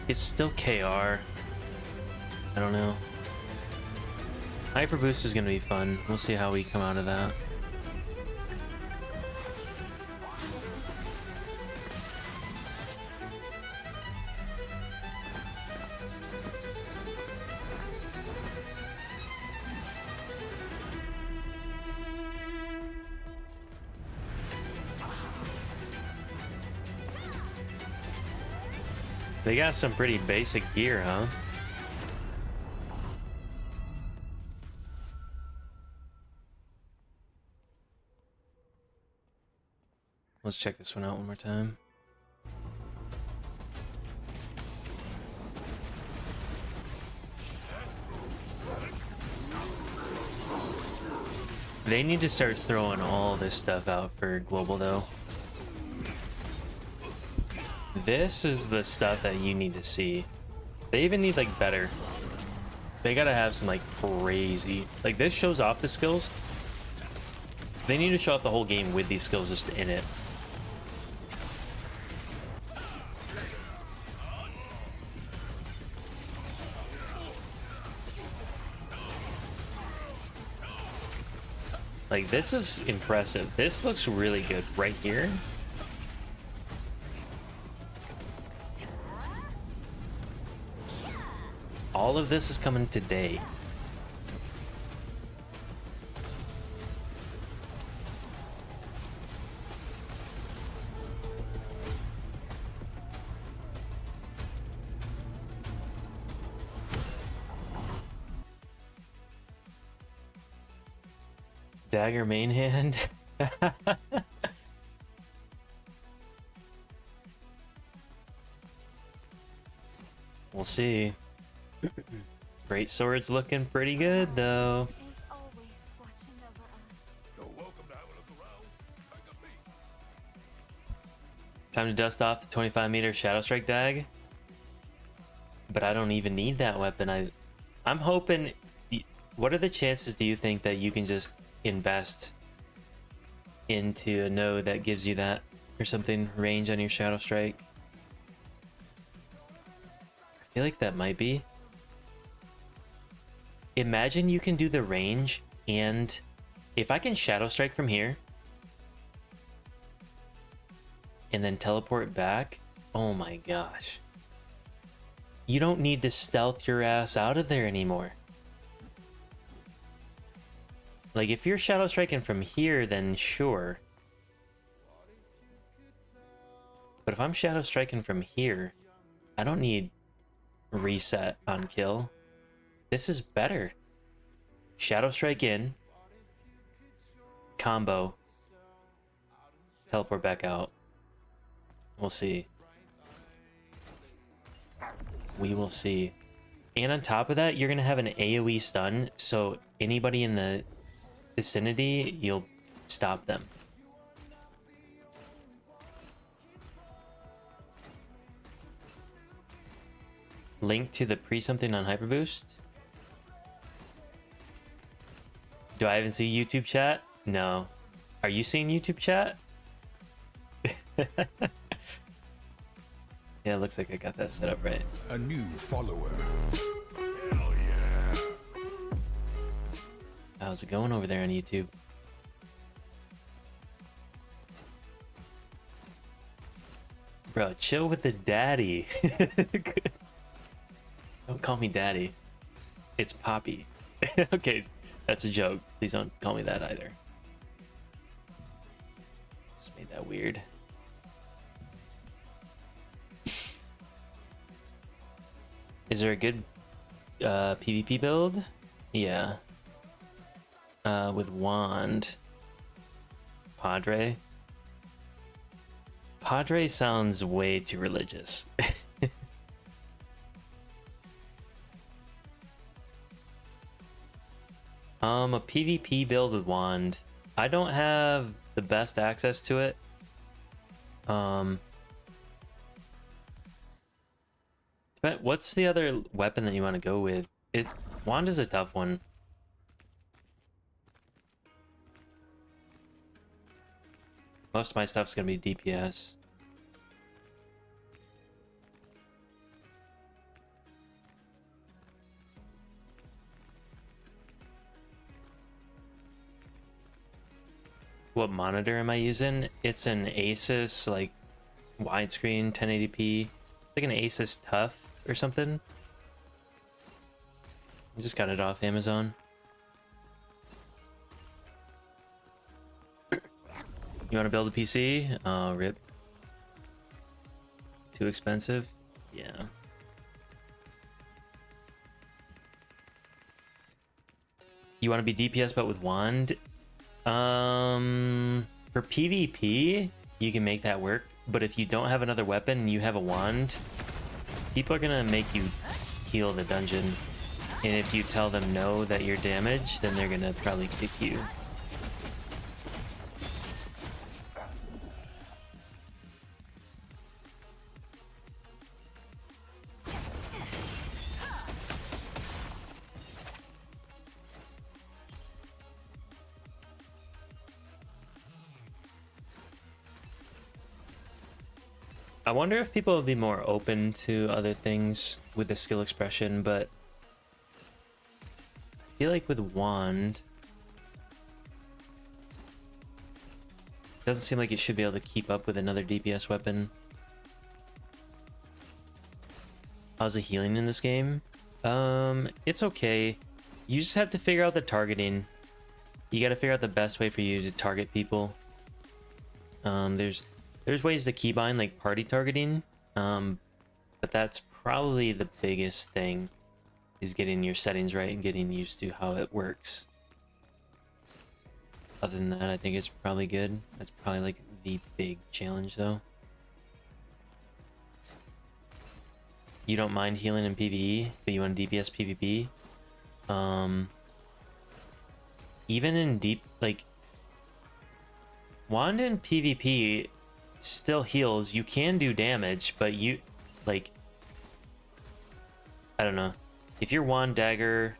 it's still KR. I don't know. Hyper Boost is gonna be fun. We'll see how we come out of that. They got some pretty basic gear, huh? Let's check this one out one more time. They need to start throwing all this stuff out for global though. This is the stuff that you need to see. They even need like better. They gotta have some like crazy, like this shows off the skills. They need to show off the whole game with these skills just in it. Like this is impressive. This looks really good right here. All of this is coming today. Dagger main hand. We'll see. Great sword's looking pretty good though. Is always watching over us. You're welcome to have a look around. Take a peek. Time to dust off the 25-meter Shadow Strike dag. But I don't even need that weapon. I'm hoping. What are the chances do you think that you can just invest into a node that gives you that or something range on your Shadow Strike? I feel like that might be. Imagine you can do the range, and if I can Shadow Strike from here and then teleport back, oh my gosh. You don't need to stealth your ass out of there anymore. Like, if you're Shadow Striking from here, then sure. But if I'm Shadow Striking from here, I don't need reset on kill. This is better. Shadow Strike in. Combo. Teleport back out. We'll see. We will see. And on top of that, you're going to have an AoE stun, so anybody in the vicinity, you'll stop them. Link to the pre-something on Hyperboost. Do I even see YouTube chat? No. Are you seeing YouTube chat? Yeah, it looks like I got that set up right. A new follower. Hell yeah. How's it going over there on YouTube? Bro, chill with the daddy. Don't call me daddy. It's Poppy. Okay, that's a joke. Please don't call me that either. Just made that weird. Is there a good PvP build? Yeah. With Wand. Padre. Padre sounds way too religious. A PvP build with Wand. I don't have the best access to it. But what's the other weapon that you want to go with? Wand is a tough one. Most of my stuff's gonna be DPS. What monitor am I using? It's an Asus, like, widescreen 1080p. It's like an Asus Tough or something. I just got it off Amazon. You want to build a PC? Oh, rip. Too expensive? Yeah. You want to be DPS but with Wand? For PvP, you can make that work. But if you don't have another weapon and you have a wand, people are gonna make you heal the dungeon. And if you tell them no that you're damaged, then they're gonna probably kick you. I wonder if people would be more open to other things with the skill expression, but I feel like with wand, it doesn't seem like it should be able to keep up with another DPS weapon. How's the healing in this game? It's okay. You just have to figure out the targeting. You got to figure out the best way for you to target people. There's ways to keybind, like party targeting, but that's probably the biggest thing, is getting your settings right and getting used to how it works. Other than that, I think it's probably good. That's probably like the big challenge though. You don't mind healing in PvE, but you want DPS PvP. Even in deep, like, wand in PvP still heals. You can do damage, but you, like, I don't know. If you're wand dagger,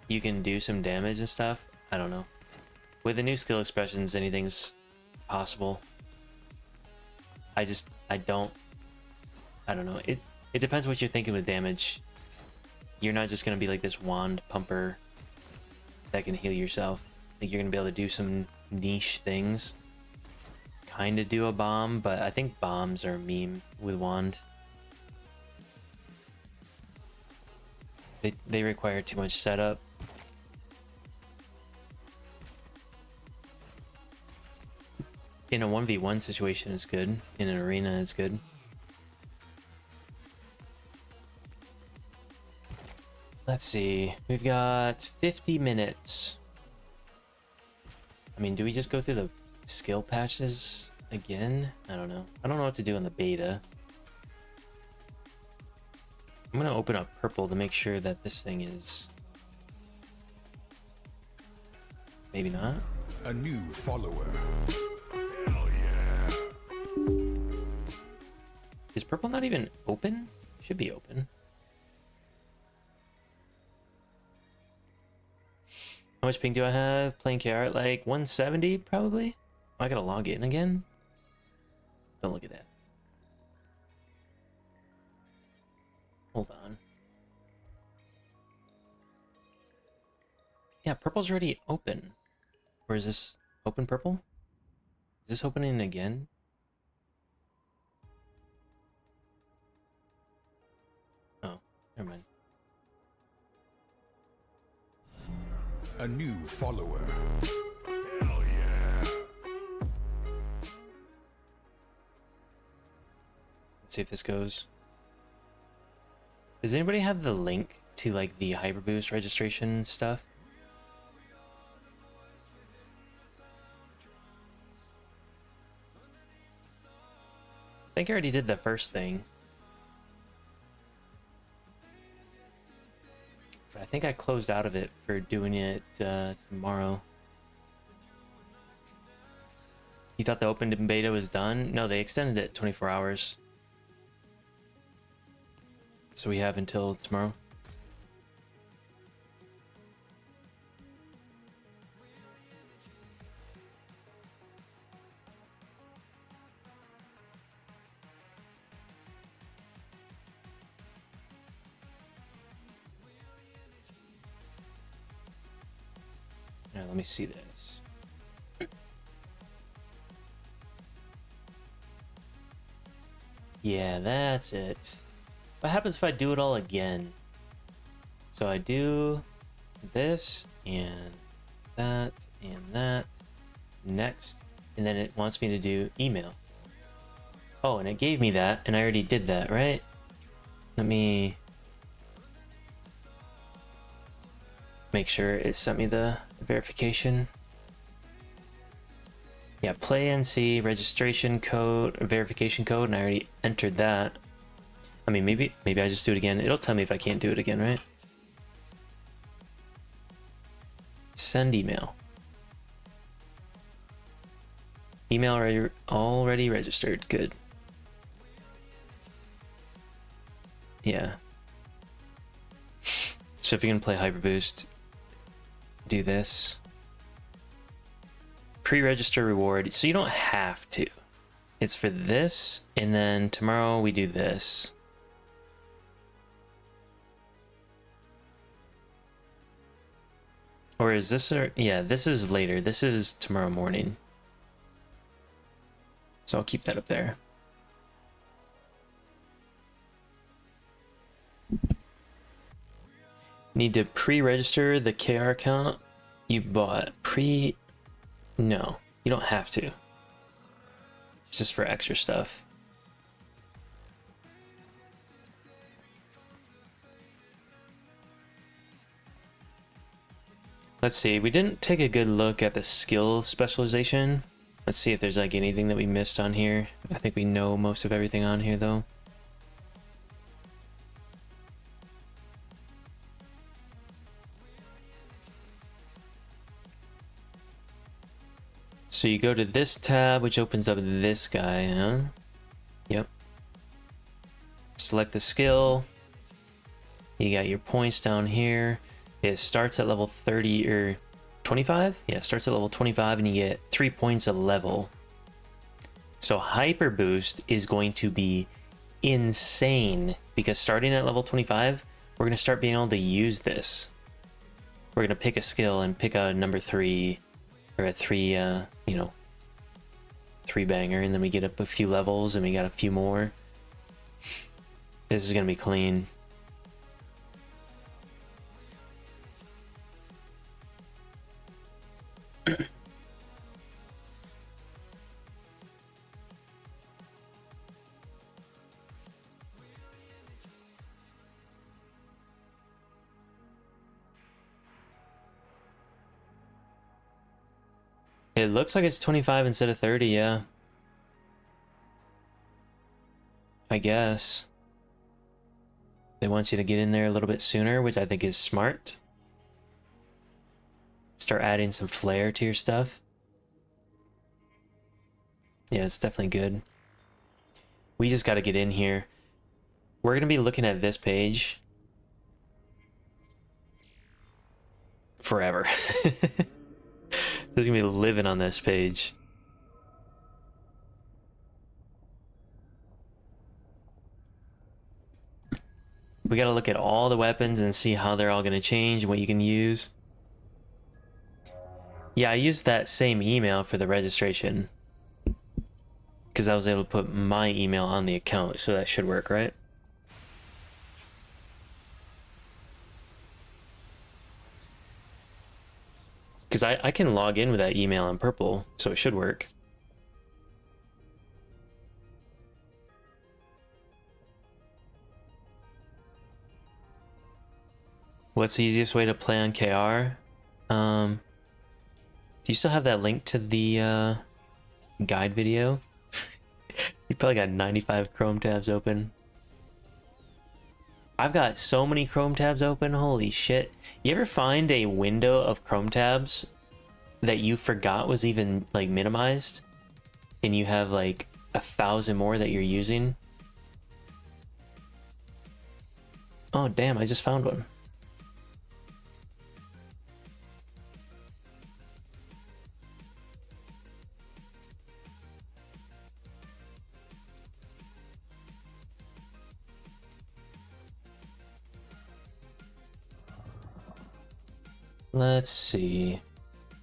you can do some damage and stuff. I don't know. With the new skill expressions, anything's possible. I don't know. It depends what you're thinking with damage. You're not just gonna be like this wand pumper that can heal yourself. Like, you're gonna be able to do some niche things. Kind of do a bomb, but I think bombs are a meme with wand. They require too much setup. In a 1v1 situation, it's good. In an arena, it's good. Let's see. We've got 50 minutes. I mean, do we just go through the skill patches again? I don't know. I don't know what to do in the beta. I'm gonna open up purple to make sure that this thing is... Maybe not. A new follower. Hell yeah. Is purple not even open? Should be open. How much ping do I have? Playing KR at like 170 probably? Oh, I gotta log in again? Don't look at that. Hold on. Yeah, purple's already open. Or is this open purple? Is this opening again? Oh, never mind. A new follower. Hell yeah. Let's see if this goes. Does anybody have the link to like the Hyperboost registration stuff? I think I already did the first thing. But I think I closed out of it for doing it tomorrow. You thought the open beta was done? No, they extended it 24 hours. So we have until tomorrow. All right, let me see this. Yeah, that's it. What happens if I do it all again? So I do this and that next, and then it wants me to do email. Oh, and it gave me that, and I already did that, right? Let me make sure it sent me the verification. Yeah, play NC registration code, verification code, and I already entered that. I mean, maybe I just do it again. It'll tell me if I can't do it again, right? Send email. Email already registered. Good. Yeah. So if you're gonna play Hyper Boost, do this. Pre-register reward. So you don't have to. It's for this, and then tomorrow we do this. Or is this, yeah, this is later. This is tomorrow morning. So I'll keep that up there. Need to pre-register the KR account you bought. No, you don't have to. It's just for extra stuff. Let's see, we didn't take a good look at the skill specialization. Let's see if there's like anything that we missed on here. I think we know most of everything on here though. So you go to this tab, which opens up this guy, huh? Yep. Select the skill. You got your points down here. It starts at level 30 or 25? Yeah, it starts at level 25 and you get 3 points a level. So Hyper Boost is going to be insane because starting at level 25, we're going to start being able to use this. We're going to pick a skill and pick a number 3 or a 3, you know, 3 banger, and then we get up a few levels and we got a few more. This is going to be clean. It looks like it's 25 instead of 30, yeah. I guess. They want you to get in there a little bit sooner, which I think is smart. Start adding some flair to your stuff. Yeah, it's definitely good. We just got to get in here. We're going to be looking at this page forever. This is gonna be living on this page. We gotta look at all the weapons and see how they're all gonna change and what you can use. Yeah, I used that same email for the registration because I was able to put my email on the account, so that should work, right? Because I can log in with that email on purple, so it should work. What's the easiest way to play on KR? Do you still have that link to the guide video? You probably got 95 Chrome tabs open. I've got so many Chrome tabs open, holy shit. You ever find a window of Chrome tabs that you forgot was even like minimized? And you have like 1,000 more that you're using? Oh damn, I just found one. Let's see.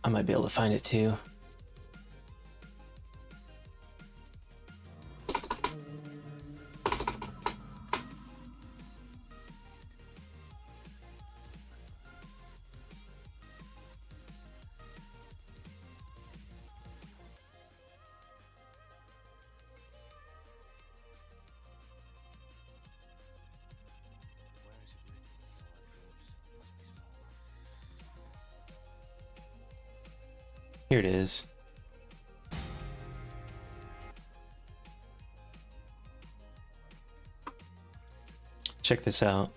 I might be able to find it too. Here it is. Check this out.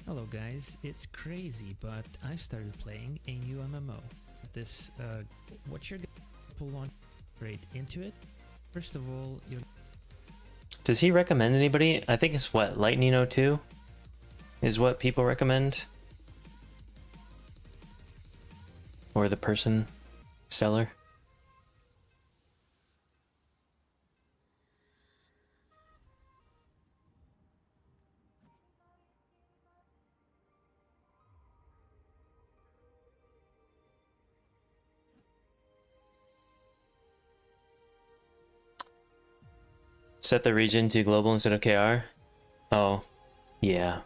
Hello guys, it's crazy, but I've started playing a new MMO. What you're gonna pull on straight into it. First of all, you Does he recommend anybody? I think it's what, Lightning02 is what people recommend. Or the person seller. Set the region to global instead of KR? Oh, yeah.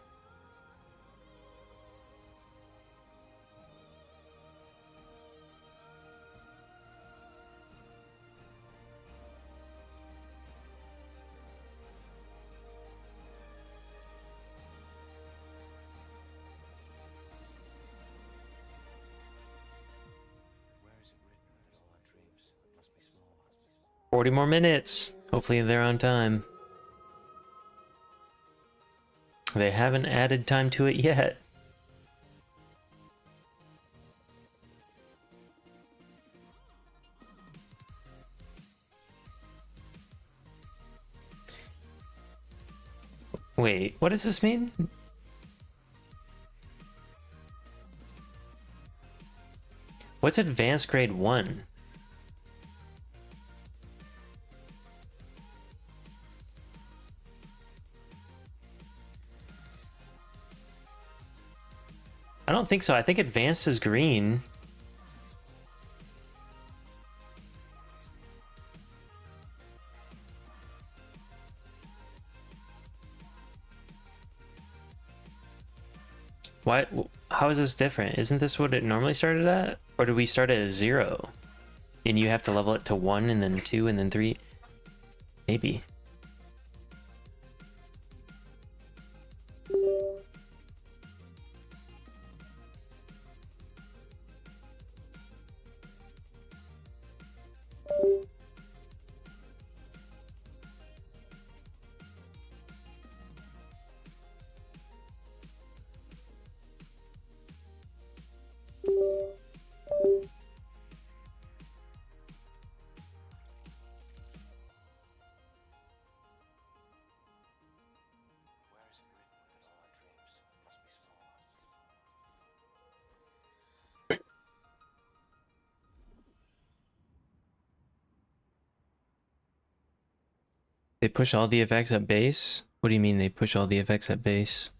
Where is it written that all our dreams must be small? 40 more minutes. Hopefully they're on time. They haven't added time to it yet. Wait, what does this mean? What's advanced grade 1? I don't think so. I think advanced is green. What? How is this different? Isn't this what it normally started at? Or do we start at 0? And you have to level it to 1 and then 2 and then 3? Maybe. Where is it written that all our dreams must be small? They push all the effects at base? What do you mean they push all the effects at base?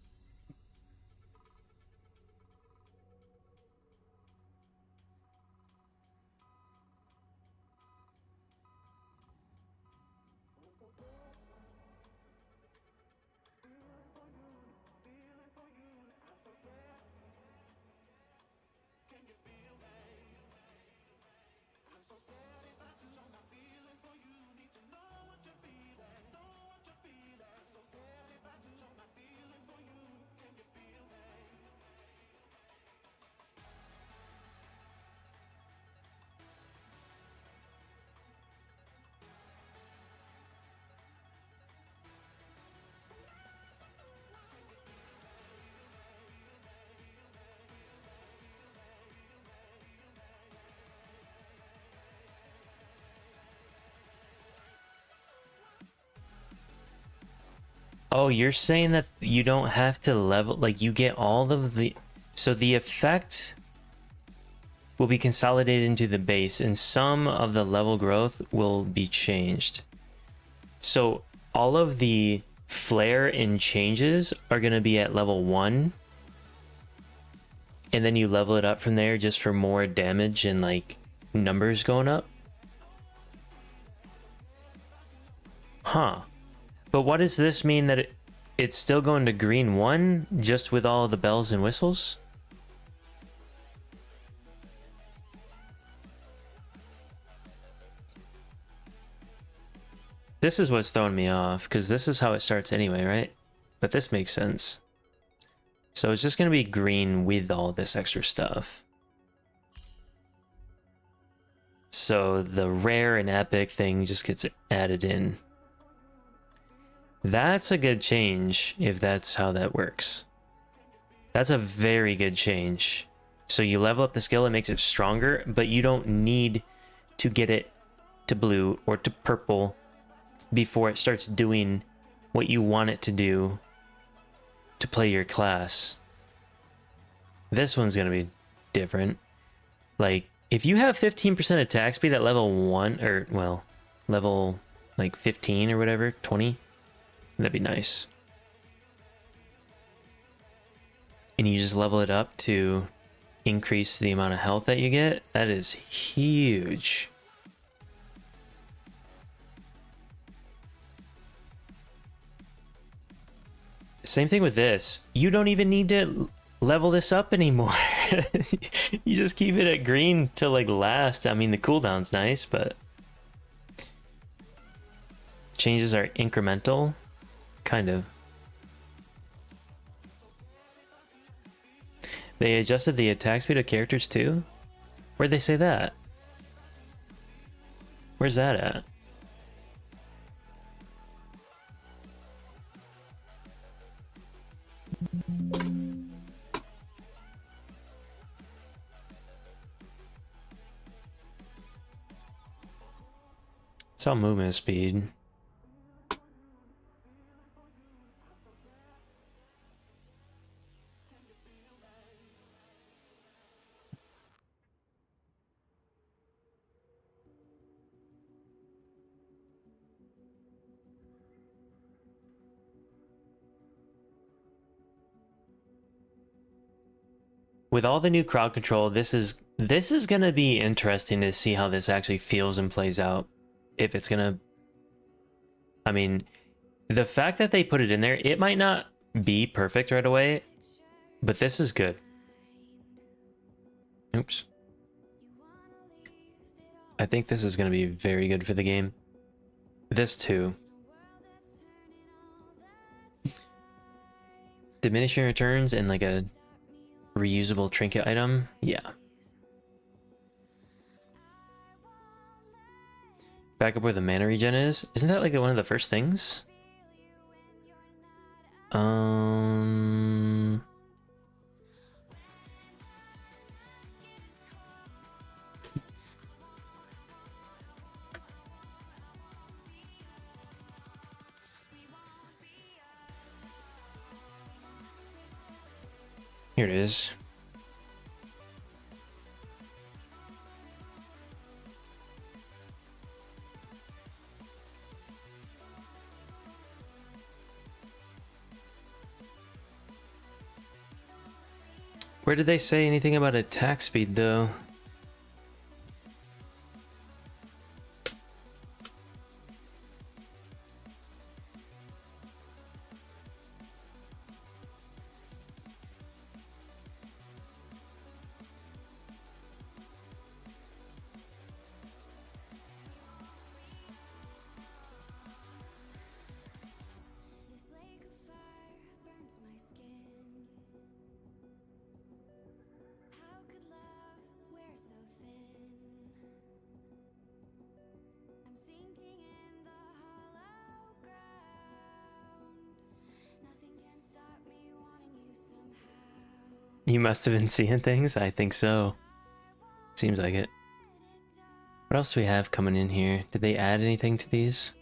Oh, you're saying that you don't have to level, like you get all of the, so the effect will be consolidated into the base and some of the level growth will be changed. So all of the flare and changes are going to be at level 1. And then you level it up from there just for more damage and like numbers going up. Huh. But what does this mean that it's still going to green 1 just with all of the bells and whistles? This is what's throwing me off, because this is how it starts anyway, right? But this makes sense. So it's just going to be green with all this extra stuff. So the rare and epic thing just gets added in. That's a good change if that's how that works. That's a very good change. So you level up the skill, it makes it stronger, but you don't need to get it to blue or to purple before it starts doing what you want it to do to play your class. This one's gonna be different. Like, if you have 15% attack speed at level 1, or, well, level, like, 15 or whatever, 20, that'd be nice. And you just level it up to increase the amount of health that you get, that is huge. Same thing with this. You don't even need to level this up anymore. You just keep it at green till like last. I mean, the cooldown's nice, but changes are incremental, kind of. They adjusted the attack speed of characters too? Where'd they say that? Where's that at? It's all movement speed. With all the new crowd control, this is gonna be interesting to see how this actually feels and plays out. If it's gonna, I mean, the fact that they put it in there, it might not be perfect right away, but this is good. Oops. I think this is gonna be very good for the game. This too. Diminishing returns and like a reusable trinket item, yeah. Back up where the mana regen is. Isn't that like one of the first things? Here it is. Where did they say anything about attack speed though? You must have been seeing things? I think so. Seems like it. What else do we have coming in here? Did they add anything to these?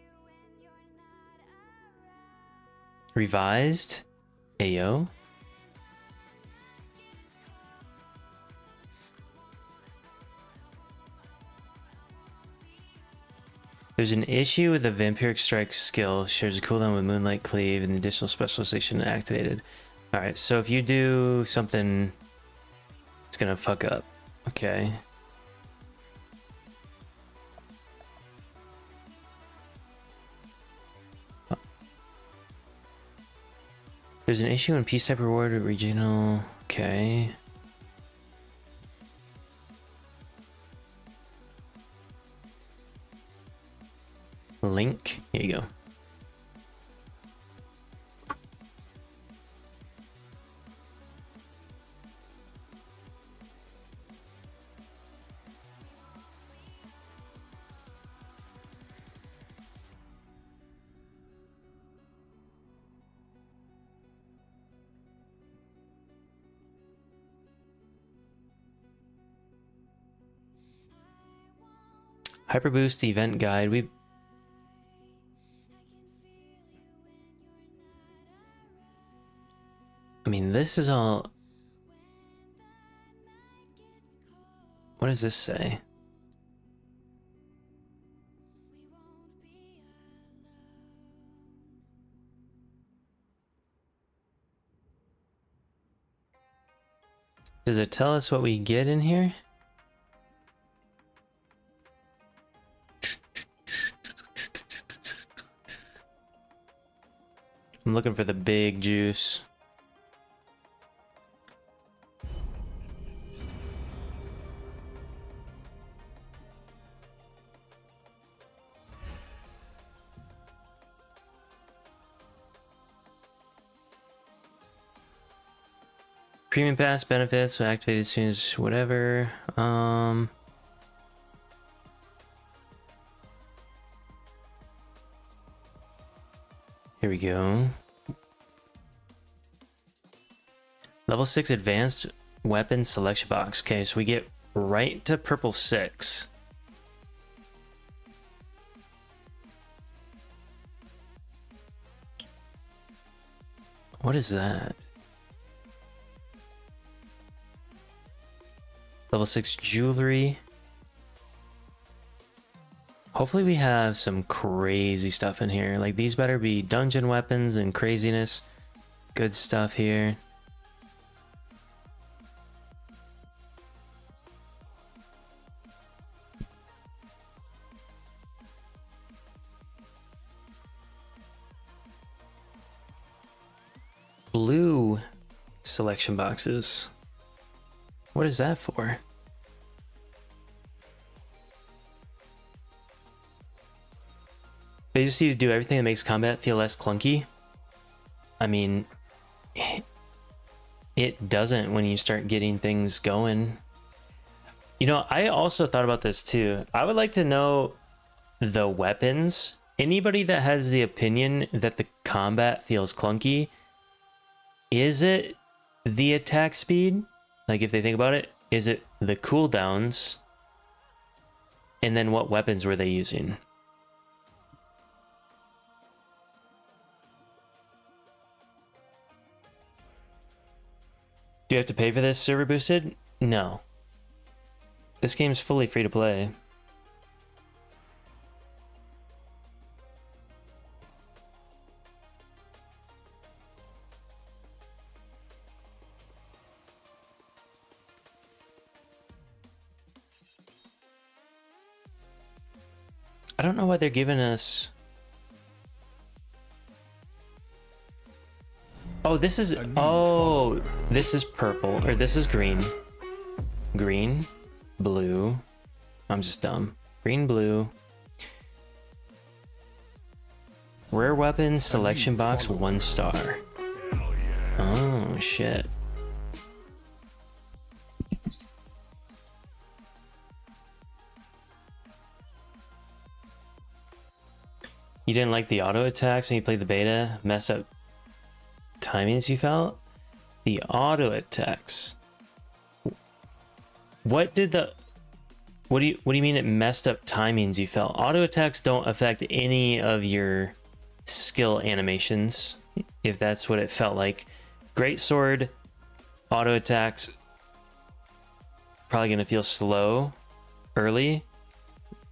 Revised? Ayo? There's an issue with the Vampiric Strike skill. Shares a cooldown with Moonlight Cleave and additional specialization activated. Alright, so if you do something, it's gonna fuck up. Okay. There's an issue in Peace type reward with regional. Okay. Link. Here you go. Hyper Boost event guide. I mean, this is all. What does this say? Does it tell us what we get in here? I'm looking for the big juice. Premium pass benefits so activated as soon as whatever. Here we go. Level 6 advanced weapon selection box. Okay, so we get right to purple 6. What is that? Level 6 jewelry. Hopefully we have some crazy stuff in here. Like, these better be dungeon weapons and craziness. Good stuff here. Blue selection boxes. What is that for? They just need to do everything that makes combat feel less clunky. I mean, it doesn't when you start getting things going. You know, I also thought about this too. I would like to know the weapons. Anybody that has the opinion that the combat feels clunky, is it the attack speed? Like, if they think about it, is it the cooldowns? And then what weapons were they using? Do you have to pay for this server boosted? No. This game's fully free to play. I don't know why they're giving us... Oh, this is... Oh, this is purple. Or this is green. Green. Blue. I'm just dumb. Green, blue. Rare weapons, selection box, 1 star. Oh, shit. You didn't like the auto attacks when you played the beta? Mess up timings you felt? The auto attacks. What do you mean it messed up timings you felt? Auto attacks don't affect any of your skill animations, if that's what it felt like. Greatsword auto attacks probably gonna feel slow early.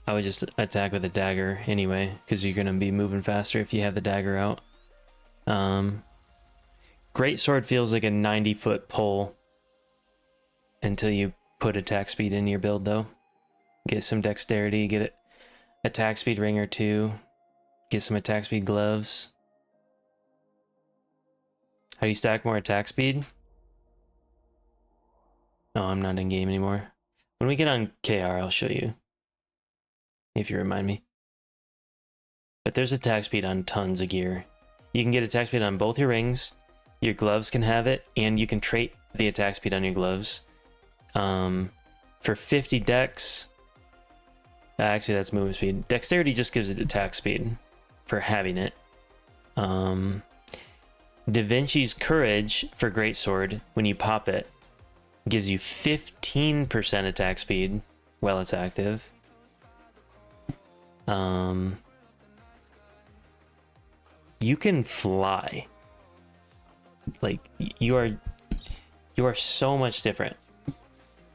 I would just attack with a dagger anyway, because you're gonna be moving faster if you have the dagger out. Greatsword feels like a 90-foot pull until you put attack speed in your build, though. Get some dexterity, get it attack speed ring or 2, get some attack speed gloves. How do you stack more attack speed? Oh, I'm not in game anymore. When we get on KR, I'll show you, if you remind me. But there's attack speed on tons of gear. You can get attack speed on both your rings. Your gloves can have it, and you can trait the attack speed on your gloves. For 50 dex, actually that's movement speed. Dexterity just gives it attack speed for having it. Da Vinci's Courage for Greatsword, when you pop it, gives you 15% attack speed while it's active. You can fly. Like you are so much different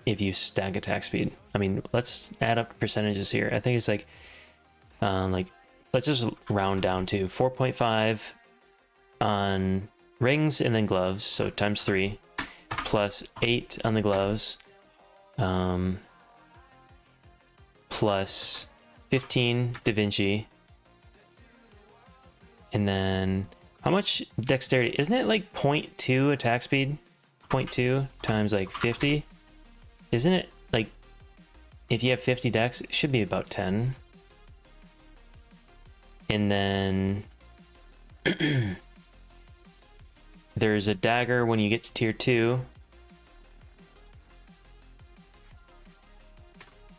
if you stack attack speed. I mean, let's add up percentages here. I think it's like let's just round down to 4.5 on rings and then gloves, so times 3, plus 8 on the gloves, plus 15 Da Vinci, and then how much dexterity? Isn't it like 0.2 attack speed? 0.2 times like 50? Isn't it like, if you have 50 dex, it should be about 10. And then there's a dagger when you get to tier 2.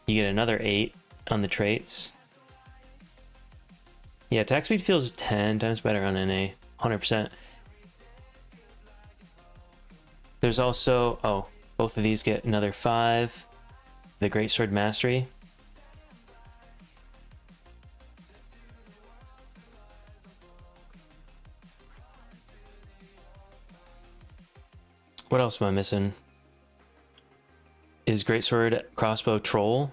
You get another 8 on the traits. Yeah, attack speed feels 10 times better on NA, 100%. There's also, oh, both of these get another 5. The Greatsword Mastery. What else am I missing? Is Greatsword Crossbow Troll?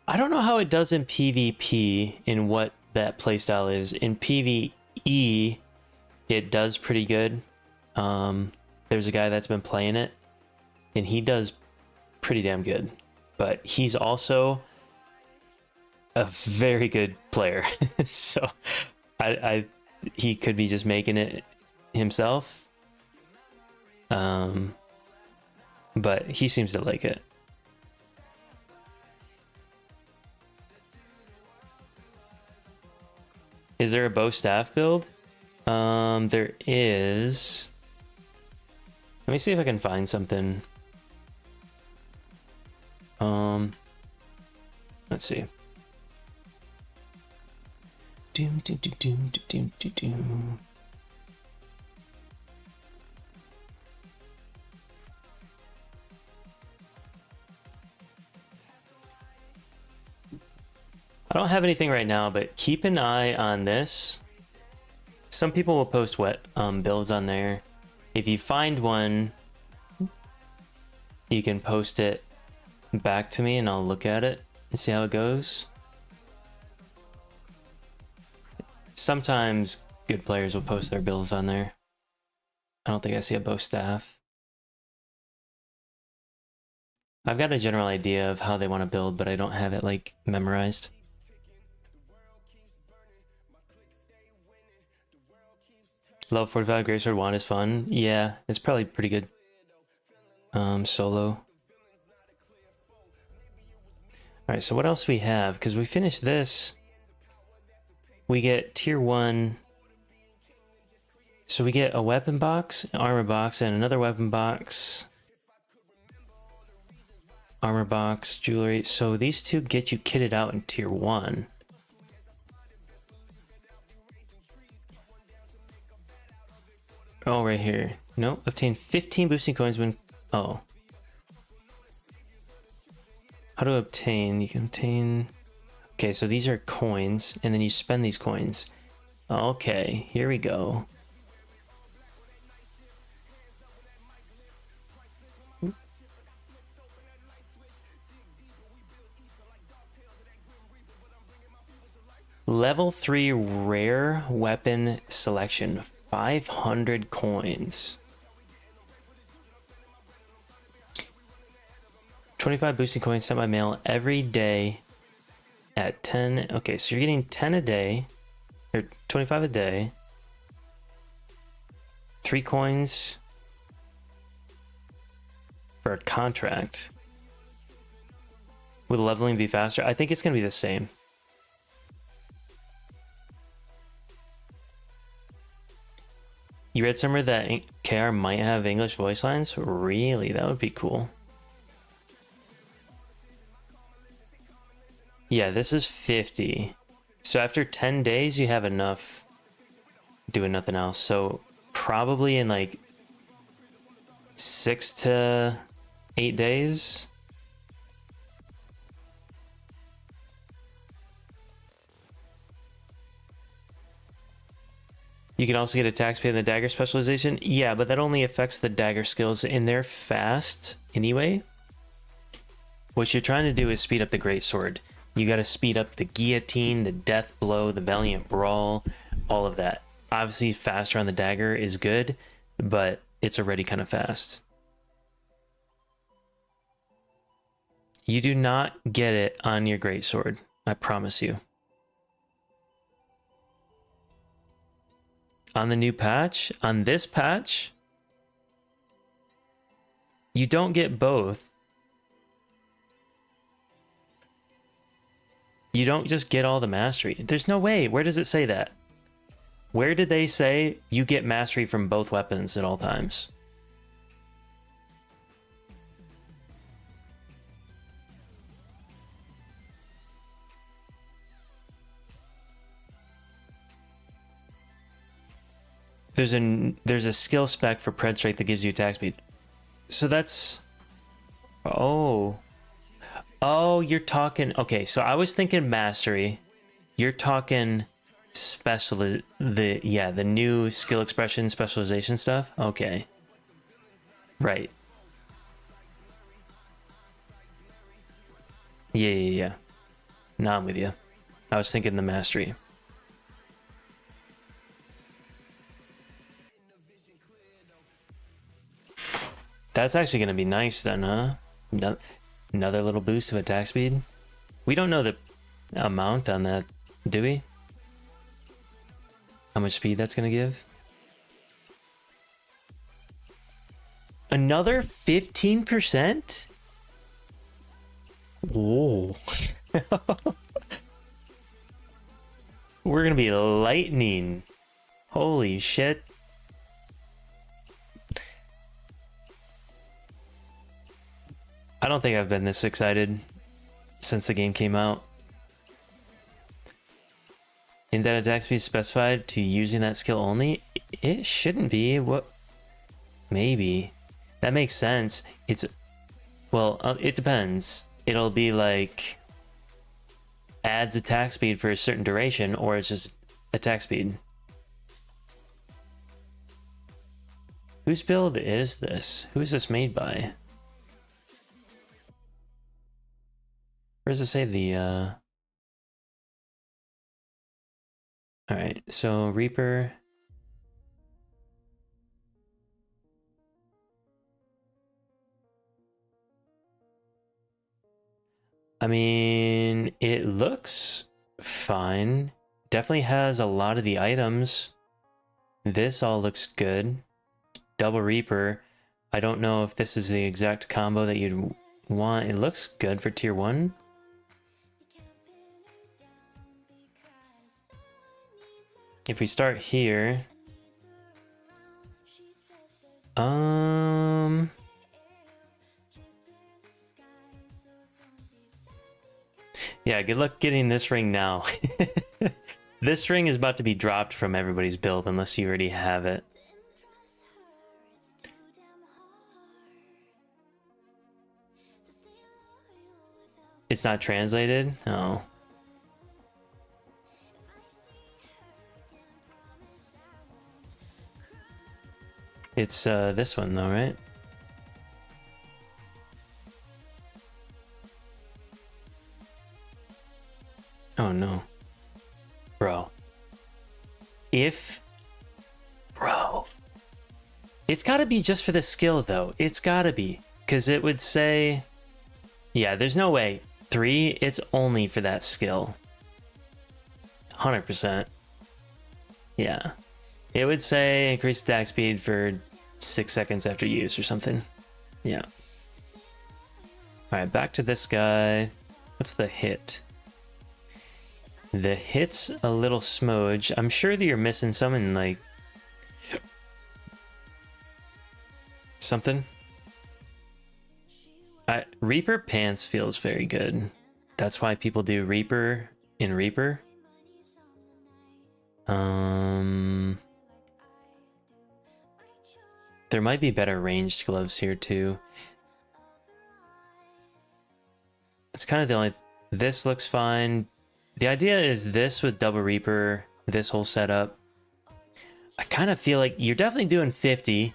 I don't know how it does in PvP, in what that playstyle is. In PvE, it does pretty good. There's a guy that's been playing it, and he does pretty damn good. But he's also a very good player. So he could be just making it himself. But he seems to like it. Is there a bow staff build? There is. Let me see if I can find something. Let's see. Doom, doom, doom, doom, doom, doom, doom. I don't have anything right now, but keep an eye on this. Some people will post wet builds on there. If you find one, you can post it back to me and I'll look at it and see how it goes. Sometimes good players will post their builds on there. I don't think I see a bow staff. I've got a general idea of how they want to build, but I don't have it like memorized. Level 45 Greatsword Wand is fun. Yeah, it's probably pretty good. Solo. Alright, so what else we have? Because we finished this. We get tier 1. So we get a weapon box, an armor box, and another weapon box. Armor box, jewelry. So these two get you kitted out in tier 1. Oh, right here. No, obtain 15 boosting coins when... Oh. How to obtain? You can obtain... Okay, so these are coins, and then you spend these coins. Okay, here we go. Level 3 rare weapon selection. 500 coins. 25 boosting coins sent by mail every day at 10. Okay, so you're getting 10 a day, or 25 a day. 3 coins for a contract. Would leveling be faster? I think it's going to be the same. You read somewhere that KR might have English voice lines? Really? That would be cool. Yeah, this is 50. So after 10 days, you have enough doing nothing else. So probably in like 6 to 8 days. You can also get attack speed and the dagger specialization. Yeah, but that only affects the dagger skills, and they're fast anyway. What you're trying to do is speed up the greatsword. You got to speed up the guillotine, the death blow, the valiant brawl, all of that. Obviously, faster on the dagger is good, but it's already kind of fast. You do not get it on your greatsword, I promise you. On the new patch, on this patch, you don't get both. You don't just get all the mastery. There's no way. Where does it say that? Where did they say you get mastery from both weapons at all times? There's a skill spec for Pred Strike that gives you attack speed. So that's... Oh, you're talking... Okay, so I was thinking mastery. You're talking the new skill expression specialization stuff. Okay. Right. Yeah. No, I'm with you. I was thinking the mastery. That's actually going to be nice then, huh? Another little boost of attack speed. We don't know the amount on that, do we? How much speed that's going to give? Another 15%? Whoa. We're going to be lightning. Holy shit. I don't think I've been this excited since the game came out. In that attack speed specified to using that skill only? It shouldn't be. What? Maybe. That makes sense. It's... Well, it depends. It'll be like... adds attack speed for a certain duration, or it's just attack speed. Whose build is this? Who is this made by? Where does it say the, Alright, so Reaper. I mean, it looks fine. Definitely has a lot of the items. This all looks good. Double Reaper. I don't know if this is the exact combo that you'd want. It looks good for tier 1. If we start here, yeah, good luck getting this ring now. This ring is about to be dropped from everybody's build unless you already have it. It's not translated? Oh. It's this one though, right? Oh no. Bro. Bro. It's gotta be just for the skill though. It's gotta be. Because it would say... Yeah, there's no way. 3, it's only for that skill. 100%. Yeah. It would say increase attack speed for 6 seconds after use or something. Yeah. Alright, back to this guy. What's the hit? The hit's a little smudge. I'm sure that you're missing something like... something. Reaper Pants feels very good. That's why people do Reaper in Reaper. There might be better ranged gloves here too. It's kind of the only... This looks fine. The idea is this with Double Reaper, this whole setup. I kind of feel like you're definitely doing 50.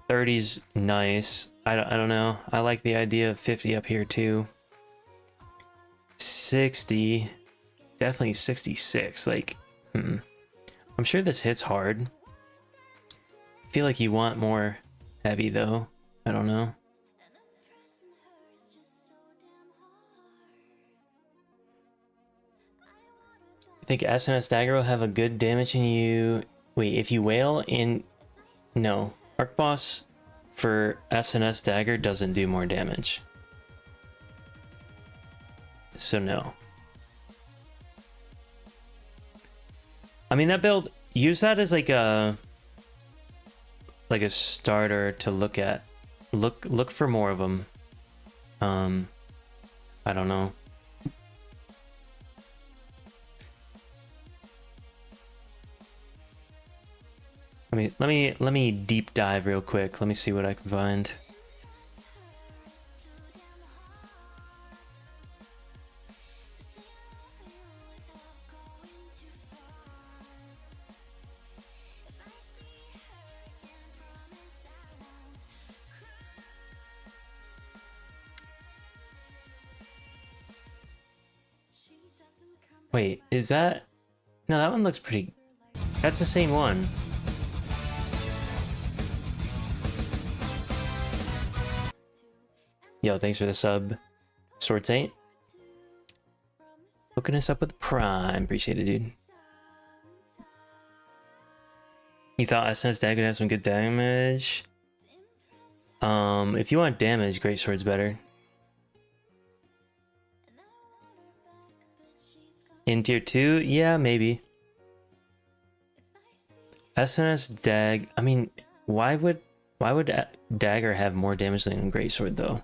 30's nice. I don't know. I like the idea of 50 up here too. 60. Definitely 66. Like, I'm sure this hits hard. I feel like you want more heavy though. I don't know. I think SNS Dagger will have a good damage in you. Wait, if you wail in... No. Arc Boss for SNS Dagger doesn't do more damage. So no. I mean, that build, use that as like a starter to look at. Look for more of them. I don't know. Let me deep dive real quick. Let me see what I can find. Wait, is that... No, that one looks pretty... That's the same one. Yo, thanks for the sub, Sword Saint. Hooking us up with Prime. Appreciate it, dude. You thought SNS Dagger would have some good damage? If you want damage, Greatsword's better. In tier 2? Yeah, maybe. SNS Dag... I mean, why would Dagger have more damage than Greatsword, though?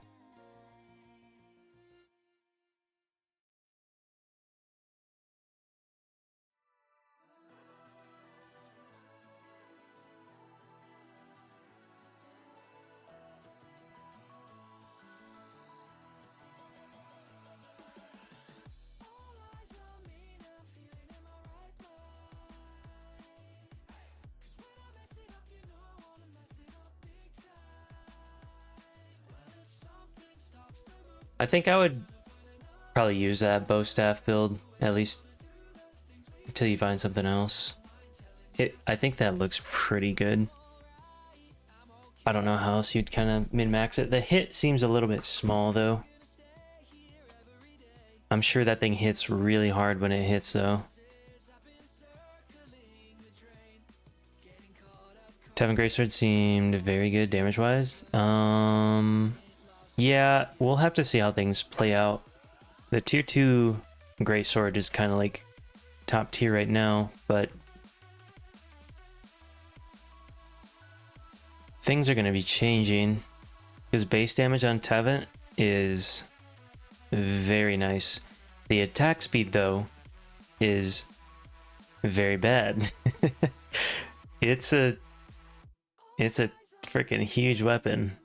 I think I would probably use that bow staff build, at least until you find something else. I think that looks pretty good. I don't know how else you'd kind of min-max it. The hit seems a little bit small though. I'm sure that thing hits really hard when it hits though. Tevin Greatsword seemed very good damage-wise. Yeah, we'll have to see how things play out. The tier 2 Greatsword is kind of like top tier right now, but things are going to be changing because base damage on Tevin is very nice. The attack speed though is very bad. It's a freaking huge weapon.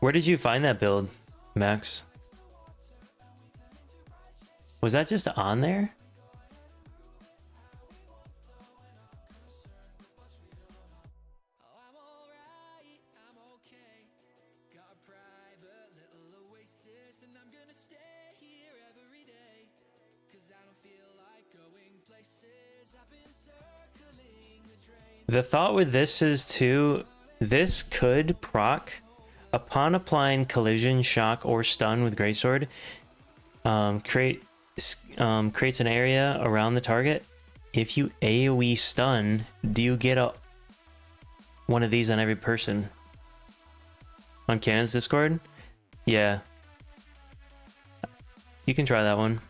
Where did you find that build, Max? Was that just on there? The thought with this is too, this could proc upon applying collision, shock, or stun with Greatsword. Creates an area around the target. If you AoE stun, do you get one of these on every person? On Cannon's Discord? Yeah. You can try that one.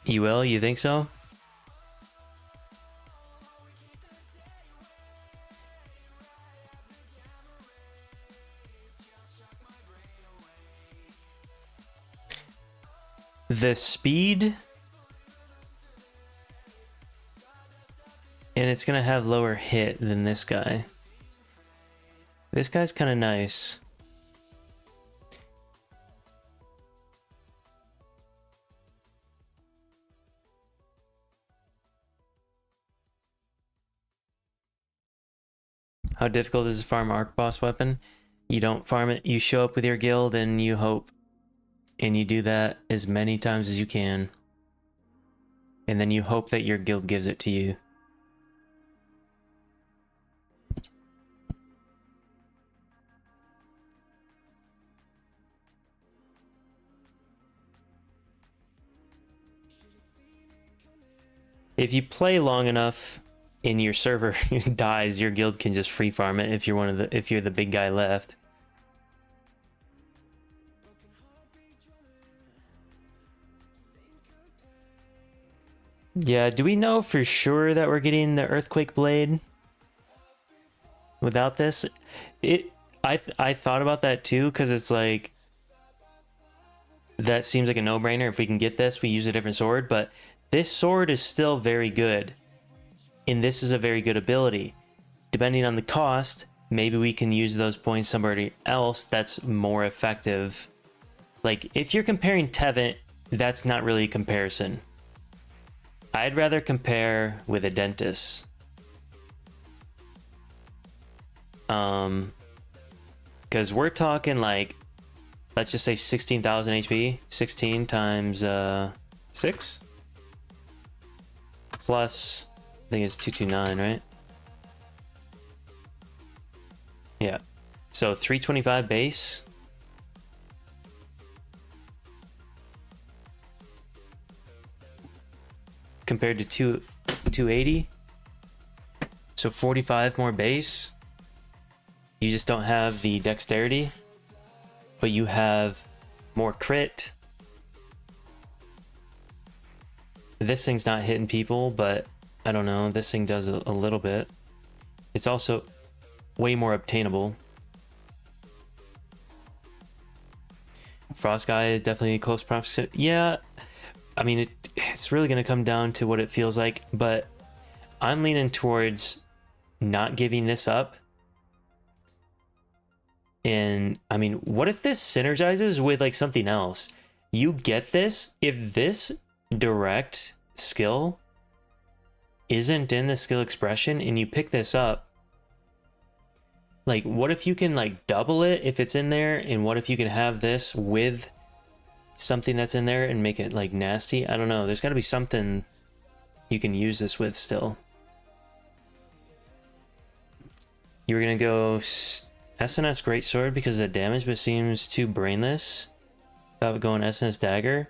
You will? You think so? The speed, and it's gonna have lower hit than this guy. This guy's kind of nice. How difficult is to farm Arc Boss weapon? You don't farm it, you show up with your guild and you hope. And you do that as many times as you can. And then you hope that your guild gives it to you. If you play long enough and your server dies, your guild can just free farm it if you're the big guy left. Yeah, do we know for sure that we're getting the Earthquake Blade without this? I thought about that too, because it's like, that seems like a no-brainer. If we can get this, we use a different sword, but this sword is still very good, and this is a very good ability. Depending on the cost, maybe we can use those points somebody else that's more effective. Like, if you're comparing Tevent, that's not really a comparison. I'd rather compare with a dentist. Because we're talking like, let's just say 16,000 HP. 16 times 6 plus, I think it's 229, right? Yeah. So 325 base. Compared to 280. So 45 more base. You just don't have the dexterity, but you have more crit. This thing's not hitting people, but I don't know, this thing does a little bit. It's also way more obtainable. Frost guy, definitely close proximity. Yeah, I mean, it's really going to come down to what it feels like, but I'm leaning towards not giving this up. And I mean, what if this synergizes with like something else? You get this, if this direct skill isn't in the skill expression and you pick this up, like what if you can like double it if it's in there, and what if you can have this with something that's in there and make it like nasty? I don't know, there's got to be something you can use this with still. You were gonna go SNS Greatsword because of the damage, but seems too brainless about going SNS Dagger.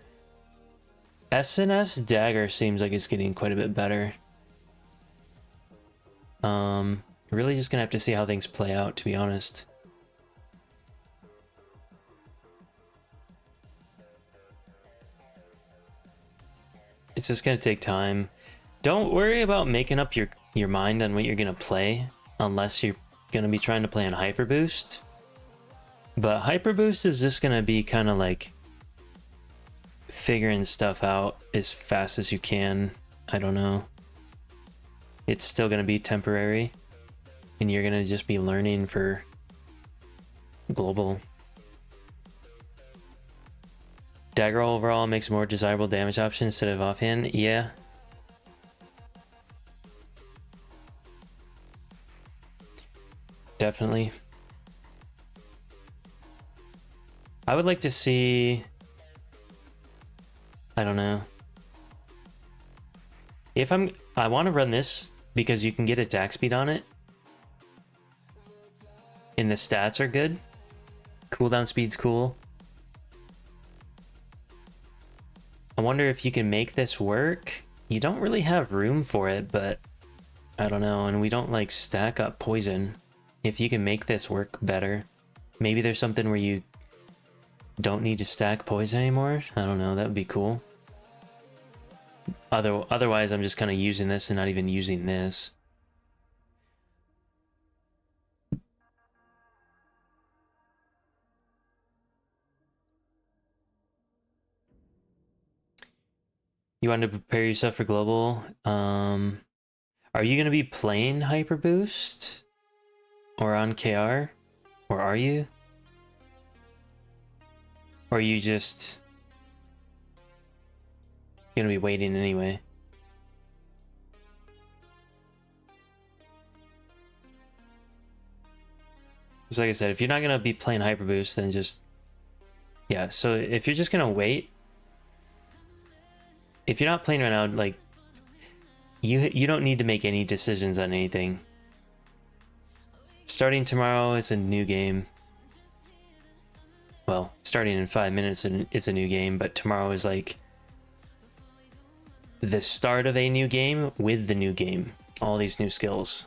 SNS Dagger seems like it's getting quite a bit better. Really just gonna have to see how things play out, to be honest. It's just gonna take time. Don't worry about making up your mind on what you're gonna play unless you're gonna be trying to play on Hyper Boost. But Hyper Boost is just gonna be kind of like figuring stuff out as fast as you can. I don't know. It's still gonna be temporary, and you're gonna just be learning for global. Dagger overall makes a more desirable damage option instead of offhand. Yeah. Definitely. I would like to see, I don't know. If I want to run this because you can get attack speed on it. And the stats are good. Cooldown speed's cool. I wonder if you can make this work. You don't really have room for it, but I don't know. And we don't like stack up poison. If you can make this work better, maybe there's something where you don't need to stack poison anymore. I don't know, that would be cool. Otherwise, I'm just kind of using this and not even using this. You want to prepare yourself for global. Are you going to be playing Hyper Boost or on KR? Or are you? Or are you just gonna be waiting anyway? Because like I said, if you're not gonna be playing Hyper Boost, then just... Yeah, so if you're just gonna wait... If you're not playing right now, like... You don't need to make any decisions on anything. Starting tomorrow, it's a new game. Well, starting in 5 minutes, it's a new game, but tomorrow is like the start of a new game with the new game. All these new skills.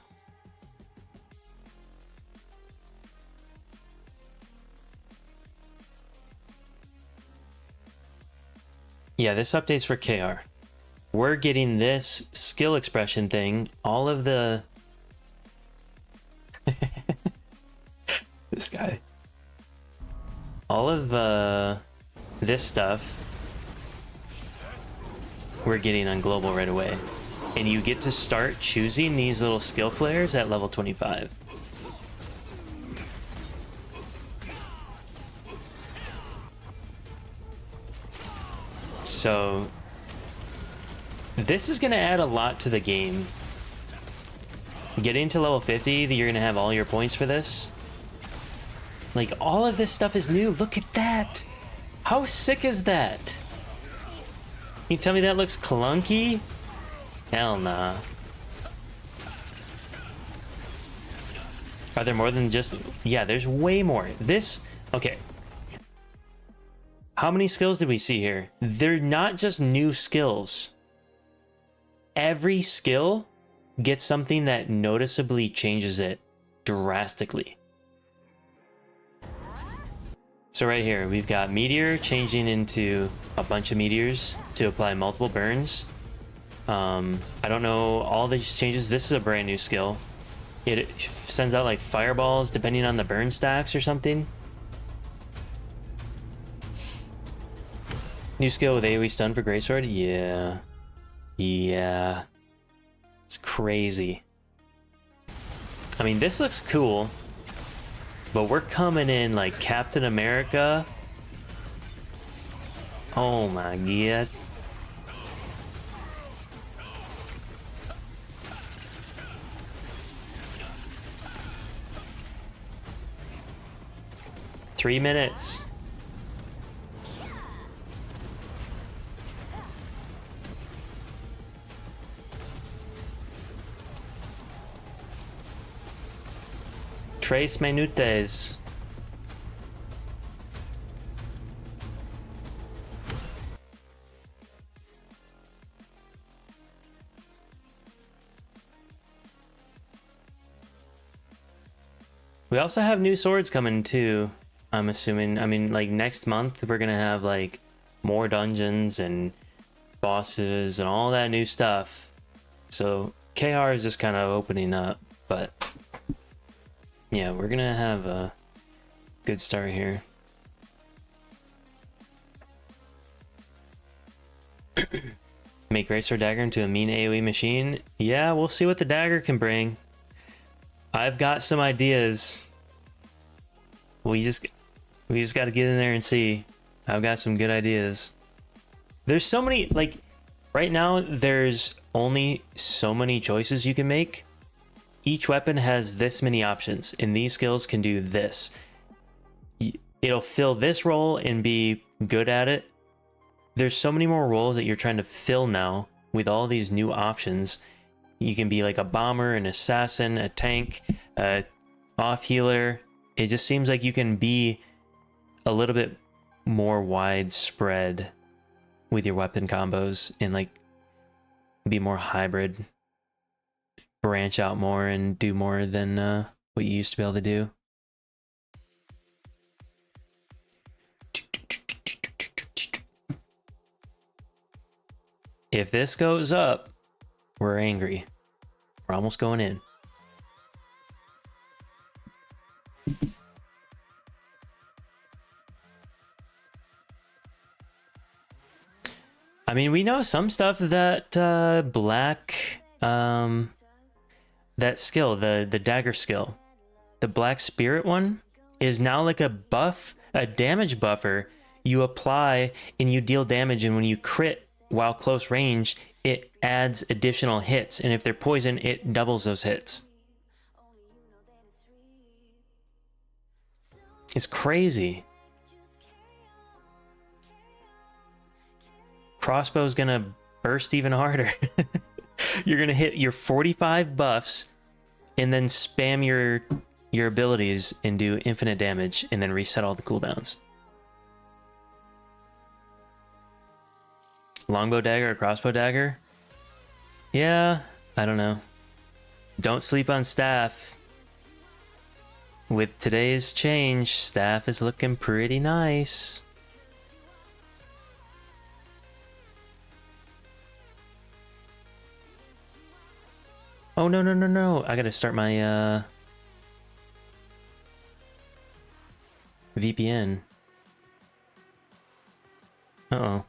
Yeah, this update's for KR. We're getting this skill expression thing, all of the... This guy. All of this stuff we're getting on global right away. And you get to start choosing these little skill flares at level 25. So this is going to add a lot to the game. Getting to level 50, you're going to have all your points for this. Like, all of this stuff is new. Look at that. How sick is that? You tell me that looks clunky? Hell nah. Are there more than just... Yeah, there's way more. This... Okay. How many skills did we see here? They're not just new skills. Every skill gets something that noticeably changes it drastically. So right here, we've got Meteor changing into a bunch of meteors to apply multiple burns. I don't know all these changes. This is a brand new skill. It sends out like fireballs depending on the burn stacks or something. New skill with AoE stun for Greatsword? Yeah. Yeah. It's crazy. I mean, this looks cool. But we're coming in like Captain America. Oh my god. Three minutes. Tres minutes. We also have new swords coming too, I'm assuming. I mean, like next month we're gonna have like more dungeons and bosses and all that new stuff. So KR is just kind of opening up, but yeah, we're gonna have a good start here. Make Greatsword Dagger into a mean AoE machine. Yeah, we'll see what the dagger can bring. I've got some ideas. We just got to get in there and see. I've got some good ideas. There's so many, like, right now there's only so many choices you can make. Each weapon has this many options, and these skills can do this. It'll fill this role and be good at it. There's so many more roles that you're trying to fill now with all these new options. You can be like a bomber, an assassin, a tank, a off healer. It just seems like you can be a little bit more widespread with your weapon combos and like be more hybrid. Branch out more and do more than what you used to be able to do. If this goes up, we're angry. We're almost going in. I mean, we know some stuff that black... that skill, the dagger skill, the black spirit one, is now like a buff, a damage buffer you apply and you deal damage, and when you crit while close range, it adds additional hits, and if they're poison, it doubles those hits. It's crazy. Crossbow's gonna burst even harder. You're gonna hit your 45 buffs and then spam your abilities and do infinite damage and then reset all the cooldowns. Longbow dagger or crossbow dagger? Yeah, I don't know. Don't sleep on staff. With today's change, staff is looking pretty nice. Oh, no, no, no, no. I gotta start my VPN. Uh-oh.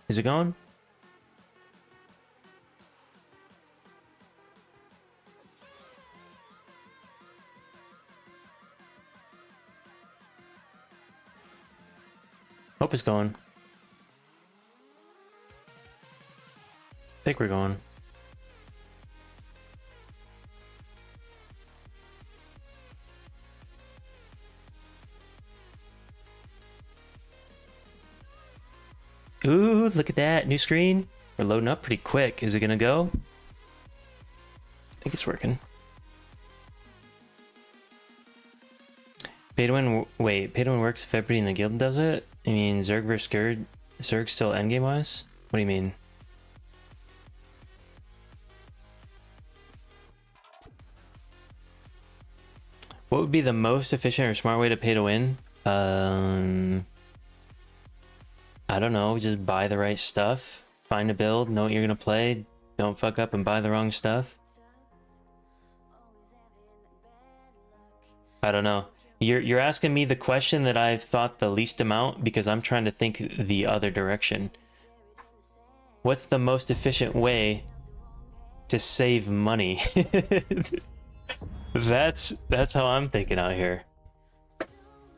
Is it going? Hope it's going. I think we're going. Ooh, look at that. New screen. We're loading up pretty quick. Is it gonna go? I think it's working. Pay to win. Wait, pay to win works if everybody in the guild does it? I mean, Zerg versus Gerd. Zerg still endgame wise? What do you mean? What would be the most efficient or smart way to pay to win? I don't know, just buy the right stuff, find a build, know what you're gonna play, don't fuck up and buy the wrong stuff. I don't know. You're asking me the question that I've thought the least amount because I'm trying to think the other direction. What's the most efficient way to save money? That's how I'm thinking out here.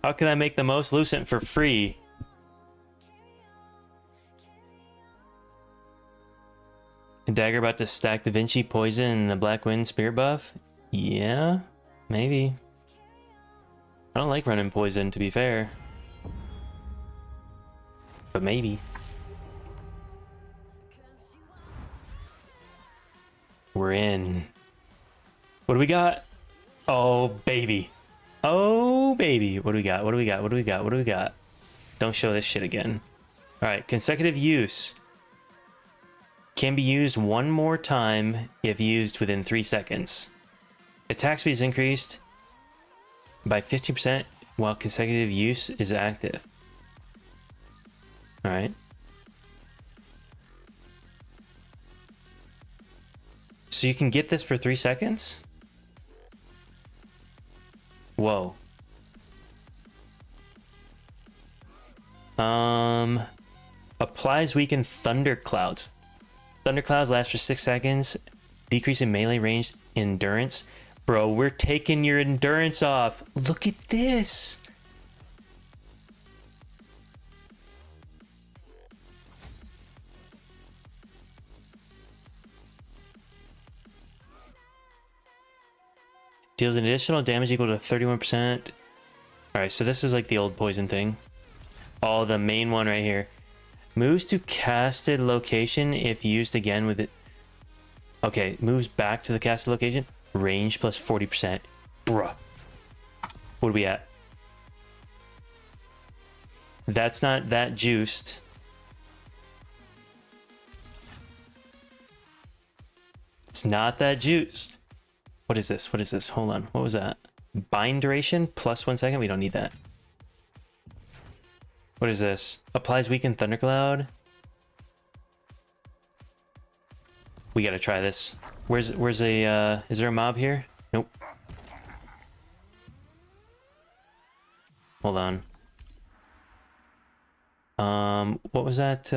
How can I make the most Lucent for free? Dagger about to stack Da Vinci poison and the Black Wind Spirit buff? Yeah, maybe. I don't like running poison, to be fair. But maybe. We're in. What do we got? Oh, baby. Oh, baby. What do we got? What do we got? What do we got? What do we got? Don't show this shit again. All right, consecutive use. Can be used one more time if used within 3 seconds. Attack speed is increased by 50% while consecutive use is active. All right. So you can get this for 3 seconds? Whoa. Applies weaken thunderclouds. Thunderclouds last for 6 seconds. Decrease in melee range endurance. Bro, we're taking your endurance off. Look at this. Deals an additional damage equal to 31%. Alright, so this is like the old poison thing. Oh, the main one right here. Moves to casted location if used again with it. Okay, moves back to the casted location. Range plus 40%. Bruh. What are we at? That's not that juiced. It's not that juiced. What is this? What is this? Hold on. What was that? Bind duration plus 1 second? We don't need that. What is this? Applies weaken thundercloud. We gotta try this. Where's a is there a mob here? Nope. Hold on. What was that?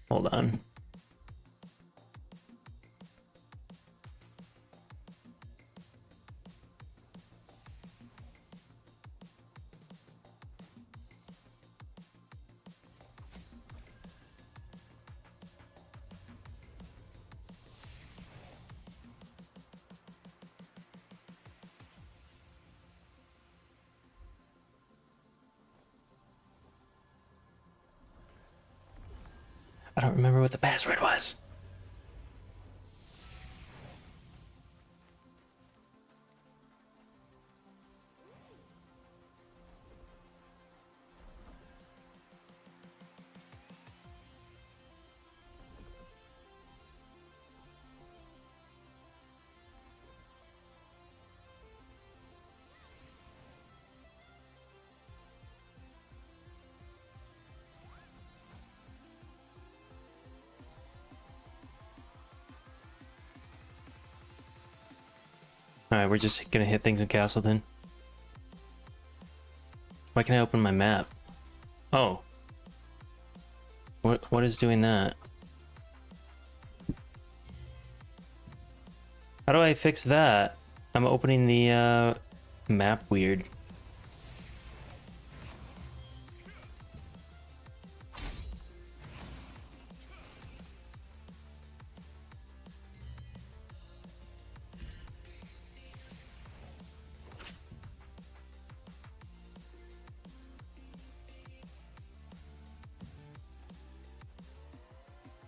Hold on. I don't remember what the password was. Alright, we're just gonna hit things in Castleton. Why can't I open my map? Oh. What is doing that? How do I fix that? I'm opening the map weird.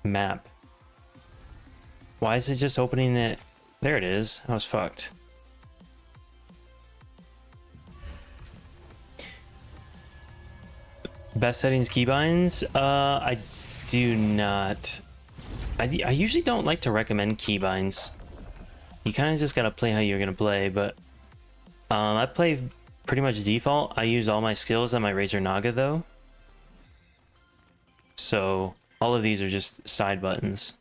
Map. Why is it just opening it? There it is. I was fucked. Best settings keybinds? I do not. I usually don't like to recommend keybinds. You kind of just gotta play how you're gonna play, but I play pretty much default. I use all my skills on my Razor Naga though. So all of these are just side buttons.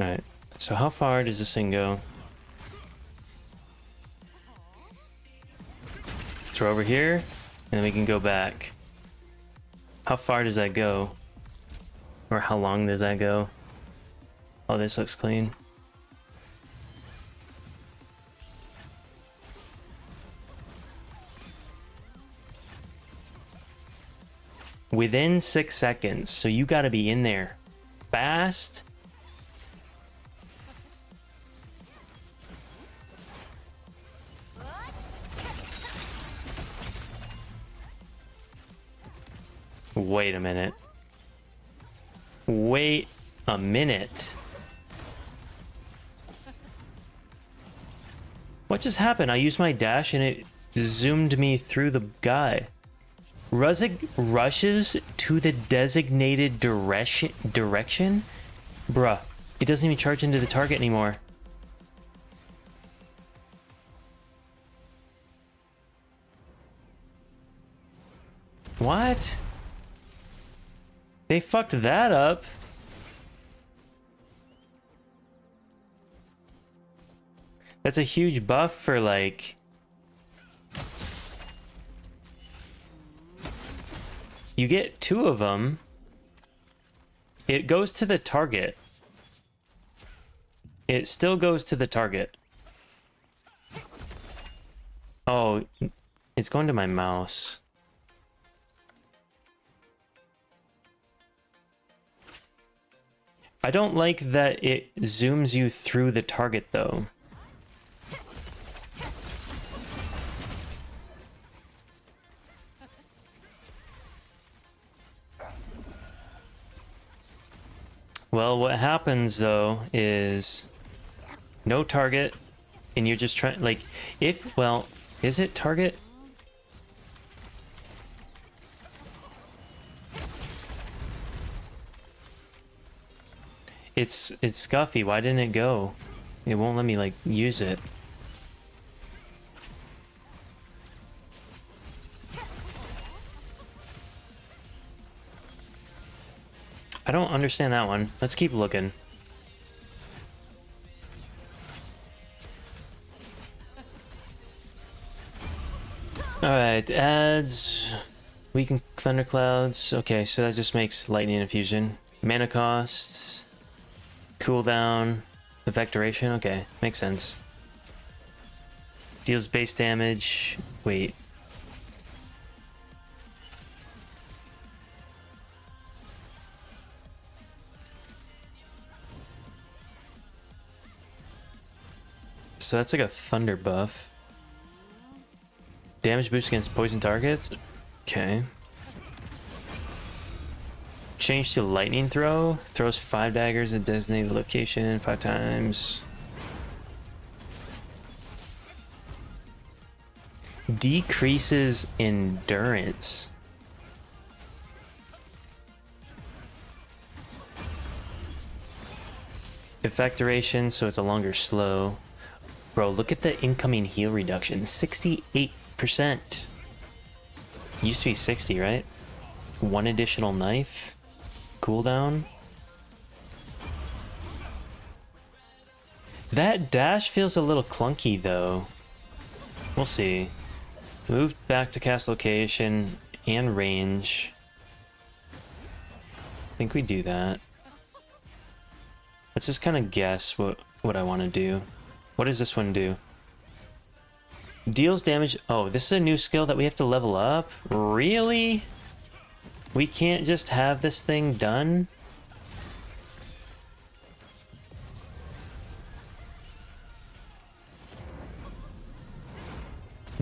Alright, so how far does this thing go? So we're over here, and then we can go back. How far does that go? Or how long does that go? Oh, this looks clean. Within 6 seconds, so you gotta be in there fast. Wait a minute. Wait a minute. What just happened? I used my dash and it zoomed me through the guy. Ruzig rushes to the designated direction? Bruh, it doesn't even charge into the target anymore. What? They fucked that up. That's a huge buff for like... You get 2 of them. It goes to the target. It still goes to the target. Oh, it's going to my mouse. I don't like that it zooms you through the target though. Well, what happens though is no target and you're just trying like if well, is it target? It's scuffy. Why didn't it go? It won't let me like use it. I don't understand that one. Let's keep looking. Alright, adds weaken thunderclouds. Okay, so that just makes lightning infusion. Mana costs, cooldown, effect duration. Okay, makes sense. Deals base damage. Wait. So that's like a thunder buff. Damage boost against poison targets. Okay. Change to lightning throw. Throws 5 daggers at designated location 5 times. Decreases endurance. Effect duration, so it's a longer slow. Bro, look at the incoming heal reduction. 68%. Used to be 60, right? 1 additional knife. Cooldown. That dash feels a little clunky, though. We'll see. Moved back to cast location and range. I think we do that. Let's just kind of guess what I want to do. What does this one do? Deals damage. Oh, this is a new skill that we have to level up? Really? We can't just have this thing done?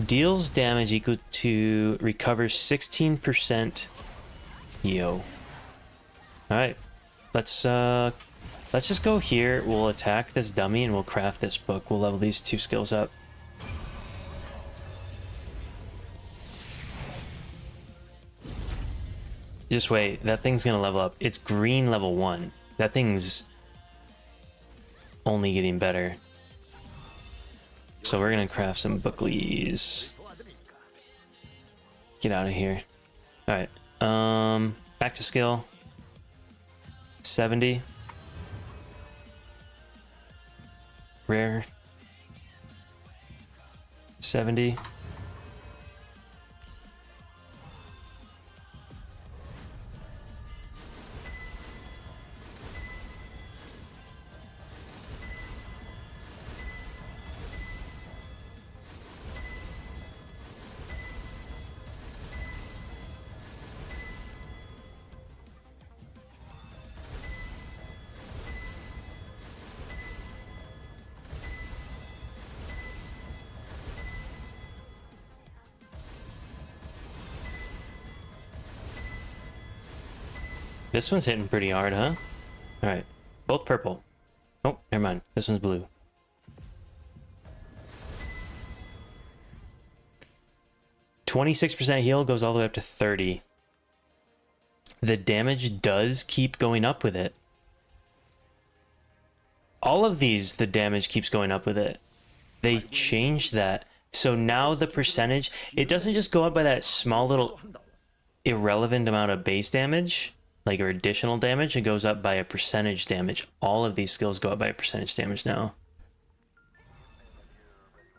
Deals damage equal to recovers 16%. Yo. Alright. Let's just go here. We'll attack this dummy and we'll craft this book. We'll level these 2 skills up. Just wait. That thing's gonna level up. It's green level 1. That thing's only getting better. So we're gonna craft some booklies. Get out of here. Alright. Back to skill. 70. Rare. 70. This one's hitting pretty hard, huh? Alright. Both purple. Oh, never mind. This one's blue. %26 heal goes all the way up to 30. The damage does keep going up with it. All of these, the damage keeps going up with it. They changed that. So now the percentage, it doesn't just go up by that small little irrelevant amount of base damage. Like, or additional damage, it goes up by a percentage damage. All of these skills go up by a percentage damage now.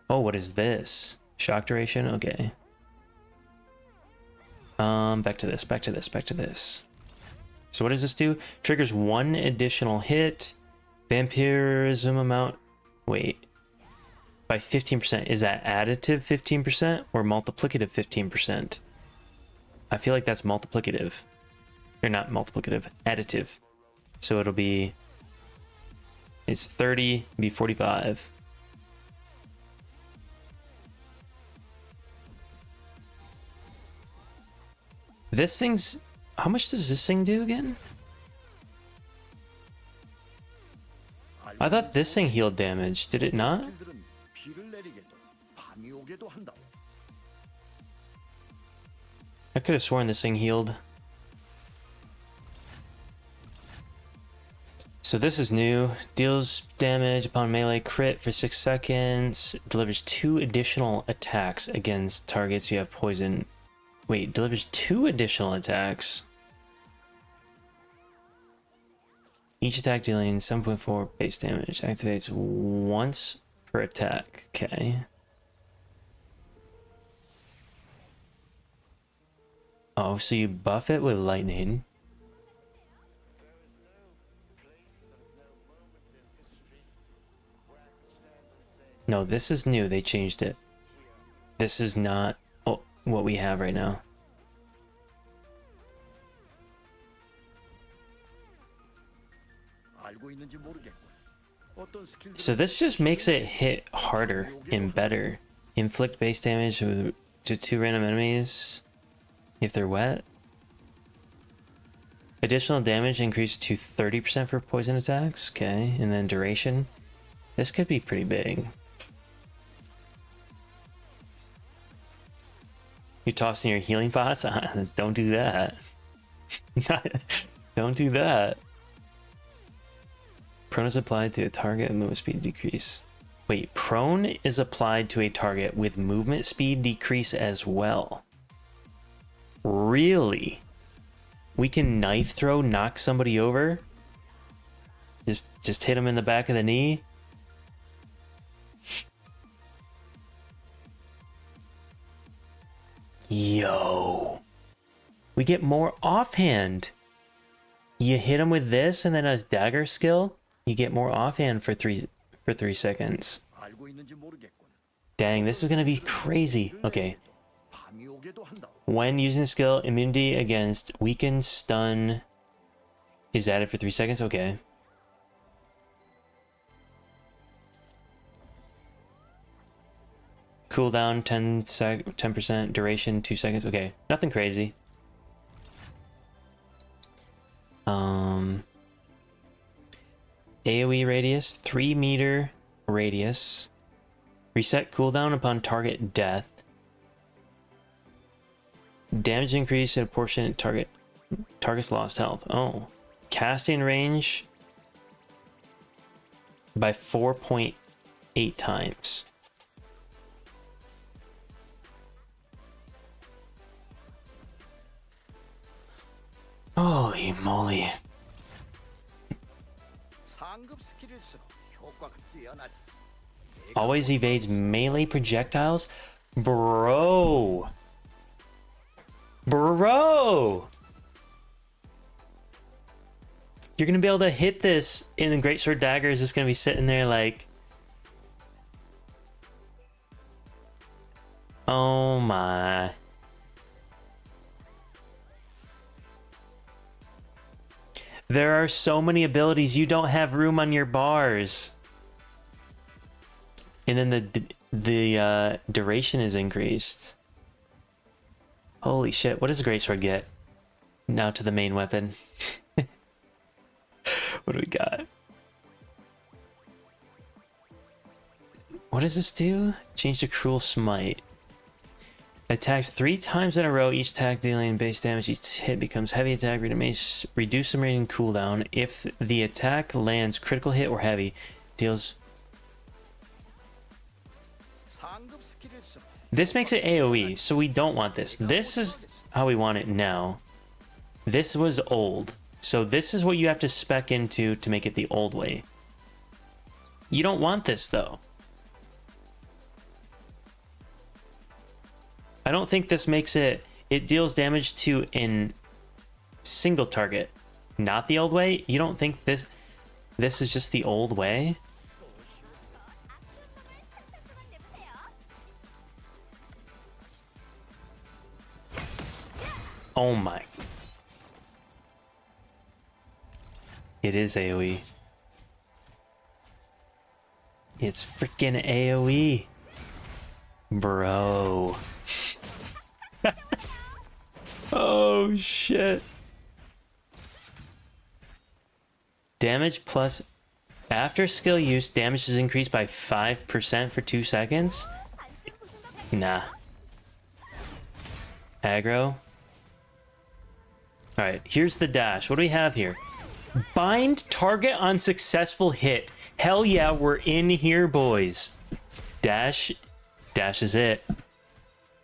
Oh, what is this? Shock duration? Okay. Back to this. So what does this do? Triggers 1 additional hit. Vampirism amount. Wait. By 15%. Is that additive 15% or multiplicative 15%? I feel like that's multiplicative. Or not multiplicative, additive. So it'll be, it's 30, be 45. This thing's, how much does this thing do again? I thought this thing healed damage, did it not? I could have sworn this thing healed. So this is new. Deals damage upon melee crit for 6 seconds. Delivers 2 additional attacks against targets you have poison. Wait, delivers 2 additional attacks. Each attack dealing 7.4 base damage. Activates once per attack. Okay. Oh, so you buff it with lightning. No, this is new. They changed it. This is not what we have right now. So this just makes it hit harder and better. Inflict base damage to 2 random enemies if they're wet. Additional damage increased to 30% for poison attacks. Okay, and then duration. This could be pretty big. You tossing your healing pots? Don't do that. Don't do that. Prone is applied to a target and movement speed decrease. Wait, prone is applied to a target with movement speed decrease as well. Really? We can knife throw, knock somebody over? Just hit him in the back of the knee? Yo. We get more offhand. You hit him with this and then a dagger skill, you get more offhand for 3 seconds. Dang, this is gonna be crazy. Okay. When using a skill, immunity against weaken, stun is added for 3 seconds. Okay. Cooldown 10%, duration 2 seconds. Okay, nothing crazy. AoE radius 3 meter radius. Reset cooldown upon target death. Damage increase in proportion target's lost health. Oh, casting range by 4.8 times. Holy moly. Always evades melee projectiles? Bro! Bro! You're gonna be able to hit this and the Greatsword Dagger is just gonna be sitting there like... Oh my... There are so many abilities, you don't have room on your bars. And then the duration is increased. Holy shit, what does a Greatsword get? Now to the main weapon. What do we got? What does this do? Change to Cruel Smite. Attacks 3 times in a row, each attack dealing base damage. Each hit becomes heavy attack, reduce the remaining cooldown. If the attack lands critical hit or heavy, deals... This makes it AoE, so we don't want this. This is how we want it now. This was old, so this is what you have to spec into to make it the old way. You don't want this, though. I don't think this makes it... It deals damage to a single target, not the old way. You don't think this is just the old way? Oh my. It is AoE. It's freaking AoE. Bro. Oh shit. Damage plus after skill use, damage is increased by 5% for 2 seconds. Nah. Aggro. Alright, here's the dash. What do we have here? Bind target on successful hit. Hell yeah, we're in here, boys. Dash. Dash is it.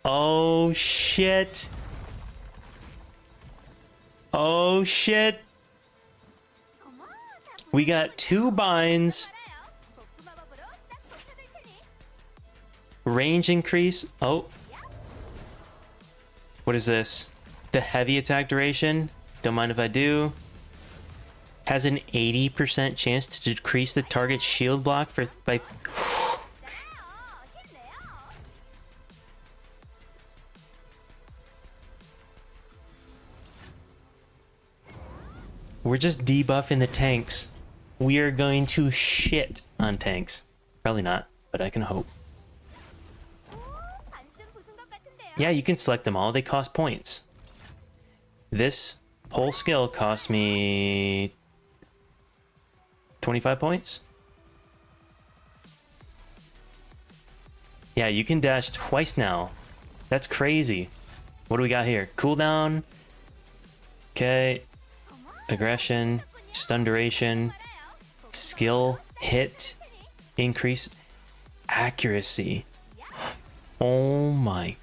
Oh, shit. Oh, shit. We got 2 binds. Range increase. Oh. What is this? The heavy attack duration. Don't mind if I do. Has an 80% chance to decrease the target's shield block by... We're just debuffing the tanks. We are going to shit on tanks. Probably not, but I can hope. Yeah, you can select them all. They cost points. This whole skill cost me 25 points. Yeah, you can dash twice now. That's crazy. What do we got here? Cooldown. Okay. Aggression. Stun duration. Skill. Hit. Increase. Accuracy. Oh my.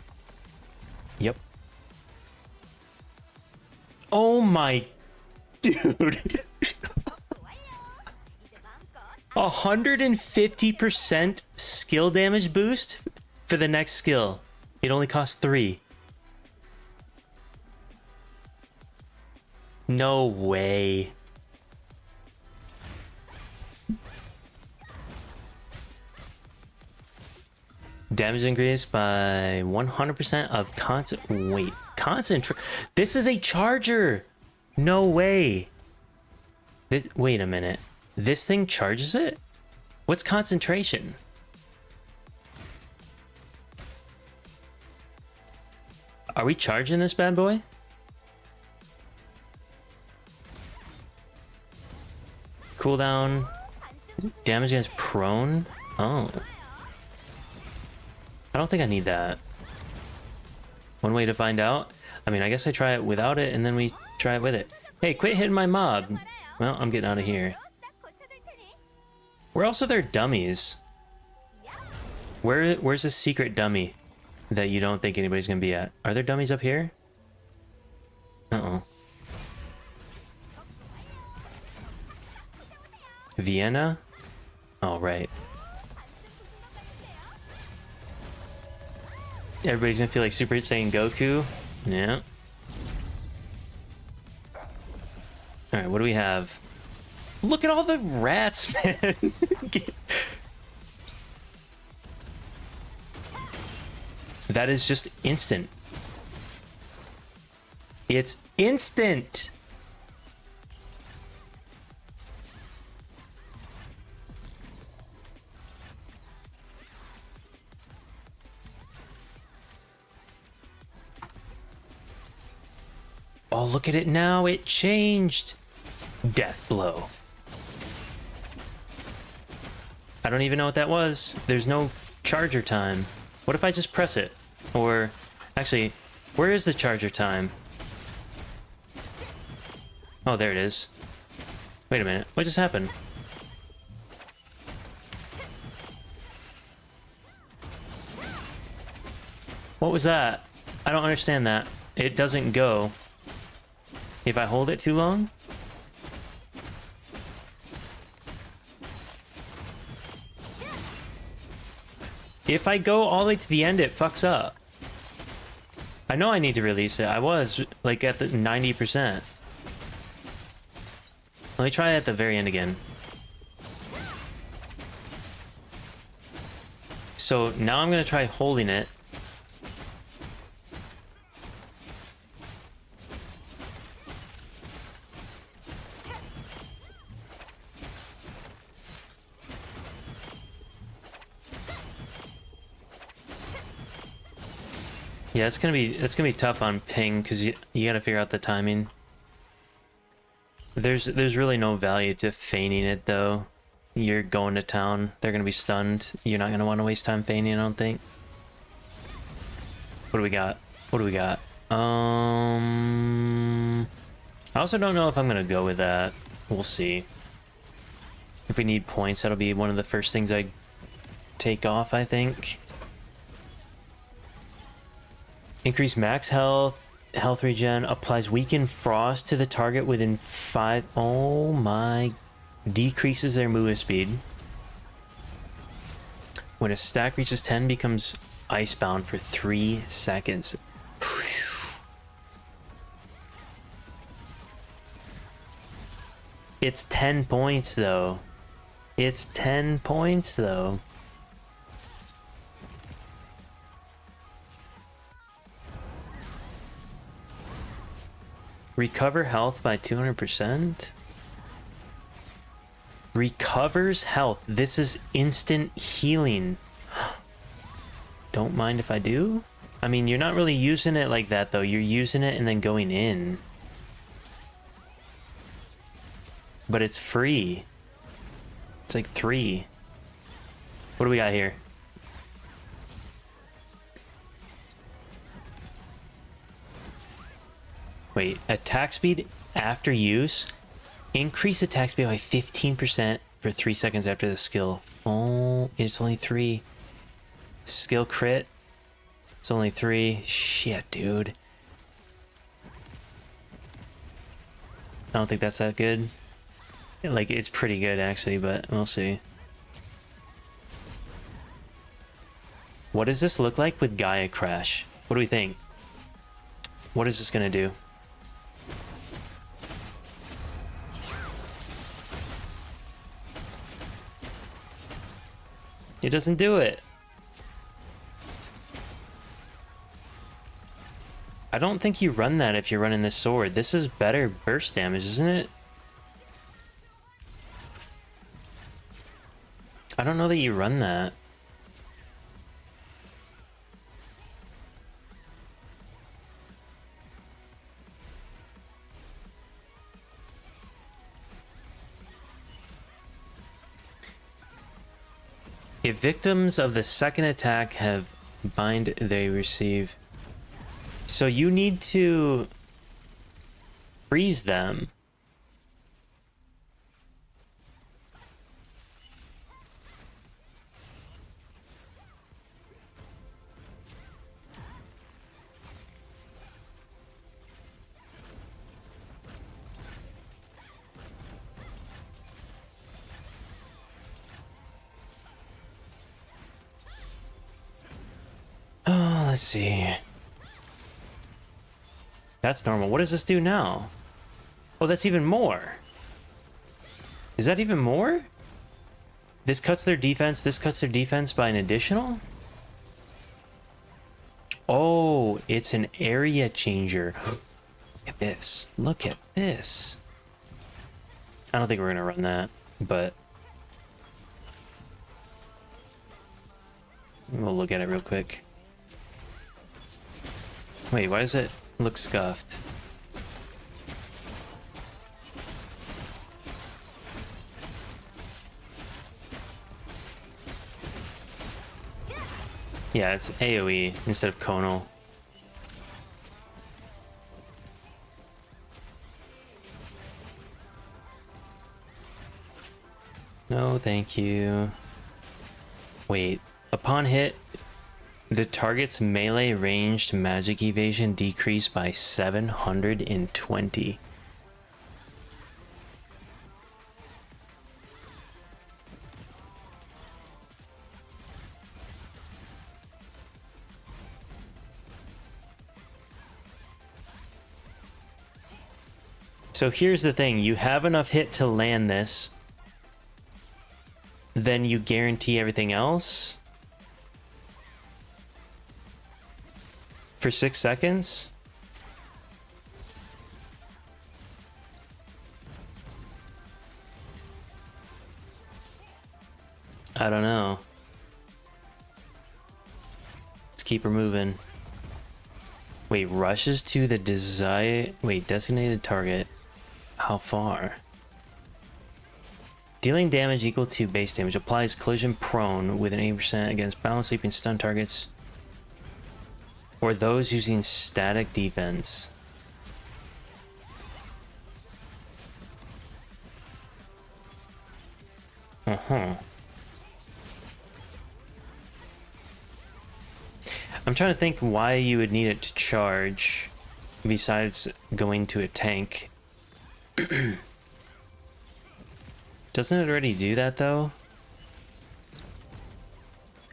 Yep. Oh my. Dude. 150% skill damage boost for the next skill. It only costs 3. No way. Damage increase by 100% of concentrate. This is a charger. No way. Wait a minute. This thing charges it? What's concentration? Are we charging this bad boy? Cooldown. Damage against prone? Oh. I don't think I need that. One way to find out? I mean, I guess I try it without it and then we try it with it. Hey, quit hitting my mob. Well, I'm getting out of here. Where else are there dummies? Where's the secret dummy that you don't think anybody's gonna be at? Are there dummies up here? Uh-oh. Vienna? Oh, right. Everybody's gonna feel like Super Saiyan Goku? Yeah. Alright, what do we have? Look at all the rats, man! That is just instant. It's instant! Oh, look at it now. It changed. Death blow. I don't even know what that was. There's no charger time. What if I just press it? Or actually, where is the charger time? Oh, there it is. Wait a minute. What just happened? What was that? I don't understand that. It doesn't go if I hold it too long. If I go all the way to the end, it fucks up. I know I need to release it. I was like at the 90%. Let me try it at the very end again. So now I'm gonna try holding it. Yeah, it's gonna be tough on ping because you gotta figure out the timing. There's really no value to feigning it though. You're going to town, they're gonna be stunned. You're not gonna want to waste time feigning, I don't think. What do we got? What do we got? I also don't know if I'm gonna go with that. We'll see. If we need points, that'll be one of the first things I take off, I think. Increase max health, health regen, applies weaken frost to the target within 5. Oh my. Decreases their movement speed. When a stack reaches 10, becomes icebound for 3 seconds. It's 10 points though. It's 10 points though. Recover health by 200%. Recovers health. This is instant healing. Don't mind if I do? I mean, you're not really using it like that though. You're using it and then going in. But it's free. It's like 3. What do we got here? Wait, attack speed after use. Increase attack speed by 15% for 3 seconds after the skill. Oh, it's only 3. Skill crit. It's only 3. Shit, dude. I don't think that's that good. Like, it's pretty good actually, but we'll see. What does this look like with Gaia Crash? What do we think? What is this gonna do? It doesn't do it. I don't think you run that if you're running this sword. This is better burst damage, isn't it? I don't know that you run that. If victims of the second attack have bind, they receive. So you need to freeze them. Oh, let's see. That's normal. What does this do now? Oh, that's even more. Is that even more? This cuts their defense. This cuts their defense by an additional? Oh, it's an area changer. Look at this. Look at this. I don't think we're going to run that, but we'll look at it real quick. Wait, why does it look scuffed? Yeah, it's AoE instead of conal. No, thank you. Wait, upon hit, the target's melee ranged magic evasion decreased by 720. So here's the thing, you have enough hit to land this, then you guarantee everything else for 6 seconds? I don't know. Let's keep her moving. Wait, rushes to the designated target. How far? Dealing damage equal to base damage. Applies collision prone with an 80% against bound, sleeping, stun targets, or those using static defense. Uh-huh. I'm trying to think why you would need it to charge besides going to a tank. Doesn't it already do that though?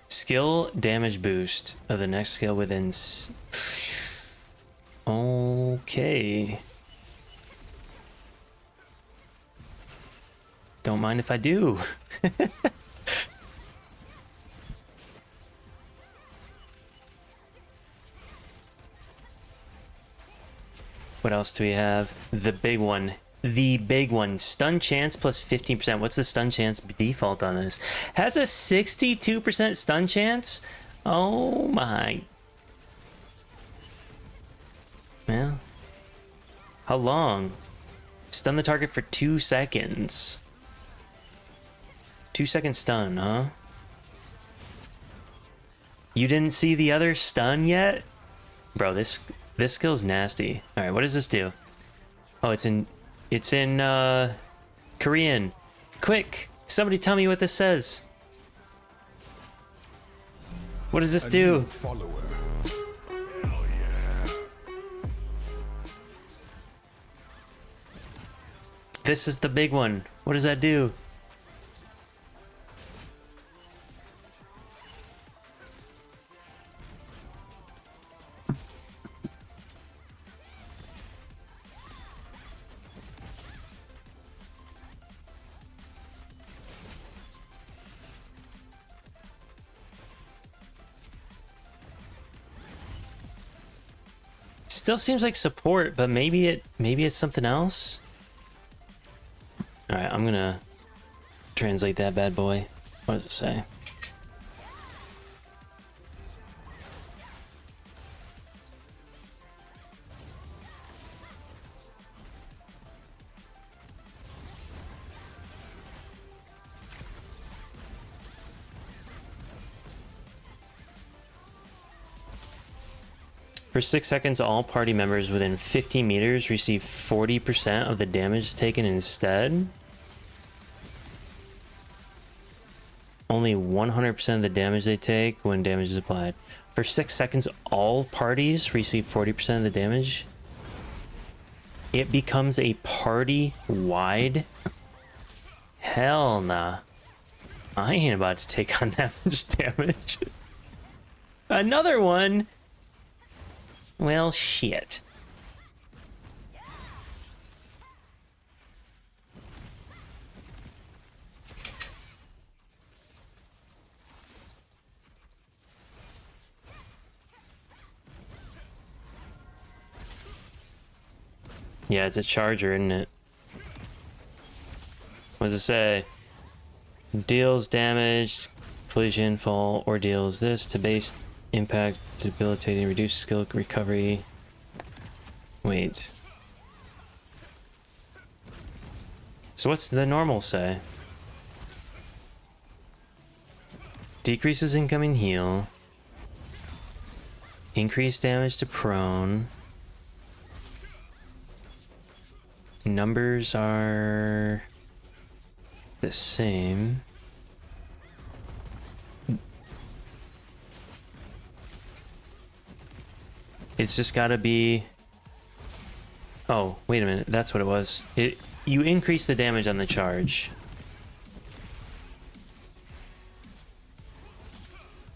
Skill damage boost of the next skill within... Okay. Don't mind if I do. What else do we have? The big one. The big one. Stun chance plus 15%. What's the stun chance default on this? Has a 62% stun chance? Oh my. Yeah. How long? Stun the target for 2 seconds. 2-second stun, huh? You didn't see the other stun yet? Bro, this skill's nasty. Alright, what does this do? Oh, it's in Korean. Quick! Somebody tell me what this says. What does this do? Follower. Hell yeah. This is the big one. What does that do? Still seems like support, but maybe it's something else. All right, I'm gonna translate that bad boy. What does it say? For 6 seconds, all party members within 50 meters receive 40% of the damage taken instead. Only 100% of the damage they take when damage is applied. For 6 seconds, all parties receive 40% of the damage. It becomes a party-wide? Hell nah. I ain't about to take on that much damage. Another one? Well, shit. Yeah, it's a charger, isn't it? What does it say? Deals damage, collision, fall, or deals this to base impact, debilitating, reduce skill recovery. Wait. So what's the normal say? Decreases incoming heal. Increase damage to prone. Numbers are the same. It's just gotta be... Oh, wait a minute. That's what it was. You increase the damage on the charge.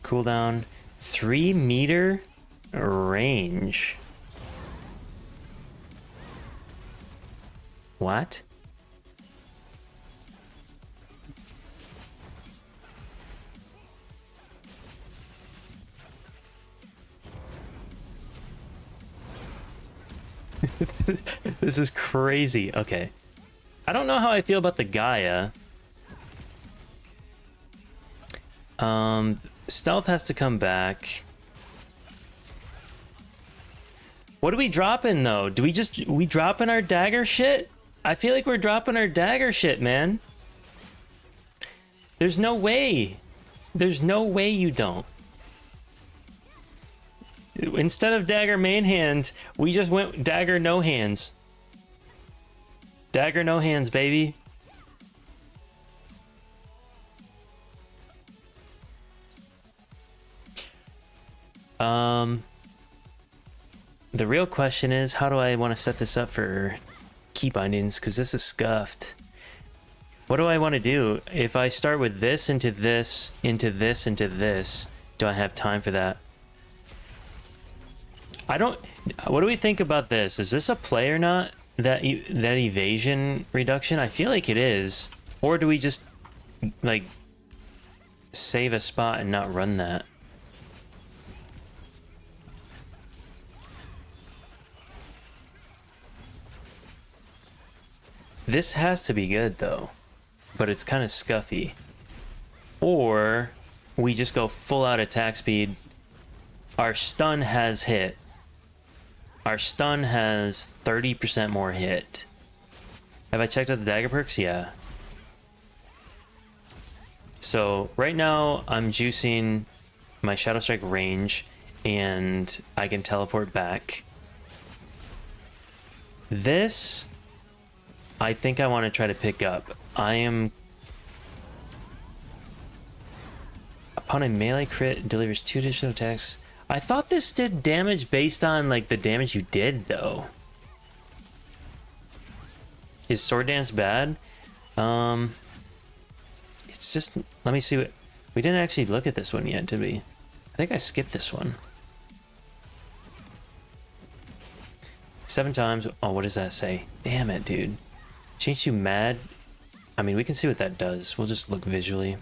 Cooldown. 3 meter range. What? This is crazy. Okay. I don't know how I feel about the Gaia. Stealth has to come back. What are we dropping though? Do we dropping our dagger shit? I feel like we're dropping our dagger shit, man. There's no way. There's no way you don't. Instead of dagger main hand, we just went dagger no hands. Dagger no hands, baby. The real question is, how do I want to set this up for key bindings? Because this is scuffed. What do I want to do? If I start with this into this, into this, into this, do I have time for that? I don't... What do we think about this? Is this a play or not? That evasion reduction? I feel like it is. Or do we just, like, save a spot and not run that? This has to be good, though. But it's kind of scuffy. Or we just go full out attack speed. Our stun has hit. Our stun has 30% more hit. Have I checked out the dagger perks? Yeah. So right now I'm juicing my Shadow Strike range and I can teleport back. This, I think I want to try to pick up. I am... Upon a melee crit, delivers 2 additional attacks. I thought this did damage based on, like, the damage you did, though. Is Sword Dance bad? It's just... Let me see what... We didn't actually look at this one yet, did we? I think I skipped this one. 7 times... Oh, what does that say? Damn it, dude. Change to mad... I mean, we can see what that does. We'll just look visually.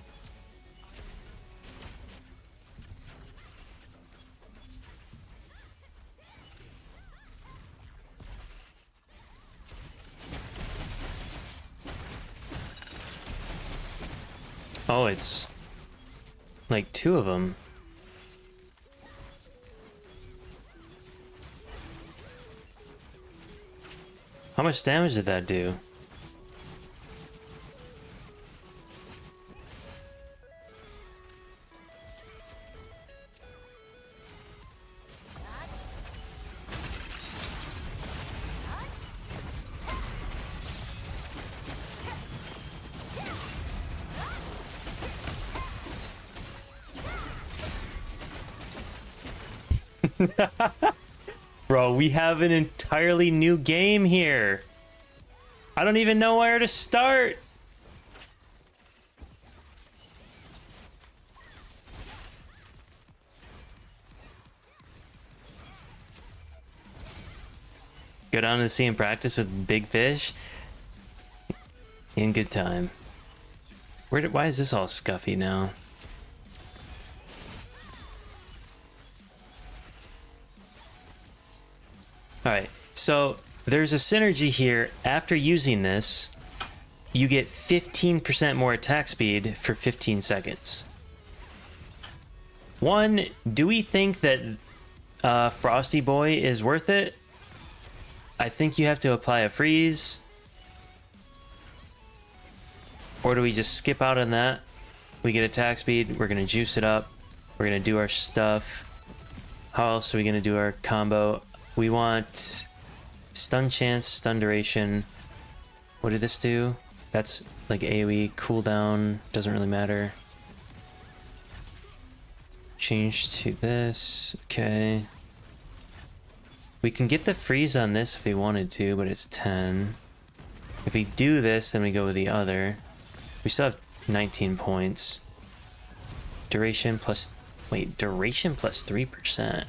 Oh, it's like 2 of them. How much damage did that do? Bro, we have an entirely new game here. I don't even know where to start. Go down to the sea and practice with big fish. In good time. Why is this all scuffy now? Alright, so there's a synergy here. After using this, you get 15% more attack speed for 15 seconds. One, do we think that Frosty Boy is worth it? I think you have to apply a freeze. Or do we just skip out on that? We get attack speed, we're going to juice it up, we're going to do our stuff. How else are we going to do our combo? We want stun chance, stun duration. What did this do? That's like AoE, cooldown, doesn't really matter. Change to this, okay. We can get the freeze on this if we wanted to, but it's 10. If we do this, then we go with the other. We still have 19 points. Duration plus... Wait, duration plus 3%.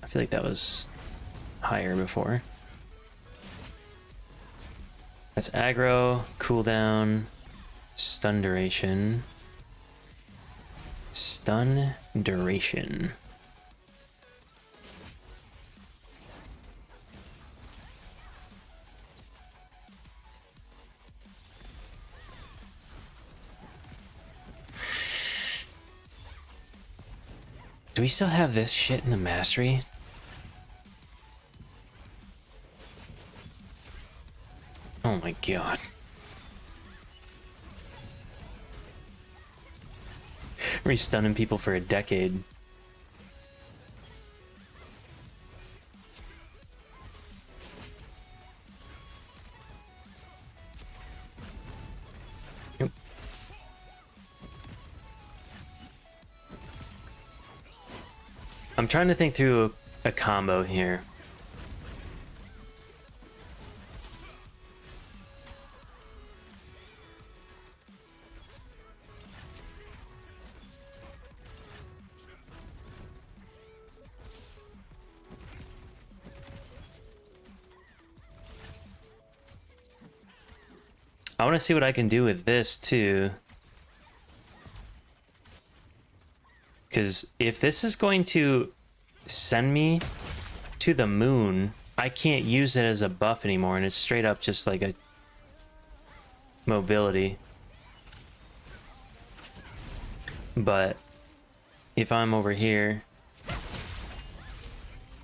I feel like that was higher before. That's aggro, cooldown, stun duration. Stun duration. Do we still have this shit in the mastery? Oh my god. Re-stunning people for a decade. Yep. I'm trying to think through a combo here. I want to see what I can do with this too. Because if this is going to send me to the moon, I can't use it as a buff anymore, and it's straight up just like a mobility. But if I'm over here,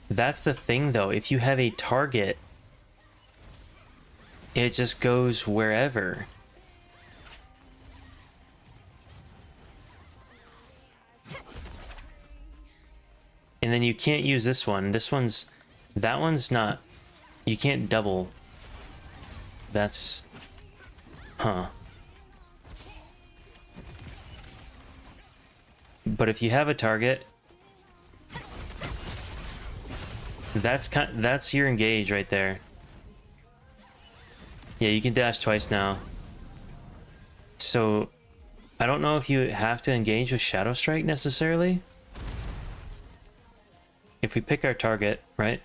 that's the thing though, if you have a target, it just goes wherever. And then you can't use this one. That one's not, you can't double. That's, huh. But if you have a target, that's your engage right there. Yeah, you can dash twice now. So, I don't know if you have to engage with Shadow Strike necessarily. If we pick our target, right?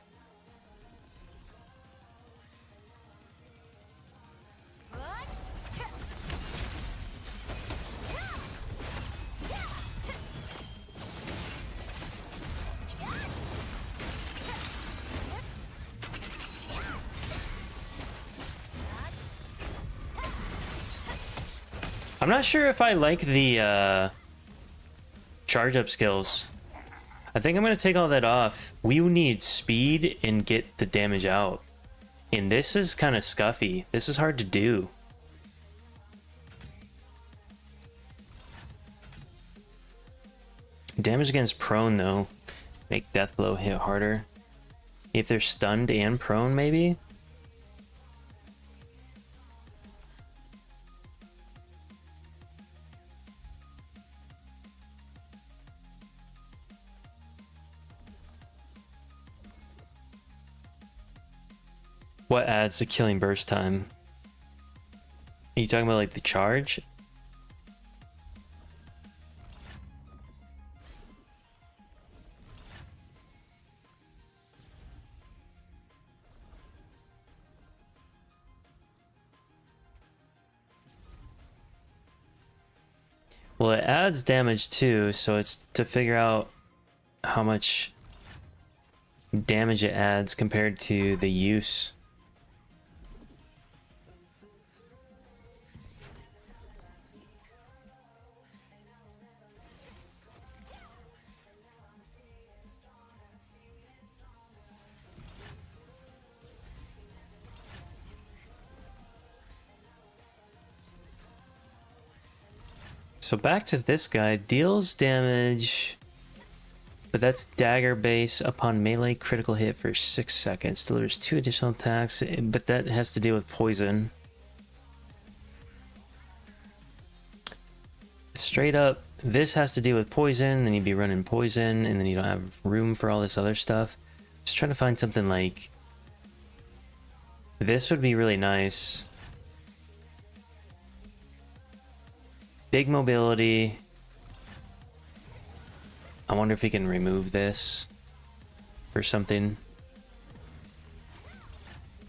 I'm not sure if I like the charge up skills. I think I'm going to take all that off. We need speed and get the damage out. And this is kind of scuffy. This is hard to do. Damage against prone though. Make death blow hit harder. If they're stunned and prone maybe? What adds to killing burst time? Are you talking about like the charge? Well, it adds damage too, so it's to figure out how much damage it adds compared to the use. So back to this guy, deals damage, but that's dagger base upon melee critical hit for 6 seconds. Delivers 2 additional attacks, but that has to deal with poison. Straight up, this has to deal with poison, then you'd be running poison, and then you don't have room for all this other stuff. Just trying to find something like this would be really nice. Big mobility. I wonder if we can remove this or something.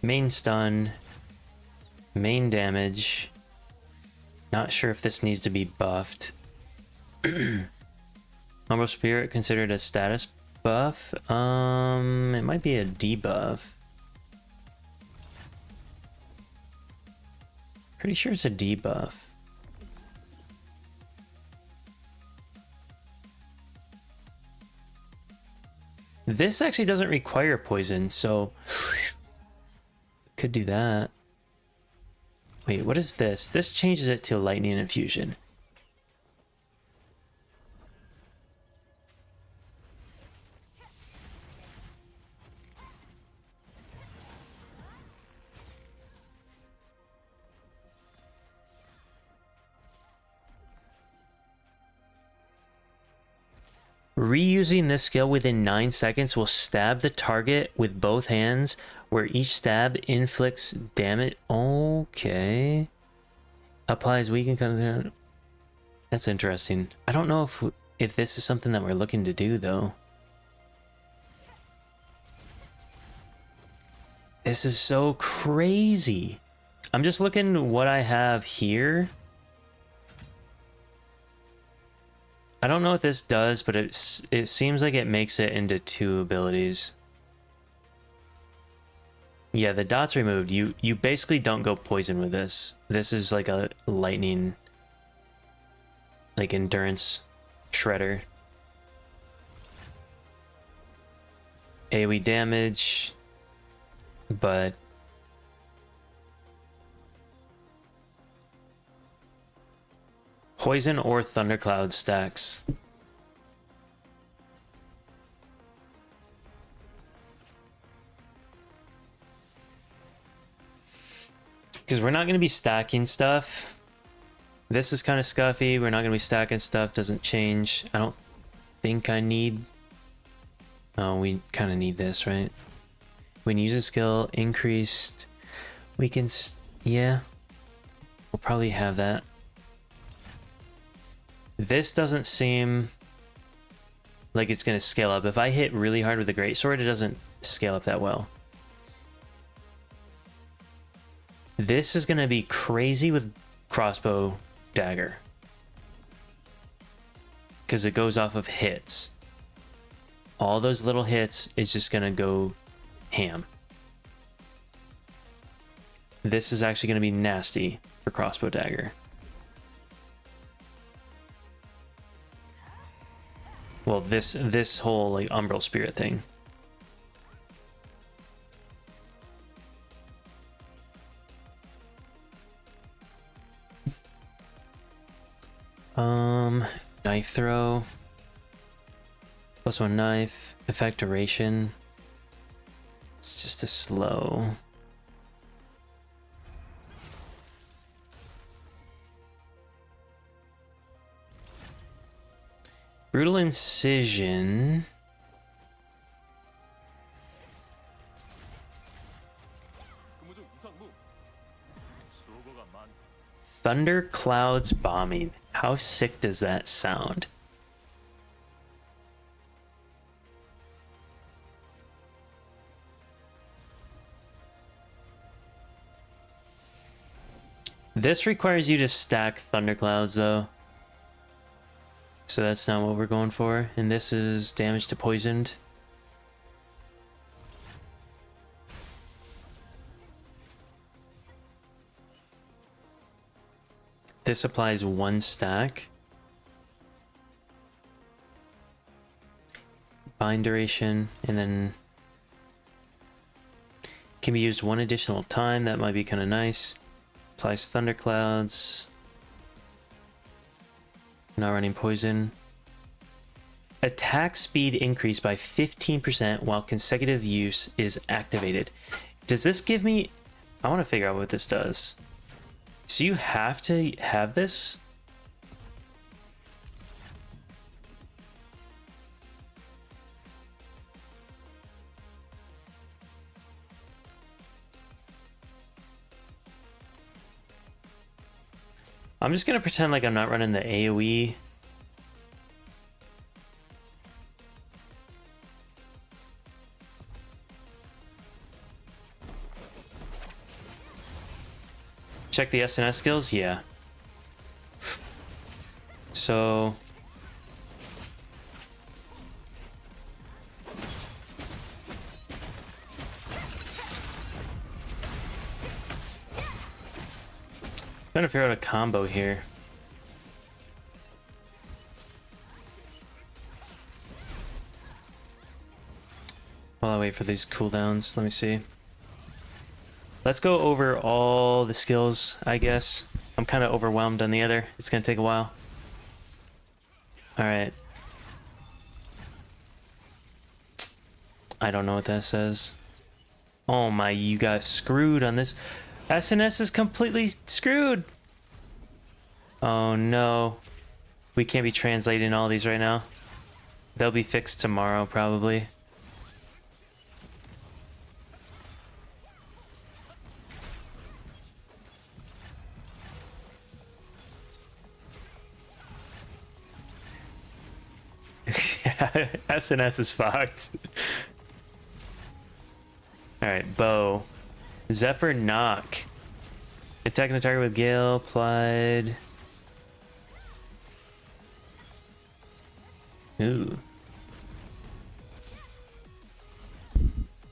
Main stun. Main damage. Not sure if this needs to be buffed. Humble Spirit considered a status buff? It might be a debuff. Pretty sure it's a debuff. This actually doesn't require poison, so could do that. Wait, what is this? This changes it to lightning infusion. Reusing this skill within 9 seconds will stab the target with both hands, where each stab inflicts damage. Okay. Applies weaken kind. That's interesting. I don't know if this is something that we're looking to do though. This is so crazy. I'm just looking what I have here. I don't know what this does, but it seems like it makes it into 2 abilities. Yeah, the dot's removed. You basically don't go poison with this. This is like a lightning, like endurance shredder. AoE damage, but poison or thundercloud stacks. Because we're not going to be stacking stuff. This is kind of scuffy. We're not going to be stacking stuff. Doesn't change. I don't think I need... Oh, we kind of need this, right? When you use a skill, increased... We can... Yeah. We'll probably have that. This doesn't seem like it's going to scale up. If I hit really hard with the greatsword, it doesn't scale up that well. This is going to be crazy with crossbow dagger, because it goes off of hits. All those little hits is just going to go ham. This is actually going to be nasty for crossbow dagger. Well, this whole like umbral spirit thing. Knife throw. +1 knife. Effect duration. It's just a slow. Brutal incision. Thunder clouds bombing. How sick does that sound? This requires you to stack thunderclouds though. So that's not what we're going for. And this is damage to poisoned. This applies 1 stack. Bind duration, and then can be used 1 additional time. That might be kind of nice. Applies thunderclouds. Not running poison. Attack speed increased by 15% while consecutive use is activated. Does this give me... I want to figure out what this does. So you have to have this? I'm just gonna pretend like I'm not running the AoE. Check the SNS skills? Yeah. So... trying to figure out a combo here. While I wait for these cooldowns, let me see. Let's go over all the skills, I guess. I'm kind of overwhelmed on the other. It's going to take a while. Alright. I don't know what that says. Oh my, you got screwed on this. SNS is completely screwed. Oh no. We can't be translating all these right now. They'll be fixed tomorrow, probably. Yeah, SNS is fucked. Alright, bow. Zephyr knock. Attacking the target with Gale applied. Ooh.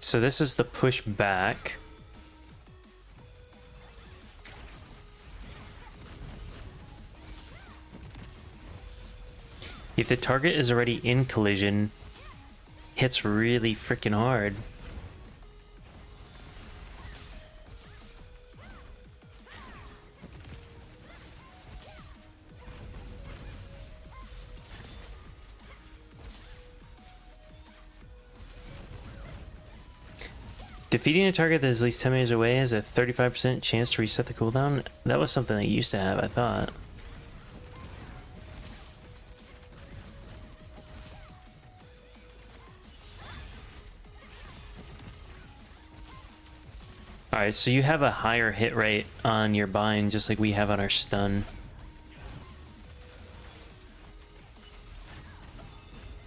So this is the push back. If the target is already in collision, hits really freaking hard. Defeating a target that is at least 10 meters away has a 35% chance to reset the cooldown. That was something that you used to have, I thought. Alright, so you have a higher hit rate on your bind, just like we have on our stun.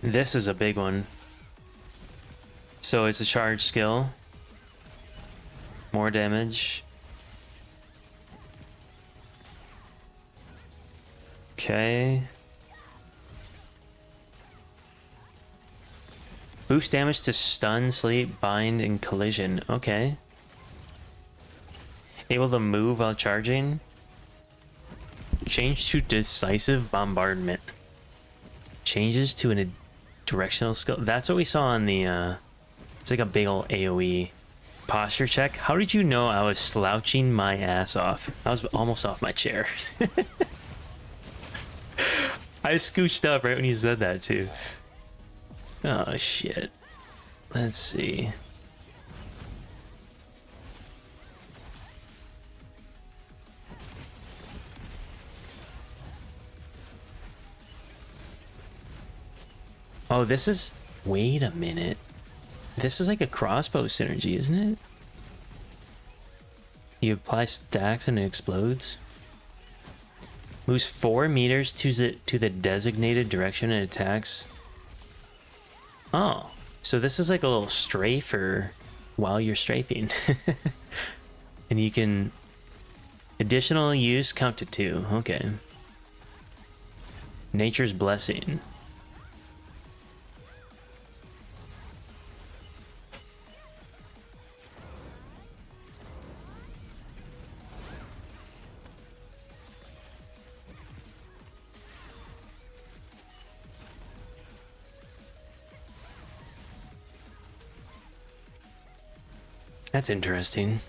This is a big one. So it's a charge skill. More damage. Okay. Boost damage to stun, sleep, bind, and collision. Okay. Able to move while charging. Change to decisive bombardment. Changes to a directional skill. That's what we saw on the it's like a big ol' AoE. Posture check. How did you know I was slouching my ass off? I was almost off my chair. I scooched up right when you said that too. Oh shit. Let's see. Oh, this is... Wait a minute. This is like a crossbow synergy, isn't it? You apply stacks and it explodes. Moves 4 meters to the designated direction and attacks. Oh, so this is like a little strafer while you're strafing. And you can... Additional use, count to 2. Okay. Nature's Blessing. That's interesting.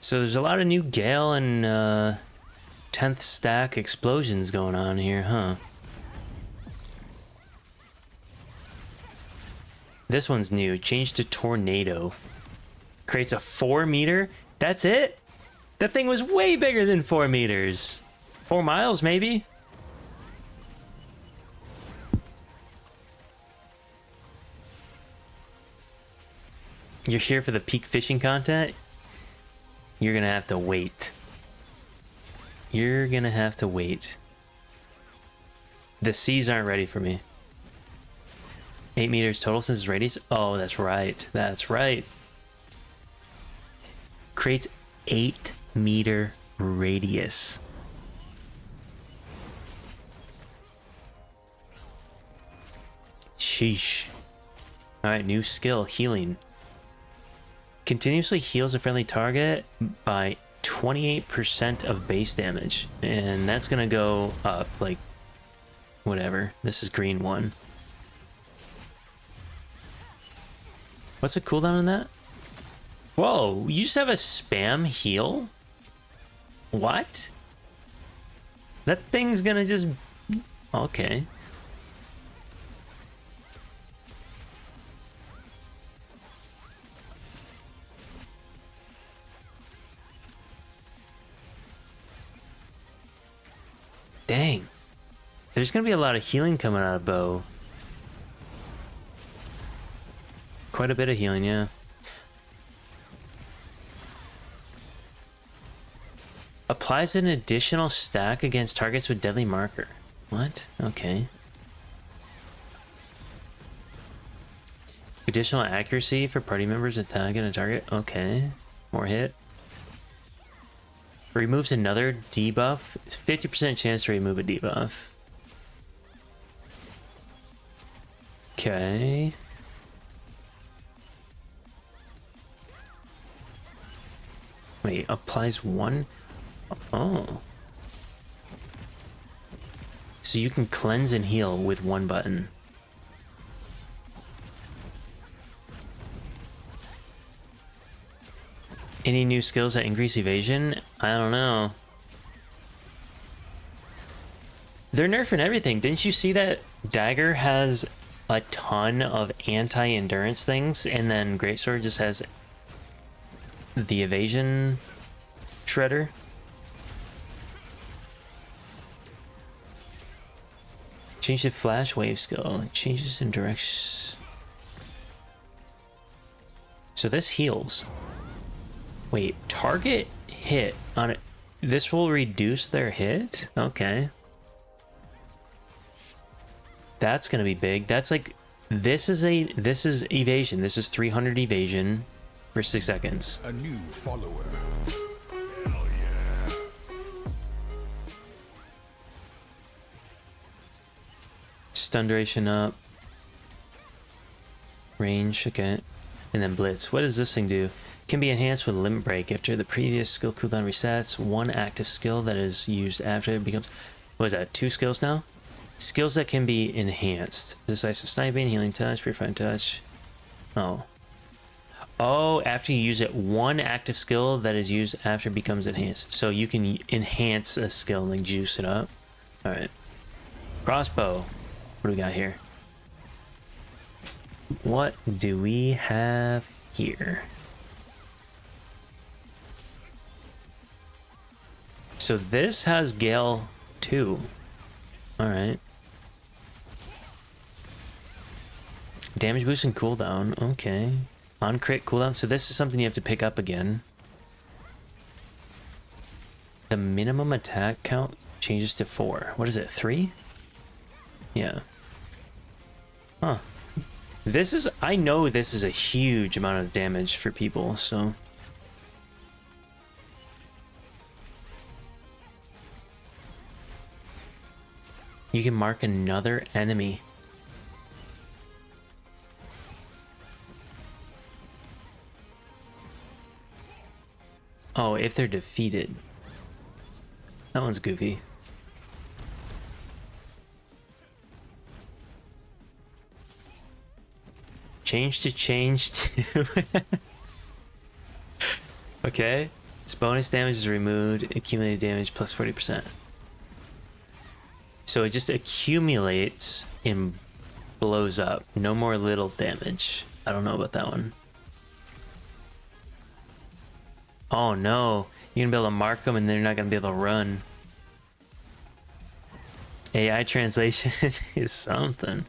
So there's a lot of new Gale and 10th stack explosions going on here, huh? This one's new. Change to Tornado. Creates a 4 meter? That's it? That thing was way bigger than 4 meters. 4 miles, maybe? You're here for the peak fishing content? You're gonna have to wait. You're gonna have to wait. The seas aren't ready for me. 8 meters total since radius? Oh, that's right. That's right. Creates 8 meter radius. Sheesh. Alright, new skill, healing. Continuously heals a friendly target by 28% of base damage. And that's gonna go up, like, whatever. This is green 1. What's the cooldown on that? Whoa, you just have a spam heal? What? That thing's gonna just... Okay. There's gonna be a lot of healing coming out of bow. Quite a bit of healing, yeah. Applies an additional stack against targets with deadly marker. What? Okay. Additional accuracy for party members attacking a target. Okay. More hit. Removes another debuff. 50% chance to remove a debuff. Okay. Wait, applies one? Oh. So you can cleanse and heal with one button. Any new skills that increase evasion? I don't know. They're nerfing everything. Didn't you see that Dagger has a ton of anti-endurance things, and then Greatsword just has the evasion shredder? Change the flash wave skill. It changes in direction. So this heals. Wait, target hit on it. This will reduce their hit? Okay. That's gonna be big. That's like, this is evasion. This is 300 evasion for 6 seconds. A new follower. Hell yeah. Stun duration up. Range, okay. And then blitz. What does this thing do? Can be enhanced with limit break after the previous skill cooldown resets. One active skill that is used after it becomes, what is that, 2 skills now? Skills that can be enhanced. Decisive sniping, healing touch, purifying touch. Oh. Oh, after you use it, one active skill that is used after it becomes enhanced. So you can enhance a skill and like juice it up. Alright. Crossbow. What do we got here? What do we have here? So this has Gale too. Alright. Damage boost and cooldown. Okay. On crit cooldown. So this is something you have to pick up again. The minimum attack count changes to 4. What is it? 3? Yeah. Huh. This is... I know this is a huge amount of damage for people, so... You can mark another enemy. Oh, if they're defeated. That one's goofy. Change to... Okay. Its bonus damage is removed. Accumulated damage plus 40%. So it just accumulates and blows up. No more little damage. I don't know about that one. Oh no. You're gonna be able to mark them and they're not gonna be able to run. AI translation is something.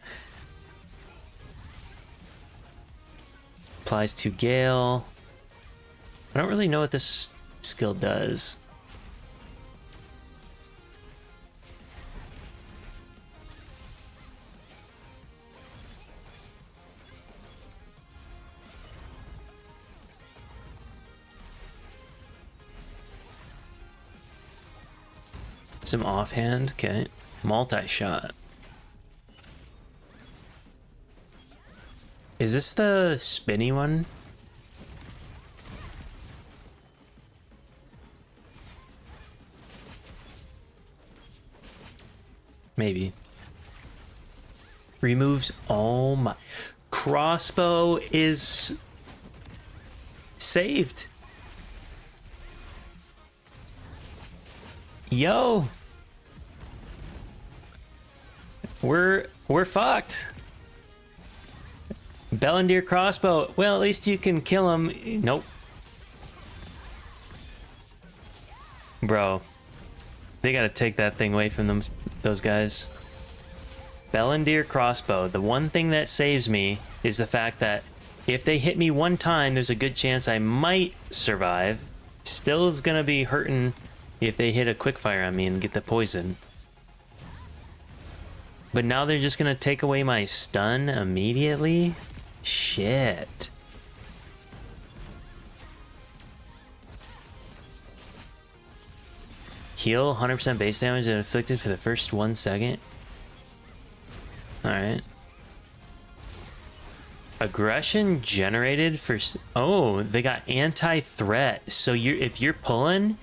Applies to Gale. I don't really know what this skill does. Some offhand, okay. Multi-shot. Is this the spinny one? Maybe. Removes, oh my. Crossbow is saved. Yo. We're fucked. Bellendeer crossbow. Well, at least you can kill him. Nope. Bro. They gotta take that thing away from those guys. Bellendeer crossbow. The one thing that saves me is the fact that if they hit me one time, there's a good chance I might survive. Still is gonna be hurting if they hit a quickfire on me and get the poison. But now they're just gonna take away my stun immediately? Shit. Heal 100% base damage and inflicted for the first 1 second. Alright. Aggression generated for... Oh, they got anti-threat. So if you're pulling,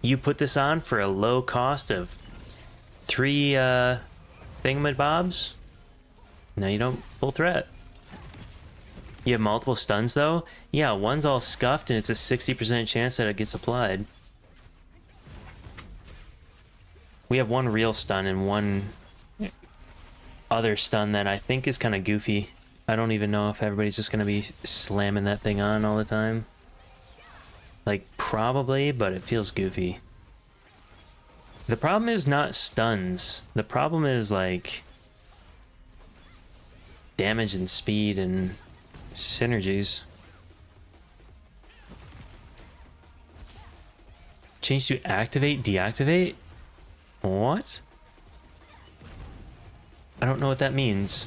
you put this on for a low cost of 3 thingamabobs. Now you don't pull threat. You have multiple stuns though? Yeah, one's all scuffed and it's a 60% chance that it gets applied. We have one real stun and one other stun that I think is kind of goofy. I don't even know if everybody's just going to be slamming that thing on all the time. Like, probably, but it feels goofy. The problem is not stuns. The problem is, like, damage and speed and synergies. Change to activate, deactivate? What? I don't know what that means.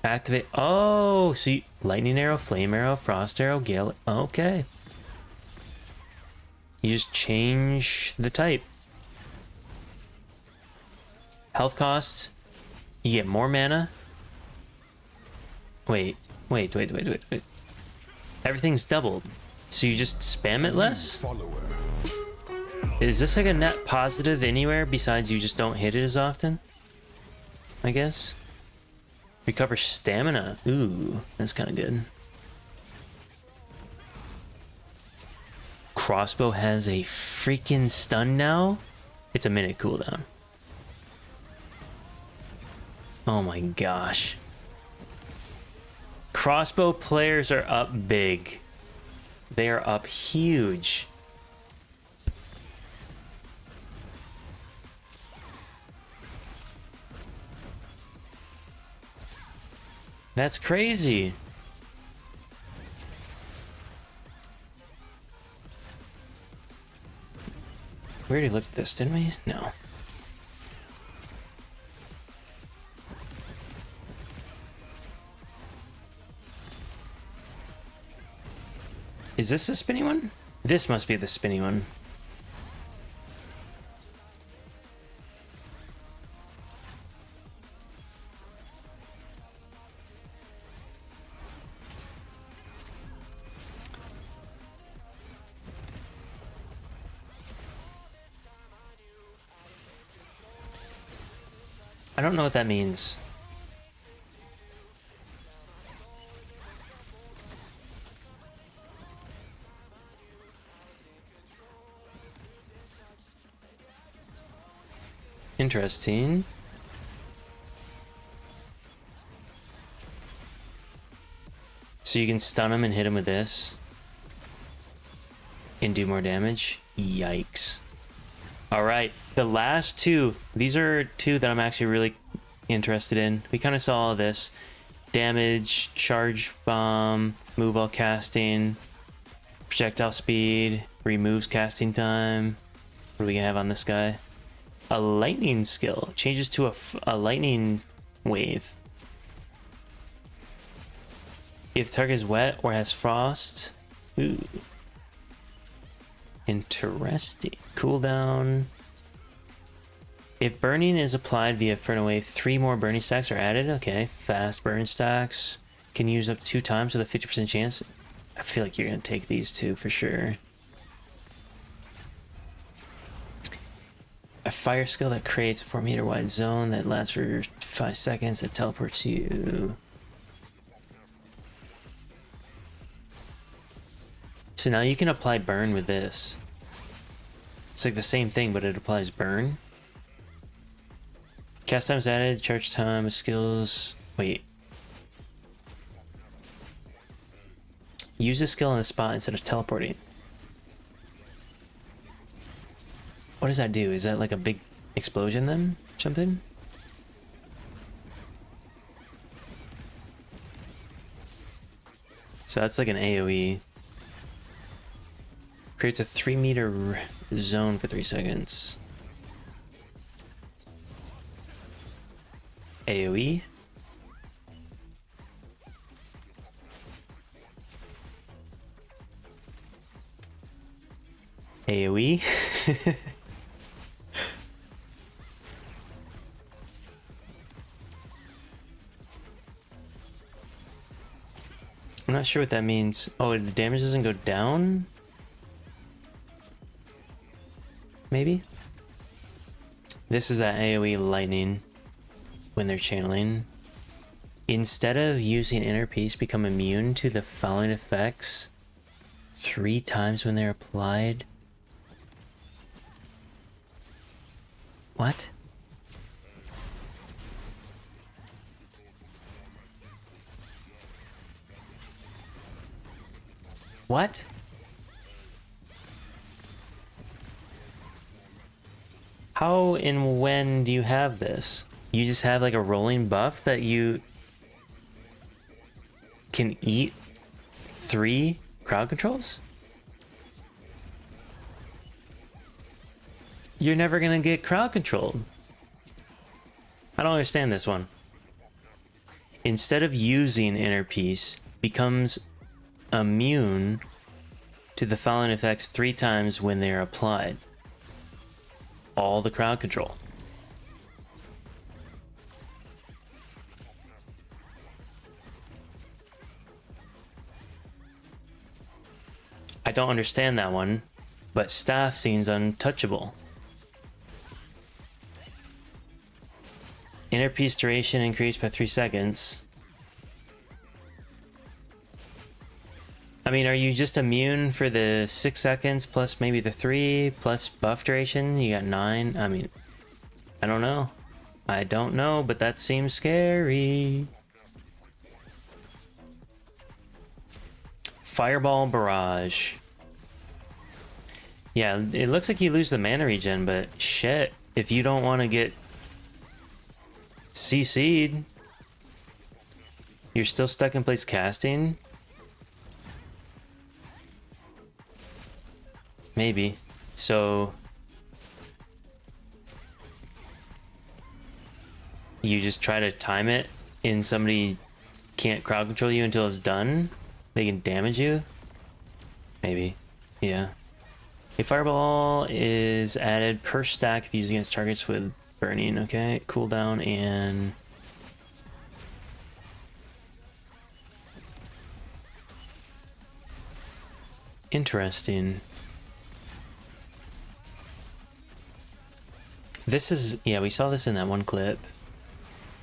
Activate. Oh, so you, lightning arrow, flame arrow, frost arrow, gale. Okay. You just change the type. Health costs. You get more mana. Wait. Everything's doubled. So you just spam it less? Follower. Is this like a net positive anywhere besides you just don't hit it as often? I guess. Recover stamina. Ooh, that's kind of good. Crossbow has a freaking stun now? It's a minute cooldown. Oh my gosh. Crossbow players are up big. They are up huge. That's crazy. We already looked at this, didn't we? No. Is this the spinny one? This must be the spinny one. I don't know what that means. Interesting. So you can stun him and hit him with this and do more damage. Yikes. All right, the last two. These are two that I'm actually really interested in. We kind of saw all of this. Damage, charge bomb, move while casting, projectile speed, removes casting time. What do we have on this guy? A lightning skill. Changes to a lightning wave. If the target is wet or has frost. Ooh. Interesting. Cooldown. If burning is applied via Inferno Wave, 3 more burning stacks are added. Okay, fast burn stacks. Can use up 2 times with a 50% chance. I feel like you're going to take these two for sure. A fire skill that creates a 4-meter wide zone that lasts for 5 seconds that teleports you. So now you can apply burn with this. It's like the same thing, but it applies burn. Cast time's added, charge time, skills. Wait. Use a skill on the spot instead of teleporting. What does that do? Is that like a big explosion them, something. So that's like an AoE. Creates a 3-meter zone for 3 seconds. AoE. AoE. I'm not sure what that means. Oh, the damage doesn't go down? Maybe? This is that AoE lightning when they're channeling. Instead of using Inner Peace, become immune to the following effects 3 times when they're applied. What? What? How and when do you have this? You just have like a rolling buff that you can eat 3 crowd controls? You're never gonna get crowd controlled. I don't understand this one. Instead of using Inner Peace, becomes immune to the following effects 3 times when they are applied. All the crowd control. I don't understand that one, but staff seems untouchable. Inner Peace duration increased by 3 seconds. I mean, are you just immune for the 6 seconds plus maybe the 3 plus buff duration? You got 9. I mean, I don't know. I don't know, but that seems scary. Fireball Barrage. Yeah, it looks like you lose the mana regen, but shit, if you don't want to get CC'd, you're still stuck in place casting? Maybe. So you just try to time it and somebody can't crowd control you until it's done? They can damage you? Maybe. Yeah. A fireball is added per stack if used against targets with burning. Okay, cooldown and interesting. This is, yeah, we saw this in that one clip.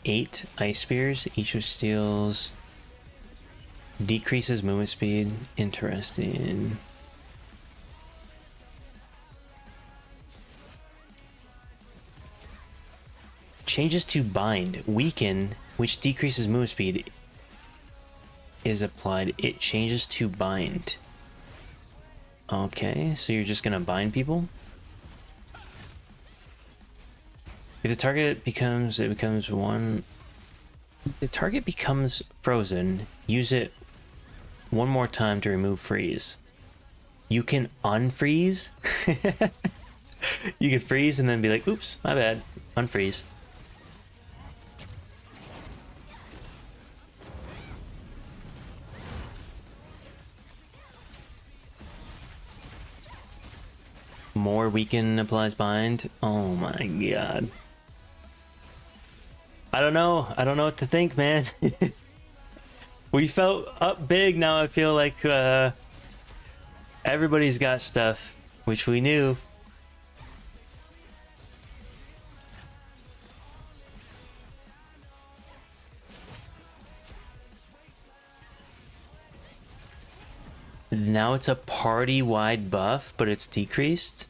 8 ice spears, each which steals, decreases movement speed. Interesting. Changes to bind. Weaken, which decreases movement speed, is applied. It changes to bind. Okay, so you're just gonna bind people? If the target becomes, it becomes one. The target becomes frozen. Use it one more time to remove freeze. You can unfreeze? You can freeze and then be like, oops, my bad. Unfreeze. More weaken applies bind. Oh my god. I don't know. I don't know what to think, man. We felt up big. Now I feel like everybody's got stuff, which we knew. Now it's a party-wide buff, but it's decreased.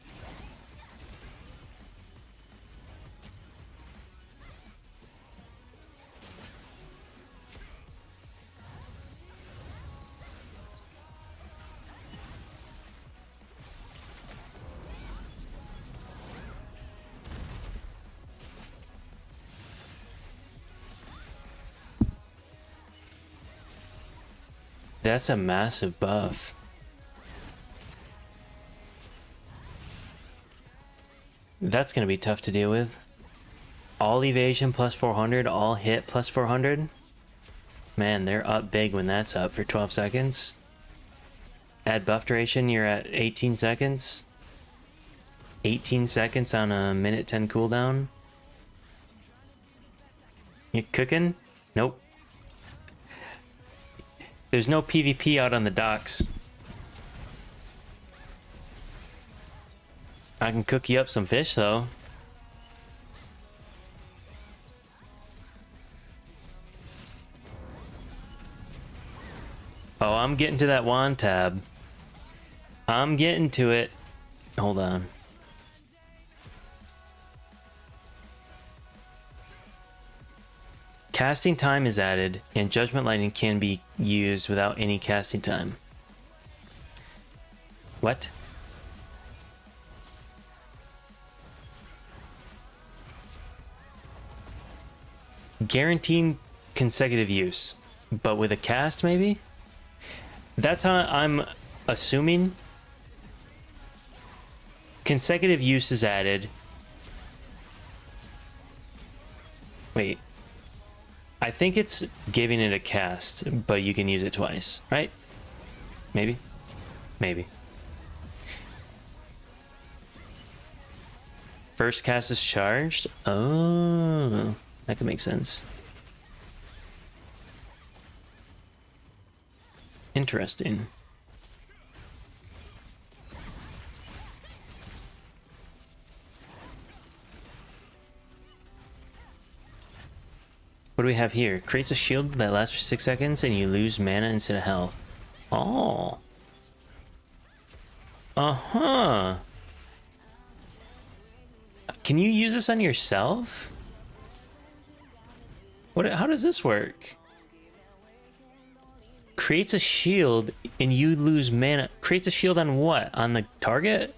That's a massive buff. That's gonna be tough to deal with. All evasion plus 400, all hit plus 400. Man, they're up big when that's up for 12 seconds. Add buff duration, you're at 18 seconds. 18 seconds on a minute 10 cooldown. You cooking? Nope. There's no PvP out on the docks. I can cook you up some fish though. Oh, I'm getting to that wand tab. I'm getting to it. Hold on. Casting time is added, and Judgment Lightning can be used without any casting time. What? Guaranteeing consecutive use, but with a cast maybe? That's how I'm assuming. Consecutive use is added. Wait. I think it's giving it a cast, but you can use it twice, right? Maybe? Maybe. First cast is charged? Oh, that could make sense. Interesting. What do we have here? Creates a shield that lasts for 6 seconds and you lose mana instead of health. Oh. Uh-huh. Can you use this on yourself? What? How does this work? Creates a shield and you lose mana. Creates a shield on what? On the target?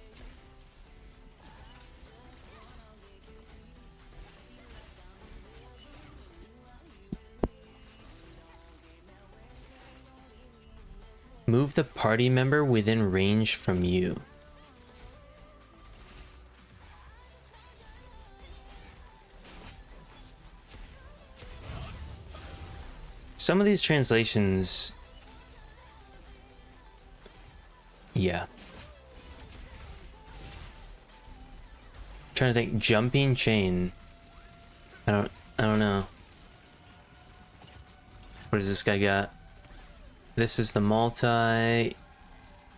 Move the party member within range from you. Some of these translations... Yeah. Trying to think. Jumping chain. I don't know. What does this guy got? This is the multi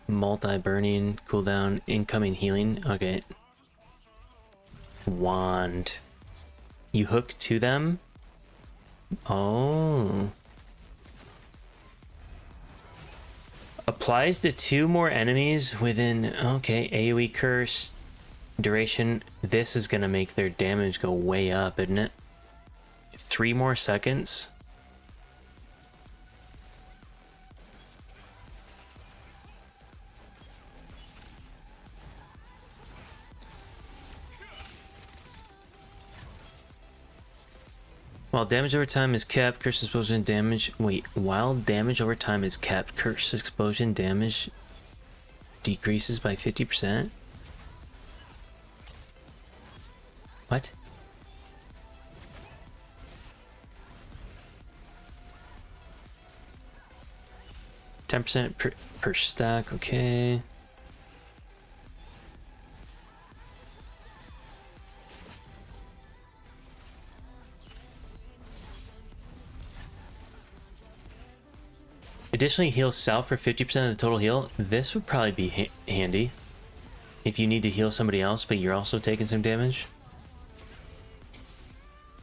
burning cooldown, incoming healing. Okay. Wand. You hook to them. Oh. Applies to 2 more enemies within. Okay, AoE curse duration. This is gonna make their damage go way up, isn't it? 3 more seconds. While damage over time is kept, curse explosion damage... Wait, while damage over time is kept, curse explosion damage decreases by 50%? What? %, per stack, okay. Additionally, heal self for 50% of the total heal. This would probably be handy if you need to heal somebody else, but you're also taking some damage.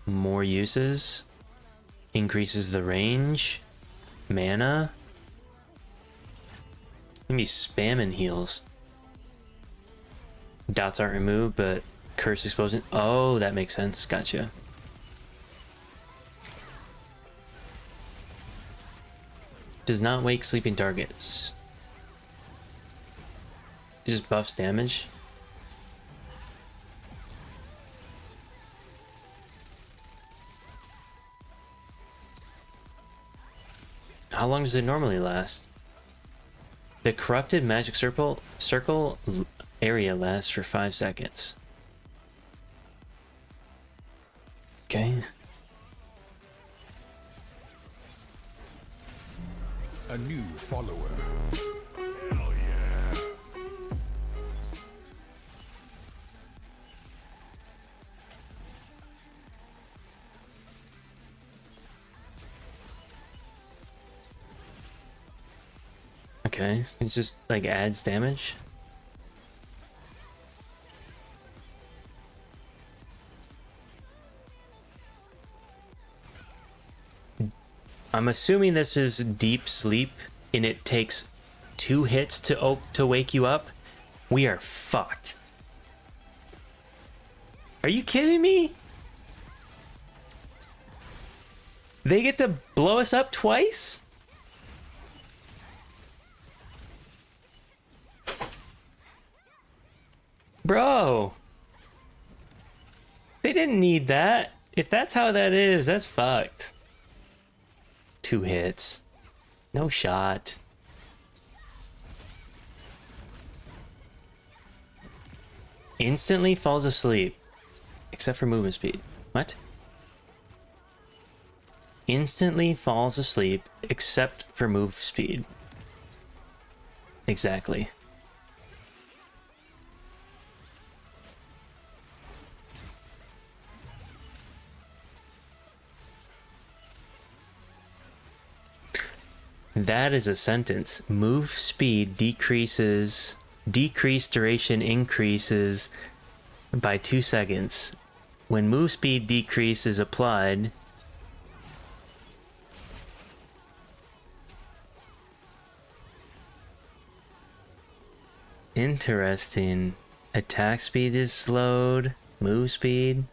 More uses. Increases the range. Mana. Gonna be spamming heals. Dots aren't removed, but curse explosion. Oh, that makes sense. Gotcha. Does not wake sleeping targets. It just buffs damage. How long does it normally last? The corrupted magic circle area lasts for 5 seconds. Okay. A new follower. Hell yeah. Okay, it's just like adds damage. I'm assuming this is deep sleep and it takes 2 hits to wake you up. We are fucked. Are you kidding me? They get to blow us up twice? Bro. They didn't need that. If that's how that is, that's fucked. 2 hits. No shot. Instantly falls asleep. Except for movement speed. What? Instantly falls asleep except for move speed. Exactly. That is a sentence. Move speed decreases, decreased duration increases by 2 seconds. When move speed decrease is applied, interesting. Attack speed is slowed, move speed.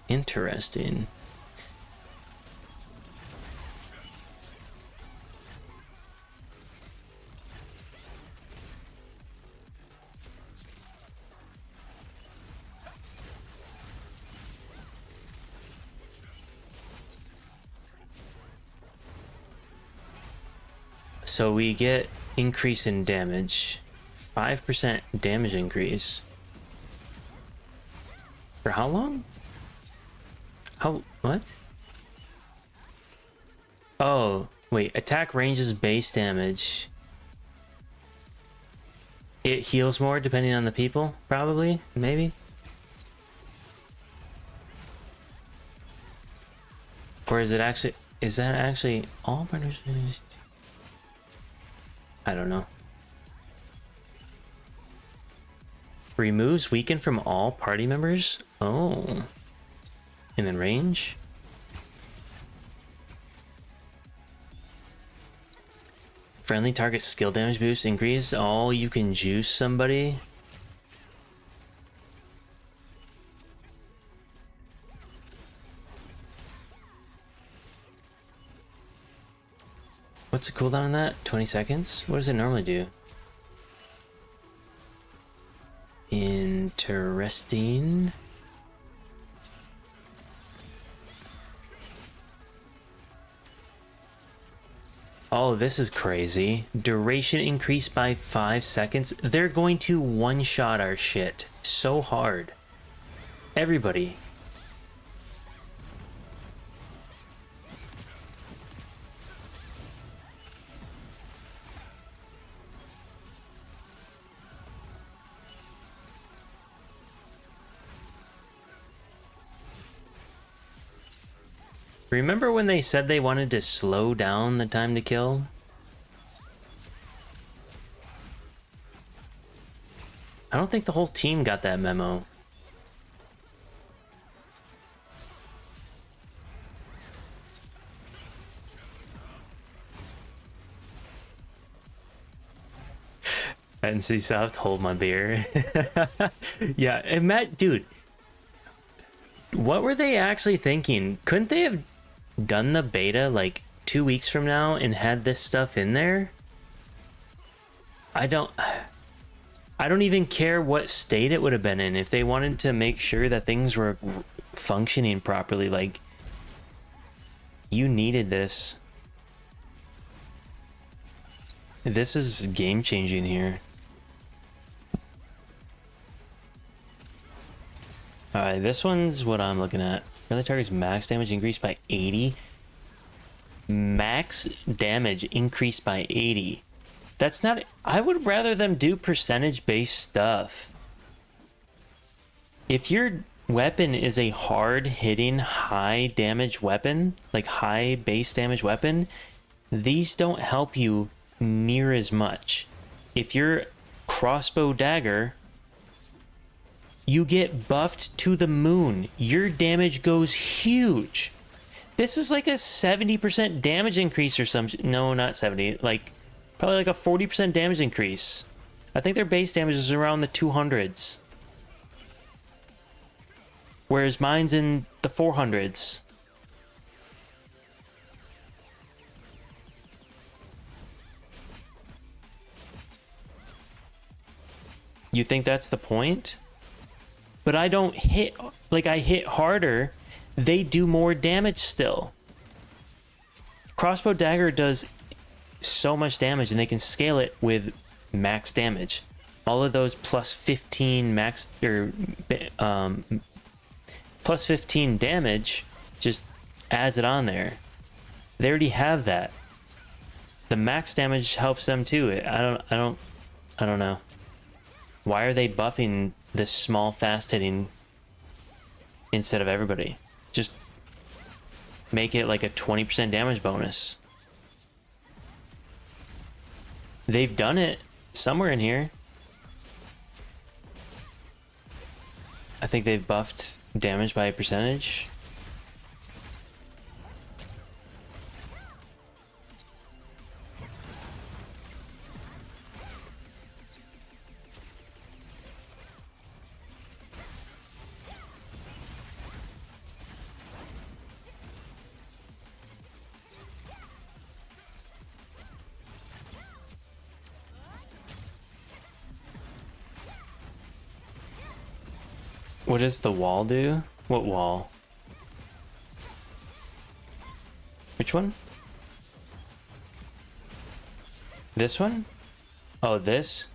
Interesting. So we get increase in damage. 5% damage increase. For how long? How, what? Oh, wait, attack ranges base damage. It heals more depending on the people, probably, maybe? Or is it actually, is that actually all partners? I don't know. Removes weaken from all party members? Oh. And then range? Friendly target skill damage boost increase. Oh, you can juice somebody. What's the cooldown on that? 20 seconds? What does it normally do? Interesting. Oh, this is crazy. Duration increased by 5 seconds. They're going to one-shot our shit so hard. Everybody. Remember when they said they wanted to slow down the time to kill? I don't think the whole team got that memo. NC Soft, hold my beer. Yeah, and Matt, dude, what were they actually thinking? Couldn't they have done the beta like 2 weeks from now and had this stuff in there? I don't even care what state it would have been in if they wanted to make sure that things were functioning properly. Like, You needed this. This is game changing here. Alright, this one's what I'm looking at. Friendly target's max damage increased by 80. Max damage increased by 80. That's not... I would rather them do percentage-based stuff. If your weapon is a hard-hitting, high-damage weapon, like high base damage weapon, these don't help you near as much. If you're crossbow dagger, you get buffed to the moon. Your damage goes huge. This is like a 70% damage increase or some... No, not 70. Like, probably like a 40% damage increase. I think their base damage is around the 200s. Whereas mine's in the 400s. You think that's the point? But I don't hit... Like, I hit harder. They do more damage still. Crossbow dagger does so much damage, and they can scale it with max damage. All of those plus 15 max... or plus 15 damage just adds it on there. They already have that. The max damage helps them too. I don't know. Why are they buffing this small fast hitting instead of everybody? Just make it like a 20% damage bonus. They've done it somewhere in here. I think they've buffed damage by a percentage. What does the wall do? What wall? Which one? This one? Oh, this?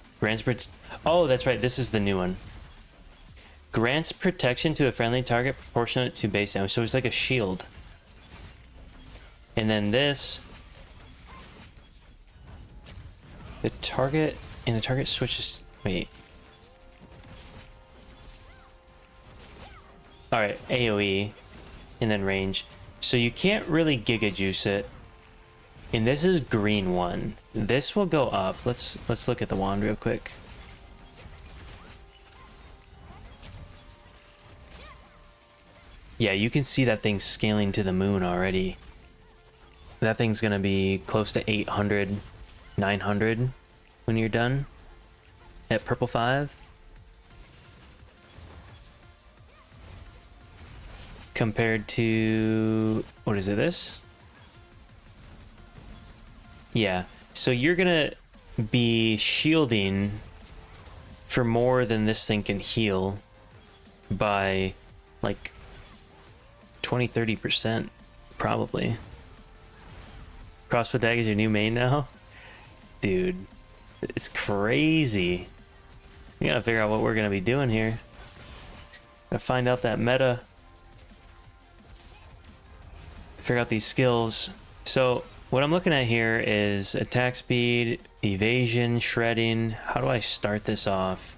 Oh, that's right. This is the new one. Grants protection to a friendly target proportionate to base damage. So it's like a shield. And then this... The target switches... Wait. Alright, AoE, and then range. So you can't really Giga Juice it. And this is green one. This will go up. Let's look at the wand real quick. Yeah, you can see that thing scaling to the moon already. That thing's gonna be close to 800, 900 when you're done at purple 5. Compared to, what is it, this? Yeah, so you're gonna be shielding for more than this thing can heal by like 20-30% probably. Crossbow dagger is your new main now? Dude, it's crazy. We gotta figure out what we're gonna be doing here. Gotta find out that meta. Figure out these skills. So what I'm looking at here is attack speed, evasion, shredding. How do I start this off?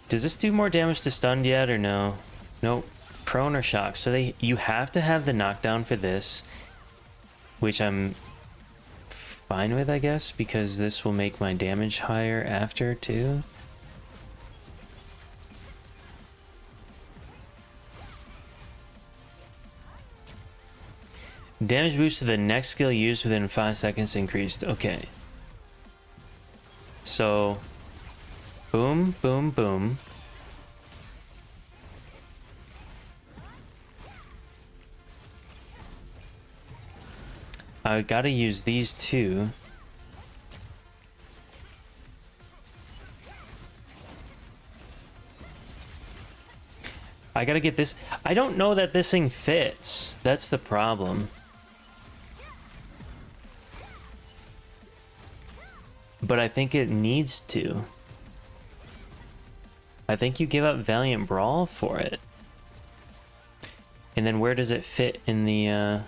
Does this do more damage to stunned yet or no? Nope. Prone or shock. So you have to have the knockdown for this, which I'm fine with, I guess, because this will make my damage higher after too. Damage boost to the next skill used within 5 seconds increased. Okay. So, boom, boom, boom. I gotta use these two. I gotta get this. I don't know that this thing fits. That's the problem. But I think it needs to. I think you give up Valiant Brawl for it. And then where does it fit in the...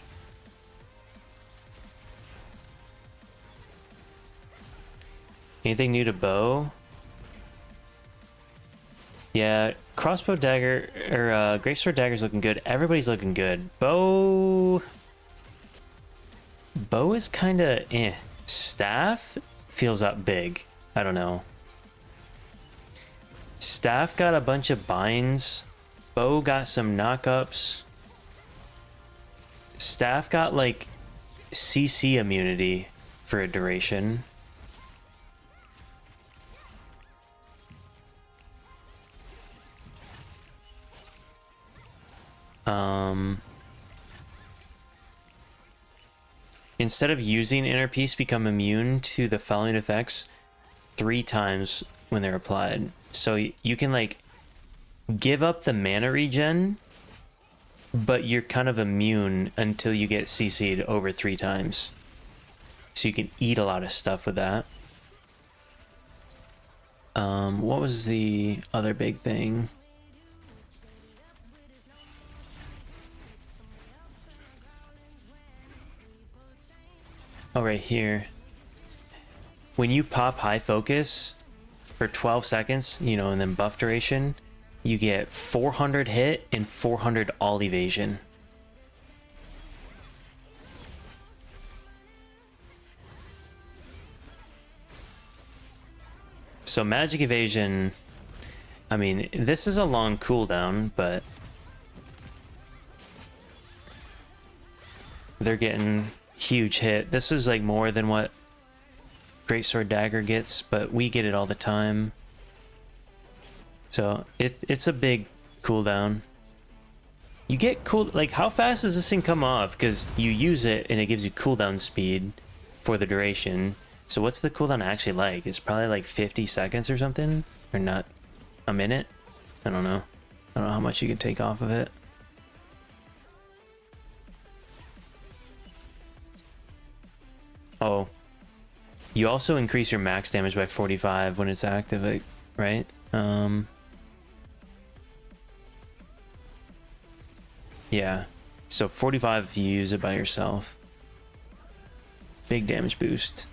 Anything new to bow? Yeah, crossbow dagger, or greatsword dagger's looking good. Everybody's looking good. Bow is kind of eh. Staff feels up big. I don't know. Staff got a bunch of binds. Bow got some knockups. Staff got like CC immunity for a duration. Instead of using Inner Peace, become immune to the following effects 3 times when they're applied. So you can like give up the mana regen, but you're kind of immune until you get CC'd over 3 times. So you can eat a lot of stuff with that. What was the other big thing? Oh, right here. When you pop high focus for 12 seconds, you know, and then buff duration, you get 400 hit and 400 all evasion. So magic evasion, I mean, this is a long cooldown, but they're getting huge hit. This is like more than what Greatsword Dagger gets, but we get it all the time. So it's a big cooldown. You get cool, like how fast does this thing come off? Because you use it and it gives you cooldown speed for the duration. So what's the cooldown actually like? It's probably like 50 seconds or something, or not a minute. I don't know. I don't know how much you can take off of it. Oh, you also increase your max damage by 45 when it's active, like, right? Yeah, so 45 if you use it by yourself. Big damage boost.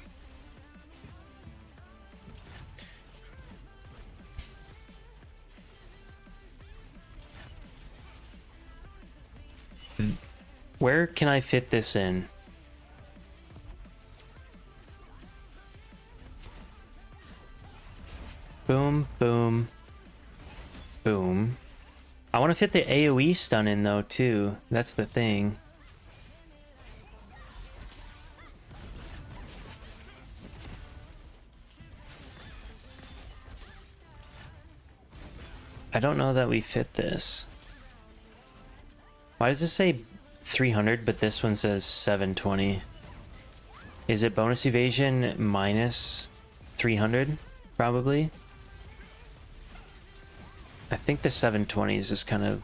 Where can I fit this in? Boom, boom, boom. I want to fit the AoE stun in though too. That's the thing. I don't know that we fit this. Why does this say 300 but this one says 720? Is it bonus evasion minus 300? Probably. I think the 720 is just kind of...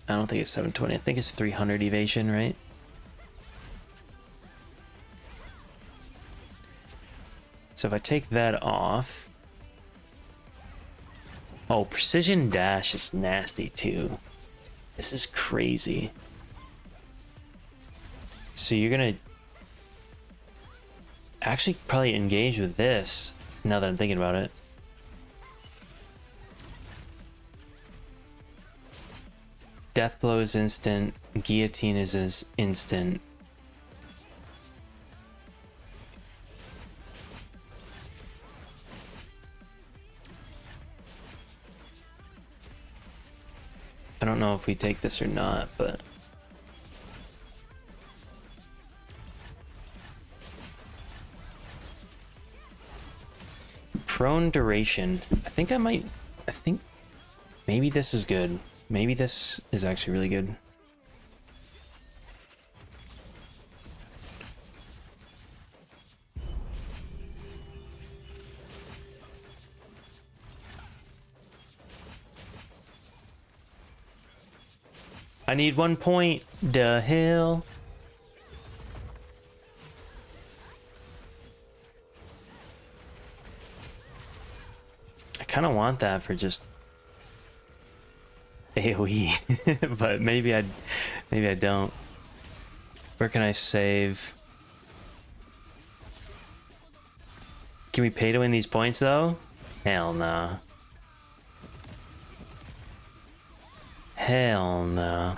I don't think it's 720. I think it's 300 evasion, right? So if I take that off... Oh, precision dash is nasty too. This is crazy. So you're gonna... actually probably engage with this, now that I'm thinking about it. Death blow is instant, guillotine is instant. I don't know if we take this or not, but... Prone duration. I think maybe this is good. Maybe this is actually really good. I need 1 point. The hell? I kind of want that for just AoE, but maybe I don't. Where can I save? Can we pay to win these points though? Hell no. Hell no.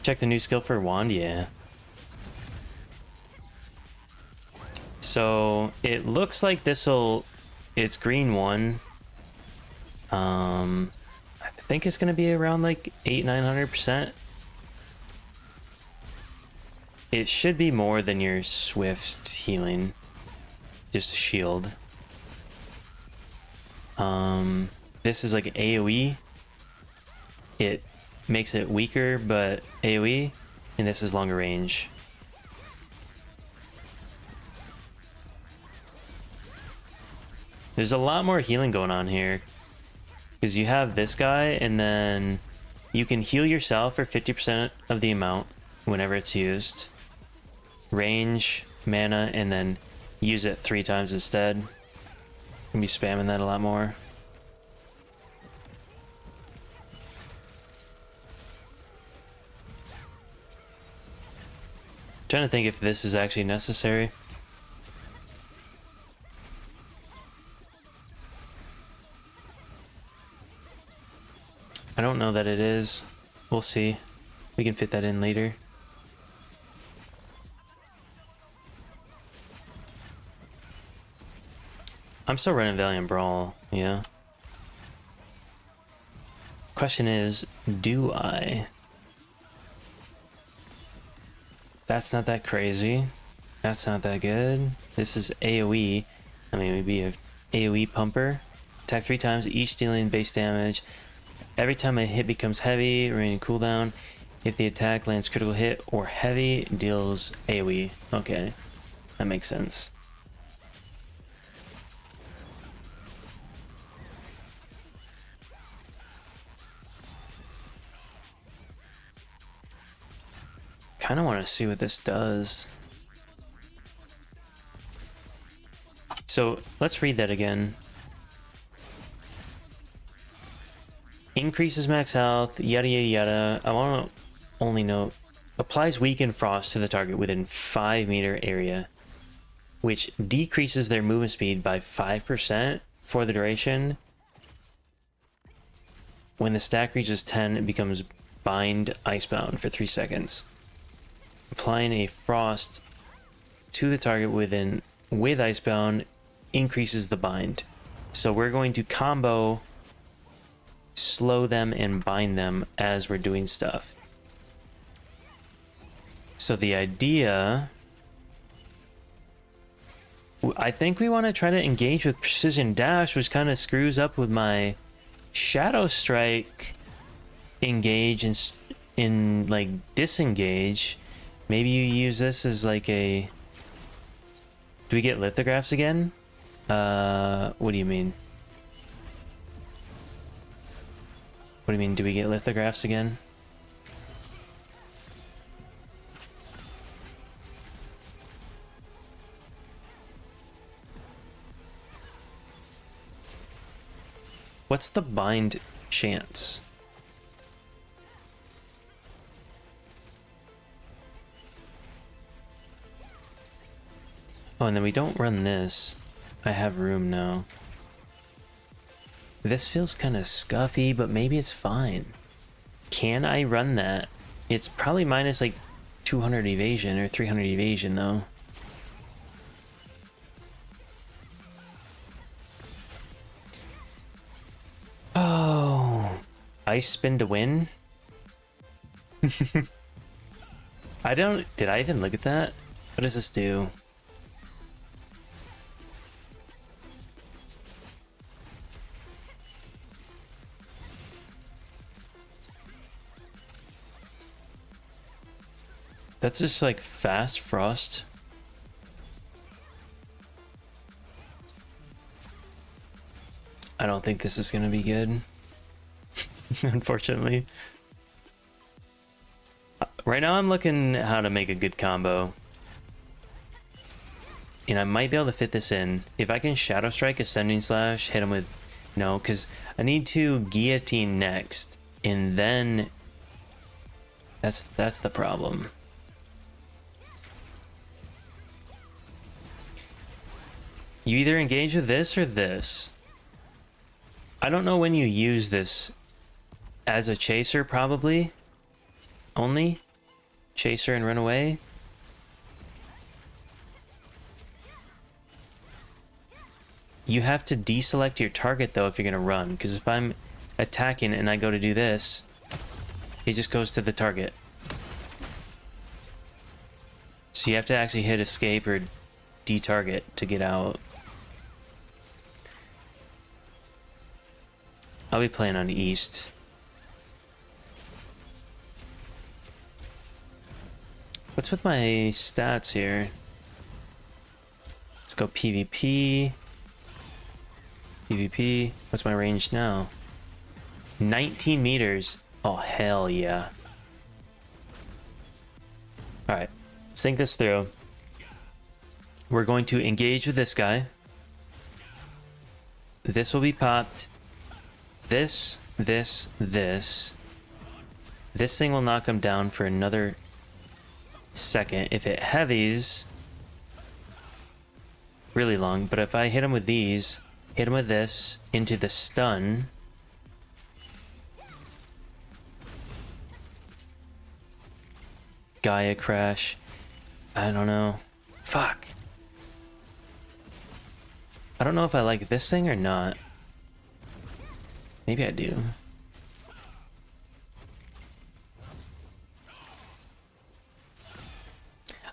Check the new skill for wand, yeah. So it looks like it's green 1. I think it's gonna be around like 800-900%. It should be more than your swift healing, just a shield. This is like AoE. It makes it weaker, but AoE, and this is longer range. There's a lot more healing going on here, because you have this guy, and then you can heal yourself for 50% of the amount whenever it's used. Range, mana, and then use it 3 times instead. I'm gonna be spamming that a lot more. Trying to think if this is actually necessary. I don't know that it is. We'll see. We can fit that in later. I'm still running Valiant Brawl, yeah. Question is, do I? That's not that crazy. That's not that good. This is AoE. I mean, it would be a AoE pumper. Attack 3 times, each dealing base damage. Every time a hit becomes heavy, remaining cooldown. If the attack lands critical hit or heavy, deals AoE. Okay, that makes sense. Kind of want to see what this does. So let's read that again. Increases max health, yada yada yada. I want to only note, applies weaken frost to the target within 5-meter area, which decreases their movement speed by 5% for the duration. When the stack reaches 10, it becomes bind icebound for 3 seconds. Applying a frost to the target with icebound increases the bind. So we're going to combo slow them and bind them as we're doing stuff. So the idea, I think we want to try to engage with precision dash, which kind of screws up with my shadow strike engage and in like disengage. Maybe you use this as like a... Do we get lithographs again? What do you mean? What do you mean, do we get lithographs again? What's the bind chance? Oh, and then we don't run this. I have room now. This feels kind of scuffy, but maybe it's fine. Can I run that? It's probably minus like 200 evasion or 300 evasion though. Oh, ice spin to win? Did I even look at that? What does this do? That's just like fast frost. I don't think this is gonna be good. Unfortunately. Right now I'm looking at how to make a good combo. And I might be able to fit this in. If I can Shadow Strike, Ascending Slash, hit him with... No, because I need to Guillotine next. And then... That's the problem. You either engage with this or this. I don't know when you use this. As a chaser, probably. Only. Chaser and run away. You have to deselect your target though if you're gonna run, because if I'm attacking and I go to do this, it just goes to the target. So you have to actually hit escape or detarget to get out. I'll be playing on east. What's with my stats here? Let's go PvP. PvP. What's my range now? 19 meters. Oh, hell yeah. Alright. Let's think this through. We're going to engage with this guy. This will be popped. This. This thing will knock him down for another second. If it heavies really long, but if I hit him with these, hit him with this into the stun, Gaia crash, I don't know. Fuck. I don't know if I like this thing or not. Maybe I do.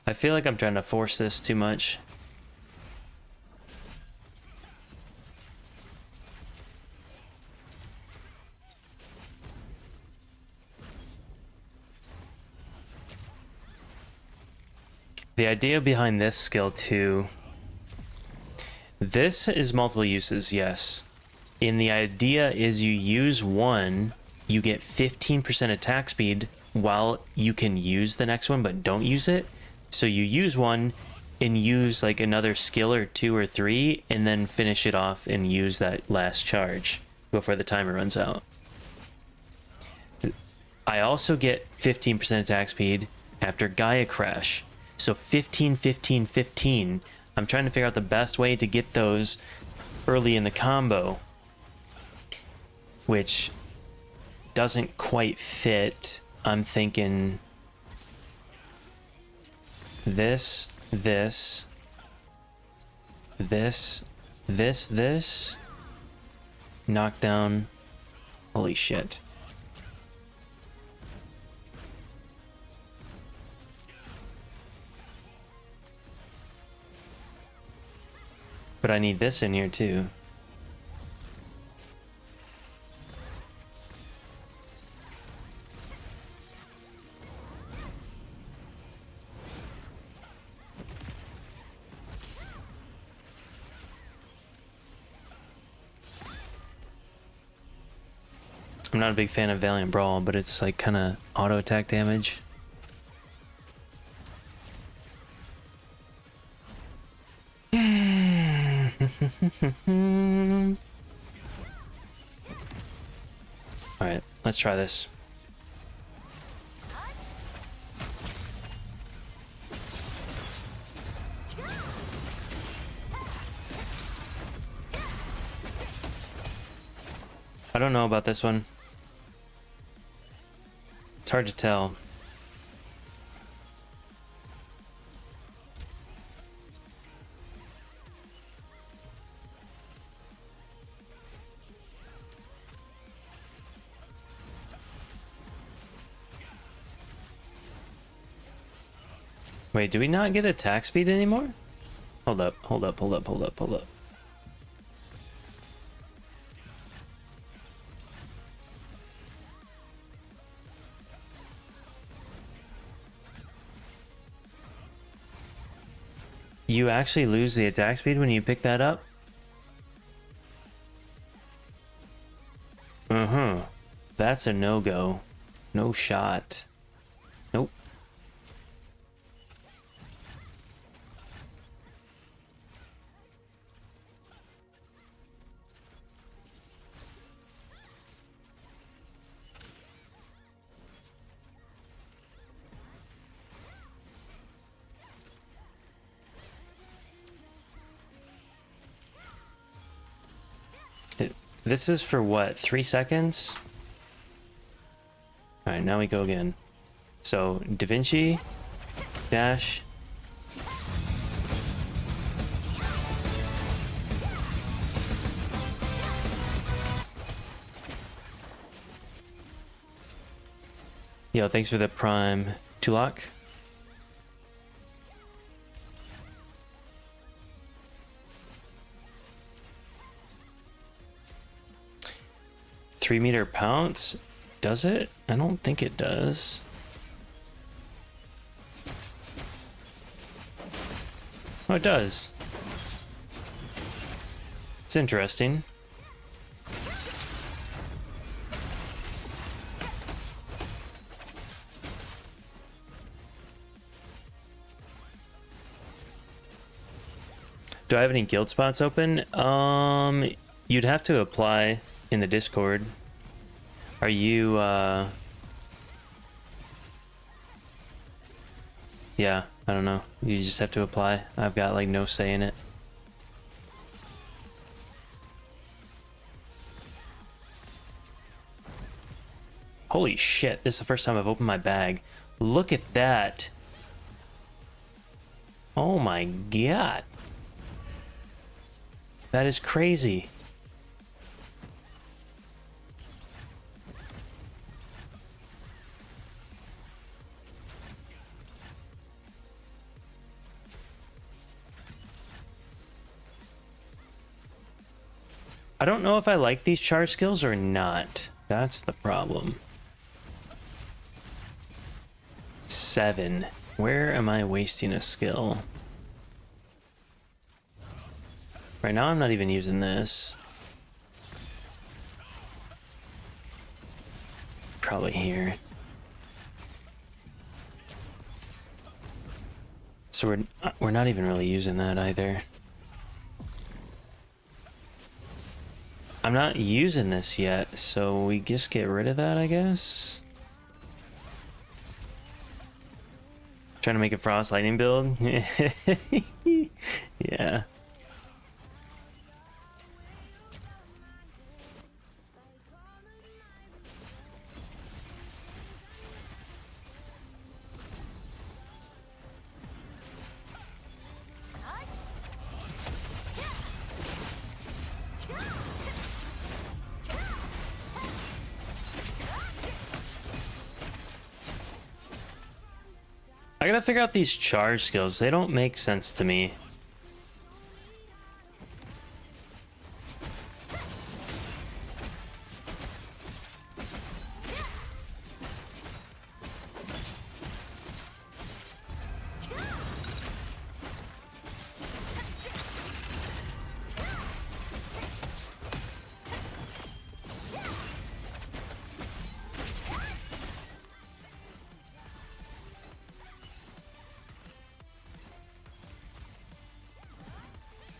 I feel like I'm trying to force this too much. The idea behind this skill too, this is multiple uses, yes. And the idea is you use one, you get 15% attack speed while you can use the next one, but don't use it. So you use one and use like another skill or two or three, and then finish it off and use that last charge before the timer runs out. I also get 15% attack speed after Gaia Crash. So 15, 15, 15. I'm trying to figure out the best way to get those early in the combo, which doesn't quite fit. I'm thinking this, knockdown. Holy shit. But I need this in here too. I'm not a big fan of Valiant Brawl, but it's like kind of auto attack damage. Alright, let's try this. I don't know about this one. It's hard to tell. Wait, do we not get attack speed anymore? Hold up. You actually lose the attack speed when you pick that up? Uh-huh. That's a no-go. No shot. Nope. This is for what, 3 seconds? Alright, now we go again. So, Da Vinci, dash. Yo, thanks for the prime. Tulak. Three-meter pounce? Does it? I don't think it does. Oh, it does. It's interesting. Do I have any guild spots open? You'd have to apply in the Discord. Are you, yeah, I don't know. You just have to apply. I've got, like, no say in it. Holy shit, this is the first time I've opened my bag. Look at that. Oh my god. That is crazy. I don't know if I like these charge skills or not. That's the problem. 7. Where am I wasting a skill? Right now I'm not even using this. Probably here. So we're not even really using that either. I'm not using this yet, so we just get rid of that, I guess. Trying to make a Frost Lightning build? Yeah. I gotta figure out these charge skills. They don't make sense to me.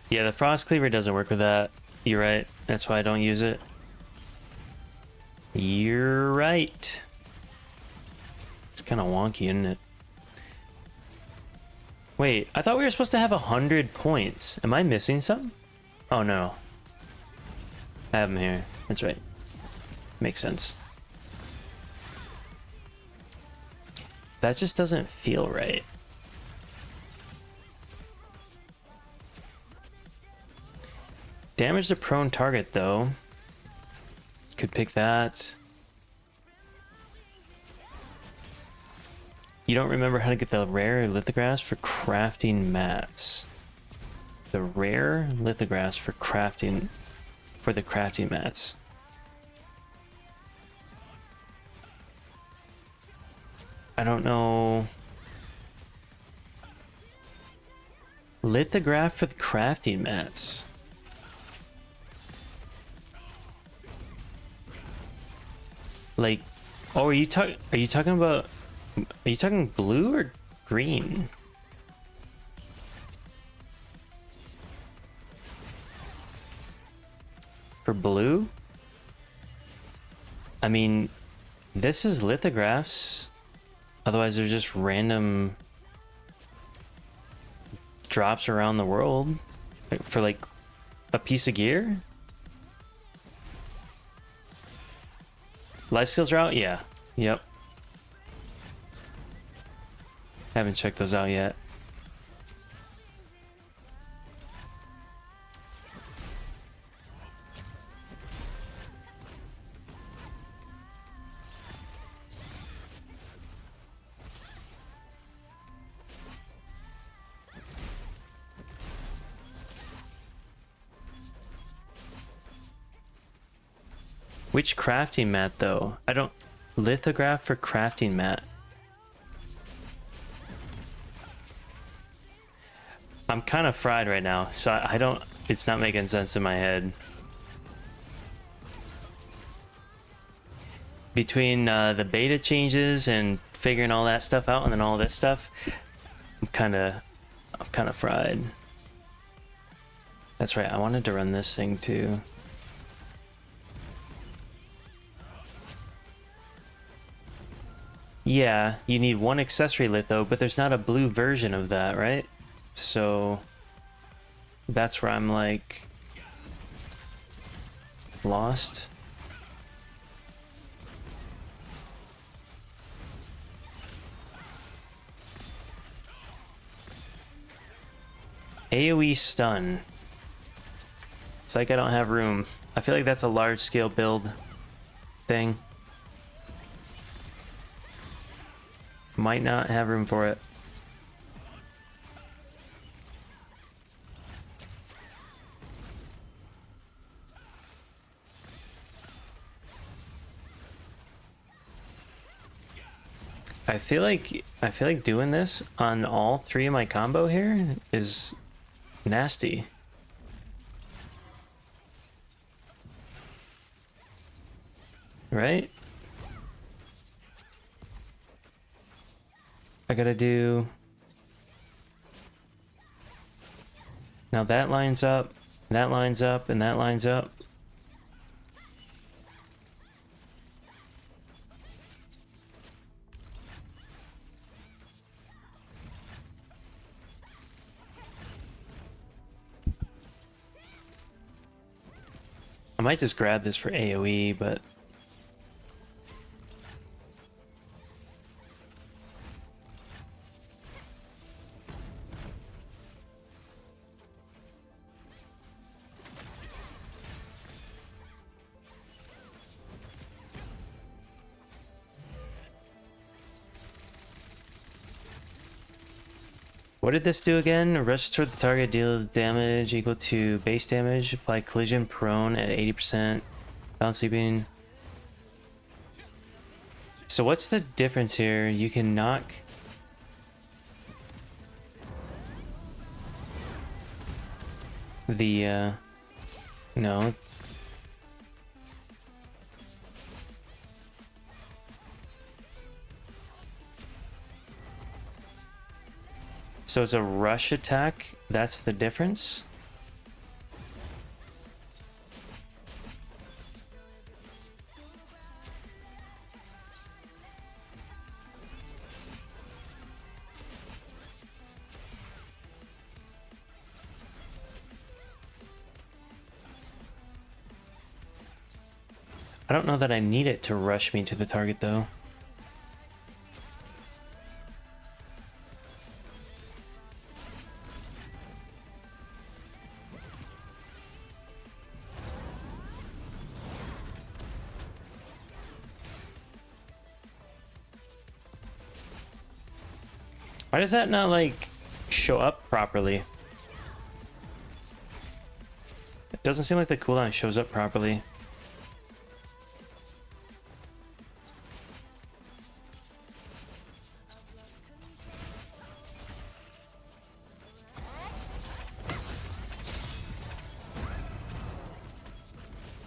Yeah, the Frost Cleaver doesn't work with that. You're right. That's why I don't use it. You're right. It's kind of wonky, isn't it? Wait, I thought we were supposed to have 100 points. Am I missing something? Oh no. I have them here. That's right. Makes sense. That just doesn't feel right. Damage the prone target, though. Could pick that. You don't remember how to get the rare lithographs for crafting mats. The rare lithographs for crafting... for the crafting mats. I don't know... Lithograph for the crafting mats. Like, oh, are you talking about, are you talking blue or green? For blue? I mean, this is lithographs. Otherwise, they're just random drops around the world for like a piece of gear. Life skills are out? Yeah. Yep. Haven't checked those out yet. Which crafting mat though? I don't... Lithograph for crafting mat. I'm kind of fried right now, so I don't... It's not making sense in my head. Between the beta changes and figuring all that stuff out and then all this stuff, I'm kind of fried. That's right, I wanted to run this thing too. Yeah, you need one accessory litho, but there's not a blue version of that, right? So that's where I'm like lost. AoE stun. It's like I don't have room. I feel like that's a large scale build thing. Might not have room for it. I feel like doing this on all three of my combo here is nasty. Right? I gotta do... Now that lines up, that lines up, and that lines up. I might just grab this for AoE, but... What did this do again? Rush toward the target, deals damage equal to base damage. Apply collision prone at 80%. Balance sweeping. So what's the difference here? You can knock... the, no. So it's a rush attack, that's the difference? I don't know that I need it to rush me to the target though. Why does that not, like, show up properly? It doesn't seem like the cooldown shows up properly.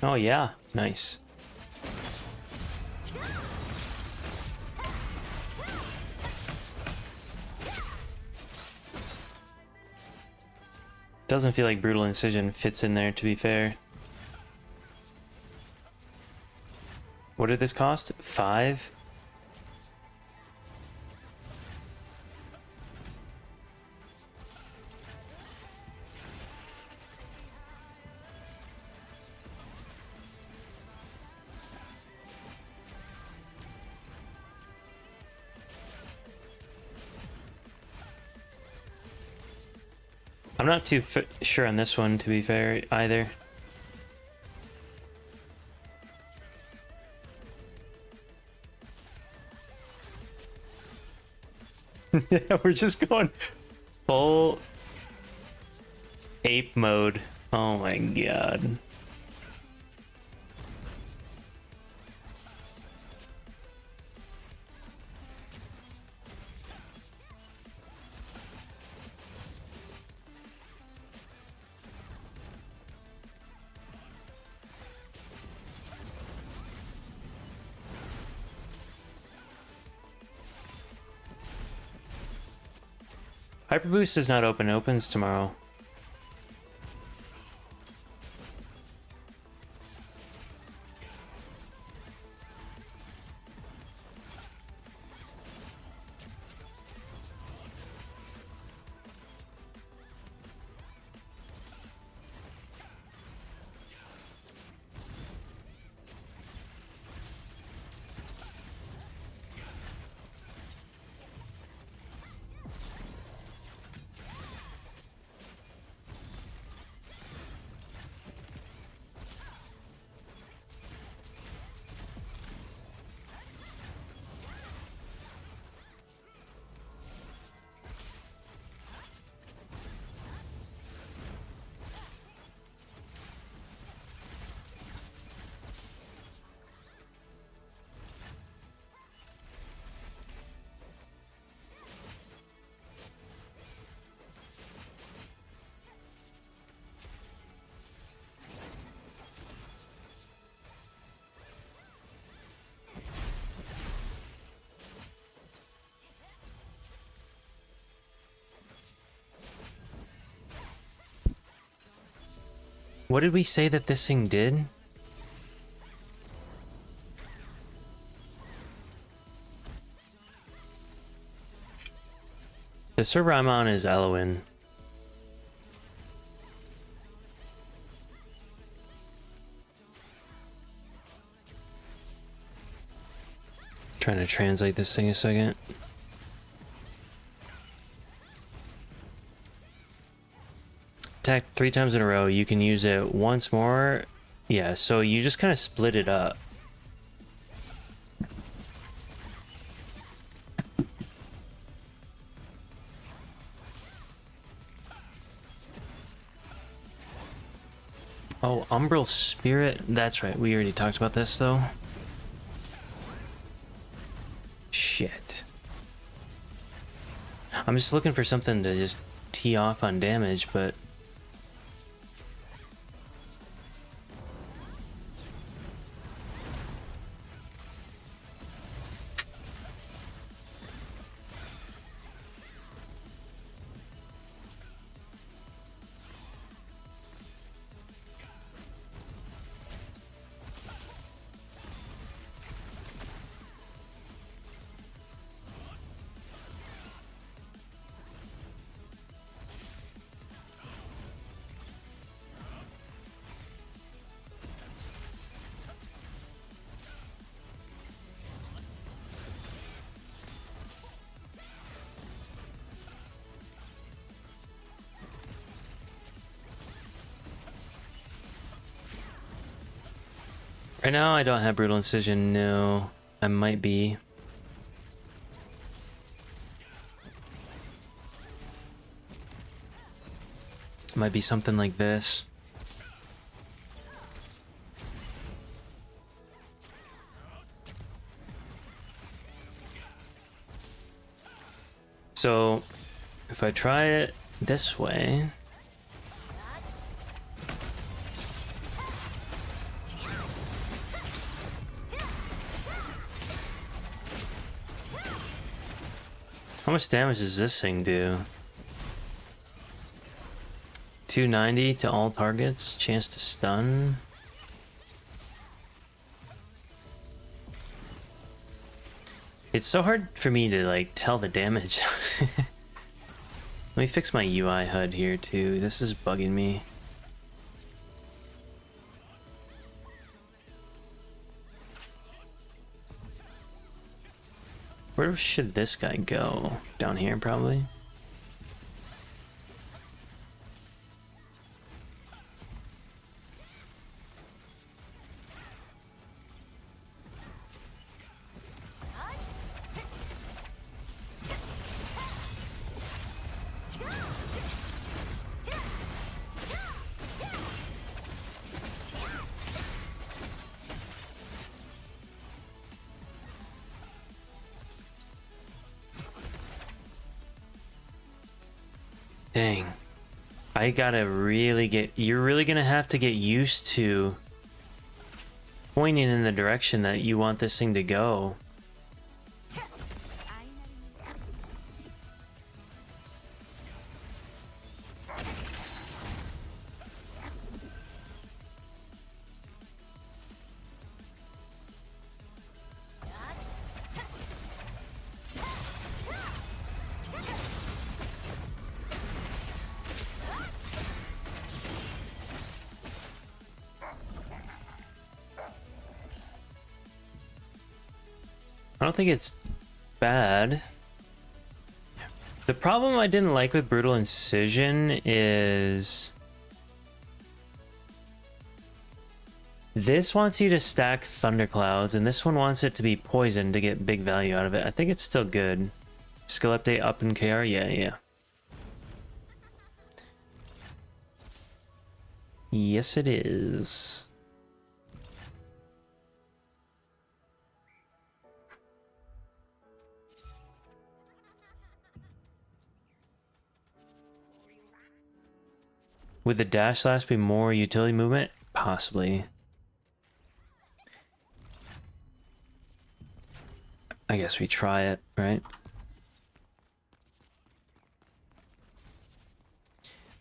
Oh yeah, nice. Doesn't feel like Brutal Incision fits in there, to be fair. What did this cost? 5? I'm not too sure on this one, to be fair, either. Yeah, we're just going full ape mode. Oh my god. Hyper Boost is not open, it opens tomorrow. What did we say that this thing did? The server I'm on is Eloin. Trying to translate this thing a second. Attack 3 times in a row. You can use it once more. Yeah, so you just kind of split it up. Oh, Umbral Spirit. That's right. We already talked about this, though. Shit. I'm just looking for something to just tee off on damage, but... Right now, I don't have Brutal Incision, no. I might be. Might be something like this. So, if I try it this way... How much damage does this thing do? 290 to all targets, chance to stun. It's so hard for me to like tell the damage. Let me fix my UI HUD here too. This is bugging me. Where should this guy go? Down here probably. Dang. I gotta really get... You're really gonna have to get used to pointing in the direction that you want this thing to go. I don't think it's bad. The problem I didn't like with Brutal Incision is this wants you to stack Thunderclouds, and this one wants it to be poisoned to get big value out of it. I think it's still good. Skill update up in KR? Yeah. Yes, it is. Would the dash slash be more utility movement? Possibly. I guess we try it, right?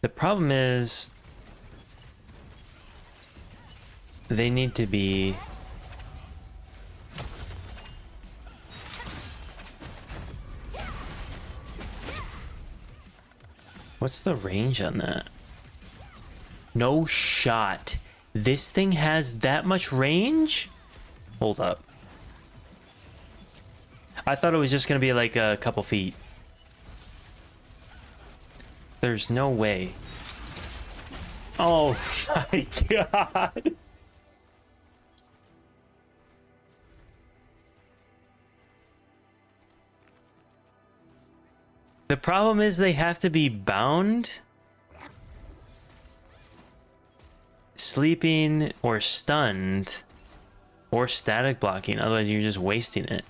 The problem is they need to be what's the range on that? No shot. This thing has that much range? Hold up. I thought it was just gonna be like a couple feet. There's no way. Oh my god. The problem is they have to be bound, sleeping, or stunned, or static blocking. Otherwise you're just wasting it.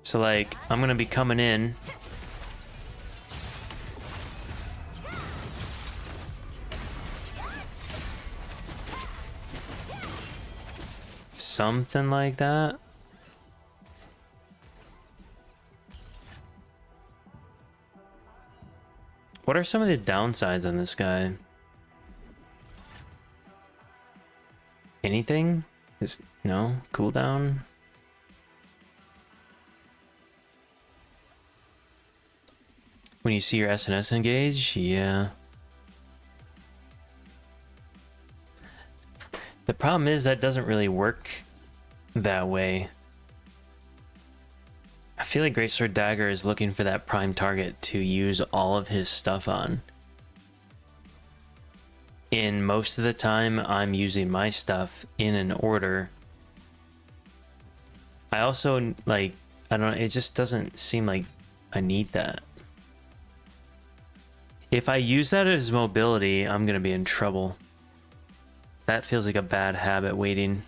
So like, I'm gonna be coming in. Something like that. What are some of the downsides on this guy? Anything? No? Cooldown? When you see your SNS engage? Yeah. The problem is that doesn't really work that way. I feel like Greatsword Dagger is looking for that prime target to use all of his stuff on. And most of the time, I'm using my stuff in an order. I also, like, I don't know, it just doesn't seem like I need that. If I use that as mobility, I'm gonna be in trouble. That feels like a bad habit waiting.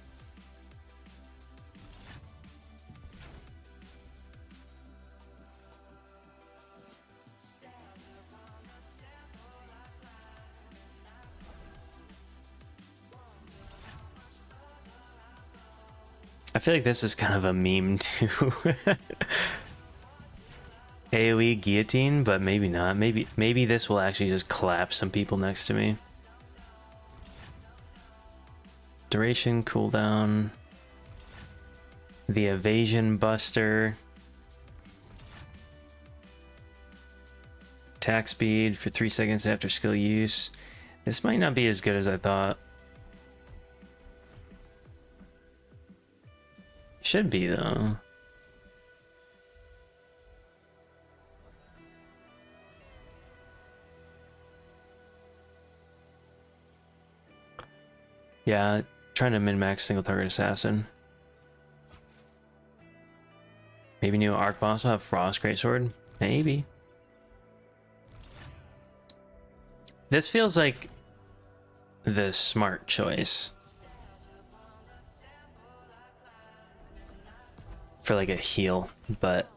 feel like this is kind of a meme too. AoE guillotine, but maybe not. Maybe this will actually just collapse some people next to me. Duration, cooldown. The evasion buster. Attack speed for 3 seconds after skill use. This might not be as good as I thought. Should be though. Yeah, trying to min-max single target assassin. Maybe new arc boss will have Frost Greatsword? Maybe. This feels like the smart choice. For like a heal, but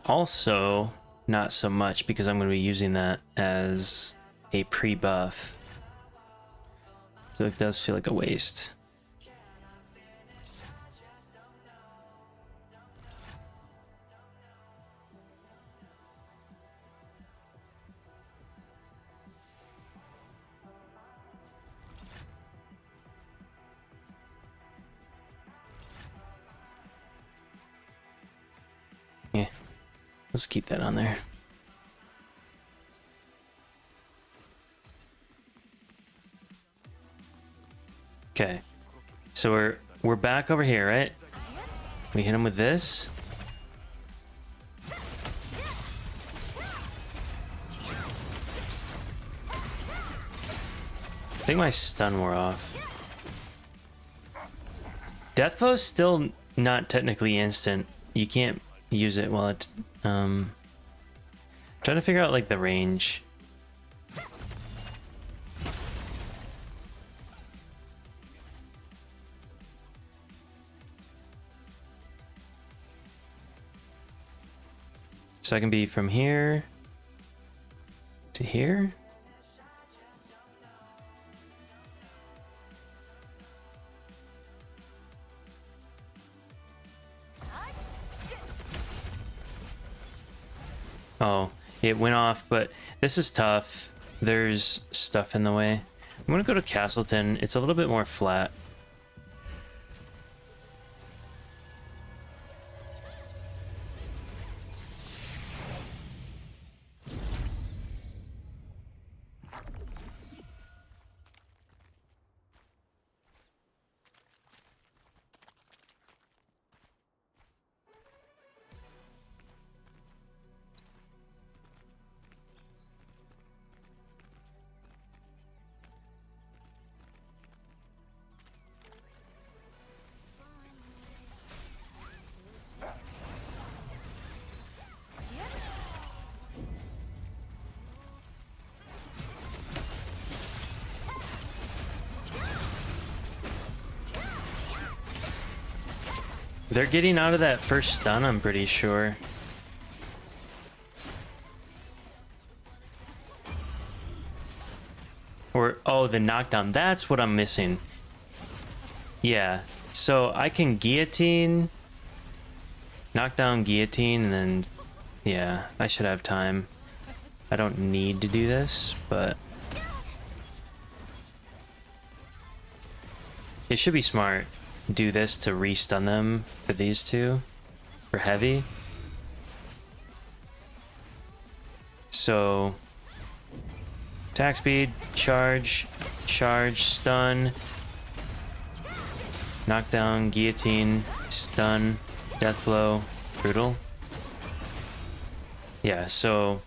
also not so much because I'm going to be using that as a pre-buff. So it does feel like a waste. Yeah, let's keep that on there. Okay, so we're back over here, right? We hit him with this. I think my stun wore off. Death Flow's still not technically instant. You can't use it while it's trying to figure out like the range. So I can be from here to here. Oh, it went off, but this is tough. There's stuff in the way. I'm gonna go to Castleton. It's a little bit more flat. They're getting out of that first stun, I'm pretty sure. Or, oh, the knockdown. That's what I'm missing. Yeah, so I can guillotine, knockdown, guillotine, and then, yeah, I should have time. I don't need to do this, but it should be smart. Do this to re-stun them for these two, for heavy. So, attack speed, charge, stun, knockdown, guillotine, stun, death blow, brutal. Yeah, so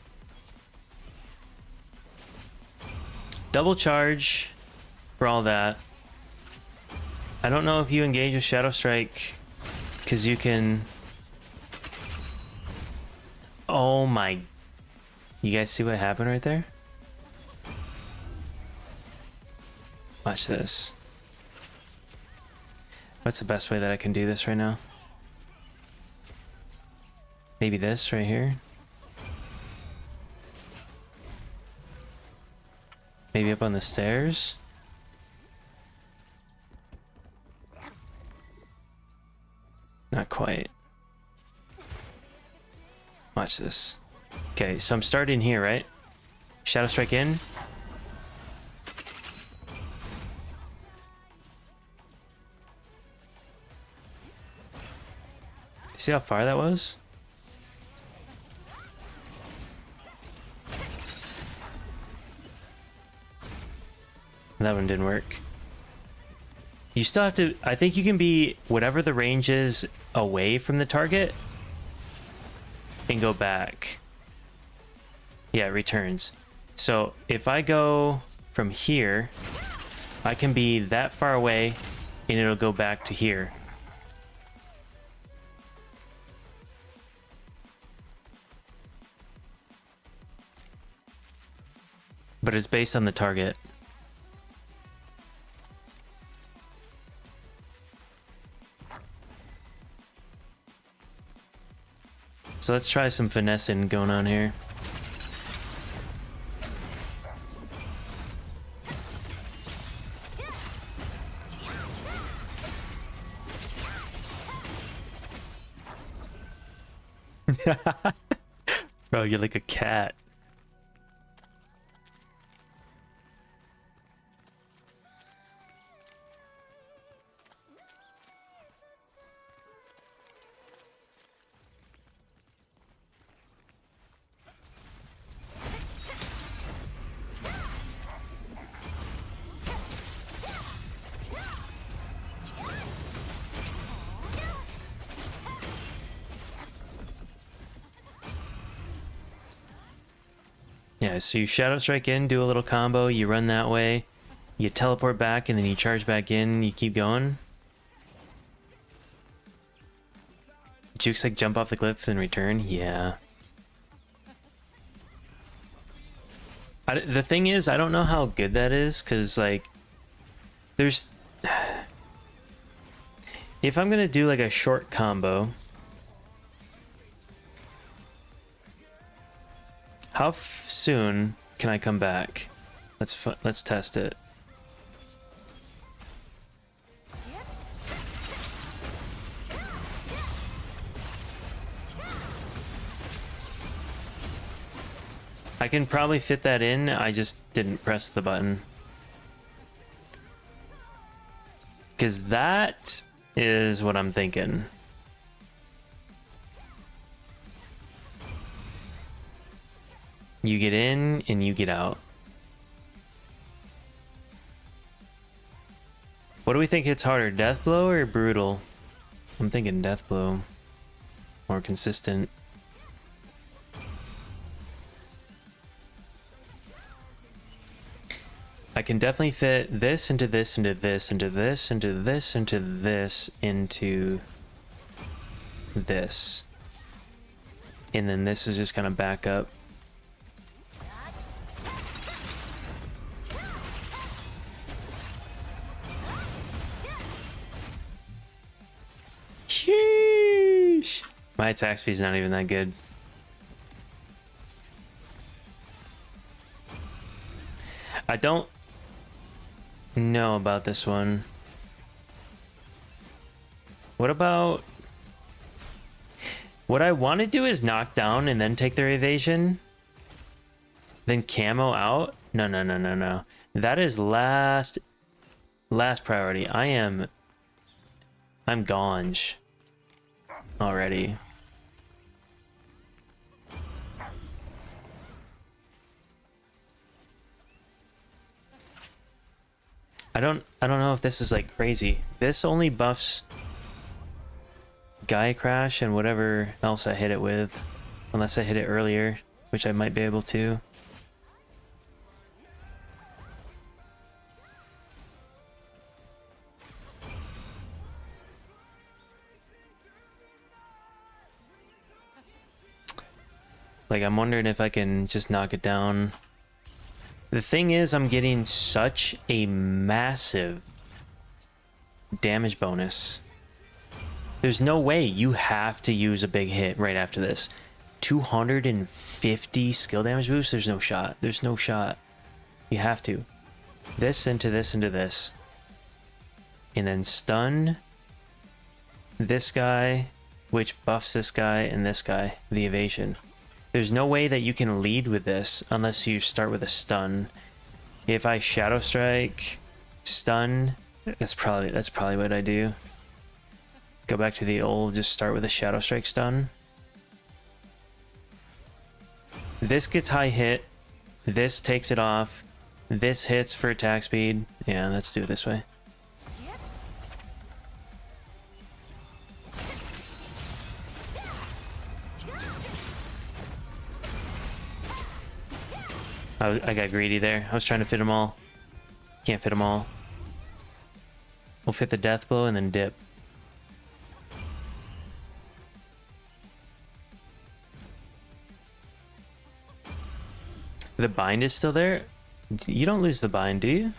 double charge for all that. I don't know if you engage with Shadow Strike, because you can... Oh my... You guys see what happened right there? Watch this. What's the best way that I can do this right now? Maybe this right here? Maybe up on the stairs? Watch this. Okay, so I'm starting here, right? Shadow Strike in. See how far that was? That one didn't work. You still have to... I think you can be whatever the range is away from the target and go back. Yeah, it returns. So if I go from here, I can be that far away and it'll go back to here. But it's based on the target. So let's try some finessing going on here. Bro, you're like a cat. Yeah, so you Shadow Strike in, do a little combo, you run that way, you teleport back, and then you charge back in, you keep going. Jukes like jump off the cliff and return? Yeah. The thing is, I don't know how good that is, because, like, there's... If I'm gonna do, like, a short combo... How soon can I come back? Let's test it. I can probably fit that in, I just didn't press the button. Because that is what I'm thinking. You get in and you get out. What do we think hits harder, Death Blow or Brutal? I'm thinking Death Blow. More consistent. I can definitely fit this into this, into this, into this, into this, into this, into this. And then this is just gonna back up. Sheesh. My attack speed's not even that good. I don't know about this one. What about... What I want to do is knock down and then take their evasion. Then camo out? No, no, no, no, no. That is last priority. I'm gonge already. I don't know if this is like crazy. This only buffs Gaia Crash and whatever else I hit it with, unless I hit it earlier, which I might be able to. Like, I'm wondering if I can just knock it down. The thing is, I'm getting such a massive damage bonus. There's no way. You have to use a big hit right after this. 250 skill damage boost? There's no shot. There's no shot. You have to. This into this into this. And then stun this guy, which buffs this guy and this guy. The evasion. There's no way that you can lead with this unless you start with a stun. If I Shadow Strike, stun, that's probably what I do. Go back to the old, just start with a Shadow Strike stun. This gets high hit. This takes it off. This hits for attack speed. Yeah, let's do it this way. I got greedy there. I was trying to fit them all. Can't fit them all. We'll fit the death blow and then dip. The bind is still there? You don't lose the bind, do you?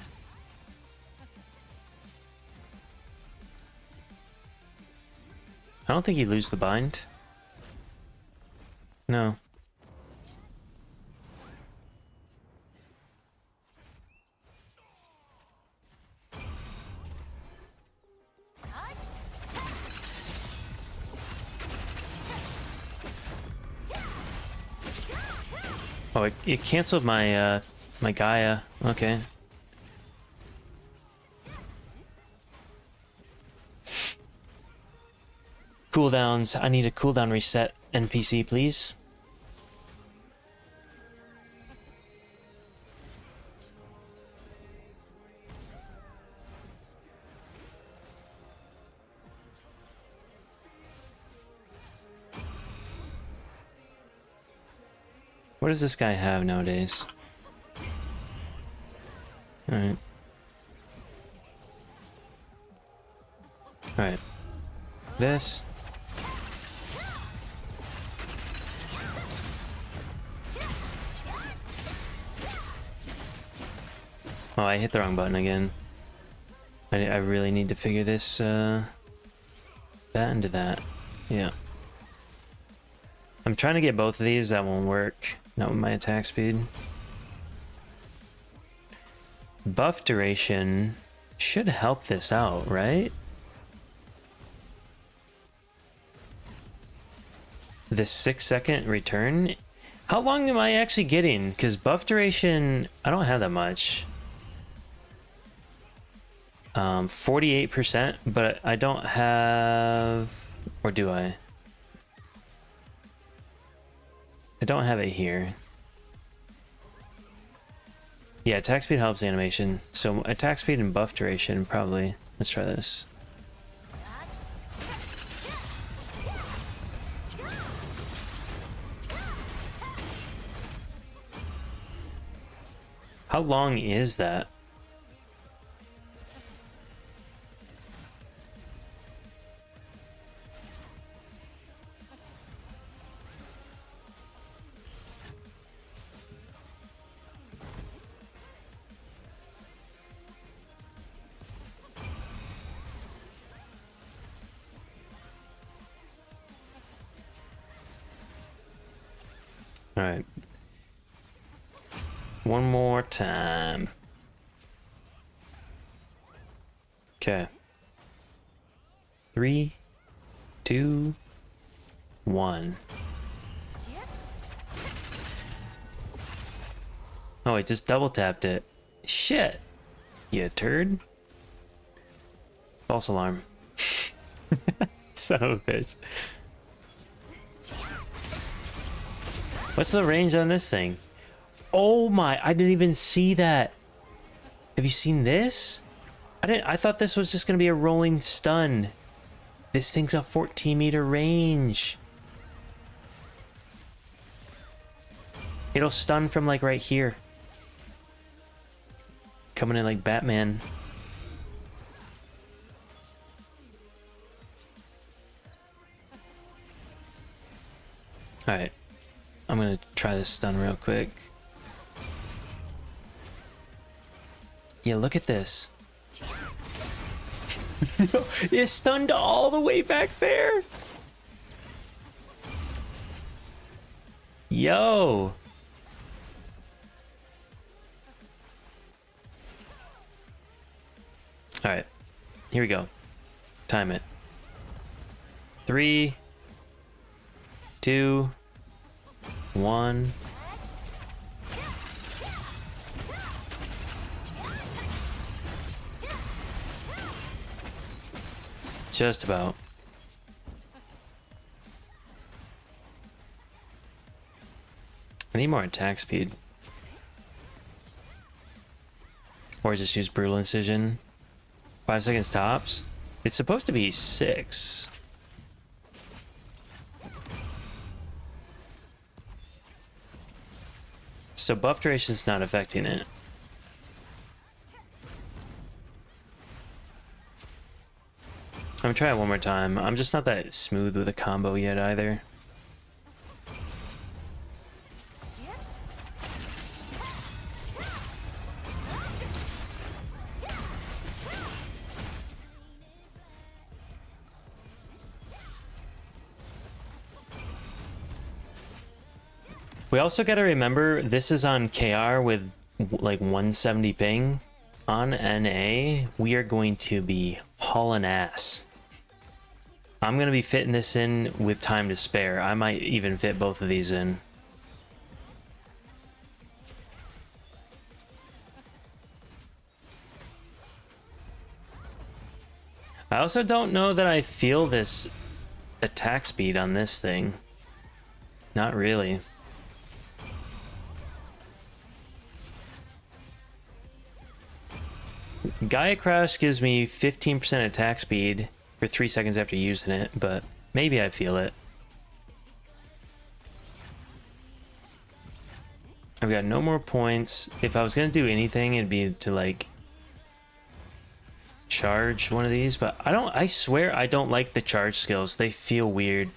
I don't think you lose the bind. No. Oh, it canceled my my Gaia. Okay. Cooldowns. I need a cooldown reset NPC, please. What does this guy have nowadays? Alright. Alright. This. Oh, I hit the wrong button again. I really need to figure this, that into that. Yeah. I'm trying to get both of these, that won't work. Not with my attack speed. Buff duration should help this out, right? The 6-second return? How long am I actually getting? Because buff duration, I don't have that much. 48%, but I don't have... Or do I? I don't have it here. Yeah, attack speed helps animation. So attack speed and buff duration, probably. Let's try this. How long is that? All right. One more time. Okay. 3, 2, 1. Oh, it just double tapped it. Shit. You turd. False alarm. Son of a bitch. What's the range on this thing? Oh my, I didn't even see that. Have you seen this? I thought this was just gonna be a rolling stun. This thing's a 14-meter range. It'll stun from like right here. Coming in like Batman. All right. I'm gonna try this stun real quick. Yeah, look at this. It stunned all the way back there. Yo. All right, here we go. Time it. 3, 2, 1. Just about. I need more attack speed. Or just use Brutal Incision. 5 seconds tops. It's supposed to be 6. So buff duration's not affecting it. I'm gonna try it one more time. I'm just not that smooth with a combo yet either. We also got to remember this is on KR with like 170 ping. On NA, we are going to be hauling ass. I'm going to be fitting this in with time to spare. I might even fit both of these in. I also don't know that I feel this attack speed on this thing. Not really. Gaia Crash gives me 15% attack speed for 3 seconds after using it, but maybe I feel it. I've got no more points. If I was gonna do anything, it'd be to like charge one of these, but I swear I don't like the charge skills. They feel weird.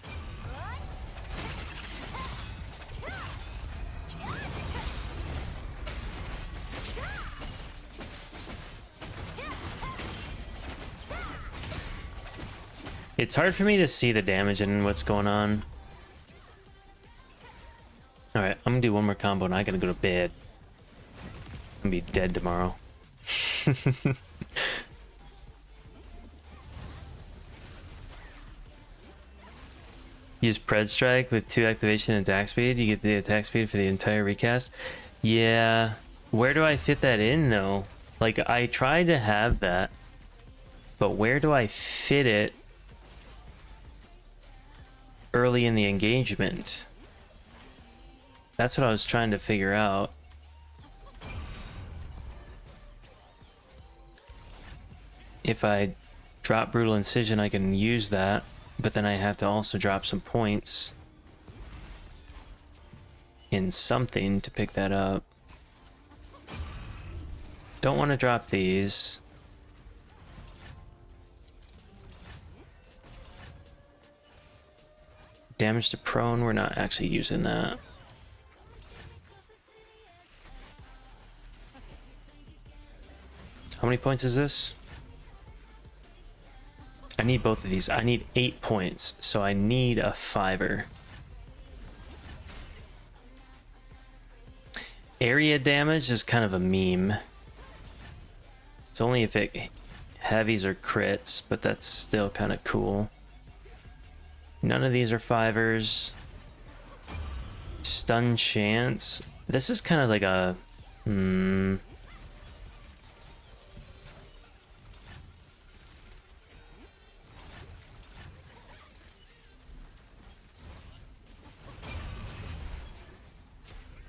It's hard for me to see the damage and what's going on. Alright, I'm gonna do one more combo and I gotta go to bed. I'm gonna be dead tomorrow. Use Pred Strike with 2 activation and attack speed. You get the attack speed for the entire recast. Yeah. Where do I fit that in though? Like, I tried to have that. But where do I fit it early in the engagement? That's what I was trying to figure out. If I drop Brutal Incision, I can use that, but then I have to also drop some points in something to pick that up. Don't want to drop these. Damage to prone, we're not actually using that. How many points is this? I need both of these. I need 8 points, so I need a 5er. Area damage is kind of a meme. It's only if it heavies or crits, but that's still kind of cool. None of these are 5ers. Stun chance. This is kind of like a...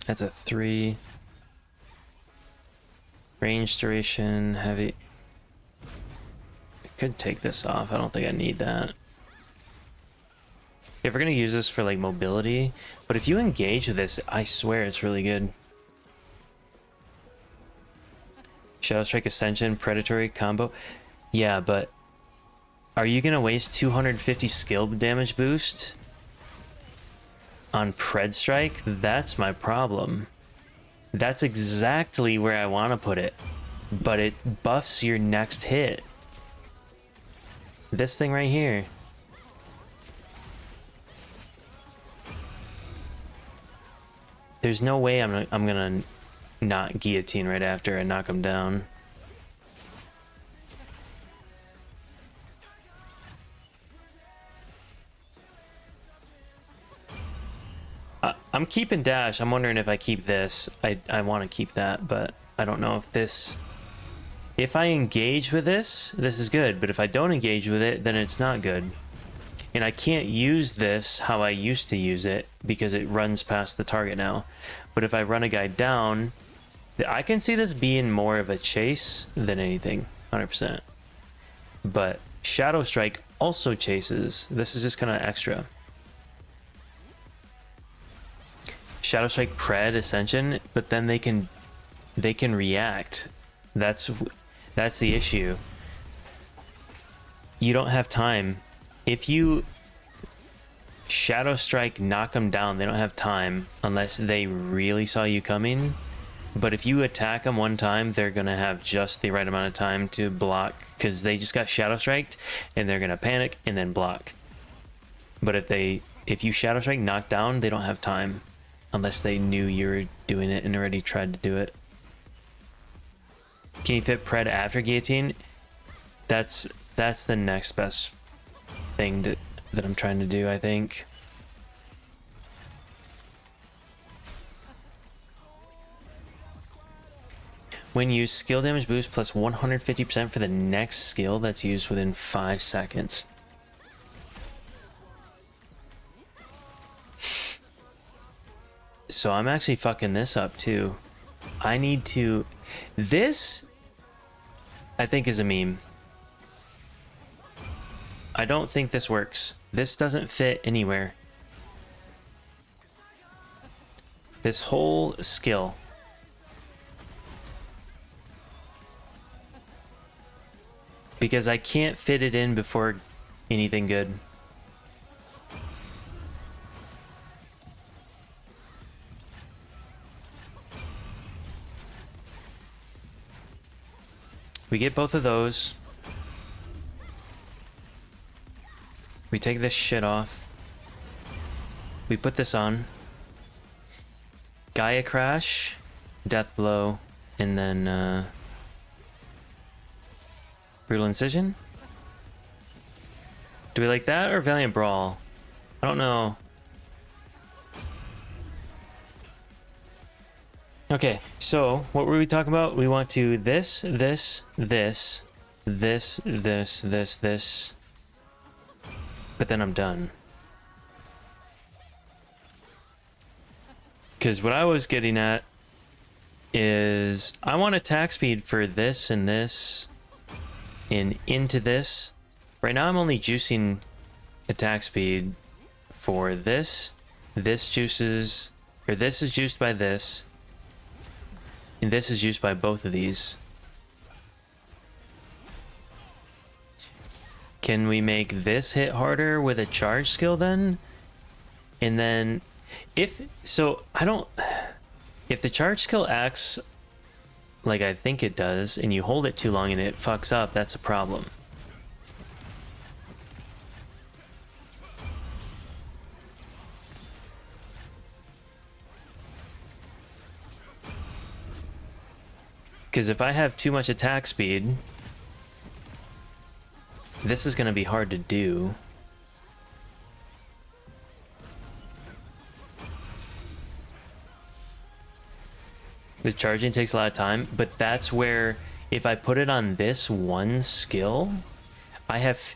That's a 3. Range duration, heavy. I could take this off. I don't think I need that. If we're gonna use this for like mobility, but if you engage with this, I swear it's really good. Shadow Strike Ascension, Predatory combo. Yeah, but are you gonna waste 250 skill damage boost on Pred Strike? That's my problem. That's exactly where I want to put it, but it buffs your next hit. This thing right here. There's no way I'm gonna not guillotine right after and knock him down. I'm keeping dash. I'm wondering if I keep this. I want to keep that, but I don't know if this... If I engage with this, this is good. But if I don't engage with it, then it's not good. And I can't use this how I used to use it because it runs past the target now. But if I run a guy down, I can see this being more of a chase than anything, 100%. But Shadow Strike also chases. This is just kind of extra. Shadow Strike pred Ascension, but then they can react. That's the issue. You don't have time. If you Shadow Strike, knock them down, they don't have time unless they really saw you coming. But if you attack them one time, they're gonna have just the right amount of time to block because they just got Shadow Striked and they're gonna panic and then block. But if you Shadow Strike, knock down, they don't have time unless they knew you were doing it and already tried to do it. Can you fit pred after guillotine? That's the next best thing that I'm trying to do, I think. When used, skill damage boost plus 150% for the next skill that's used within 5 seconds. So I'm actually fucking this up too. I need to... This, I think, is a meme. I don't think this works. This doesn't fit anywhere. This whole skill. Because I can't fit it in before anything good. We get both of those. We take this shit off. We put this on. Gaia Crash, Death Blow, and then Brutal Incision? Do we like that or Valiant Brawl? I don't know. Okay, so what were we talking about? We want to this, but then I'm done. Because what I was getting at is I want attack speed for this and this and into this. Right now I'm only juicing attack speed for this. This juices, or this is juiced by this. And this is used by both of these. Can we make this hit harder with a charge skill then? And then if the charge skill acts like I think it does and you hold it too long and it fucks up, that's a problem. Because if I have too much attack speed, this is going to be hard to do. The charging takes a lot of time, but that's where if I put it on this one skill, I have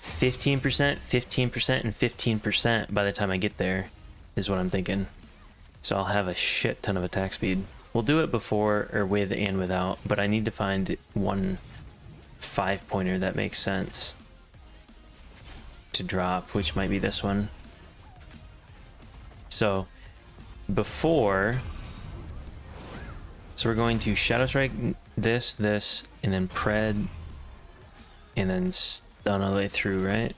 15%, 15%, and 15% by the time I get there, is what I'm thinking. So I'll have a shit ton of attack speed. We'll do it before or with and without, but I need to find one 5-pointer that makes sense to drop, which might be this one. So before, so we're going to Shadow Strike this, and then pred, and then stun all the way through, right?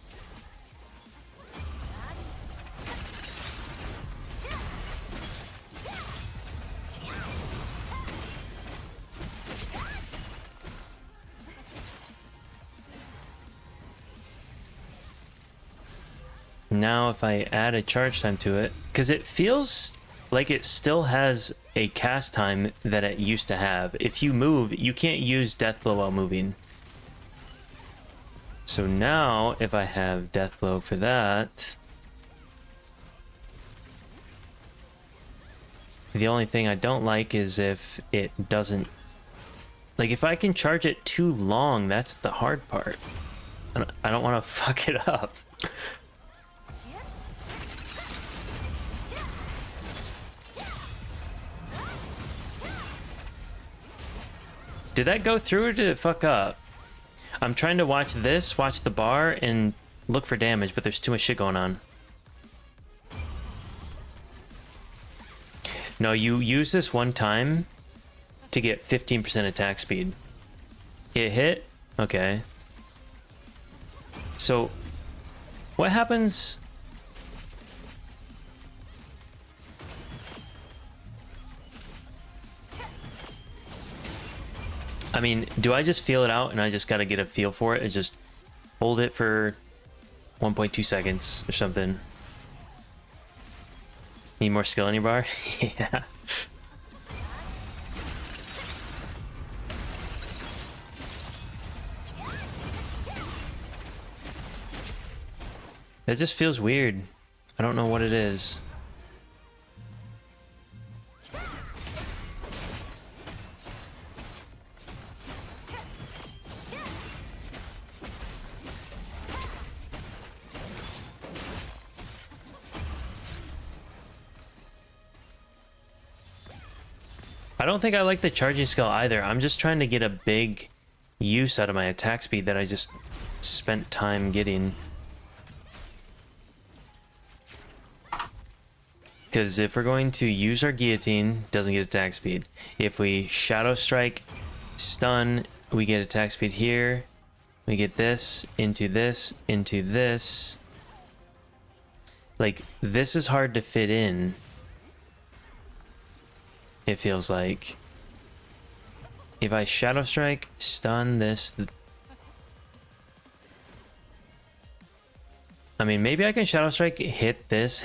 Now if I add a charge time to it, because it feels like it still has a cast time that it used to have. If you move, you can't use Death Blow while moving. So now if I have Death Blow for that, The only thing I don't like is if it doesn't... Like, if I can charge it too long, that's the hard part. I don't want to fuck it up. Did that go through or did it fuck up? I'm trying to watch this, watch the bar, and look for damage, but there's too much shit going on. No, you use this one time to get 15% attack speed. It hit? Okay. So, what happens? I mean, do I just feel it out and I just gotta get a feel for it and just hold it for 1.2 seconds or something? Need more skill in your bar? Yeah. That just feels weird. I don't know what it is. I don't think I like the charging skill either. I'm just trying to get a big use out of my attack speed that I just spent time getting. Because if we're going to use our guillotine, doesn't get attack speed. If we shadow strike, stun, we get attack speed here. We get this, into this, into this. Like, this is hard to fit in. It feels like. If I shadow strike, stun this. I mean, maybe I can shadow strike, hit this,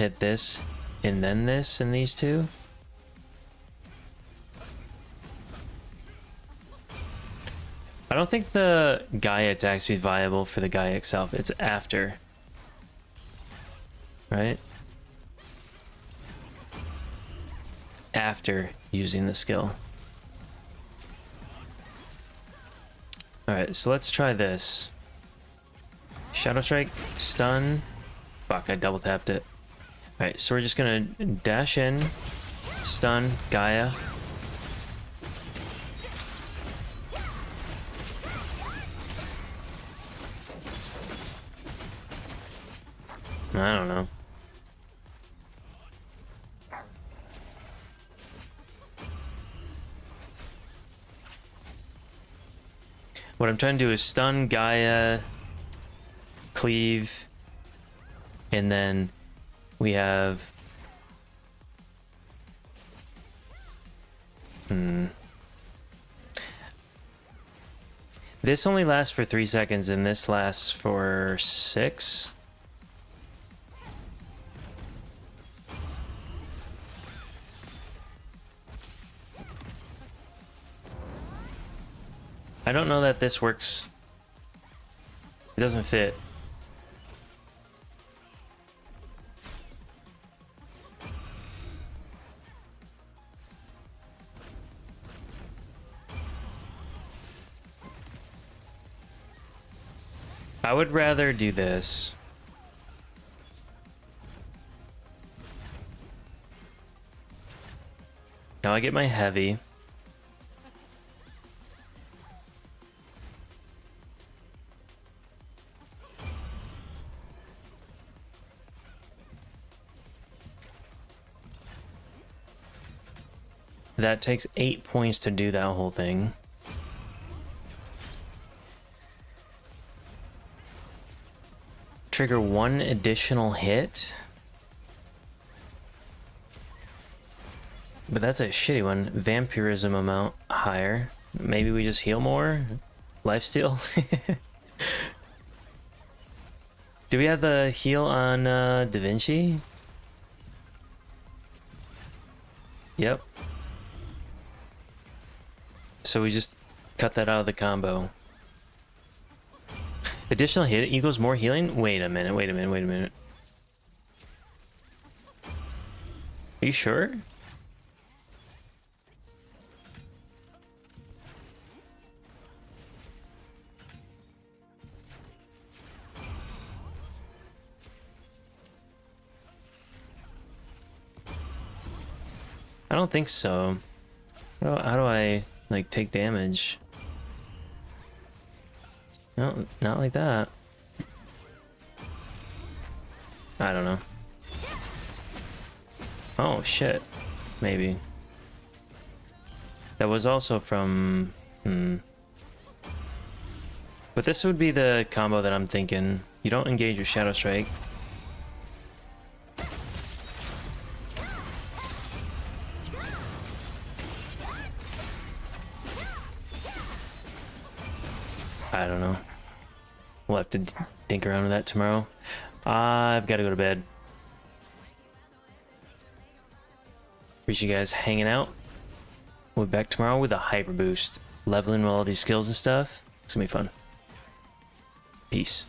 and then this, and these two. I don't think the Gaia attack speed viable for the Gaia itself. It's after. Right? After using the skill. Alright, so let's try this. Shadow strike, stun. Fuck, I double tapped it. Alright, so we're just gonna dash in, stun, Gaia. I don't know. What I'm trying to do is stun, Gaia, cleave, and then we have... This only lasts for 3 seconds and this lasts for 6. I don't know that this works. It doesn't fit. I would rather do this. Now I get my heavy. That takes 8 points to do that whole thing. Trigger 1 additional hit. But that's a shitty one. Vampirism amount higher. Maybe we just heal more? Lifesteal? Do we have the heal on Da Vinci? Yep. So we just cut that out of the combo. Additional hit equals more healing? Wait a minute, wait a minute, wait a minute. Are you sure? don't think so. How do I, like, take damage? No, not like that. I don't know. Oh, shit. Maybe. That was also from... But this would be the combo that I'm thinking. You don't engage with Shadow Strike. I don't know. We'll have to dink around with that tomorrow. I've got to go to bed. Appreciate you guys hanging out. We'll be back tomorrow with a hyper boost. Leveling all these skills and stuff. It's gonna be fun. Peace.